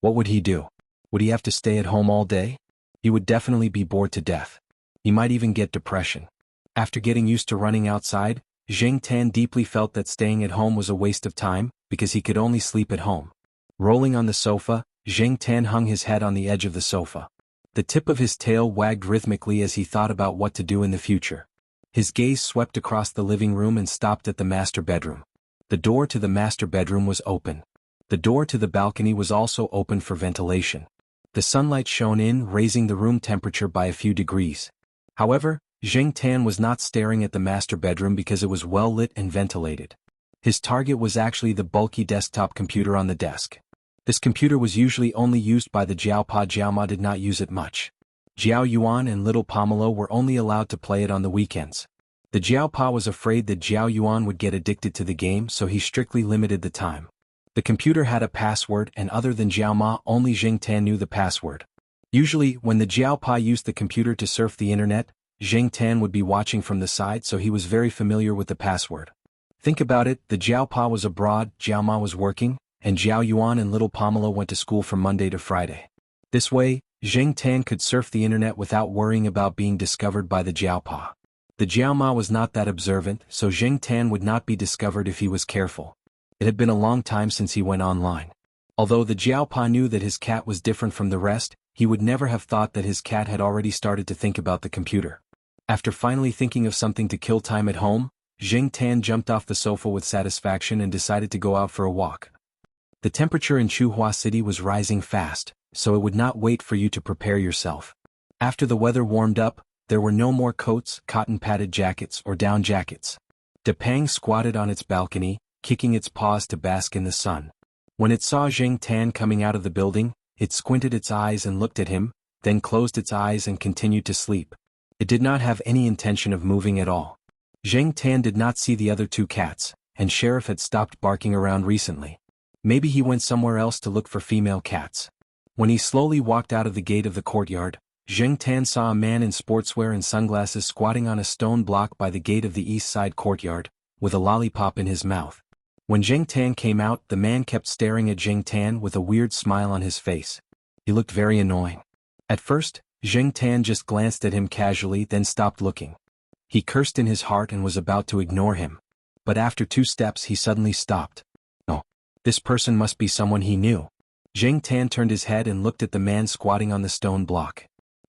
What would he do? Would he have to stay at home all day? He would definitely be bored to death. He might even get depression. After getting used to running outside, Zheng Tan deeply felt that staying at home was a waste of time, because he could only sleep at home. Rolling on the sofa, Zheng Tan hung his head on the edge of the sofa. The tip of his tail wagged rhythmically as he thought about what to do in the future. His gaze swept across the living room and stopped at the master bedroom. The door to the master bedroom was open. The door to the balcony was also open for ventilation. The sunlight shone in, raising the room temperature by a few degrees. However, Zheng Tan was not staring at the master bedroom because it was well lit and ventilated. His target was actually the bulky desktop computer on the desk. This computer was usually only used by the Jiao Pa. Jiao Ma did not use it much. Jiao Yuan and little Pomelo were only allowed to play it on the weekends. The Jiao Pa was afraid that Jiao Yuan would get addicted to the game, so he strictly limited the time. The computer had a password, and other than Jiao Ma, only Zheng Tan knew the password. Usually, when the Jiao Pa used the computer to surf the internet, Zheng Tan would be watching from the side, so he was very familiar with the password. Think about it, the Jiao Pa was abroad, Jiao Ma was working, and Jiao Yuan and little Pomelo went to school from Monday to Friday. This way, Zheng Tan could surf the internet without worrying about being discovered by the Jiao Pa. The Jiao Ma was not that observant, so Zheng Tan would not be discovered if he was careful. It had been a long time since he went online. Although the Jiao Pa knew that his cat was different from the rest, he would never have thought that his cat had already started to think about the computer. After finally thinking of something to kill time at home, Zheng Tan jumped off the sofa with satisfaction and decided to go out for a walk. The temperature in Chuhua City was rising fast, so it would not wait for you to prepare yourself. After the weather warmed up, there were no more coats, cotton-padded jackets, or down jackets. Depang squatted on its balcony, kicking its paws to bask in the sun. When it saw Zheng Tan coming out of the building, it squinted its eyes and looked at him, then closed its eyes and continued to sleep. It did not have any intention of moving at all. Zheng Tan did not see the other two cats, and Sheriff had stopped barking around recently. Maybe he went somewhere else to look for female cats. When he slowly walked out of the gate of the courtyard, Zheng Tan saw a man in sportswear and sunglasses squatting on a stone block by the gate of the east side courtyard, with a lollipop in his mouth. When Zheng Tan came out, the man kept staring at Zheng Tan with a weird smile on his face. He looked very annoying. At first, Zheng Tan just glanced at him casually, then stopped looking. He cursed in his heart and was about to ignore him. But after 2 steps he suddenly stopped. Oh, this person must be someone he knew. Zheng Tan turned his head and looked at the man squatting on the stone block.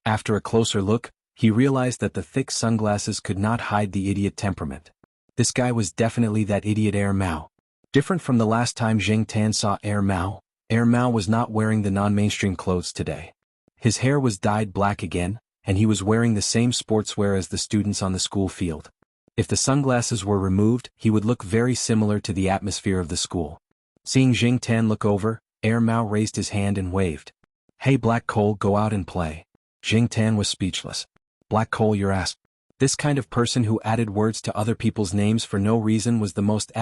After a closer look, he realized that the thick sunglasses could not hide the idiot temperament. This guy was definitely that idiot Air Mao. Different from the last time Zheng Tan saw Air Mao was not wearing the non-mainstream clothes today. His hair was dyed black again, and he was wearing the same sportswear as the students on the school field. If the sunglasses were removed, he would look very similar to the atmosphere of the school. Seeing Zheng Tan look over, Air Mao raised his hand and waved. "Hey Black Coal, go out and play." Zheng Tan was speechless. Black Coal, your ass. This kind of person who added words to other people's names for no reason was the most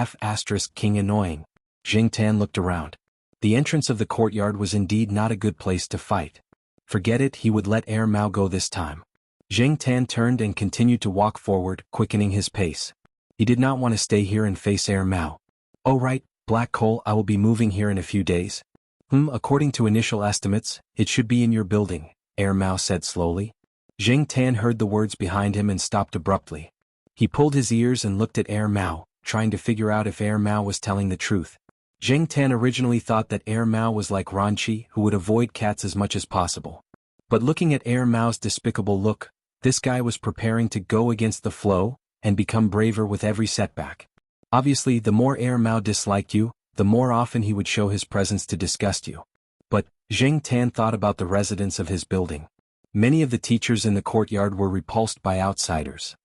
King annoying. Zheng Tan looked around. The entrance of the courtyard was indeed not a good place to fight. Forget it, he would let Air Mao go this time. Zheng Tan turned and continued to walk forward, quickening his pace. He did not want to stay here and face Air Mao. "Oh right, Black Coal, I will be moving here in a few days." According to initial estimates, it should be in your building," Air Mao said slowly. Zheng Tan heard the words behind him and stopped abruptly. He pulled his ears and looked at Air Mao, trying to figure out if Air Mao was telling the truth. Zheng Tan originally thought that Air Mao was like Ranchi, who would avoid cats as much as possible. But looking at Air Mao's despicable look, this guy was preparing to go against the flow and become braver with every setback. Obviously, the more Air Mao disliked you, the more often he would show his presence to disgust you. But Zheng Tan thought about the residents of his building. Many of the teachers in the courtyard were repulsed by outsiders.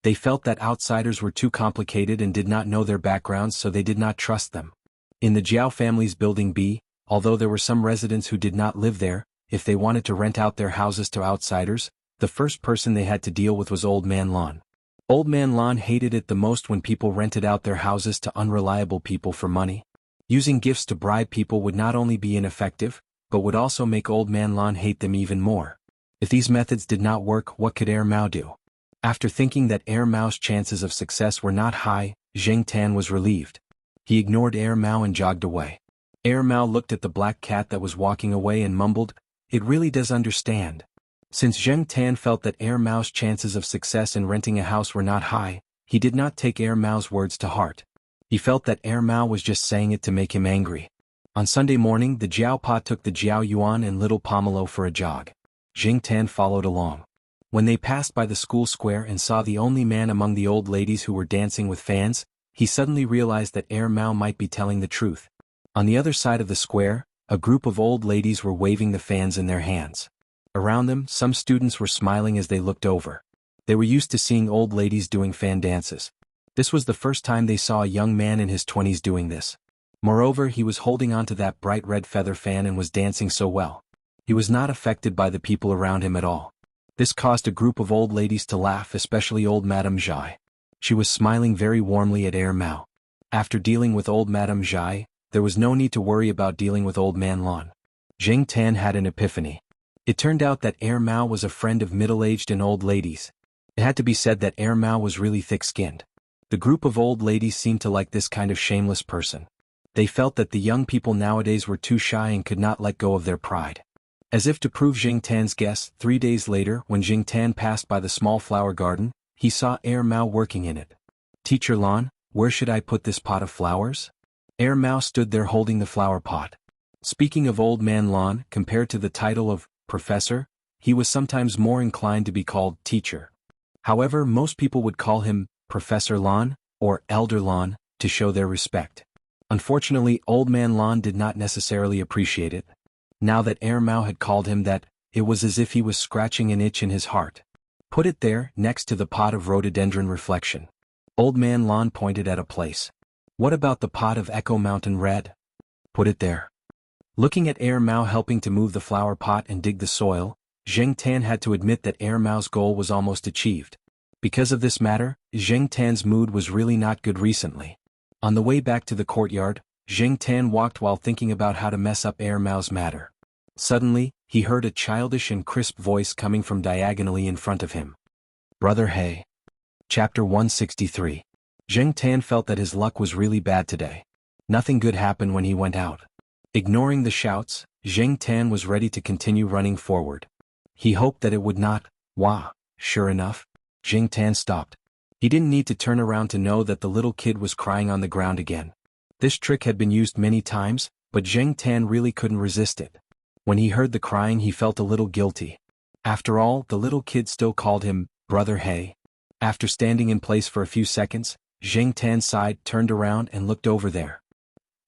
They felt that outsiders were too complicated and did not know their backgrounds, so they did not trust them. In the Jiao family's building B, although there were some residents who did not live there, if they wanted to rent out their houses to outsiders, the first person they had to deal with was Old Man Lan. Old Man Lan hated it the most when people rented out their houses to unreliable people for money. Using gifts to bribe people would not only be ineffective, but would also make Old Man Lan hate them even more. If these methods did not work, what could Air Mao do? After thinking that Air Mao's chances of success were not high, Zheng Tan was relieved. He ignored Air Mao and jogged away. Air Mao looked at the black cat that was walking away and mumbled, "It really does understand." Since Zheng Tan felt that Air Mao's chances of success in renting a house were not high, he did not take Air Mao's words to heart. He felt that Air Mao was just saying it to make him angry. On Sunday morning, the Jiao Pa took the Jiao Yuan and little Pomelo for a jog. Zheng Tan followed along. When they passed by the school square and saw the only man among the old ladies who were dancing with fans, he suddenly realized that Air Mao might be telling the truth. On the other side of the square, a group of old ladies were waving the fans in their hands. Around them, some students were smiling as they looked over. They were used to seeing old ladies doing fan dances. This was the first time they saw a young man in his 20s doing this. Moreover, he was holding onto that bright red feather fan and was dancing so well. He was not affected by the people around him at all. This caused a group of old ladies to laugh, especially old Madame Zhai. She was smiling very warmly at Air Mao. After dealing with old Madame Zhai, there was no need to worry about dealing with Old Man Lan. Zheng Tan had an epiphany. It turned out that Air Mao was a friend of middle-aged and old ladies. It had to be said that Air Mao was really thick-skinned. The group of old ladies seemed to like this kind of shameless person. They felt that the young people nowadays were too shy and could not let go of their pride. As if to prove Zheng Tan's guess, 3 days later, when Zheng Tan passed by the small flower garden, he saw Air Mao working in it. "Teacher Lan, where should I put this pot of flowers?" Air Mao stood there holding the flower pot. Speaking of Old Man Lan, compared to the title of professor, he was sometimes more inclined to be called teacher. However, most people would call him Professor Lan, or Elder Lan, to show their respect. Unfortunately, Old Man Lan did not necessarily appreciate it. Now that Air Mao had called him that, it was as if he was scratching an itch in his heart. "Put it there, next to the pot of rhododendron reflection." Old Man Lan pointed at a place. "What about the pot of Echo Mountain Red?" "Put it there." Looking at Air Mao helping to move the flower pot and dig the soil, Zheng Tan had to admit that Air Mao's goal was almost achieved. Because of this matter, Zheng Tan's mood was really not good recently. On the way back to the courtyard, Zheng Tan walked while thinking about how to mess up Air Mao's matter. Suddenly, he heard a childish and crisp voice coming from diagonally in front of him. Brother He. Chapter 163. Zheng Tan felt that his luck was really bad today. Nothing good happened when he went out. Ignoring the shouts, Zheng Tan was ready to continue running forward. He hoped that it would not. Wah! Sure enough, Zheng Tan stopped. He didn't need to turn around to know that the little kid was crying on the ground again. This trick had been used many times, but Zheng Tan really couldn't resist it. When he heard the crying, he felt a little guilty. After all, the little kid still called him Brother He. After standing in place for a few seconds, Zheng Tan sighed, turned around and looked over there.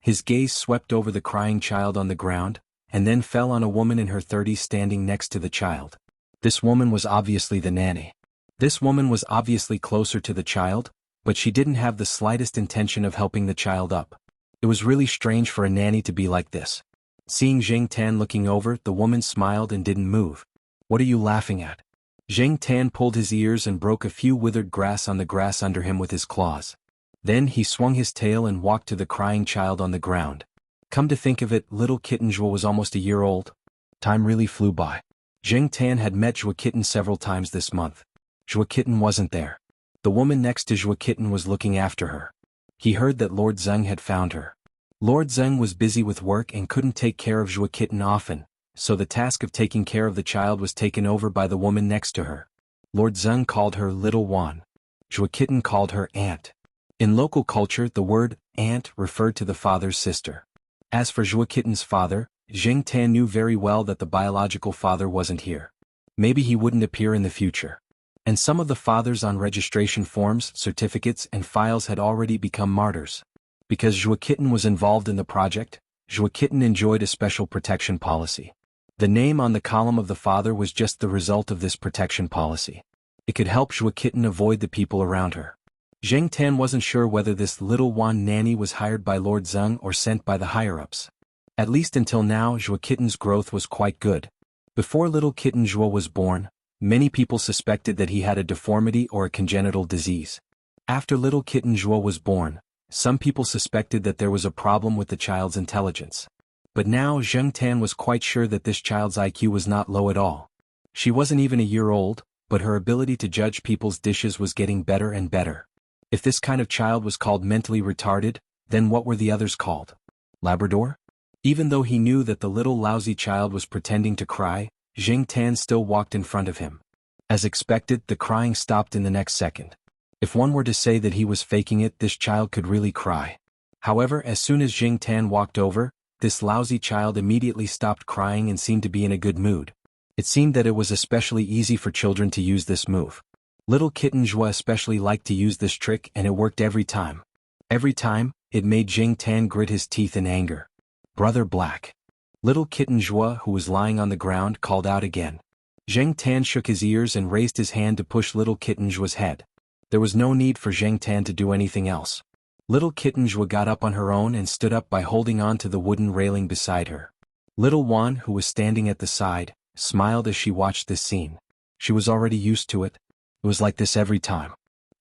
His gaze swept over the crying child on the ground, and then fell on a woman in her 30s standing next to the child. This woman was obviously the nanny. This woman was obviously closer to the child, but she didn't have the slightest intention of helping the child up. It was really strange for a nanny to be like this. Seeing Zheng Tan looking over, the woman smiled and didn't move. What are you laughing at? Zheng Tan pulled his ears and broke a few withered grass on the grass under him with his claws. Then he swung his tail and walked to the crying child on the ground. Come to think of it, little kitten Zhuo was almost a year old. Time really flew by. Zheng Tan had met Zhuo Kitten several times this month. Zhuo Kitten wasn't there. The woman next to Zhuo Kitten was looking after her. He heard that Lord Zeng had found her. Lord Zeng was busy with work and couldn't take care of Zhuo Kitten often, so the task of taking care of the child was taken over by the woman next to her. Lord Zeng called her Little Wan. Zhuo Kitten called her Aunt. In local culture, the word aunt referred to the father's sister. As for Zhuo Kitten's father, Zheng Tan knew very well that the biological father wasn't here. Maybe he wouldn't appear in the future. And some of the fathers on registration forms, certificates, and files had already become martyrs. Because Zhuo Kitten was involved in the project, Zhuo Kitten enjoyed a special protection policy. The name on the column of the father was just the result of this protection policy. It could help Zhuo Kitten avoid the people around her. Zheng Tan wasn't sure whether this little Wan nanny was hired by Lord Zeng or sent by the higher-ups. At least until now, Zhuo Kitten's growth was quite good. Before little kitten Zhuo was born, many people suspected that he had a deformity or a congenital disease. After little kitten Zhuo was born, some people suspected that there was a problem with the child's intelligence. But now Zheng Tan was quite sure that this child's IQ was not low at all. She wasn't even a year old, but her ability to judge people's dishes was getting better and better. If this kind of child was called mentally retarded, then what were the others called? Labrador? Even though he knew that the little lousy child was pretending to cry, Zheng Tan still walked in front of him. As expected, the crying stopped in the next second. If one were to say that he was faking it, this child could really cry. However, as soon as Zheng Tan walked over, this lousy child immediately stopped crying and seemed to be in a good mood. It seemed that it was especially easy for children to use this move. Little kitten Zhuo especially liked to use this trick, and it worked every time. Every time, it made Zheng Tan grit his teeth in anger. Brother Black. Little kitten Zhuo, who was lying on the ground, called out again. Zheng Tan shook his ears and raised his hand to push little kitten Zhuo's head. There was no need for Zheng Tan to do anything else. Little kitten Zhuo got up on her own and stood up by holding on to the wooden railing beside her. Little Wan, who was standing at the side, smiled as she watched this scene. She was already used to it. It was like this every time.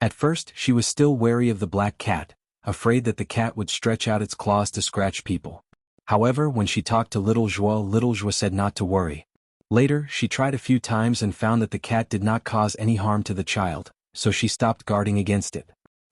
At first, she was still wary of the black cat, afraid that the cat would stretch out its claws to scratch people. However, when she talked to Little Zhuo said not to worry. Later, she tried a few times and found that the cat did not cause any harm to the child, so she stopped guarding against it.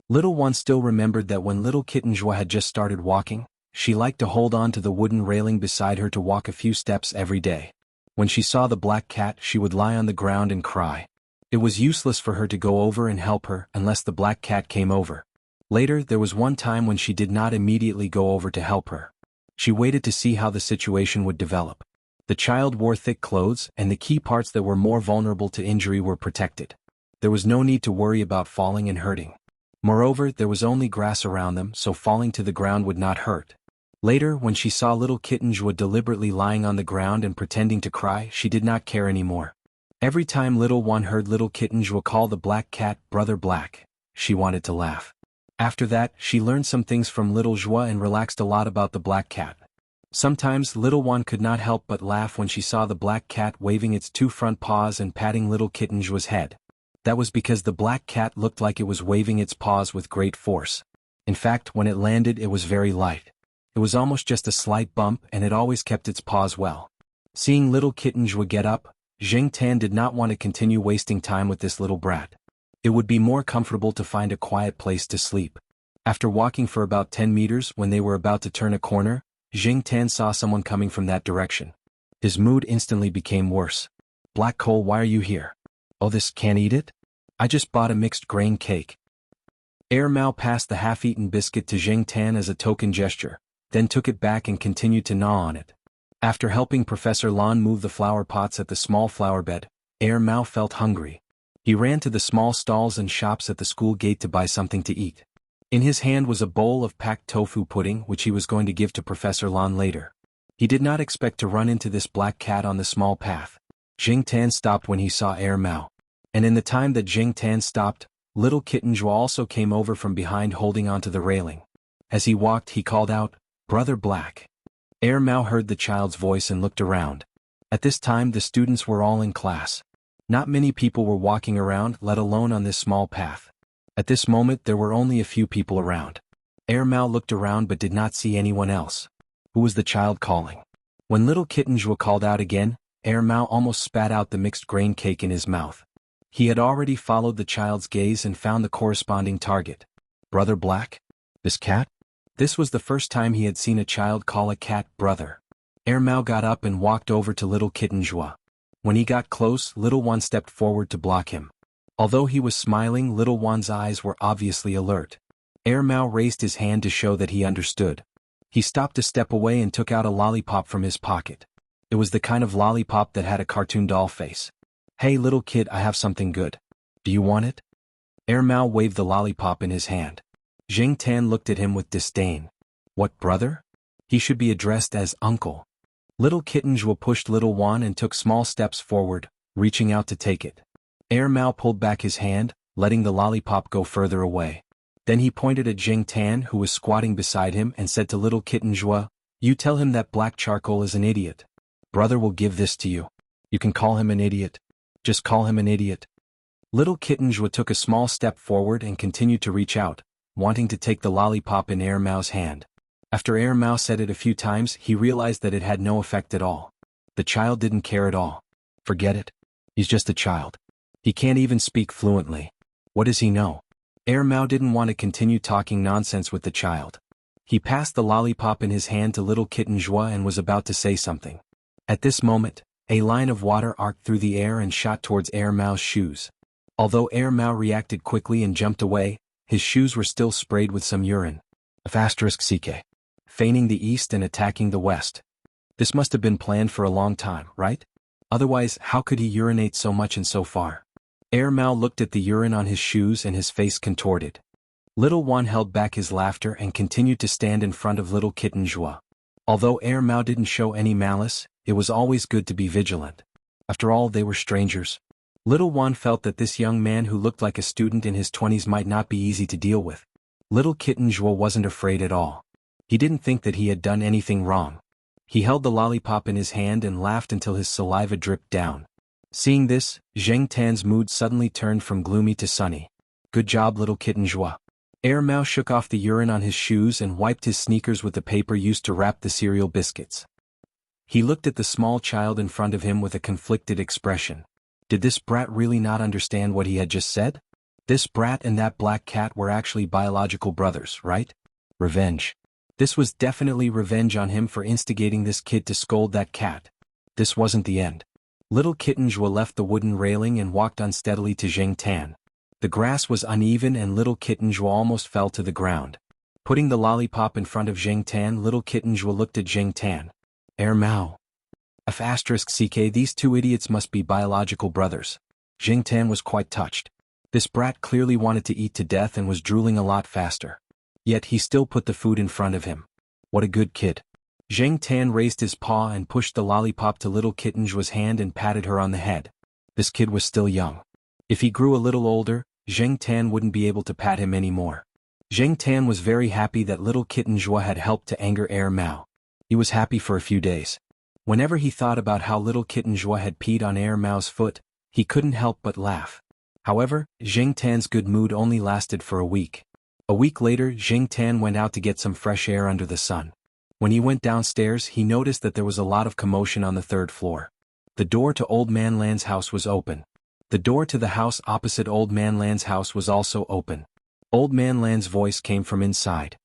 Little One still remembered that when little kitten Zhuo had just started walking, she liked to hold on to the wooden railing beside her to walk a few steps every day. When she saw the black cat, she would lie on the ground and cry. It was useless for her to go over and help her unless the black cat came over. Later, there was one time when she did not immediately go over to help her. She waited to see how the situation would develop. The child wore thick clothes, and the key parts that were more vulnerable to injury were protected. There was no need to worry about falling and hurting. Moreover, there was only grass around them, so falling to the ground would not hurt. Later, when she saw little kitten Zhuo deliberately lying on the ground and pretending to cry, she did not care anymore. Every time little Wan heard little kitten Zhuo call the black cat Brother Black, she wanted to laugh. After that, she learned some things from little Zhuo and relaxed a lot about the black cat. Sometimes little Wan could not help but laugh when she saw the black cat waving its two front paws and patting little kitten Zhuo's head. That was because the black cat looked like it was waving its paws with great force. In fact, when it landed, it was very light. It was almost just a slight bump, and it always kept its paws well. Seeing little kitten Zhua get up, Jiangtan did not want to continue wasting time with this little brat. It would be more comfortable to find a quiet place to sleep. After walking for about 10 meters when they were about to turn a corner, Jiangtan saw someone coming from that direction. His mood instantly became worse. Black coal, why are you here? Oh, this can't eat it? I just bought a mixed grain cake. Mao passed the half-eaten biscuit to Jiangtan as a token gesture, then took it back and continued to gnaw on it. After helping Professor Lan move the flower pots at the small flower bed, Mao felt hungry. He ran to the small stalls and shops at the school gate to buy something to eat. In his hand was a bowl of packed tofu pudding which he was going to give to Professor Lan later. He did not expect to run into this black cat on the small path. Jiangtan stopped when he saw Mao. And in the time that Jiangtan stopped, little kitten Zhua also came over from behind holding onto the railing. As he walked he called out, "Brother Black." Mao heard the child's voice and looked around. At this time the students were all in class. Not many people were walking around, let alone on this small path. At this moment there were only a few people around. Mao looked around but did not see anyone else. Who was the child calling? When little kitten Zhua called out again, Mao almost spat out the mixed grain cake in his mouth. He had already followed the child's gaze and found the corresponding target. Brother Black? This cat? This was the first time he had seen a child call a cat brother. Mao got up and walked over to little kitten Zhua. When he got close, little one stepped forward to block him. Although he was smiling, little one's eyes were obviously alert. Mao raised his hand to show that he understood. He stopped a step away and took out a lollipop from his pocket. It was the kind of lollipop that had a cartoon doll face. "Hey little kid, I have something good. Do you want it?" Mao waved the lollipop in his hand. Jiangtan looked at him with disdain. What, brother? He should be addressed as uncle. Little kitten Zhua pushed little Wan and took small steps forward, reaching out to take it. Mao pulled back his hand, letting the lollipop go further away. Then he pointed at Jiangtan who was squatting beside him and said to little kitten Zhua, "You tell him that black charcoal is an idiot. Brother will give this to you. You can call him an idiot. Just call him an idiot." Little kitten Zhua took a small step forward and continued to reach out, wanting to take the lollipop in Mao's hand. After Mao said it a few times, he realized that it had no effect at all. The child didn't care at all. Forget it. He's just a child. He can't even speak fluently. What does he know? Mao didn't want to continue talking nonsense with the child. He passed the lollipop in his hand to little kitten Zhua and was about to say something. At this moment, a line of water arced through the air and shot towards Mao's shoes. Although Mao reacted quickly and jumped away, his shoes were still sprayed with some urine. *CK. Feigning the east and attacking the west. This must have been planned for a long time, right? Otherwise, how could he urinate so much and so far? Mao looked at the urine on his shoes and his face contorted. Little Wan held back his laughter and continued to stand in front of little kitten Zhua. Although Mao didn't show any malice, it was always good to be vigilant. After all, they were strangers. Little Wan felt that this young man who looked like a student in his 20s might not be easy to deal with. Little kitten Zhua wasn't afraid at all. He didn't think that he had done anything wrong. He held the lollipop in his hand and laughed until his saliva dripped down. Seeing this, Jiangtan's mood suddenly turned from gloomy to sunny. Good job, little kitten Zhua. Mao shook off the urine on his shoes and wiped his sneakers with the paper used to wrap the cereal biscuits. He looked at the small child in front of him with a conflicted expression. Did this brat really not understand what he had just said? This brat and that black cat were actually biological brothers, right? Revenge. This was definitely revenge on him for instigating this kid to scold that cat. This wasn't the end. Little kitten Zhua left the wooden railing and walked unsteadily to Jiangtan. The grass was uneven and little kitten Zhua almost fell to the ground. Putting the lollipop in front of Jiangtan, little kitten Zhua looked at Jiangtan. Mao. *CK, these two idiots must be biological brothers. Jiangtan was quite touched. This brat clearly wanted to eat to death and was drooling a lot faster. Yet he still put the food in front of him. What a good kid. Jiangtan raised his paw and pushed the lollipop to little kitten Zhua's hand and patted her on the head. This kid was still young. If he grew a little older, Jiangtan wouldn't be able to pat him anymore. Jiangtan was very happy that little kitten Zhua had helped to anger Mao. He was happy for a few days. Whenever he thought about how little kitten Zhua had peed on Mao's foot, he couldn't help but laugh. However, Jiangtan's good mood only lasted for a week. A week later, Jiangtan went out to get some fresh air under the sun. When he went downstairs, he noticed that there was a lot of commotion on the third floor. The door to Old Man Land's house was open. The door to the house opposite Old Man Land's house was also open. Old Man Land's voice came from inside.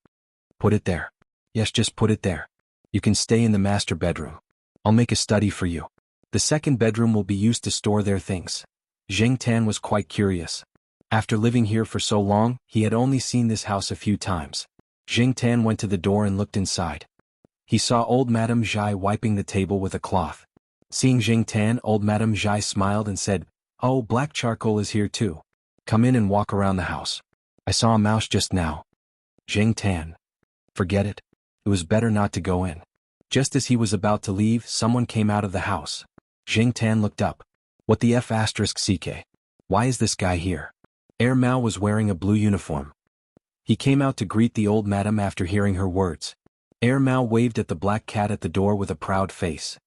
"Put it there." "Yes, just put it there. You can stay in the master bedroom. I'll make a study for you. The second bedroom will be used to store their things." Zheng Tan was quite curious. After living here for so long, he had only seen this house a few times. Zheng Tan went to the door and looked inside. He saw old Madame Zhai wiping the table with a cloth. Seeing Zheng Tan, old Madame Zhai smiled and said, "Oh, black charcoal is here too. Come in and walk around the house. I saw a mouse just now." Zheng Tan. Forget it. It was better not to go in. Just as he was about to leave, someone came out of the house. Zheng Tan looked up. "What the F asterisk CK? Why is this guy here?" Air Mao was wearing a blue uniform. He came out to greet the old madam after hearing her words. Air Mao waved at the black cat at the door with a proud face.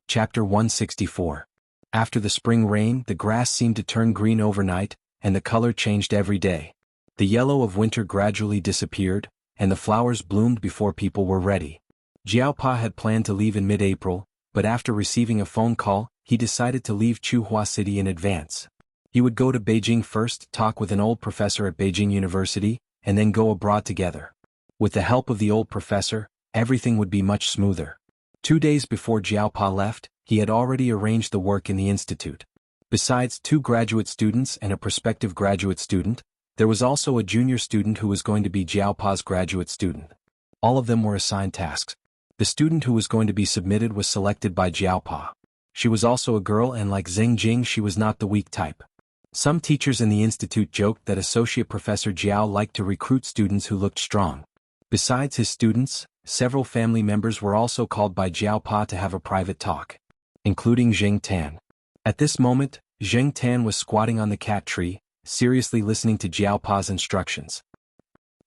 Chapter 164. After the spring rain, the grass seemed to turn green overnight, and the color changed every day. The yellow of winter gradually disappeared, and the flowers bloomed before people were ready. Jiaopa had planned to leave in mid-April, but after receiving a phone call, he decided to leave Chuhua City in advance. He would go to Beijing first, talk with an old professor at Beijing University, and then go abroad together. With the help of the old professor, everything would be much smoother. 2 days before Jiaopa left, he had already arranged the work in the institute. Besides 2 graduate students and a prospective graduate student, there was also a junior student who was going to be Jiaopa's graduate student. All of them were assigned tasks. The student who was going to be submitted was selected by Jiaopa. She was also a girl, and like Zheng Jing, she was not the weak type. Some teachers in the institute joked that Associate Professor Jiao liked to recruit students who looked strong. Besides his students, several family members were also called by Jiaopa to have a private talk, including Zheng Tan. At this moment, Zheng Tan was squatting on the cat tree, seriously listening to Jiaopa's instructions.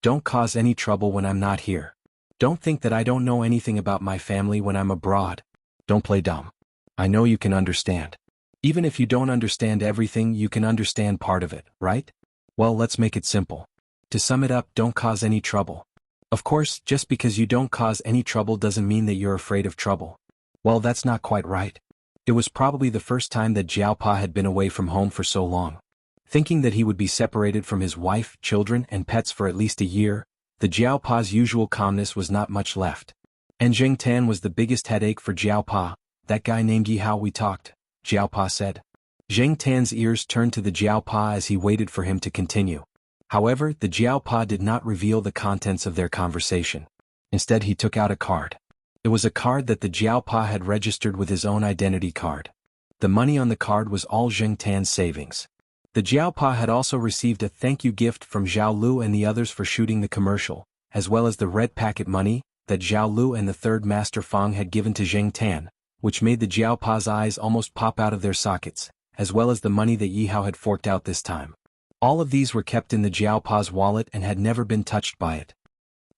"Don't cause any trouble when I'm not here. Don't think that I don't know anything about my family when I'm abroad. Don't play dumb. I know you can understand. Even if you don't understand everything, you can understand part of it, right? Well, let's make it simple. To sum it up, don't cause any trouble." Of course, just because you don't cause any trouble doesn't mean that you're afraid of trouble. Well, that's not quite right. It was probably the first time that Jiaopa had been away from home for so long. Thinking that he would be separated from his wife, children, and pets for at least a year, the Jiaopa's usual calmness was not much left. And Zheng Tan was the biggest headache for Jiaopa. "That guy named Yi Hao we talked," Jiaopa said. Zheng Tan's ears turned to the Jiaopa as he waited for him to continue. However, the Jiaopa did not reveal the contents of their conversation. Instead, he took out a card. It was a card that the Jiaopa had registered with his own identity card. The money on the card was all Zheng Tan's savings. The Jiaopa had also received a thank you gift from Zhao Lu and the others for shooting the commercial, as well as the red packet money that Zhao Lu and the third Master Fang had given to Zheng Tan, which made the Jiaopa's eyes almost pop out of their sockets, as well as the money that Yi Hao had forked out this time. All of these were kept in the Jiaopa's wallet and had never been touched by it.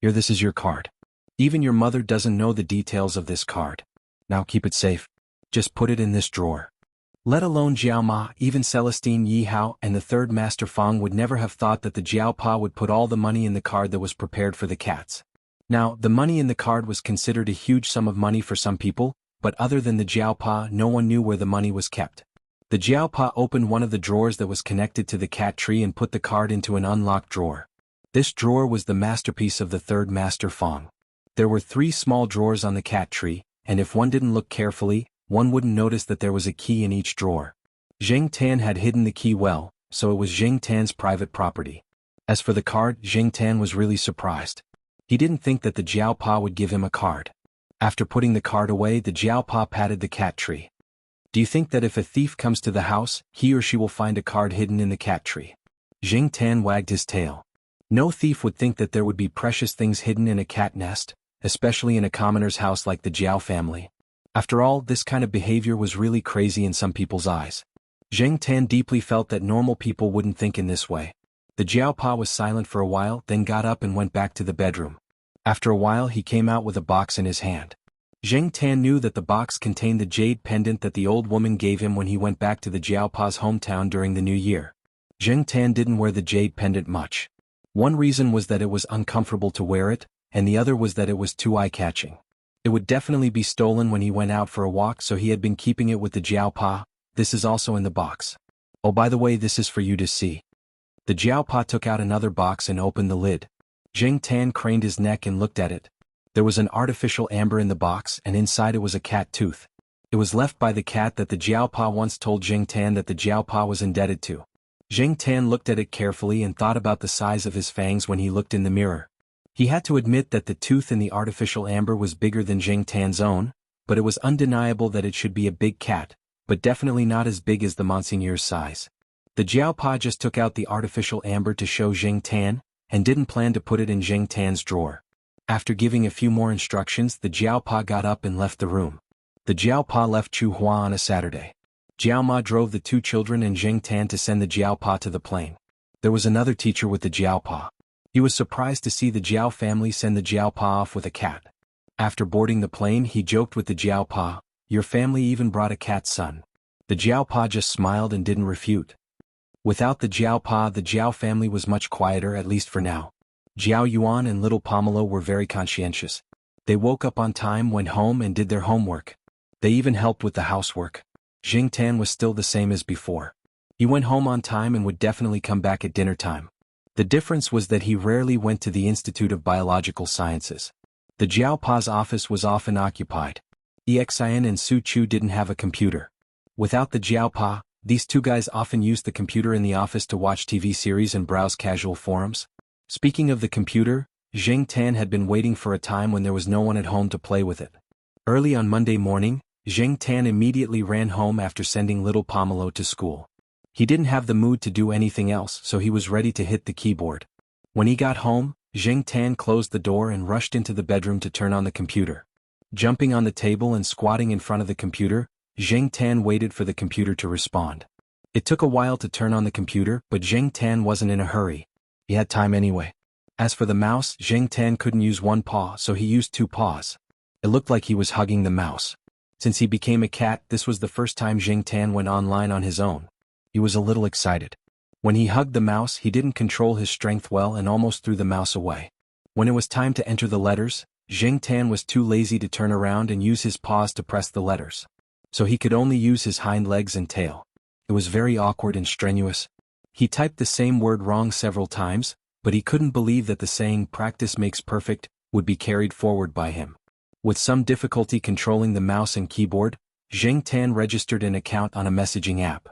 "Here, this is your card. Even your mother doesn't know the details of this card. Now keep it safe. Just put it in this drawer." Let alone Jiao Ma, even Celestine Yi Hao and the third Master Fang would never have thought that the Jiaopa would put all the money in the card that was prepared for the cats. Now, the money in the card was considered a huge sum of money for some people, but other than the Jiaopa, no one knew where the money was kept. The Jiaopa opened one of the drawers that was connected to the cat tree and put the card into an unlocked drawer. This drawer was the masterpiece of the third Master Fang. There were 3 small drawers on the cat tree, and if one didn't look carefully, one wouldn't notice that there was a key in each drawer. Zheng Tan had hidden the key well, so it was Zheng Tan's private property. As for the card, Zheng Tan was really surprised. He didn't think that the Jiaopa would give him a card. After putting the card away, the Jiaopa patted the cat tree. "Do you think that if a thief comes to the house, he or she will find a card hidden in the cat tree?" Zheng Tan wagged his tail. No thief would think that there would be precious things hidden in a cat nest, especially in a commoner's house like the Jiao family. After all, this kind of behavior was really crazy in some people's eyes. Zheng Tan deeply felt that normal people wouldn't think in this way. The Jiaopa was silent for a while, then got up and went back to the bedroom. After a while, he came out with a box in his hand. Zheng Tan knew that the box contained the jade pendant that the old woman gave him when he went back to the Jiaopa's hometown during the new year. Zheng Tan didn't wear the jade pendant much. One reason was that it was uncomfortable to wear it, and the other was that it was too eye-catching. It would definitely be stolen when he went out for a walk, so he had been keeping it with the Jiao Pa. This is also in the box. Oh, by the way, this is for you to see. The Jiao Pa took out another box and opened the lid. Jing Tan craned his neck and looked at it. There was an artificial amber in the box, and inside it was a cat tooth. It was left by the cat that the Jiao Pa once told Jing Tan that the Jiao Pa was indebted to. Jing Tan looked at it carefully and thought about the size of his fangs when he looked in the mirror. He had to admit that the tooth in the artificial amber was bigger than Jing Tan's own, but it was undeniable that it should be a big cat, but definitely not as big as the Monseigneur's size. The Jiao Pa just took out the artificial amber to show Jing Tan, and didn't plan to put it in Jing Tan's drawer. After giving a few more instructions, the Jiao Pa got up and left the room. The Jiao Pa left Chu Hua on a Saturday. Jiao Ma drove the two children and Jing Tan to send the Jiao Pa to the plane. There was another teacher with the Jiao Pa. He was surprised to see the Jiao family send the Jiao Pa off with a cat. After boarding the plane, he joked with the Jiao Pa, "Your family even brought a cat, son." The Jiao Pa just smiled and didn't refute. Without the Jiao Pa, the Jiao family was much quieter, at least for now. Jiao Yuan and little Pomelo were very conscientious. They woke up on time, went home and did their homework. They even helped with the housework. Jing Tan was still the same as before. He went home on time and would definitely come back at dinner time. The difference was that he rarely went to the Institute of Biological Sciences. The Jiao Pa's office was often occupied. Xian and Su Chu didn't have a computer. Without the Jiao Pa, these two guys often used the computer in the office to watch TV series and browse casual forums. Speaking of the computer, Jing Tan had been waiting for a time when there was no one at home to play with it. Early on Monday morning, Jing Tan immediately ran home after sending little Pomelo to school. He didn't have the mood to do anything else, so he was ready to hit the keyboard. When he got home, Jing Tan closed the door and rushed into the bedroom to turn on the computer. Jumping on the table and squatting in front of the computer, Jing Tan waited for the computer to respond. It took a while to turn on the computer, but Jing Tan wasn't in a hurry. He had time anyway. As for the mouse, Jing Tan couldn't use one paw, so he used two paws. It looked like he was hugging the mouse. Since he became a cat, this was the first time Jing Tan went online on his own. He was a little excited. When he hugged the mouse, he didn't control his strength well and almost threw the mouse away. When it was time to enter the letters, Jing Tan was too lazy to turn around and use his paws to press the letters. So he could only use his hind legs and tail. It was very awkward and strenuous. He typed the same word wrong several times, but he couldn't believe that the saying "practice makes perfect" would be carried forward by him. With some difficulty controlling the mouse and keyboard, Jing Tan registered an account on a messaging app.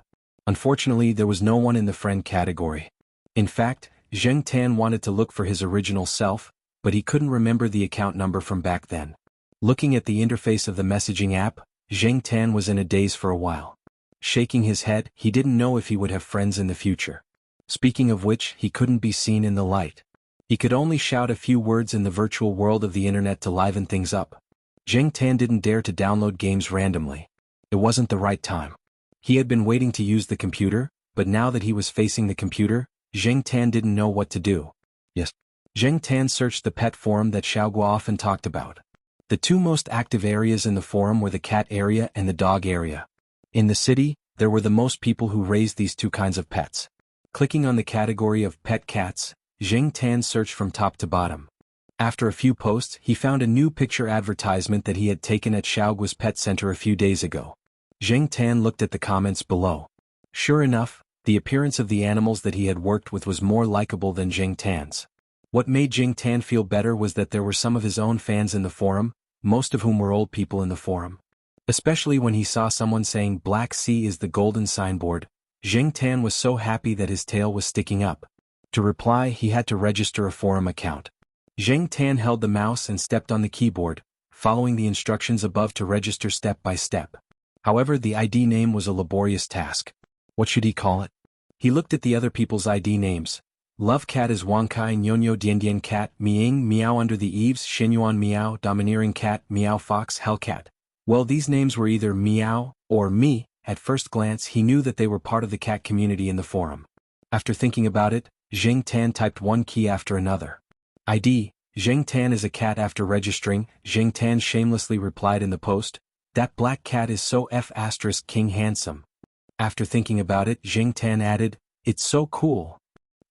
Unfortunately, there was no one in the friend category. In fact, Jing Tan wanted to look for his original self, but he couldn't remember the account number from back then. Looking at the interface of the messaging app, Jing Tan was in a daze for a while. Shaking his head, he didn't know if he would have friends in the future. Speaking of which, he couldn't be seen in the light. He could only shout a few words in the virtual world of the internet to liven things up. Jing Tan didn't dare to download games randomly. It wasn't the right time. He had been waiting to use the computer, but now that he was facing the computer, Jing Tan didn't know what to do. Yes. Jing Tan searched the pet forum that Xiaoguo often talked about. The two most active areas in the forum were the cat area and the dog area. In the city, there were the most people who raised these two kinds of pets. Clicking on the category of pet cats, Jing Tan searched from top to bottom. After a few posts, he found a new picture advertisement that he had taken at Xiaoguo's pet center a few days ago. Jing Tan looked at the comments below. Sure enough, the appearance of the animals that he had worked with was more likable than Jing Tan's. What made Jing Tan feel better was that there were some of his own fans in the forum, most of whom were old people in the forum. Especially when he saw someone saying "Black Sea is the golden signboard," Jing Tan was so happy that his tail was sticking up. To reply, he had to register a forum account. Jing Tan held the mouse and stepped on the keyboard, following the instructions above to register step by step. However, the ID name was a laborious task. What should he call it? He looked at the other people's ID names. Love Cat is Wangkai Nyonyo Dian Cat, Miing Meow Under the Eaves, Xinyuan Meow, Domineering Cat, Meow Fox, Hellcat. Well, these names were either Meow or Me. At first glance, he knew that they were part of the cat community in the forum. After thinking about it, Jing Tan typed one key after another. ID, Jing Tan is a cat. After registering, Jing Tan shamelessly replied in the post, "That black cat is so King handsome." After thinking about it, Jing Tan added, "It's so cool."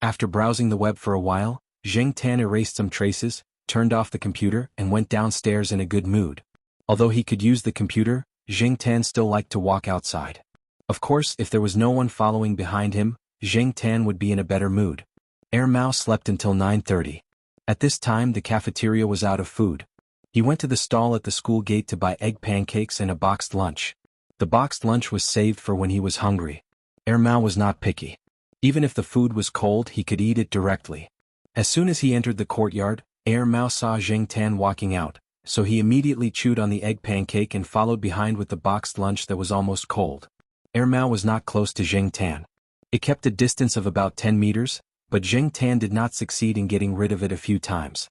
After browsing the web for a while, Jing Tan erased some traces, turned off the computer, and went downstairs in a good mood. Although he could use the computer, Jing Tan still liked to walk outside. Of course, if there was no one following behind him, Jing Tan would be in a better mood. Mao slept until 9:30. At this time the cafeteria was out of food. He went to the stall at the school gate to buy egg pancakes and a boxed lunch. The boxed lunch was saved for when he was hungry. Mao was not picky. Even if the food was cold, he could eat it directly. As soon as he entered the courtyard, Mao saw Jing Tan walking out, so he immediately chewed on the egg pancake and followed behind with the boxed lunch that was almost cold. Mao was not close to Jing Tan. It kept a distance of about 10 meters, but Jing Tan did not succeed in getting rid of it a few times.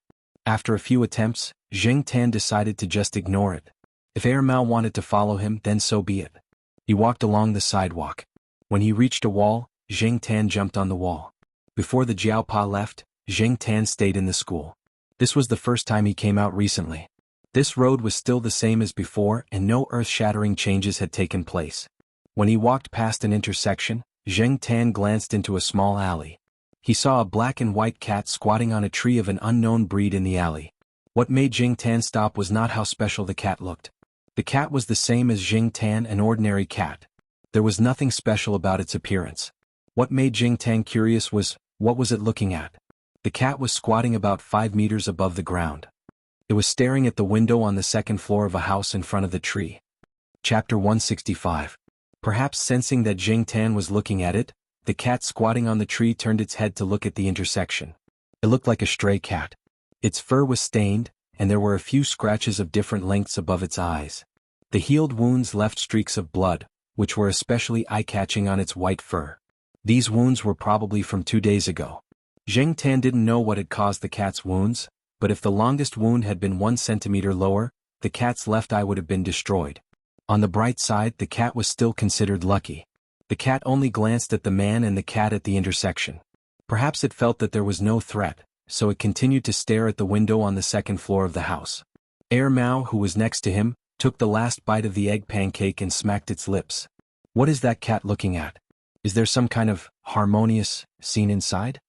After a few attempts, Jing Tan decided to just ignore it. If Mao wanted to follow him, then so be it. He walked along the sidewalk. When he reached a wall, Jing Tan jumped on the wall. Before the Jiaopa left, Jing Tan stayed in the school. This was the first time he came out recently. This road was still the same as before and no earth-shattering changes had taken place. When he walked past an intersection, Jing Tan glanced into a small alley. He saw a black and white cat squatting on a tree of an unknown breed in the alley. What made Jing Tan stop was not how special the cat looked. The cat was the same as Jing Tan, an ordinary cat. There was nothing special about its appearance. What made Jing Tan curious was, what was it looking at? The cat was squatting about 5 meters above the ground. It was staring at the window on the second floor of a house in front of the tree. Chapter 165. Perhaps sensing that Jing Tan was looking at it, the cat squatting on the tree turned its head to look at the intersection. It looked like a stray cat. Its fur was stained, and there were a few scratches of different lengths above its eyes. The healed wounds left streaks of blood, which were especially eye-catching on its white fur. These wounds were probably from 2 days ago. Jing Tan didn't know what had caused the cat's wounds, but if the longest wound had been 1 centimeter lower, the cat's left eye would have been destroyed. On the bright side, the cat was still considered lucky. The cat only glanced at the man and the cat at the intersection. Perhaps it felt that there was no threat, so it continued to stare at the window on the second floor of the house. Mao, who was next to him, took the last bite of the egg pancake and smacked its lips. What is that cat looking at? Is there some kind of harmonious scene inside?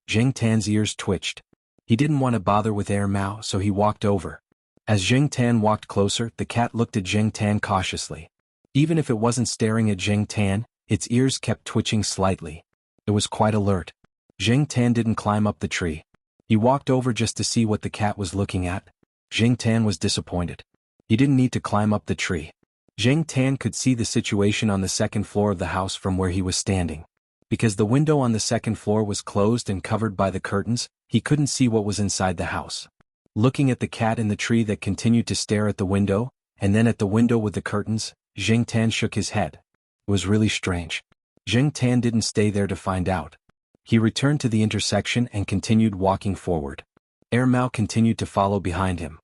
Jing Tan's ears twitched. He didn't want to bother with Mao, so he walked over. As Jing Tan walked closer, the cat looked at Jing Tan cautiously. Even if it wasn't staring at Jing Tan, its ears kept twitching slightly. It was quite alert. Jing Tan didn't climb up the tree. He walked over just to see what the cat was looking at. Jing Tan was disappointed. He didn't need to climb up the tree. Jing Tan could see the situation on the second floor of the house from where he was standing. Because the window on the second floor was closed and covered by the curtains, he couldn't see what was inside the house. Looking at the cat in the tree that continued to stare at the window, and then at the window with the curtains, Jing Tan shook his head. It was really strange. Jing Tan didn't stay there to find out. He returned to the intersection and continued walking forward. Mao continued to follow behind him.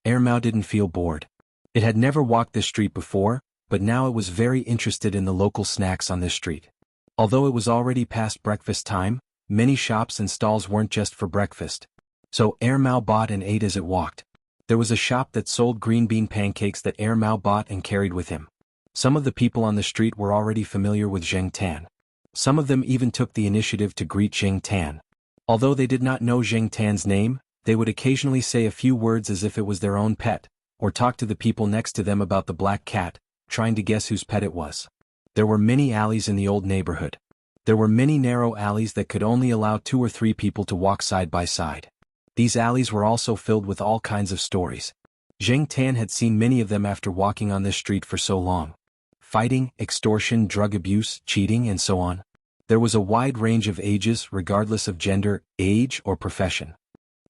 Mao didn't feel bored. It had never walked this street before, but now it was very interested in the local snacks on this street. Although it was already past breakfast time, many shops and stalls weren't just for breakfast. So Mao bought and ate as it walked. There was a shop that sold green bean pancakes that Mao bought and carried with him. Some of the people on the street were already familiar with Jing Tan. Some of them even took the initiative to greet Jing Tan. Although they did not know Jing Tan's name, they would occasionally say a few words as if it was their own pet, or talk to the people next to them about the black cat, trying to guess whose pet it was. There were many alleys in the old neighborhood. There were many narrow alleys that could only allow 2 or 3 people to walk side by side. These alleys were also filled with all kinds of stories. Jing Tan had seen many of them after walking on this street for so long. Fighting, extortion, drug abuse, cheating, and so on. There was a wide range of ages regardless of gender, age, or profession.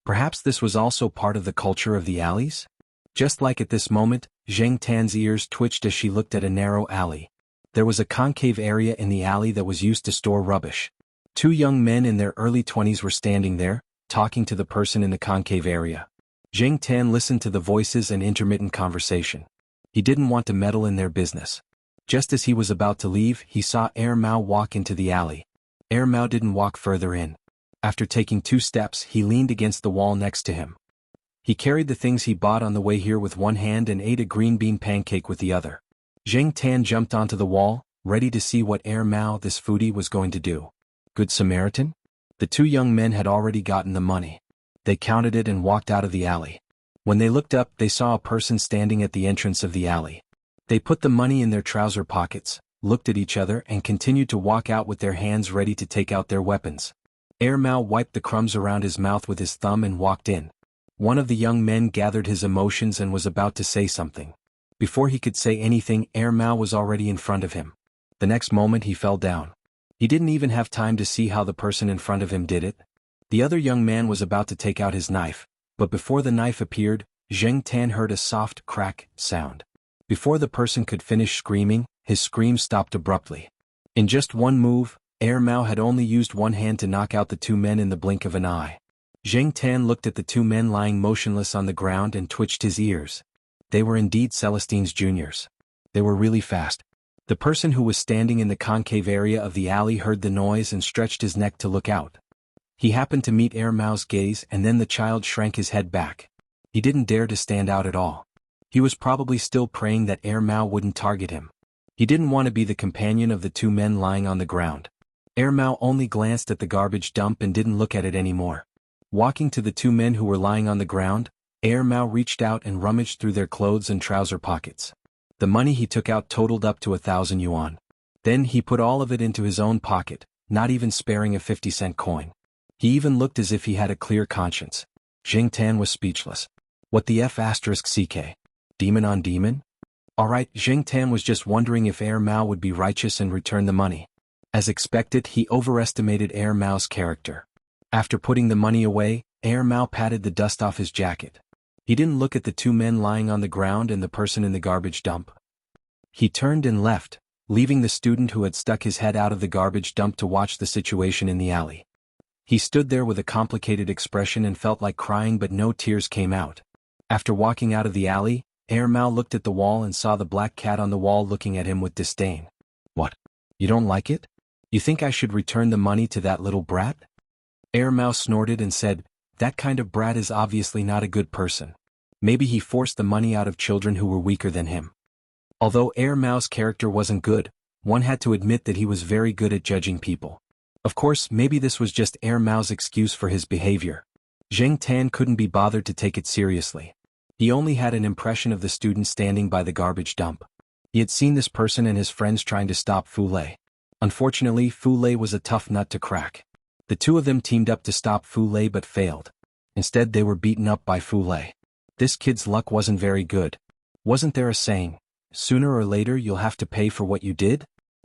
Perhaps this was also part of the culture of the alleys? Just like at this moment, Jing Tan's ears twitched as she looked at a narrow alley. There was a concave area in the alley that was used to store rubbish. 2 young men in their early 20s were standing there, talking to the person in the concave area. Jing Tan listened to the voices and intermittent conversation. He didn't want to meddle in their business. Just as he was about to leave, he saw Mao walk into the alley. Mao didn't walk further in. After taking 2 steps, he leaned against the wall next to him. He carried the things he bought on the way here with one hand and ate a green bean pancake with the other. Jing Tan jumped onto the wall, ready to see what Mao, this foodie, was going to do. Good Samaritan? The 2 young men had already gotten the money. They counted it and walked out of the alley. When they looked up, they saw a person standing at the entrance of the alley. They put the money in their trouser pockets, looked at each other and continued to walk out with their hands ready to take out their weapons. Mao wiped the crumbs around his mouth with his thumb and walked in. One of the young men gathered his emotions and was about to say something. Before he could say anything, Mao was already in front of him. The next moment he fell down. He didn't even have time to see how the person in front of him did it. The other young man was about to take out his knife, but before the knife appeared, Zheng Tan heard a soft crack sound. Before the person could finish screaming, his scream stopped abruptly. In just one move, Mao had only used one hand to knock out the two men in the blink of an eye. Zheng Tan looked at the two men lying motionless on the ground and twitched his ears. They were indeed Celestine's juniors. They were really fast. The person who was standing in the concave area of the alley heard the noise and stretched his neck to look out. He happened to meet Mao's gaze, and then the child shrank his head back. He didn't dare to stand out at all. He was probably still praying that Mao wouldn't target him. He didn't want to be the companion of the two men lying on the ground. Mao only glanced at the garbage dump and didn't look at it anymore. Walking to the two men who were lying on the ground, Mao reached out and rummaged through their clothes and trouser pockets. The money he took out totaled up to 1,000 yuan. Then he put all of it into his own pocket, not even sparing a 50-cent coin. He even looked as if he had a clear conscience. Zheng Tan was speechless. What the F***ck? Demon on demon? Alright, Zheng Tan was just wondering if Mao would be righteous and return the money. As expected, he overestimated Mao's character. After putting the money away, Mao patted the dust off his jacket. He didn't look at the two men lying on the ground and the person in the garbage dump. He turned and left, leaving the student who had stuck his head out of the garbage dump to watch the situation in the alley. He stood there with a complicated expression and felt like crying, but no tears came out. After walking out of the alley, Mao looked at the wall and saw the black cat on the wall looking at him with disdain. What? You don't like it? You think I should return the money to that little brat? Mao snorted and said, that kind of brat is obviously not a good person. Maybe he forced the money out of children who were weaker than him. Although Mao's character wasn't good, one had to admit that he was very good at judging people. Of course, maybe this was just Mao's excuse for his behavior. Zheng Tan couldn't be bothered to take it seriously. He only had an impression of the student standing by the garbage dump. He had seen this person and his friends trying to stop Fu Lei. Unfortunately, Fu Lei was a tough nut to crack. The two of them teamed up to stop Fu Lei but failed. Instead, they were beaten up by Fu Lei. This kid's luck wasn't very good. Wasn't there a saying, sooner or later you'll have to pay for what you did?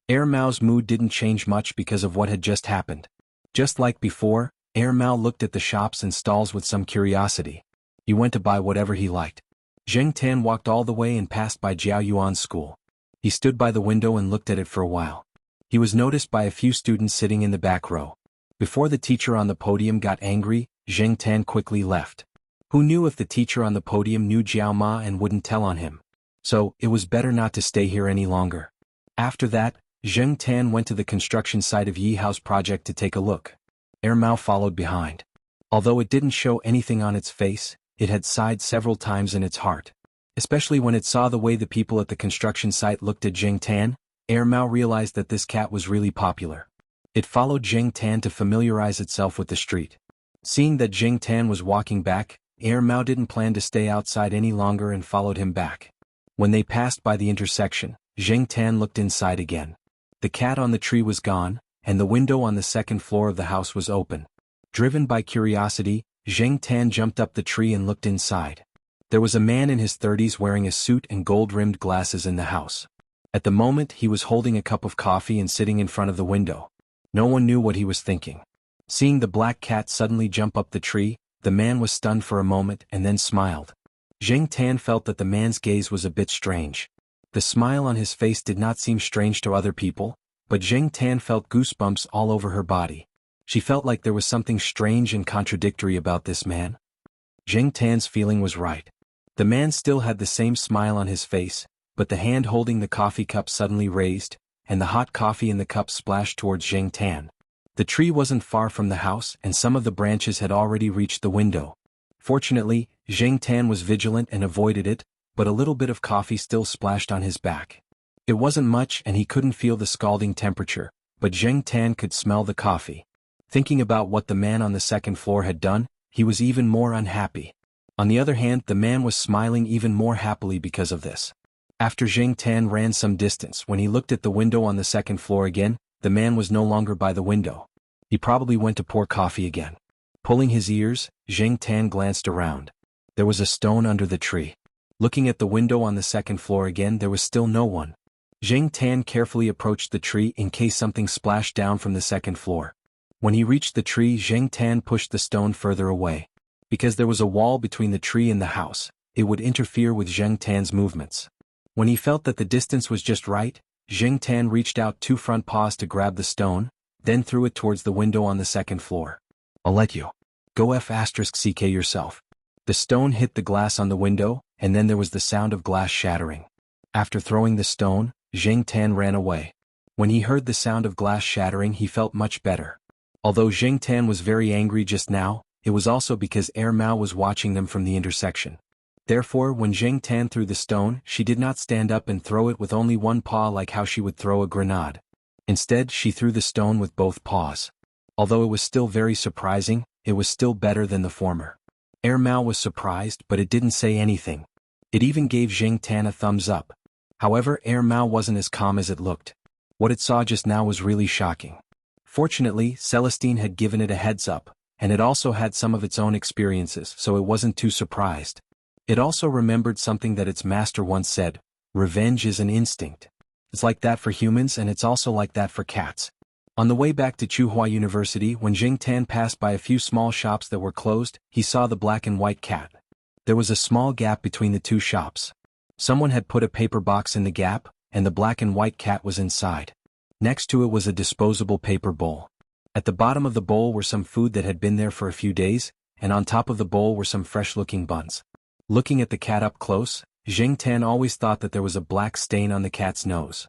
Mao's mood didn't change much because of what had just happened. Just like before, Mao looked at the shops and stalls with some curiosity. He went to buy whatever he liked. Zheng Tan walked all the way and passed by Jiao Yuan's school. He stood by the window and looked at it for a while. He was noticed by a few students sitting in the back row. Before the teacher on the podium got angry, Zheng Tan quickly left. Who knew if the teacher on the podium knew Jiao Ma and wouldn't tell on him? So, it was better not to stay here any longer. After that, Zheng Tan went to the construction site of Yi Hao's project to take a look. Mao followed behind. Although it didn't show anything on its face, it had sighed several times in its heart. Especially when it saw the way the people at the construction site looked at Zheng Tan, Mao realized that this cat was really popular. It followed Zheng Tan to familiarize itself with the street. Seeing that Zheng Tan was walking back, Mao didn't plan to stay outside any longer and followed him back. When they passed by the intersection, Zheng Tan looked inside again. The cat on the tree was gone, and the window on the second floor of the house was open. Driven by curiosity, Zheng Tan jumped up the tree and looked inside. There was a man in his 30s wearing a suit and gold-rimmed glasses in the house. At the moment, he was holding a cup of coffee and sitting in front of the window. No one knew what he was thinking. Seeing the black cat suddenly jump up the tree, the man was stunned for a moment and then smiled. Zheng Tan felt that the man's gaze was a bit strange. The smile on his face did not seem strange to other people, but Zheng Tan felt goosebumps all over her body. She felt like there was something strange and contradictory about this man. Zheng Tan's feeling was right. The man still had the same smile on his face, but the hand holding the coffee cup suddenly raised, and the hot coffee in the cup splashed towards Zheng Tan. The tree wasn't far from the house and some of the branches had already reached the window. Fortunately, Zheng Tan was vigilant and avoided it, but a little bit of coffee still splashed on his back. It wasn't much and he couldn't feel the scalding temperature, but Zheng Tan could smell the coffee. Thinking about what the man on the second floor had done, he was even more unhappy. On the other hand, the man was smiling even more happily because of this. After Zheng Tan ran some distance, when he looked at the window on the second floor again, the man was no longer by the window. He probably went to pour coffee again. Pulling his ears, Zheng Tan glanced around. There was a stone under the tree. Looking at the window on the second floor again, there was still no one. Zheng Tan carefully approached the tree in case something splashed down from the second floor. When he reached the tree, Zheng Tan pushed the stone further away. Because there was a wall between the tree and the house, it would interfere with Zheng Tan's movements. When he felt that the distance was just right, Zheng Tan reached out 2 front paws to grab the stone, then threw it towards the window on the second floor. I'll let you. Go F***ck yourself. The stone hit the glass on the window, and then there was the sound of glass shattering. After throwing the stone, Zheng Tan ran away. When he heard the sound of glass shattering, he felt much better. Although Zheng Tan was very angry just now, it was also because Mao was watching them from the intersection. Therefore, when Zheng Tan threw the stone, she did not stand up and throw it with only one paw like how she would throw a grenade. Instead, she threw the stone with both paws. Although it was still very surprising, it was still better than the former. Mao was surprised, but it didn't say anything. It even gave Zheng Tan a thumbs up. However, Mao wasn't as calm as it looked. What it saw just now was really shocking. Fortunately, Celestine had given it a heads up, and it also had some of its own experiences, so it wasn't too surprised. It also remembered something that its master once said: revenge is an instinct. It's like that for humans, and it's also like that for cats. On the way back to Tsinghua University, when Zheng Tan passed by a few small shops that were closed, he saw the black and white cat. There was a small gap between the 2 shops. Someone had put a paper box in the gap, and the black and white cat was inside. Next to it was a disposable paper bowl. At the bottom of the bowl were some food that had been there for a few days, and on top of the bowl were some fresh-looking buns. Looking at the cat up close, Zheng Tan always thought that there was a black stain on the cat's nose.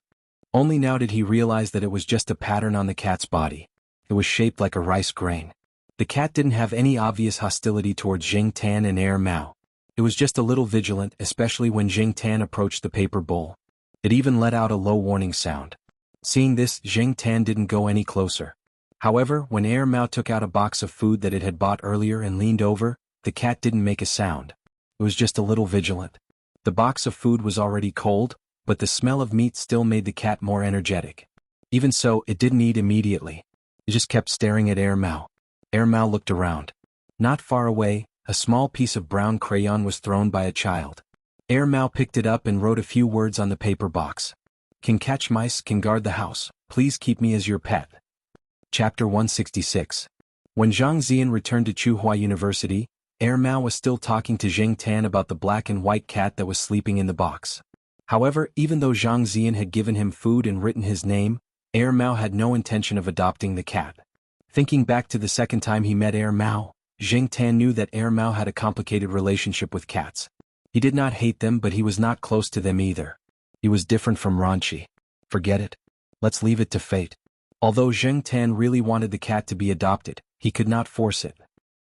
Only now did he realize that it was just a pattern on the cat's body. It was shaped like a rice grain. The cat didn't have any obvious hostility towards Zheng Tan and Mao. It was just a little vigilant, especially when Zheng Tan approached the paper bowl. It even let out a low warning sound. Seeing this, Zheng Tan didn't go any closer. However, when Mao took out a box of food that it had bought earlier and leaned over, the cat didn't make a sound. It was just a little vigilant. The box of food was already cold, but the smell of meat still made the cat more energetic. Even so, it didn't eat immediately. It just kept staring at Mao. Mao looked around. Not far away, a small piece of brown crayon was thrown by a child. Mao picked it up and wrote a few words on the paper box. Can catch mice, can guard the house, please keep me as your pet. Chapter 166. When Zhang Zian returned to Tsinghua University, Mao was still talking to Zheng Tan about the black and white cat that was sleeping in the box. However, even though Zhang Zian had given him food and written his name, Mao had no intention of adopting the cat. Thinking back to the second time he met Mao, Zheng Tan knew that Mao had a complicated relationship with cats. He did not hate them, but he was not close to them either. He was different from Ranchi. Forget it. Let's leave it to fate. Although Zheng Tan really wanted the cat to be adopted, he could not force it.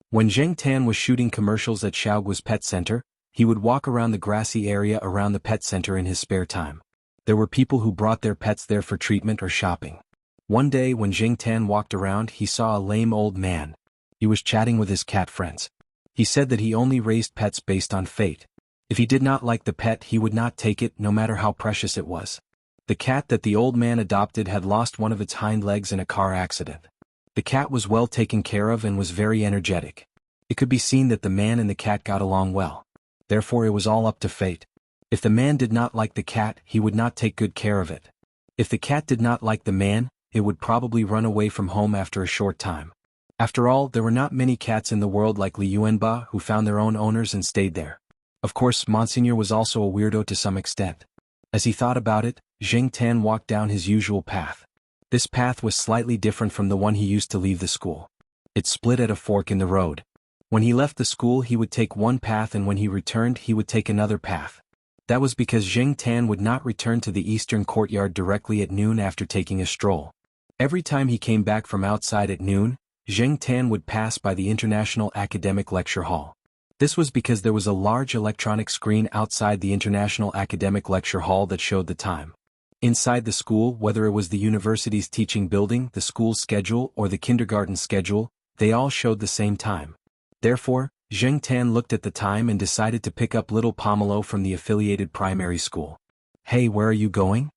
When Zheng Tan was shooting commercials at Xiaogu's pet center, he would walk around the grassy area around the pet center in his spare time. There were people who brought their pets there for treatment or shopping. One day when Zheng Tan walked around, he saw a lame old man. He was chatting with his cat friends. He said that he only raised pets based on fate. If he did not like the pet, he would not take it, no matter how precious it was. The cat that the old man adopted had lost one of its hind legs in a car accident. The cat was well taken care of and was very energetic. It could be seen that the man and the cat got along well. Therefore it was all up to fate. If the man did not like the cat, he would not take good care of it. If the cat did not like the man, it would probably run away from home after a short time. After all, there were not many cats in the world like Li Yuanba who found their own owners and stayed there. Of course, Monseigneur was also a weirdo to some extent. As he thought about it, Zheng Tan walked down his usual path. This path was slightly different from the one he used to leave the school. It split at a fork in the road. When he left the school, he would take one path, and when he returned, he would take another path. That was because Zheng Tan would not return to the eastern courtyard directly at noon after taking a stroll. Every time he came back from outside at noon, Zheng Tan would pass by the International Academic Lecture Hall. This was because there was a large electronic screen outside the International Academic Lecture Hall that showed the time. Inside the school, whether it was the university's teaching building, the school schedule, or the kindergarten schedule, they all showed the same time. Therefore, Zheng Tan looked at the time and decided to pick up little Pomelo from the affiliated primary school. "Hey, where are you going?"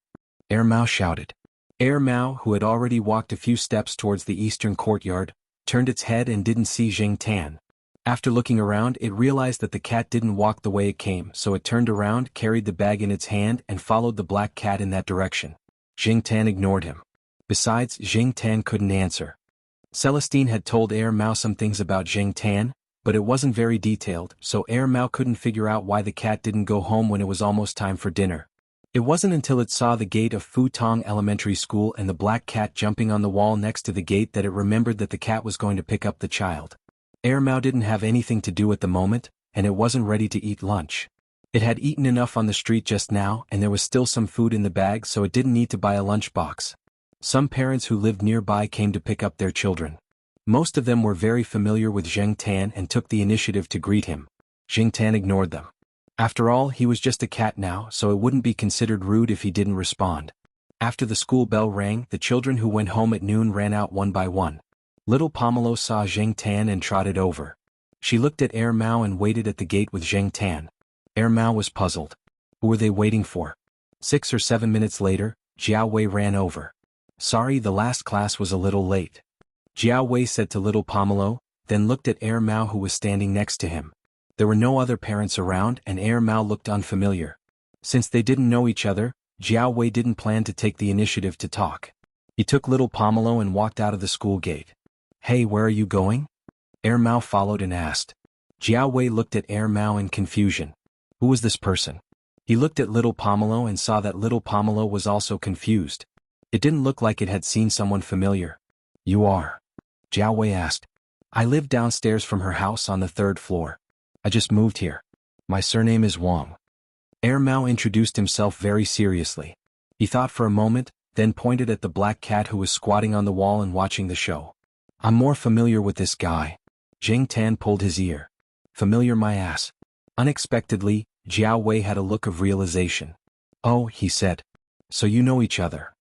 Air Mao shouted. Air Mao, who had already walked a few steps towards the eastern courtyard, turned its head and didn't see Zheng Tan. After looking around, it realized that the cat didn't walk the way it came, so it turned around, carried the bag in its hand, and followed the black cat in that direction. Zheng Tan ignored him. Besides, Zheng Tan couldn't answer. Celestine had told Air Mao some things about Zheng Tan, but it wasn't very detailed, so Air Mao couldn't figure out why the cat didn't go home when it was almost time for dinner. It wasn't until it saw the gate of Futong Elementary School and the black cat jumping on the wall next to the gate that it remembered that the cat was going to pick up the child. Air Mao didn't have anything to do at the moment, and it wasn't ready to eat lunch. It had eaten enough on the street just now, and there was still some food in the bag, so it didn't need to buy a lunchbox. Some parents who lived nearby came to pick up their children. Most of them were very familiar with Zheng Tan and took the initiative to greet him. Zheng Tan ignored them. After all, he was just a cat now, so it wouldn't be considered rude if he didn't respond. After the school bell rang, the children who went home at noon ran out one by one. Little Pomelo saw Zheng Tan and trotted over. She looked at Air Mao and waited at the gate with Zheng Tan. Air Mao was puzzled. Who were they waiting for? 6 or 7 minutes later, Jiao Wei ran over. "Sorry, the last class was a little late," Jiao Wei said to little Pomelo, then looked at Air Mao who was standing next to him. There were no other parents around and Air Mao looked unfamiliar. Since they didn't know each other, Jiao Wei didn't plan to take the initiative to talk. He took little Pomelo and walked out of the school gate. "Hey, where are you going?" Air Mao followed and asked. Jiao Wei looked at Air Mao in confusion. Who was this person? He looked at little Pomelo and saw that little Pomelo was also confused. It didn't look like it had seen someone familiar. "You are?" Jiao Wei asked. "I live downstairs from her house on the 3rd floor. I just moved here. My surname is Wang." Air Mao introduced himself very seriously. He thought for a moment, then pointed at the black cat who was squatting on the wall and watching the show. "I'm more familiar with this guy." Zheng Tan pulled his ear. "Familiar my ass." Unexpectedly, Jiao Wei had a look of realization. "Oh," he said. "So you know each other."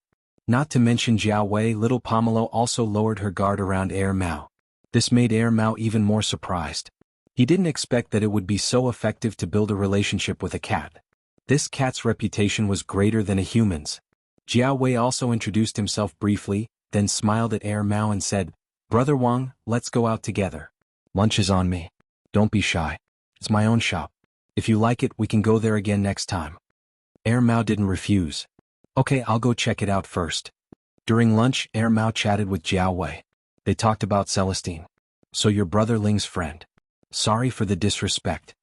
Not to mention Jiao Wei, little Pomelo also lowered her guard around Air Mao. This made Air Mao even more surprised. He didn't expect that it would be so effective to build a relationship with a cat. This cat's reputation was greater than a human's. Jiao Wei also introduced himself briefly, then smiled at Air Mao and said, "Brother Wang, let's go out together. Lunch is on me. Don't be shy. It's my own shop. If you like it, we can go there again next time." Air Mao didn't refuse. "Okay, I'll go check it out first." During lunch, Air Mao chatted with Jiao Wei. They talked about Celestine. "So your brother Ling's friend. Sorry for the disrespect."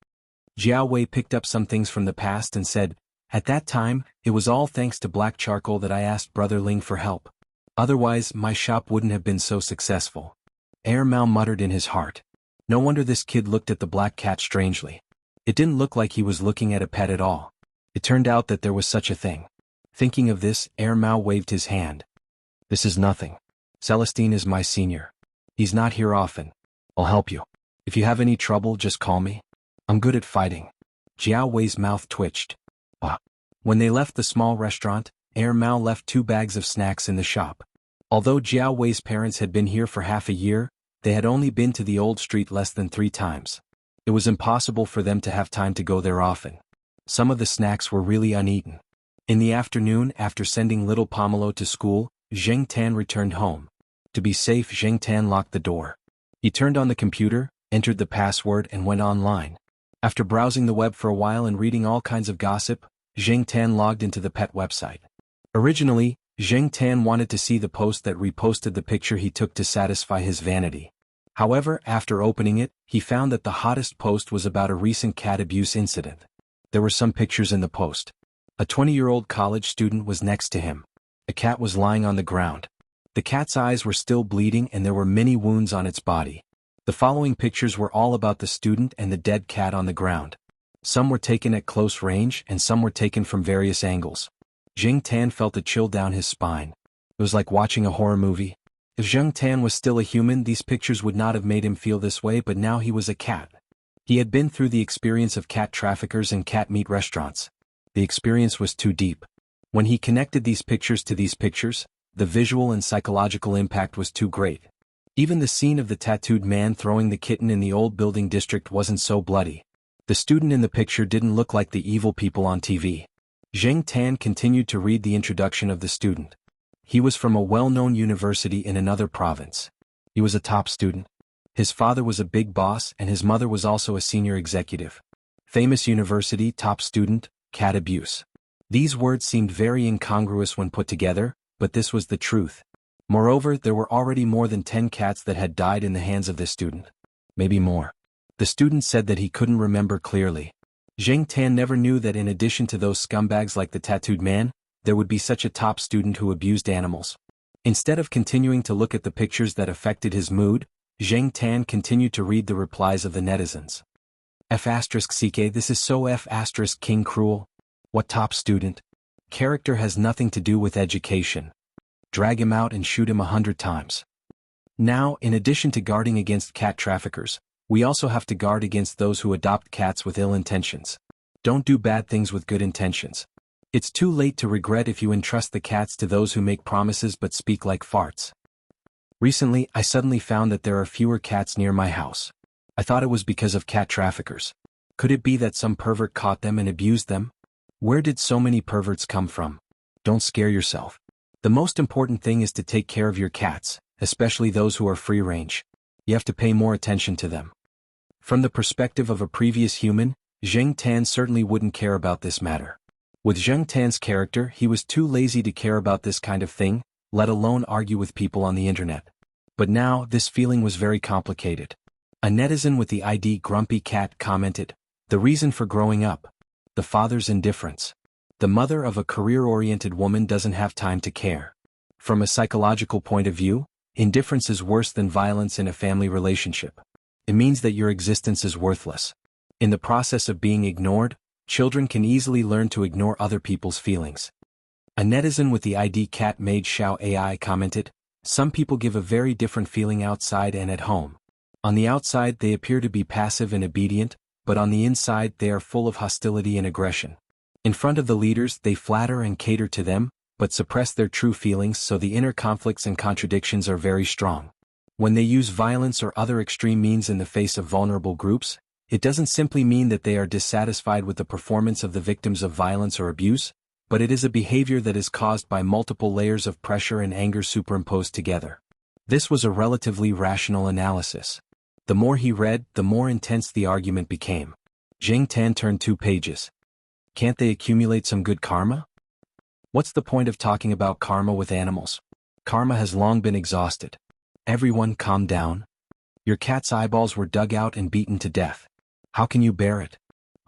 Jiao Wei picked up some things from the past and said, "At that time, it was all thanks to black charcoal that I asked Brother Ling for help. Otherwise, my shop wouldn't have been so successful." Air Mao muttered in his heart. No wonder this kid looked at the black cat strangely. It didn't look like he was looking at a pet at all. It turned out that there was such a thing. Thinking of this, Air Mao waved his hand. "This is nothing. Celestine is my senior. He's not here often. I'll help you. If you have any trouble, just call me. I'm good at fighting." Jiao Wei's mouth twitched. When they left the small restaurant, Air Mao left 2 bags of snacks in the shop. Although Jiao Wei's parents had been here for half a year, they had only been to the old street less than 3 times. It was impossible for them to have time to go there often. Some of the snacks were really uneaten. In the afternoon, after sending little Pomelo to school, Zheng Tan returned home. To be safe, Zheng Tan locked the door. He turned on the computer, entered the password and went online. After browsing the web for a while and reading all kinds of gossip, Zheng Tan logged into the pet website. Originally, Zheng Tan wanted to see the post that reposted the picture he took to satisfy his vanity. However, after opening it, he found that the hottest post was about a recent cat abuse incident. There were some pictures in the post. A 20-year-old college student was next to him. A cat was lying on the ground. The cat's eyes were still bleeding and there were many wounds on its body. The following pictures were all about the student and the dead cat on the ground. Some were taken at close range and some were taken from various angles. Zheng Tan felt a chill down his spine. It was like watching a horror movie. If Zheng Tan was still a human, these pictures would not have made him feel this way, but now he was a cat. He had been through the experience of cat traffickers and cat meat restaurants. The experience was too deep. When he connected these pictures to these pictures, the visual and psychological impact was too great. Even the scene of the tattooed man throwing the kitten in the old building district wasn't so bloody. The student in the picture didn't look like the evil people on TV. Zheng Tan continued to read the introduction of the student. He was from a well-known university in another province. He was a top student. His father was a big boss and his mother was also a senior executive. Famous university, top student, cat abuse. These words seemed very incongruous when put together, but this was the truth. Moreover, there were already more than 10 cats that had died in the hands of this student. Maybe more. The student said that he couldn't remember clearly. Zheng Tan never knew that in addition to those scumbags like the tattooed man, there would be such a top student who abused animals. Instead of continuing to look at the pictures that affected his mood, Zheng Tan continued to read the replies of the netizens. F***ck, this is so F***king cruel. What top student? Character has nothing to do with education. Drag him out and shoot him 100 times. Now, in addition to guarding against cat traffickers, we also have to guard against those who adopt cats with ill intentions. Don't do bad things with good intentions. It's too late to regret if you entrust the cats to those who make promises but speak like farts. Recently, I suddenly found that there are fewer cats near my house. I thought it was because of cat traffickers. Could it be that some pervert caught them and abused them? Where did so many perverts come from? Don't scare yourself. The most important thing is to take care of your cats, especially those who are free-range. You have to pay more attention to them. From the perspective of a previous human, Zheng Tan certainly wouldn't care about this matter. With Zheng Tan's character, he was too lazy to care about this kind of thing, let alone argue with people on the internet. But now, this feeling was very complicated. A netizen with the ID Grumpy Cat commented, "The reason for growing up. The father's indifference. The mother of a career-oriented woman doesn't have time to care." From a psychological point of view, indifference is worse than violence in a family relationship. It means that your existence is worthless. In the process of being ignored, children can easily learn to ignore other people's feelings. A netizen with the ID Cat Made Xiao AI commented, "Some people give a very different feeling outside and at home. On the outside they appear to be passive and obedient, but on the inside they are full of hostility and aggression. In front of the leaders they flatter and cater to them, but suppress their true feelings, so the inner conflicts and contradictions are very strong. When they use violence or other extreme means in the face of vulnerable groups, it doesn't simply mean that they are dissatisfied with the performance of the victims of violence or abuse, but it is a behavior that is caused by multiple layers of pressure and anger superimposed together." This was a relatively rational analysis. The more he read, the more intense the argument became. Zheng Tan turned 2 pages. Can't they accumulate some good karma? What's the point of talking about karma with animals? Karma has long been exhausted. Everyone calm down. Your cat's eyeballs were dug out and beaten to death. How can you bear it?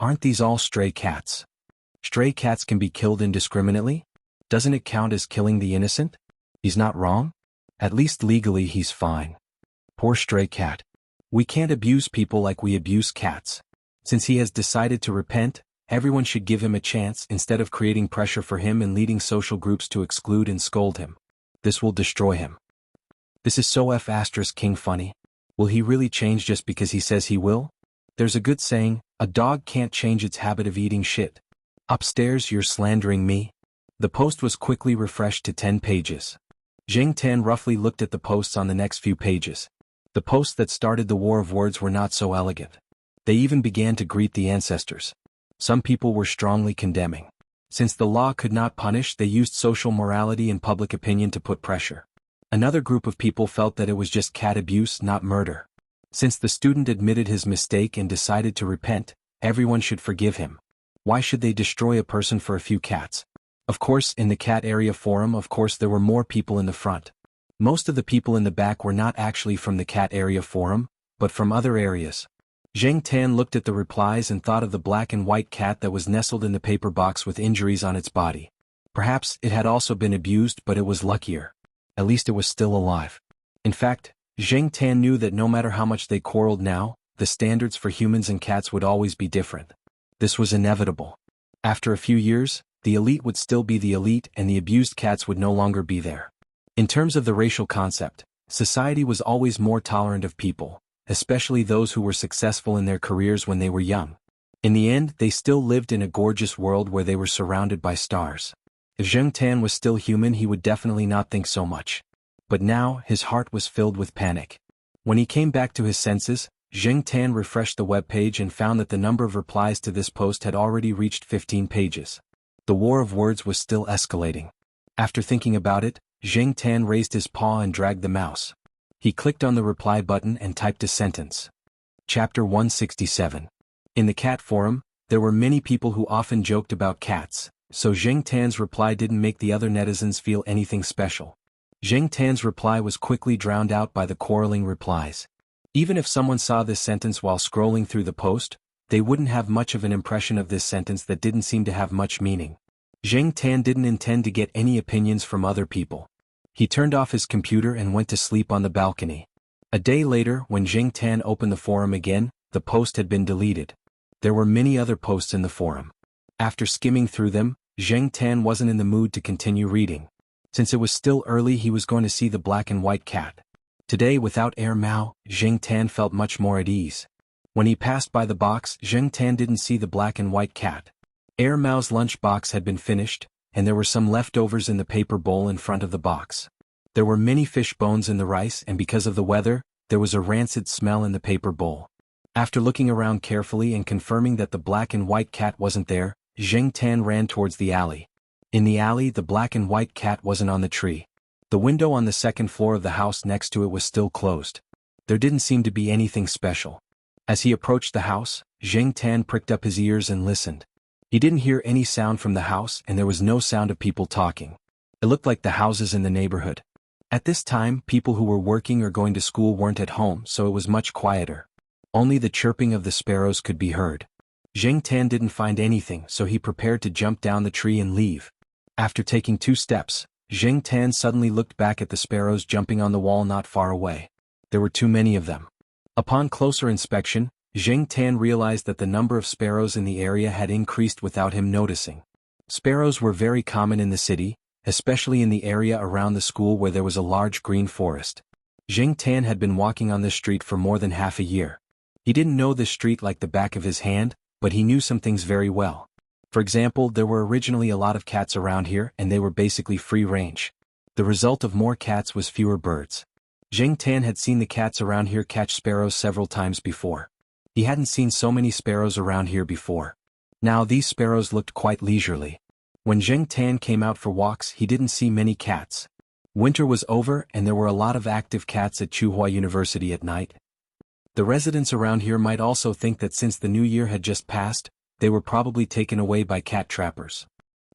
Aren't these all stray cats? Stray cats can be killed indiscriminately? Doesn't it count as killing the innocent? He's not wrong? At least legally he's fine. Poor stray cat. We can't abuse people like we abuse cats. Since he has decided to repent, everyone should give him a chance instead of creating pressure for him and leading social groups to exclude and scold him. This will destroy him. This is so F***king funny. Will he really change just because he says he will? There's a good saying, a dog can't change its habit of eating shit. Upstairs, you're slandering me? The post was quickly refreshed to 10 pages. Zheng Tan roughly looked at the posts on the next few pages. The posts that started the war of words were not so elegant. They even began to greet the ancestors. Some people were strongly condemning. Since the law could not punish, they used social morality and public opinion to put pressure. Another group of people felt that it was just cat abuse, not murder. Since the student admitted his mistake and decided to repent, everyone should forgive him. Why should they destroy a person for a few cats? Of course, in the cat area forum, there were more people in the front. Most of the people in the back were not actually from the cat area forum, but from other areas. Zheng Tan looked at the replies and thought of the black and white cat that was nestled in the paper box with injuries on its body. Perhaps it had also been abused, but it was luckier. At least it was still alive. In fact, Zheng Tan knew that no matter how much they quarreled now, the standards for humans and cats would always be different. This was inevitable. After a few years, the elite would still be the elite and the abused cats would no longer be there. In terms of the racial concept, society was always more tolerant of people, especially those who were successful in their careers when they were young. In the end, they still lived in a gorgeous world where they were surrounded by stars. If Zheng Tan was still human, he would definitely not think so much. But now, his heart was filled with panic. When he came back to his senses, Zheng Tan refreshed the web page and found that the number of replies to this post had already reached 15 pages. The war of words was still escalating. After thinking about it, Zheng Tan raised his paw and dragged the mouse. He clicked on the reply button and typed a sentence. Chapter 167. In the cat forum, there were many people who often joked about cats, so Zheng Tan's reply didn't make the other netizens feel anything special. Zheng Tan's reply was quickly drowned out by the quarreling replies. Even if someone saw this sentence while scrolling through the post, they wouldn't have much of an impression of this sentence that didn't seem to have much meaning. Zheng Tan didn't intend to get any opinions from other people. He turned off his computer and went to sleep on the balcony. A day later, when Zheng Tan opened the forum again, the post had been deleted. There were many other posts in the forum. After skimming through them, Zheng Tan wasn't in the mood to continue reading. Since it was still early, he was going to see the black and white cat. Today, without Air Mao, Zheng Tan felt much more at ease. When he passed by the box, Zheng Tan didn't see the black and white cat. Air Mao's lunch box had been finished, and there were some leftovers in the paper bowl in front of the box. There were many fish bones in the rice, and because of the weather, there was a rancid smell in the paper bowl. After looking around carefully and confirming that the black and white cat wasn't there, Zheng Tan ran towards the alley. In the alley, the black and white cat wasn't on the tree. The window on the second floor of the house next to it was still closed. There didn't seem to be anything special. As he approached the house, Zheng Tan pricked up his ears and listened. He didn't hear any sound from the house, and there was no sound of people talking. It looked like the houses in the neighborhood. At this time, people who were working or going to school weren't at home, so it was much quieter. Only the chirping of the sparrows could be heard. Zheng Tan didn't find anything, so he prepared to jump down the tree and leave. After taking 2 steps, Zheng Tan suddenly looked back at the sparrows jumping on the wall not far away. There were too many of them. Upon closer inspection, Zheng Tan realized that the number of sparrows in the area had increased without him noticing. Sparrows were very common in the city, especially in the area around the school where there was a large green forest. Zheng Tan had been walking on this street for more than half a year. He didn't know this street like the back of his hand, but he knew some things very well. For example, there were originally a lot of cats around here, and they were basically free range. The result of more cats was fewer birds. Zheng Tan had seen the cats around here catch sparrows several times before. He hadn't seen so many sparrows around here before. Now these sparrows looked quite leisurely. When Zheng Tan came out for walks, he didn't see many cats. Winter was over, and there were a lot of active cats at Tsinghua University at night. The residents around here might also think that since the new year had just passed, they were probably taken away by cat trappers.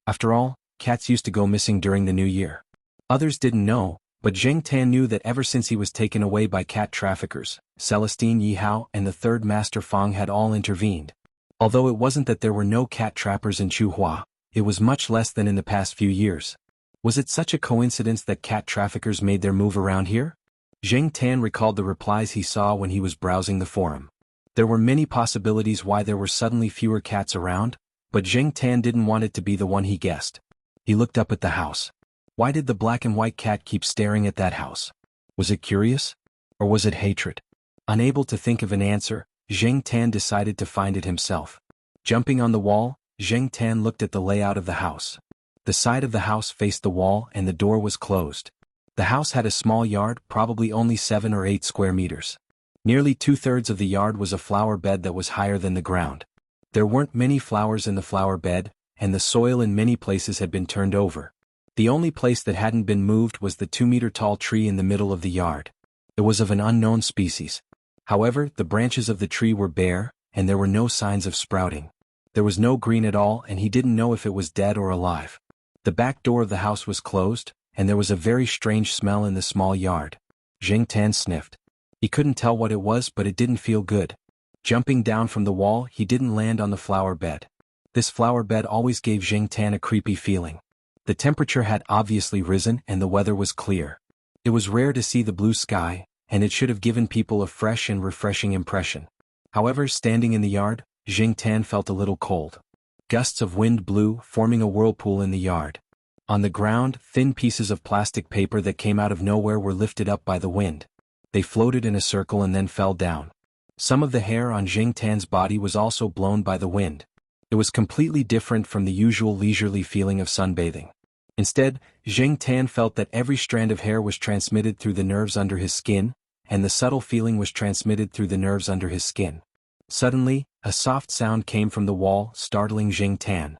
After all, cats used to go missing during the new year. Others didn't know, but Zheng Tan knew that ever since he was taken away by cat traffickers, Celestine Yihao and the third master Fang had all intervened. Although it wasn't that there were no cat trappers in Tsinghua, it was much less than in the past few years. Was it such a coincidence that cat traffickers made their move around here? Zheng Tan recalled the replies he saw when he was browsing the forum. There were many possibilities why there were suddenly fewer cats around, but Zheng Tan didn't want it to be the one he guessed. He looked up at the house. Why did the black and white cat keep staring at that house? Was it curious? Or was it hatred? Unable to think of an answer, Zheng Tan decided to find it himself. Jumping on the wall, Zheng Tan looked at the layout of the house. The side of the house faced the wall and the door was closed. The house had a small yard, probably only 7 or 8 square meters. Nearly 2/3 of the yard was a flower bed that was higher than the ground. There weren't many flowers in the flower bed, and the soil in many places had been turned over. The only place that hadn't been moved was the 2-meter-tall tree in the middle of the yard. It was of an unknown species. However, the branches of the tree were bare, and there were no signs of sprouting. There was no green at all, and he didn't know if it was dead or alive. The back door of the house was closed, and there was a very strange smell in the small yard. Zheng Tan sniffed. He couldn't tell what it was, but it didn't feel good. Jumping down from the wall, he didn't land on the flower bed. This flower bed always gave Zheng Tan a creepy feeling. The temperature had obviously risen and the weather was clear. It was rare to see the blue sky, and it should have given people a fresh and refreshing impression. However, standing in the yard, Zheng Tan felt a little cold. Gusts of wind blew, forming a whirlpool in the yard. On the ground, thin pieces of plastic paper that came out of nowhere were lifted up by the wind. They floated in a circle and then fell down. Some of the hair on Zheng Tan's body was also blown by the wind. It was completely different from the usual leisurely feeling of sunbathing. Instead, Jing Tan felt that every strand of hair was transmitted through the nerves under his skin, and the subtle feeling was transmitted through the nerves under his skin. Suddenly, a soft sound came from the wall, startling Jing Tan.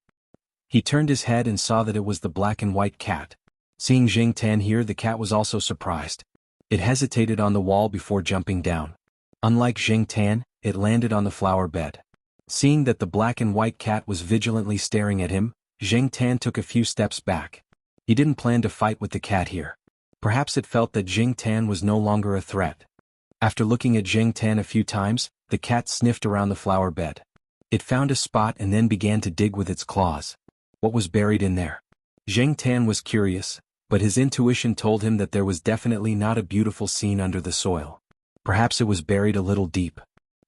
He turned his head and saw that it was the black and white cat. Seeing Jing Tan here, the cat was also surprised. It hesitated on the wall before jumping down. Unlike Jing Tan, it landed on the flower bed. Seeing that the black and white cat was vigilantly staring at him, Jing Tan took a few steps back. He didn't plan to fight with the cat here. Perhaps it felt that Jing Tan was no longer a threat. After looking at Jing Tan a few times, the cat sniffed around the flower bed. It found a spot and then began to dig with its claws. What was buried in there? Jing Tan was curious, but his intuition told him that there was definitely not a beautiful scene under the soil. Perhaps it was buried a little deep.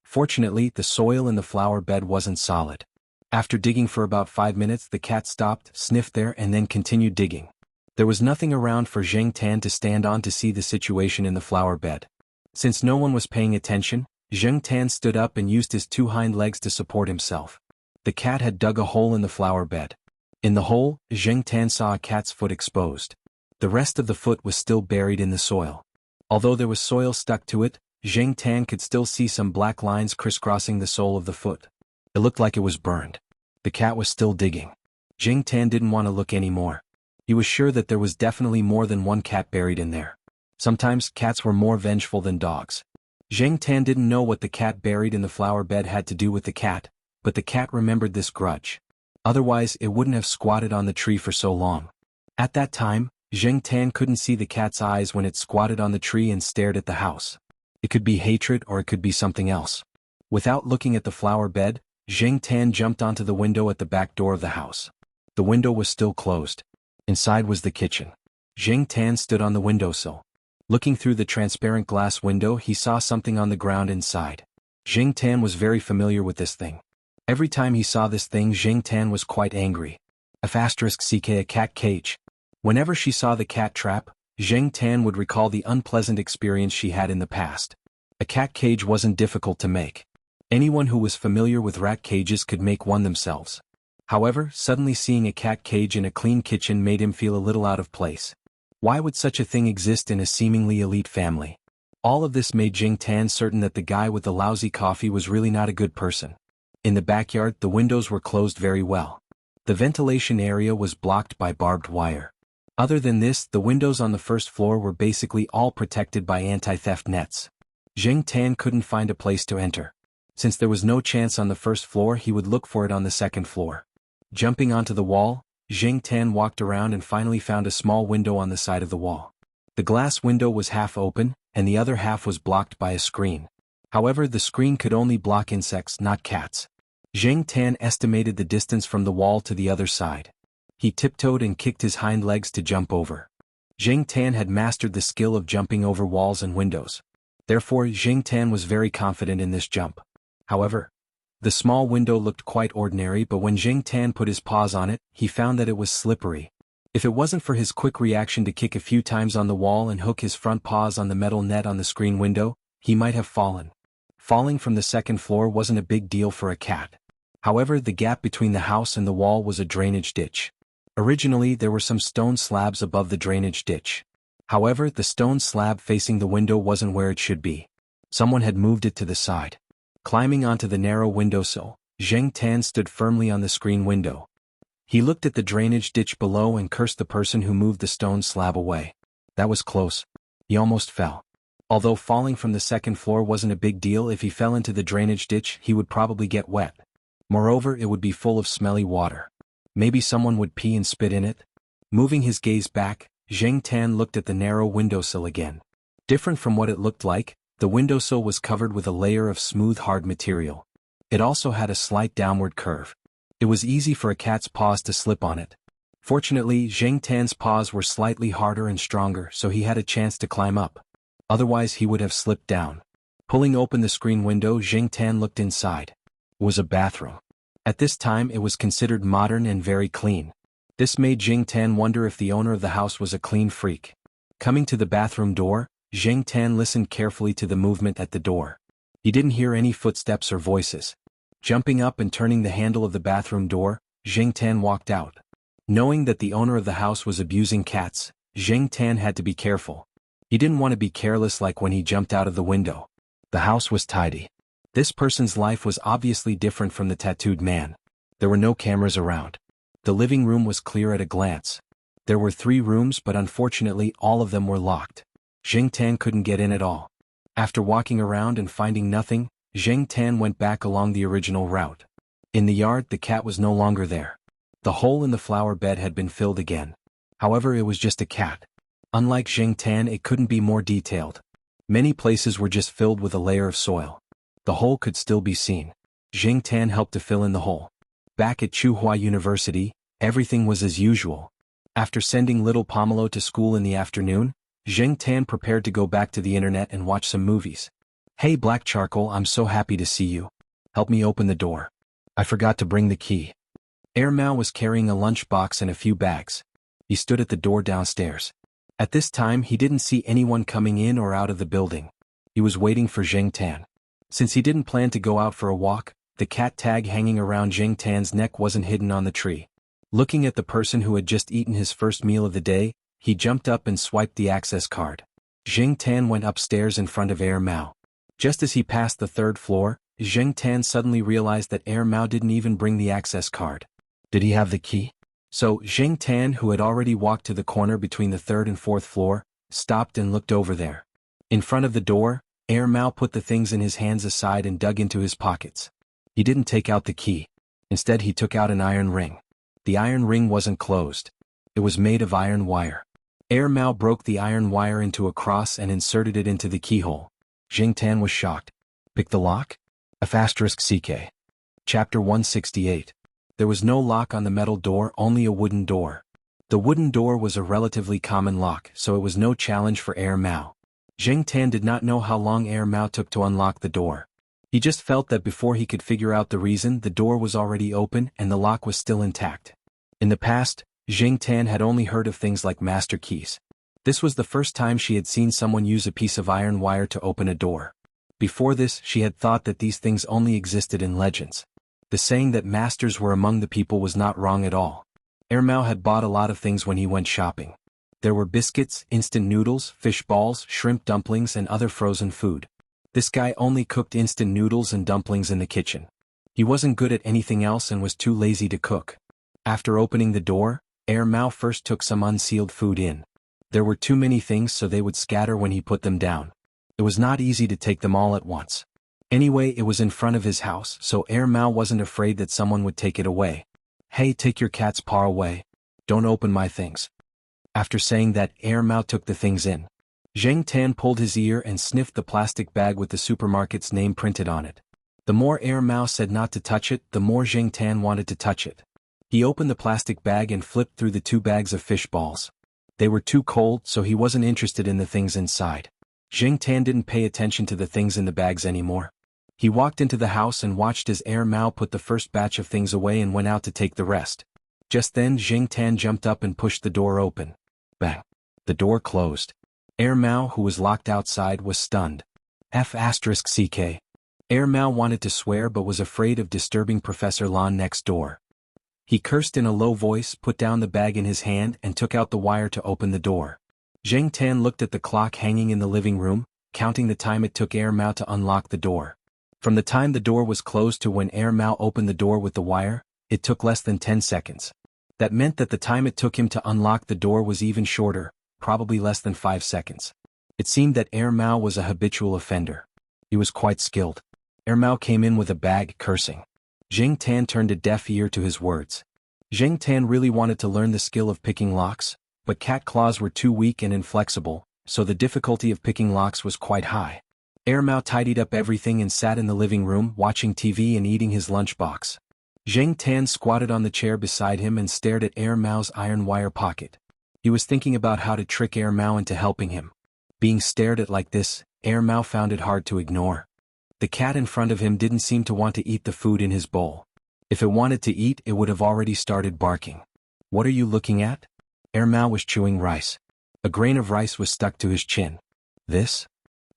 Fortunately, the soil in the flower bed wasn't solid. After digging for about 5 minutes, the cat stopped, sniffed there, and then continued digging. There was nothing around for Jing Tan to stand on to see the situation in the flower bed. Since no one was paying attention, Jing Tan stood up and used his 2 hind legs to support himself. The cat had dug a hole in the flower bed. In the hole, Jing Tan saw a cat's foot exposed. The rest of the foot was still buried in the soil. Although there was soil stuck to it, Jing Tan could still see some black lines crisscrossing the sole of the foot. It looked like it was burned. The cat was still digging. Jing Tan didn't want to look anymore. He was sure that there was definitely more than one cat buried in there. Sometimes cats were more vengeful than dogs. Jing Tan didn't know what the cat buried in the flower bed had to do with the cat, but the cat remembered this grudge. Otherwise, it wouldn't have squatted on the tree for so long. At that time, Jing Tan couldn't see the cat's eyes when it squatted on the tree and stared at the house. It could be hatred or it could be something else. Without looking at the flower bed, Jing Tan jumped onto the window at the back door of the house. The window was still closed. Inside was the kitchen. Jing Tan stood on the windowsill. Looking through the transparent glass window, he saw something on the ground inside. Jing Tan was very familiar with this thing. Every time he saw this thing, Jing Tan was quite angry. A cat cage. Whenever she saw the cat trap, Jing Tan would recall the unpleasant experience she had in the past. A cat cage wasn't difficult to make. Anyone who was familiar with rat cages could make one themselves. However, suddenly seeing a cat cage in a clean kitchen made him feel a little out of place. Why would such a thing exist in a seemingly elite family? All of this made Jing Tan certain that the guy with the lousy coffee was really not a good person. In the backyard, the windows were closed very well. The ventilation area was blocked by barbed wire. Other than this, the windows on the first floor were basically all protected by anti-theft nets. Jing Tan couldn't find a place to enter. Since there was no chance on the first floor, he would look for it on the second floor. Jumping onto the wall, Jing Tan walked around and finally found a small window on the side of the wall. The glass window was half open, and the other half was blocked by a screen. However, the screen could only block insects, not cats. Jing Tan estimated the distance from the wall to the other side. He tiptoed and kicked his hind legs to jump over. Jing Tan had mastered the skill of jumping over walls and windows. Therefore, Jing Tan was very confident in this jump. However, the small window looked quite ordinary, but when Jing Tan put his paws on it, he found that it was slippery. If it wasn't for his quick reaction to kick a few times on the wall and hook his front paws on the metal net on the screen window, he might have fallen. Falling from the second floor wasn't a big deal for a cat. However, the gap between the house and the wall was a drainage ditch. Originally, there were some stone slabs above the drainage ditch. However, the stone slab facing the window wasn't where it should be. Someone had moved it to the side. Climbing onto the narrow windowsill, Jing Tan stood firmly on the screen window. He looked at the drainage ditch below and cursed the person who moved the stone slab away. That was close. He almost fell. Although falling from the second floor wasn't a big deal, if he fell into the drainage ditch, he would probably get wet. Moreover, it would be full of smelly water. Maybe someone would pee and spit in it. Moving his gaze back, Jing Tan looked at the narrow windowsill again. Different from what it looked like, the windowsill was covered with a layer of smooth hard material. It also had a slight downward curve. It was easy for a cat's paws to slip on it. Fortunately, Jing Tan's paws were slightly harder and stronger, so he had a chance to climb up. Otherwise, he would have slipped down. Pulling open the screen window, Jing Tan looked inside. It was a bathroom. At this time, it was considered modern and very clean. This made Jing Tan wonder if the owner of the house was a clean freak. Coming to the bathroom door, Jing Tan listened carefully to the movement at the door. He didn't hear any footsteps or voices. Jumping up and turning the handle of the bathroom door, Jing Tan walked out. Knowing that the owner of the house was abusing cats, Zheng Tan had to be careful. He didn't want to be careless like when he jumped out of the window. The house was tidy. This person's life was obviously different from the tattooed man. There were no cameras around. The living room was clear at a glance. There were 3 rooms, but unfortunately all of them were locked. Zheng Tan couldn't get in at all. After walking around and finding nothing, Zheng Tan went back along the original route. In the yard, the cat was no longer there. The hole in the flower bed had been filled again. However, it was just a cat. Unlike Zheng Tan, it couldn't be more detailed. Many places were just filled with a layer of soil. The hole could still be seen. Zheng Tan helped to fill in the hole. Back at Tsinghua University, everything was as usual. After sending little Pomelo to school in the afternoon, Zheng Tan prepared to go back to the internet and watch some movies. "Hey Black Charcoal, I'm so happy to see you. Help me open the door. I forgot to bring the key." Air Mao was carrying a lunchbox and a few bags. He stood at the door downstairs. At this time he didn't see anyone coming in or out of the building. He was waiting for Zheng Tan. Since he didn't plan to go out for a walk, the cat tag hanging around Zheng Tan's neck wasn't hidden on the tree. Looking at the person who had just eaten his first meal of the day, he jumped up and swiped the access card. Zheng Tan went upstairs in front of Air Mao. Just as he passed the 3rd floor, Zheng Tan suddenly realized that Air Mao didn't even bring the access card. Did he have the key? So Zheng Tan, who had already walked to the corner between the 3rd and 4th floor, stopped and looked over there. In front of the door, Air Mao put the things in his hands aside and dug into his pockets. He didn't take out the key. Instead he took out an iron ring. The iron ring wasn't closed. It was made of iron wire. Air Mao broke the iron wire into a cross and inserted it into the keyhole. Zheng Tan was shocked. "Pick the lock?" *CK. Chapter 168. There was no lock on the metal door, only a wooden door. The wooden door was a relatively common lock, so it was no challenge for Air Mao. Zheng Tan did not know how long Air Mao took to unlock the door. He just felt that before he could figure out the reason, the door was already open and the lock was still intact. In the past, Zheng Tan had only heard of things like master keys. This was the first time she had seen someone use a piece of iron wire to open a door. Before this, she had thought that these things only existed in legends. The saying that masters were among the people was not wrong at all. Air Mao had bought a lot of things when he went shopping. There were biscuits, instant noodles, fish balls, shrimp dumplings and other frozen food. This guy only cooked instant noodles and dumplings in the kitchen. He wasn't good at anything else and was too lazy to cook. After opening the door, Air Mao first took some unsealed food in. There were too many things, so they would scatter when he put them down. It was not easy to take them all at once. Anyway, it was in front of his house, so Air Mao wasn't afraid that someone would take it away. "Hey, take your cat's paw away. Don't open my things." After saying that, Air Mao took the things in. Zheng Tan pulled his ear and sniffed the plastic bag with the supermarket's name printed on it. The more Air Mao said not to touch it, the more Zheng Tan wanted to touch it. He opened the plastic bag and flipped through the 2 bags of fish balls. They were too cold, so he wasn't interested in the things inside. Zheng Tan didn't pay attention to the things in the bags anymore. He walked into the house and watched as Air Mao put the first batch of things away and went out to take the rest. Just then Zheng Tan jumped up and pushed the door open. Bang! The door closed. Air Mao, who was locked outside, was stunned. *CK. Air Mao wanted to swear but was afraid of disturbing Professor Lan next door. He cursed in a low voice, put down the bag in his hand and took out the wire to open the door. Zheng Tan looked at the clock hanging in the living room, counting the time it took Air Mao to unlock the door. From the time the door was closed to when Air Mao opened the door with the wire, it took less than 10 seconds. That meant that the time it took him to unlock the door was even shorter, probably less than 5 seconds. It seemed that Air Mao was a habitual offender. He was quite skilled. Air Mao came in with a bag, cursing. Zheng Tan turned a deaf ear to his words. Zheng Tan really wanted to learn the skill of picking locks, but cat claws were too weak and inflexible, so the difficulty of picking locks was quite high. Air Mao tidied up everything and sat in the living room watching TV and eating his lunchbox. Zheng Tan squatted on the chair beside him and stared at Air Mao's iron wire pocket. He was thinking about how to trick Air Mao into helping him. Being stared at like this, Air Mao found it hard to ignore. The cat in front of him didn't seem to want to eat the food in his bowl. If it wanted to eat, it would have already started barking. "What are you looking at?" Air Mao was chewing rice. A grain of rice was stuck to his chin. "This?"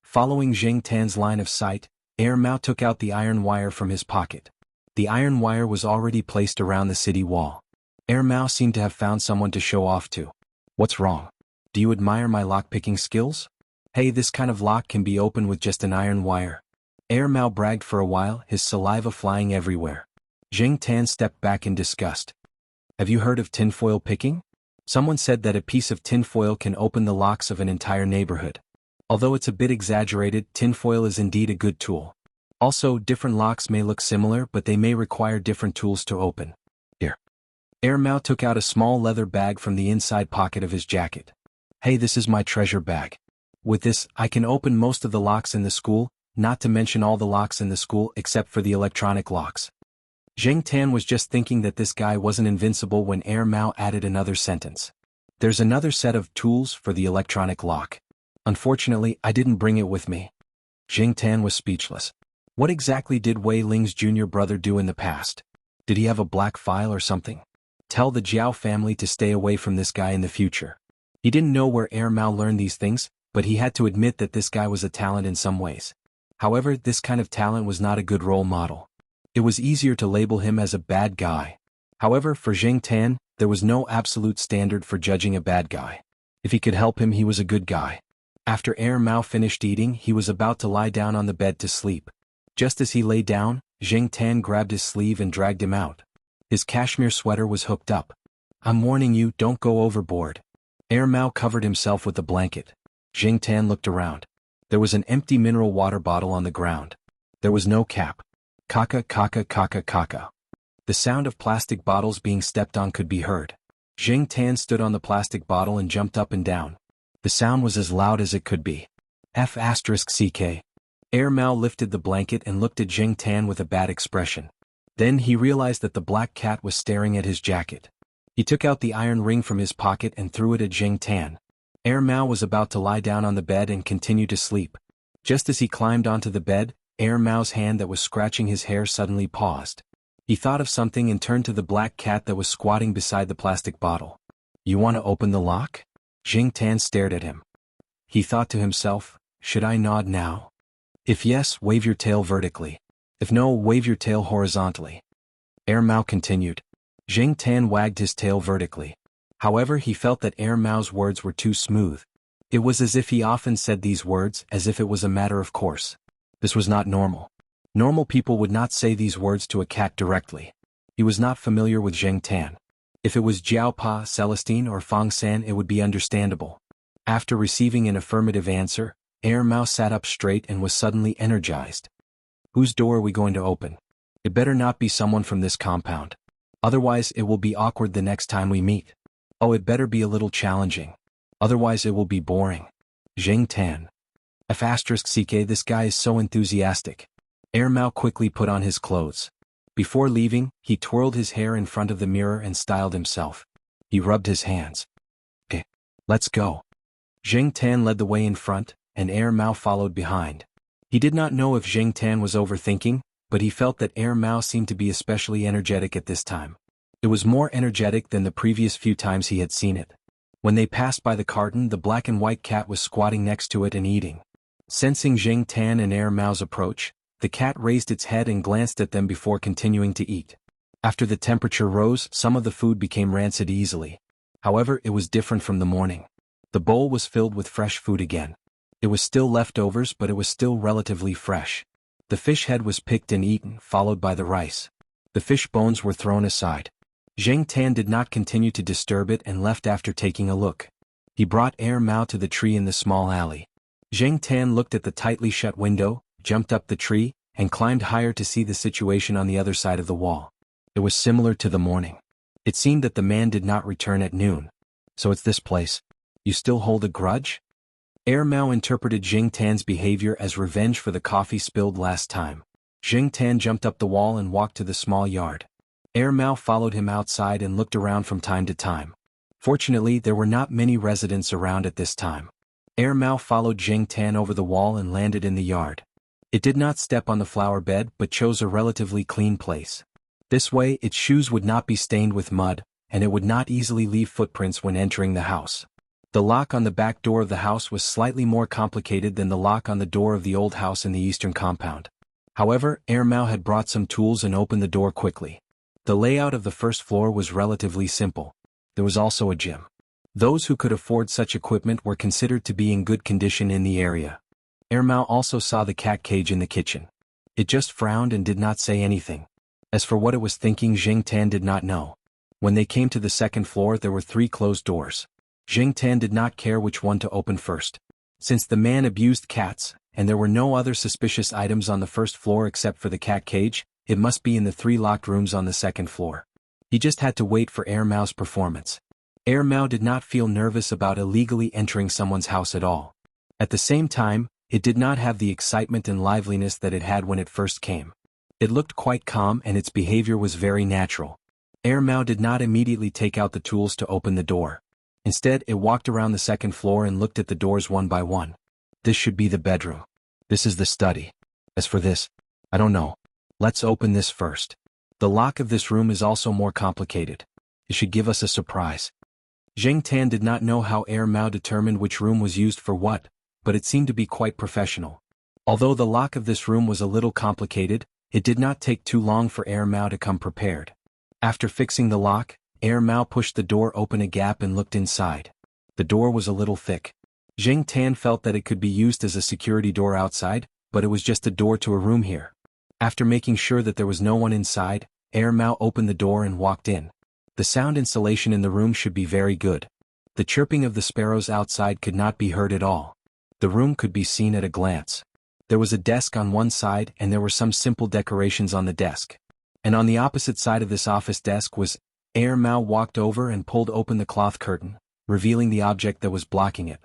Following Zheng Tan's line of sight, Air Mao took out the iron wire from his pocket. The iron wire was already placed around the city wall. Air Mao seemed to have found someone to show off to. What's wrong? Do you admire my lock-picking skills? Hey, this kind of lock can be opened with just an iron wire. Air Mao bragged for a while, his saliva flying everywhere. Tan stepped back in disgust. Have you heard of tinfoil picking? Someone said that a piece of tinfoil can open the locks of an entire neighborhood. Although it's a bit exaggerated, tinfoil is indeed a good tool. Also, different locks may look similar, but they may require different tools to open. Here. Air Mao took out a small leather bag from the inside pocket of his jacket. Hey, this is my treasure bag. With this, I can open most of the locks in the school, not to mention all the locks in the school except for the electronic locks. Tan was just thinking that this guy wasn't invincible when Air Mao added another sentence. There's another set of tools for the electronic lock. Unfortunately, I didn't bring it with me. Tan was speechless. What exactly did Wei Ling's junior brother do in the past? Did he have a black file or something? Tell the Jiao family to stay away from this guy in the future. He didn't know where Air Mao learned these things, but he had to admit that this guy was a talent in some ways. However, this kind of talent was not a good role model. It was easier to label him as a bad guy. However, for Tan, there was no absolute standard for judging a bad guy. If he could help him, he was a good guy. After Air Mao finished eating, he was about to lie down on the bed to sleep. Just as he lay down, Tan grabbed his sleeve and dragged him out. His cashmere sweater was hooked up. I'm warning you, don't go overboard. Air Mao covered himself with a blanket. Tan looked around. There was an empty mineral water bottle on the ground. There was no cap. Kaka kaka kaka kaka. The sound of plastic bottles being stepped on could be heard. Tan stood on the plastic bottle and jumped up and down. The sound was as loud as it could be. F***ck. Air Mao lifted the blanket and looked at Tan with a bad expression. Then he realized that the black cat was staring at his jacket. He took out the iron ring from his pocket and threw it at Tan. Air Mao was about to lie down on the bed and continue to sleep. Just as he climbed onto the bed, Air Mao's hand that was scratching his hair suddenly paused. He thought of something and turned to the black cat that was squatting beside the plastic bottle. You want to open the lock? Tan stared at him. He thought to himself, should I nod now? If yes, wave your tail vertically. If no, wave your tail horizontally. Air Mao continued. Tan wagged his tail vertically. However, he felt that Air Mao's words were too smooth. It was as if he often said these words, as if it was a matter of course. This was not normal. Normal people would not say these words to a cat directly. He was not familiar with Tan. If it was Jiao Pa, Celestine or Fang San, it would be understandable. After receiving an affirmative answer, Air Mao sat up straight and was suddenly energized. Whose door are we going to open? It better not be someone from this compound. Otherwise it will be awkward the next time we meet. Oh, it better be a little challenging. Otherwise it will be boring. Tan. F***ck, this guy is so enthusiastic. Air Mao quickly put on his clothes. Before leaving, he twirled his hair in front of the mirror and styled himself. He rubbed his hands. Let's go. Tan led the way in front, and Air Mao followed behind. He did not know if Tan was overthinking, but he felt that Air Mao seemed to be especially energetic at this time. It was more energetic than the previous few times he had seen it. When they passed by the carton, the black and white cat was squatting next to it and eating. Sensing Tan and Air Mao's approach, the cat raised its head and glanced at them before continuing to eat. After the temperature rose, some of the food became rancid easily. However, it was different from the morning. The bowl was filled with fresh food again. It was still leftovers, but it was still relatively fresh. The fish head was picked and eaten, followed by the rice. The fish bones were thrown aside. Tan did not continue to disturb it and left after taking a look. He brought Air Mao to the tree in the small alley. Tan looked at the tightly shut window, jumped up the tree, and climbed higher to see the situation on the other side of the wall. It was similar to the morning. It seemed that the man did not return at noon. So it's this place. You still hold a grudge? Air Mao interpreted Tan's behavior as revenge for the coffee spilled last time. Tan jumped up the wall and walked to the small yard. Air Mao followed him outside and looked around from time to time. Fortunately, there were not many residents around at this time. Air Mao followed Tan over the wall and landed in the yard. It did not step on the flower bed but chose a relatively clean place. This way, its shoes would not be stained with mud, and it would not easily leave footprints when entering the house. The lock on the back door of the house was slightly more complicated than the lock on the door of the old house in the eastern compound. However, Air Mao had brought some tools and opened the door quickly. The layout of the first floor was relatively simple. There was also a gym. Those who could afford such equipment were considered to be in good condition in the area. Ermao also saw the cat cage in the kitchen. It just frowned and did not say anything. As for what it was thinking, Jing Tan did not know. When they came to the second floor, there were 3 closed doors. Jing Tan did not care which one to open first. Since the man abused cats, and there were no other suspicious items on the first floor except for the cat cage, it must be in the 3 locked rooms on the second floor. He just had to wait for Ermao's performance. Ermao did not feel nervous about illegally entering someone's house at all. At the same time, it did not have the excitement and liveliness that it had when it first came. It looked quite calm and its behavior was very natural. Ermao did not immediately take out the tools to open the door. Instead, it walked around the second floor and looked at the doors one by one. This should be the bedroom. This is the study. As for this, I don't know. Let's open this first. The lock of this room is also more complicated. It should give us a surprise. Jing Tan did not know how Ermao determined which room was used for what, but it seemed to be quite professional. Although the lock of this room was a little complicated, it did not take too long for Ermao to come prepared. After fixing the lock, Ermao pushed the door open a gap and looked inside. The door was a little thick. Jing Tan felt that it could be used as a security door outside, but it was just a door to a room here. After making sure that there was no one inside, Ermao opened the door and walked in. The sound insulation in the room should be very good. The chirping of the sparrows outside could not be heard at all. The room could be seen at a glance. There was a desk on one side and there were some simple decorations on the desk. And on the opposite side of this office desk was. Ermao walked over and pulled open the cloth curtain, revealing the object that was blocking it.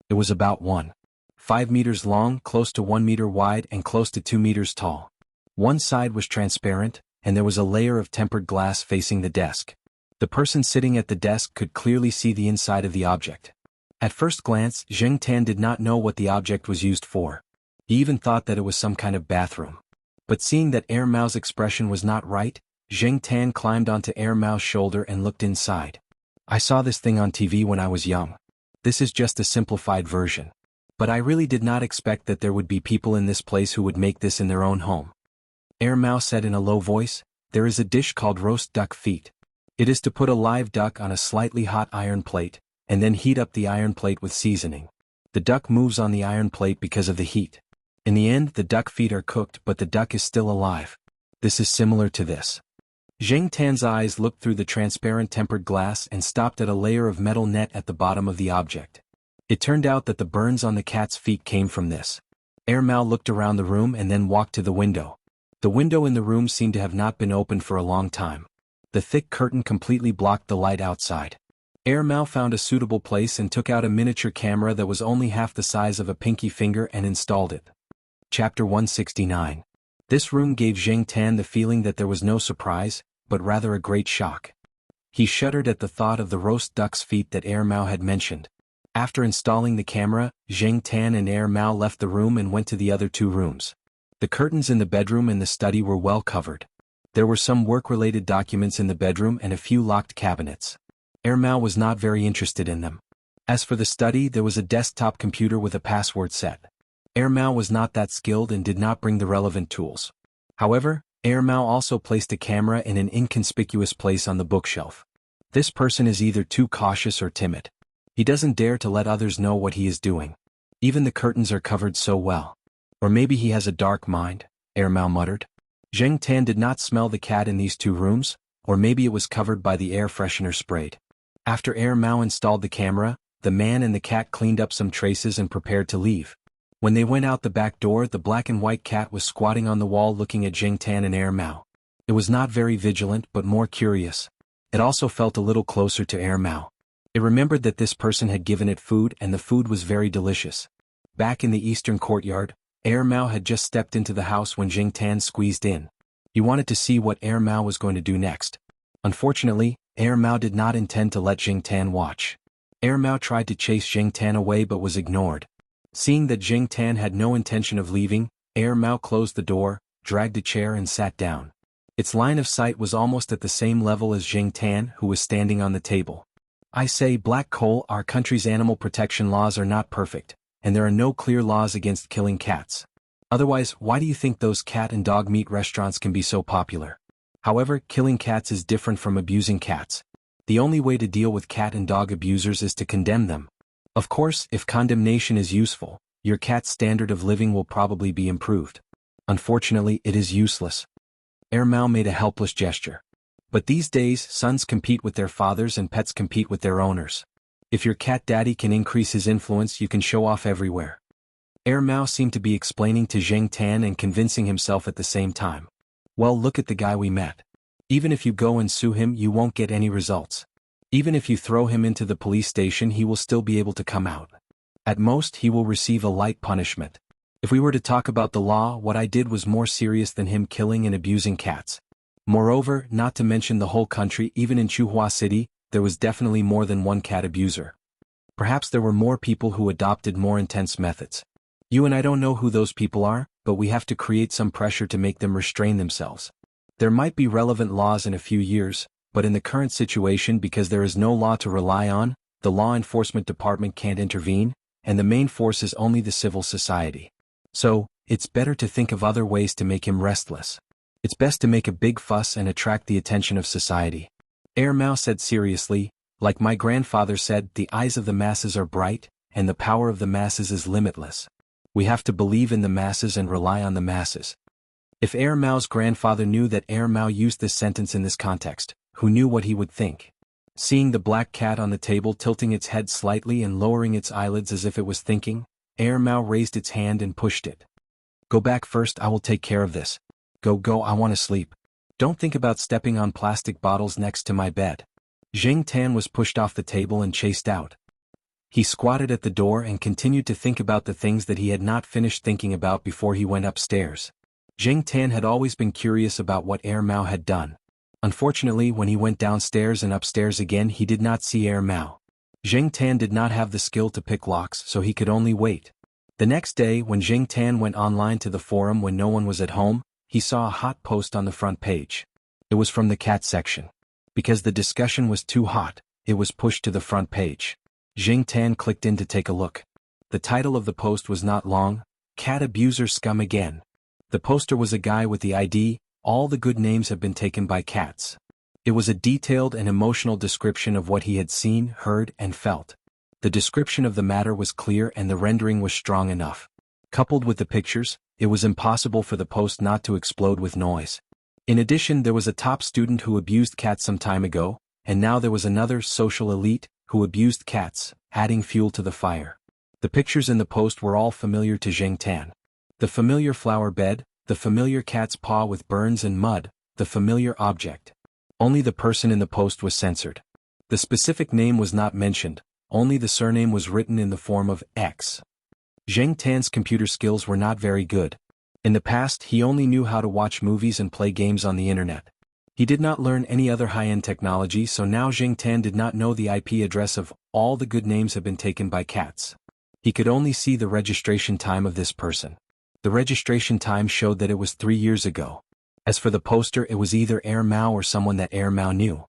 It was about 1.5 meters long, close to 1 meter wide and close to 2 meters tall. One side was transparent, and there was a layer of tempered glass facing the desk. The person sitting at the desk could clearly see the inside of the object. At first glance, Jing Tan did not know what the object was used for. He even thought that it was some kind of bathroom. But seeing that Ermao's expression was not right, Jing Tan climbed onto Ermao's shoulder and looked inside. I saw this thing on TV when I was young. This is just a simplified version. But I really did not expect that there would be people in this place who would make this in their own home. Ermao said in a low voice, there is a dish called roast duck feet. It is to put a live duck on a slightly hot iron plate, and then heat up the iron plate with seasoning. The duck moves on the iron plate because of the heat. In the end, the duck feet are cooked but the duck is still alive. This is similar to this. Jing Tan's eyes looked through the transparent tempered glass and stopped at a layer of metal net at the bottom of the object. It turned out that the burns on the cat's feet came from this. Ermao looked around the room and then walked to the window. The window in the room seemed to have not been opened for a long time. The thick curtain completely blocked the light outside. Ermao found a suitable place and took out a miniature camera that was only half the size of a pinky finger and installed it. Chapter 169. This room gave Jing Tan the feeling that there was no surprise, but rather a great shock. He shuddered at the thought of the roast duck's feet that Ermao had mentioned. After installing the camera, Jing Tan and Ermao left the room and went to the other 2 rooms. The curtains in the bedroom and the study were well covered. There were some work-related documents in the bedroom and a few locked cabinets. Ermao was not very interested in them. As for the study, there was a desktop computer with a password set. Ermao was not that skilled and did not bring the relevant tools. However, Ermao also placed a camera in an inconspicuous place on the bookshelf. This person is either too cautious or timid. He doesn't dare to let others know what he is doing. Even the curtains are covered so well. Or maybe he has a dark mind, Ermao muttered. Jing Tan did not smell the cat in these 2 rooms, or maybe it was covered by the air freshener sprayed. After Ermao installed the camera, the man and the cat cleaned up some traces and prepared to leave. When they went out the back door, the black and white cat was squatting on the wall looking at Jing Tan and Ermao. It was not very vigilant but more curious. It also felt a little closer to Ermao. It remembered that this person had given it food and the food was very delicious. Back in the eastern courtyard, Ermao had just stepped into the house when Jing Tan squeezed in. He wanted to see what Ermao was going to do next. Unfortunately, Ermao did not intend to let Jing Tan watch. Ermao tried to chase Jing Tan away but was ignored. Seeing that Jing Tan had no intention of leaving, Ermao closed the door, dragged a chair and sat down. Its line of sight was almost at the same level as Jing Tan, who was standing on the table. I say, Black Coal, our country's animal protection laws are not perfect, and there are no clear laws against killing cats. Otherwise, why do you think those cat and dog meat restaurants can be so popular? However, killing cats is different from abusing cats. The only way to deal with cat and dog abusers is to condemn them. Of course, if condemnation is useful, your cat's standard of living will probably be improved. Unfortunately, it is useless. Mao made a helpless gesture. But these days, sons compete with their fathers and pets compete with their owners. If your cat daddy can increase his influence, you can show off everywhere. Mao seemed to be explaining to Zheng Tan and convincing himself at the same time. Well, look at the guy we met. Even if you go and sue him, you won't get any results. Even if you throw him into the police station, he will still be able to come out. At most, he will receive a light punishment. If we were to talk about the law, what I did was more serious than him killing and abusing cats. Moreover, not to mention the whole country, even in Chuhua City, there was definitely more than one cat abuser. Perhaps there were more people who adopted more intense methods. You and I don't know who those people are, but we have to create some pressure to make them restrain themselves. There might be relevant laws in a few years, but in the current situation, because there is no law to rely on, the law enforcement department can't intervene, and the main force is only the civil society. So, it's better to think of other ways to make him restless. It's best to make a big fuss and attract the attention of society. Mao said seriously, like my grandfather said, the eyes of the masses are bright, and the power of the masses is limitless. We have to believe in the masses and rely on the masses. If Mao's grandfather knew that Mao used this sentence in this context, who knew what he would think? Seeing the black cat on the table tilting its head slightly and lowering its eyelids as if it was thinking, Mao raised its hand and pushed it. Go back first, I will take care of this. Go, I want to sleep. Don't think about stepping on plastic bottles next to my bed. Zheng Tan was pushed off the table and chased out. He squatted at the door and continued to think about the things that he had not finished thinking about before he went upstairs. Zheng Tan had always been curious about what Mao had done. Unfortunately, when he went downstairs and upstairs again, he did not see Mao. Zheng Tan did not have the skill to pick locks, so he could only wait. The next day, when Zheng Tan went online to the forum when no one was at home, he saw a hot post on the front page. It was from the cat section. Because the discussion was too hot, it was pushed to the front page. Zheng Tan clicked in to take a look. The title of the post was not long: Cat Abuser Scum Again. The poster was a guy with the ID, "All the good names have been taken by cats." It was a detailed and emotional description of what he had seen, heard, and felt. The description of the matter was clear and the rendering was strong enough. Coupled with the pictures, it was impossible for the post not to explode with noise. In addition, there was a top student who abused cats some time ago, and now there was another social elite who abused cats, adding fuel to the fire. The pictures in the post were all familiar to Zheng Tan. The familiar flower bed, the familiar cat's paw with burns and mud, the familiar object. Only the person in the post was censored. The specific name was not mentioned, only the surname was written in the form of X. Zheng Tan's computer skills were not very good. In the past, he only knew how to watch movies and play games on the internet. He did not learn any other high-end technology, so now Zheng Tan did not know the IP address of "All the good names have been taken by cats." He could only see the registration time of this person. The registration time showed that it was 3 years ago. As for the poster, it was either Mao or someone that Mao knew.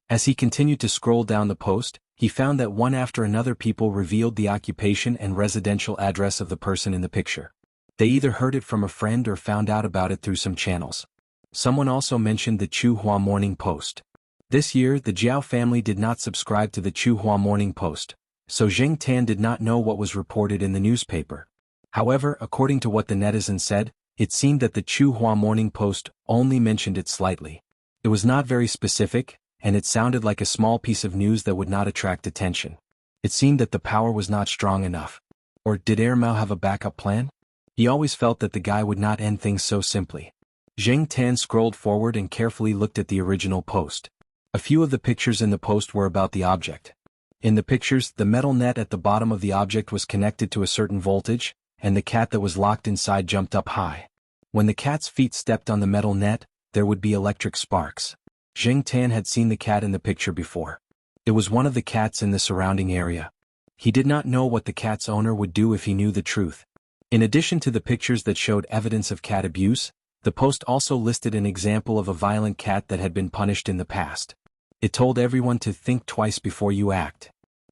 As he continued to scroll down the post, he found that one after another people revealed the occupation and residential address of the person in the picture. They either heard it from a friend or found out about it through some channels. Someone also mentioned the Chuhua Morning Post. This year, the Jiao family did not subscribe to the Chuhua Morning Post, so Zheng Tan did not know what was reported in the newspaper. However, according to what the netizen said, it seemed that the Chuhua Morning Post only mentioned it slightly. It was not very specific, and it sounded like a small piece of news that would not attract attention. It seemed that the power was not strong enough. Or did Mao have a backup plan? He always felt that the guy would not end things so simply. Zheng Tan scrolled forward and carefully looked at the original post. A few of the pictures in the post were about the object. In the pictures, the metal net at the bottom of the object was connected to a certain voltage, and the cat that was locked inside jumped up high. When the cat's feet stepped on the metal net, there would be electric sparks. Zheng Tan had seen the cat in the picture before. It was one of the cats in the surrounding area. He did not know what the cat's owner would do if he knew the truth. In addition to the pictures that showed evidence of cat abuse, the post also listed an example of a violent cat that had been punished in the past. It told everyone to think twice before you act.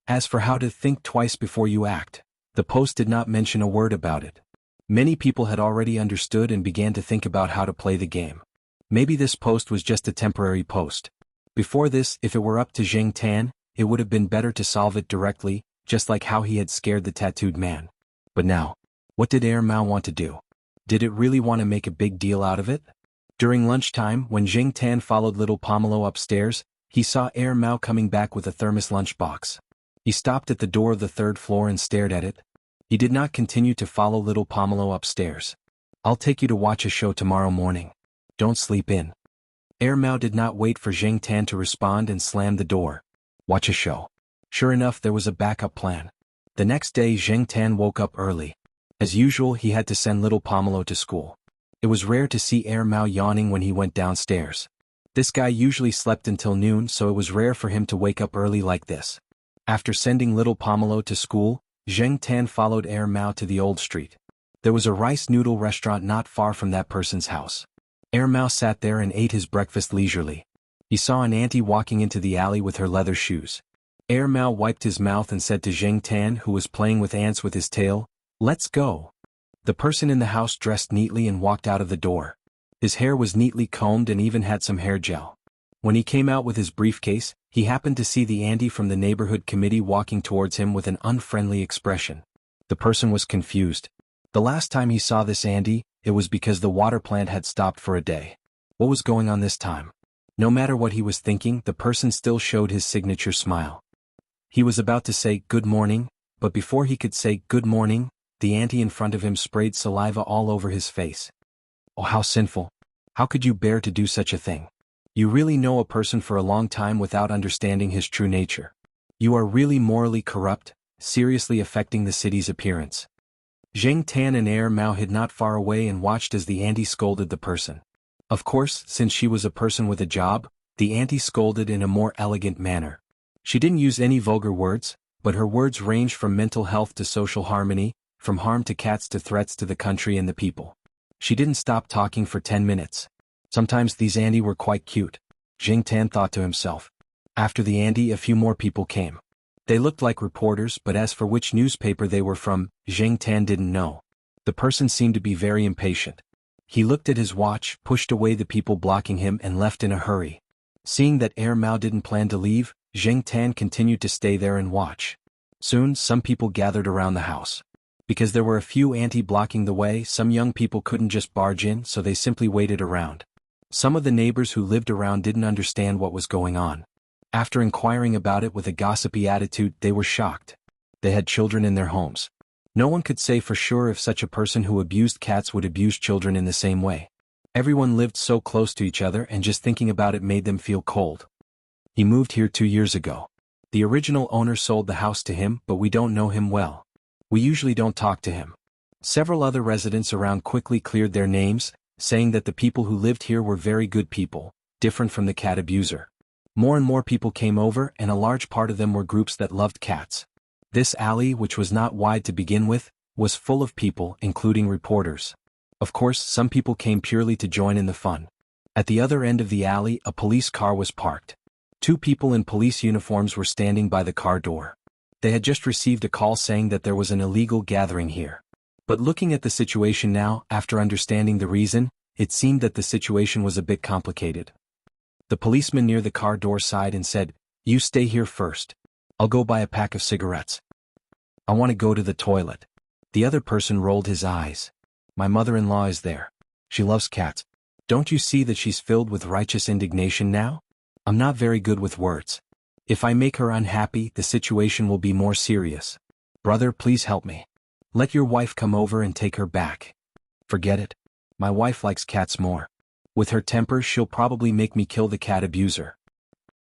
As for how to think twice before you act, the post did not mention a word about it. Many people had already understood and began to think about how to play the game. Maybe this post was just a temporary post. Before this, if it were up to Jing Tan, it would have been better to solve it directly, just like how he had scared the tattooed man. But now, what did Mao want to do? Did it really want to make a big deal out of it? During lunchtime, when Jing Tan followed little Pomelo upstairs, he saw Mao coming back with a thermos lunchbox. He stopped at the door of the third floor and stared at it. He did not continue to follow little Pomelo upstairs. I'll take you to watch a show tomorrow morning. Don't sleep in. Mao did not wait for Jing Tan to respond and slammed the door. Watch a show. Sure enough, there was a backup plan. The next day, Jing Tan woke up early. As usual, he had to send little Pomelo to school. It was rare to see Mao yawning when he went downstairs. This guy usually slept until noon, so it was rare for him to wake up early like this. After sending little Pomelo to school, Jing Tan followed Mao to the old street. There was a rice noodle restaurant not far from that person's house. Mao sat there and ate his breakfast leisurely. He saw an auntie walking into the alley with her leather shoes. Mao wiped his mouth and said to Jing Tan, who was playing with ants with his tail, "Let's go." The person in the house dressed neatly and walked out of the door. His hair was neatly combed and even had some hair gel. When he came out with his briefcase, he happened to see the auntie from the neighborhood committee walking towards him with an unfriendly expression. The person was confused. The last time he saw this auntie, it was because the water plant had stopped for a day. What was going on this time? No matter what he was thinking, the person still showed his signature smile. He was about to say good morning, but before he could say good morning, the auntie in front of him sprayed saliva all over his face. Oh, how sinful. How could you bear to do such a thing? You really know a person for a long time without understanding his true nature. You are really morally corrupt, seriously affecting the city's appearance. Jing Tan and Mao hid not far away and watched as the auntie scolded the person. Of course, since she was a person with a job, the auntie scolded in a more elegant manner. She didn't use any vulgar words, but her words ranged from mental health to social harmony, from harm to cats to threats to the country and the people. She didn't stop talking for 10 minutes. Sometimes these auntie were quite cute, Jing Tan thought to himself. After the auntie, a few more people came. They looked like reporters, but as for which newspaper they were from, Jing Tan didn't know. The person seemed to be very impatient. He looked at his watch, pushed away the people blocking him and left in a hurry. Seeing that Mao didn't plan to leave, Jing Tan continued to stay there and watch. Soon, some people gathered around the house. Because there were a few auntie blocking the way, some young people couldn't just barge in, so they simply waited around. Some of the neighbors who lived around didn't understand what was going on. After inquiring about it with a gossipy attitude, they were shocked. They had children in their homes. No one could say for sure if such a person who abused cats would abuse children in the same way. Everyone lived so close to each other, and just thinking about it made them feel cold. He moved here 2 years ago. The original owner sold the house to him, but we don't know him well. We usually don't talk to him. Several other residents around quickly cleared their names, saying that the people who lived here were very good people, different from the cat abuser. More and more people came over, and a large part of them were groups that loved cats. This alley, which was not wide to begin with, was full of people, including reporters. Of course, some people came purely to join in the fun. At the other end of the alley, a police car was parked. 2 people in police uniforms were standing by the car door. They had just received a call saying that there was an illegal gathering here. But looking at the situation now, after understanding the reason, it seemed that the situation was a bit complicated. The policeman near the car door sighed and said, "You stay here first. I'll go buy a pack of cigarettes. I want to go to the toilet." The other person rolled his eyes. "My mother-in-law is there. She loves cats. Don't you see that she's filled with righteous indignation now? I'm not very good with words. If I make her unhappy, the situation will be more serious. Brother, please help me. Let your wife come over and take her back." "Forget it. My wife likes cats more. With her temper, she'll probably make me kill the cat abuser."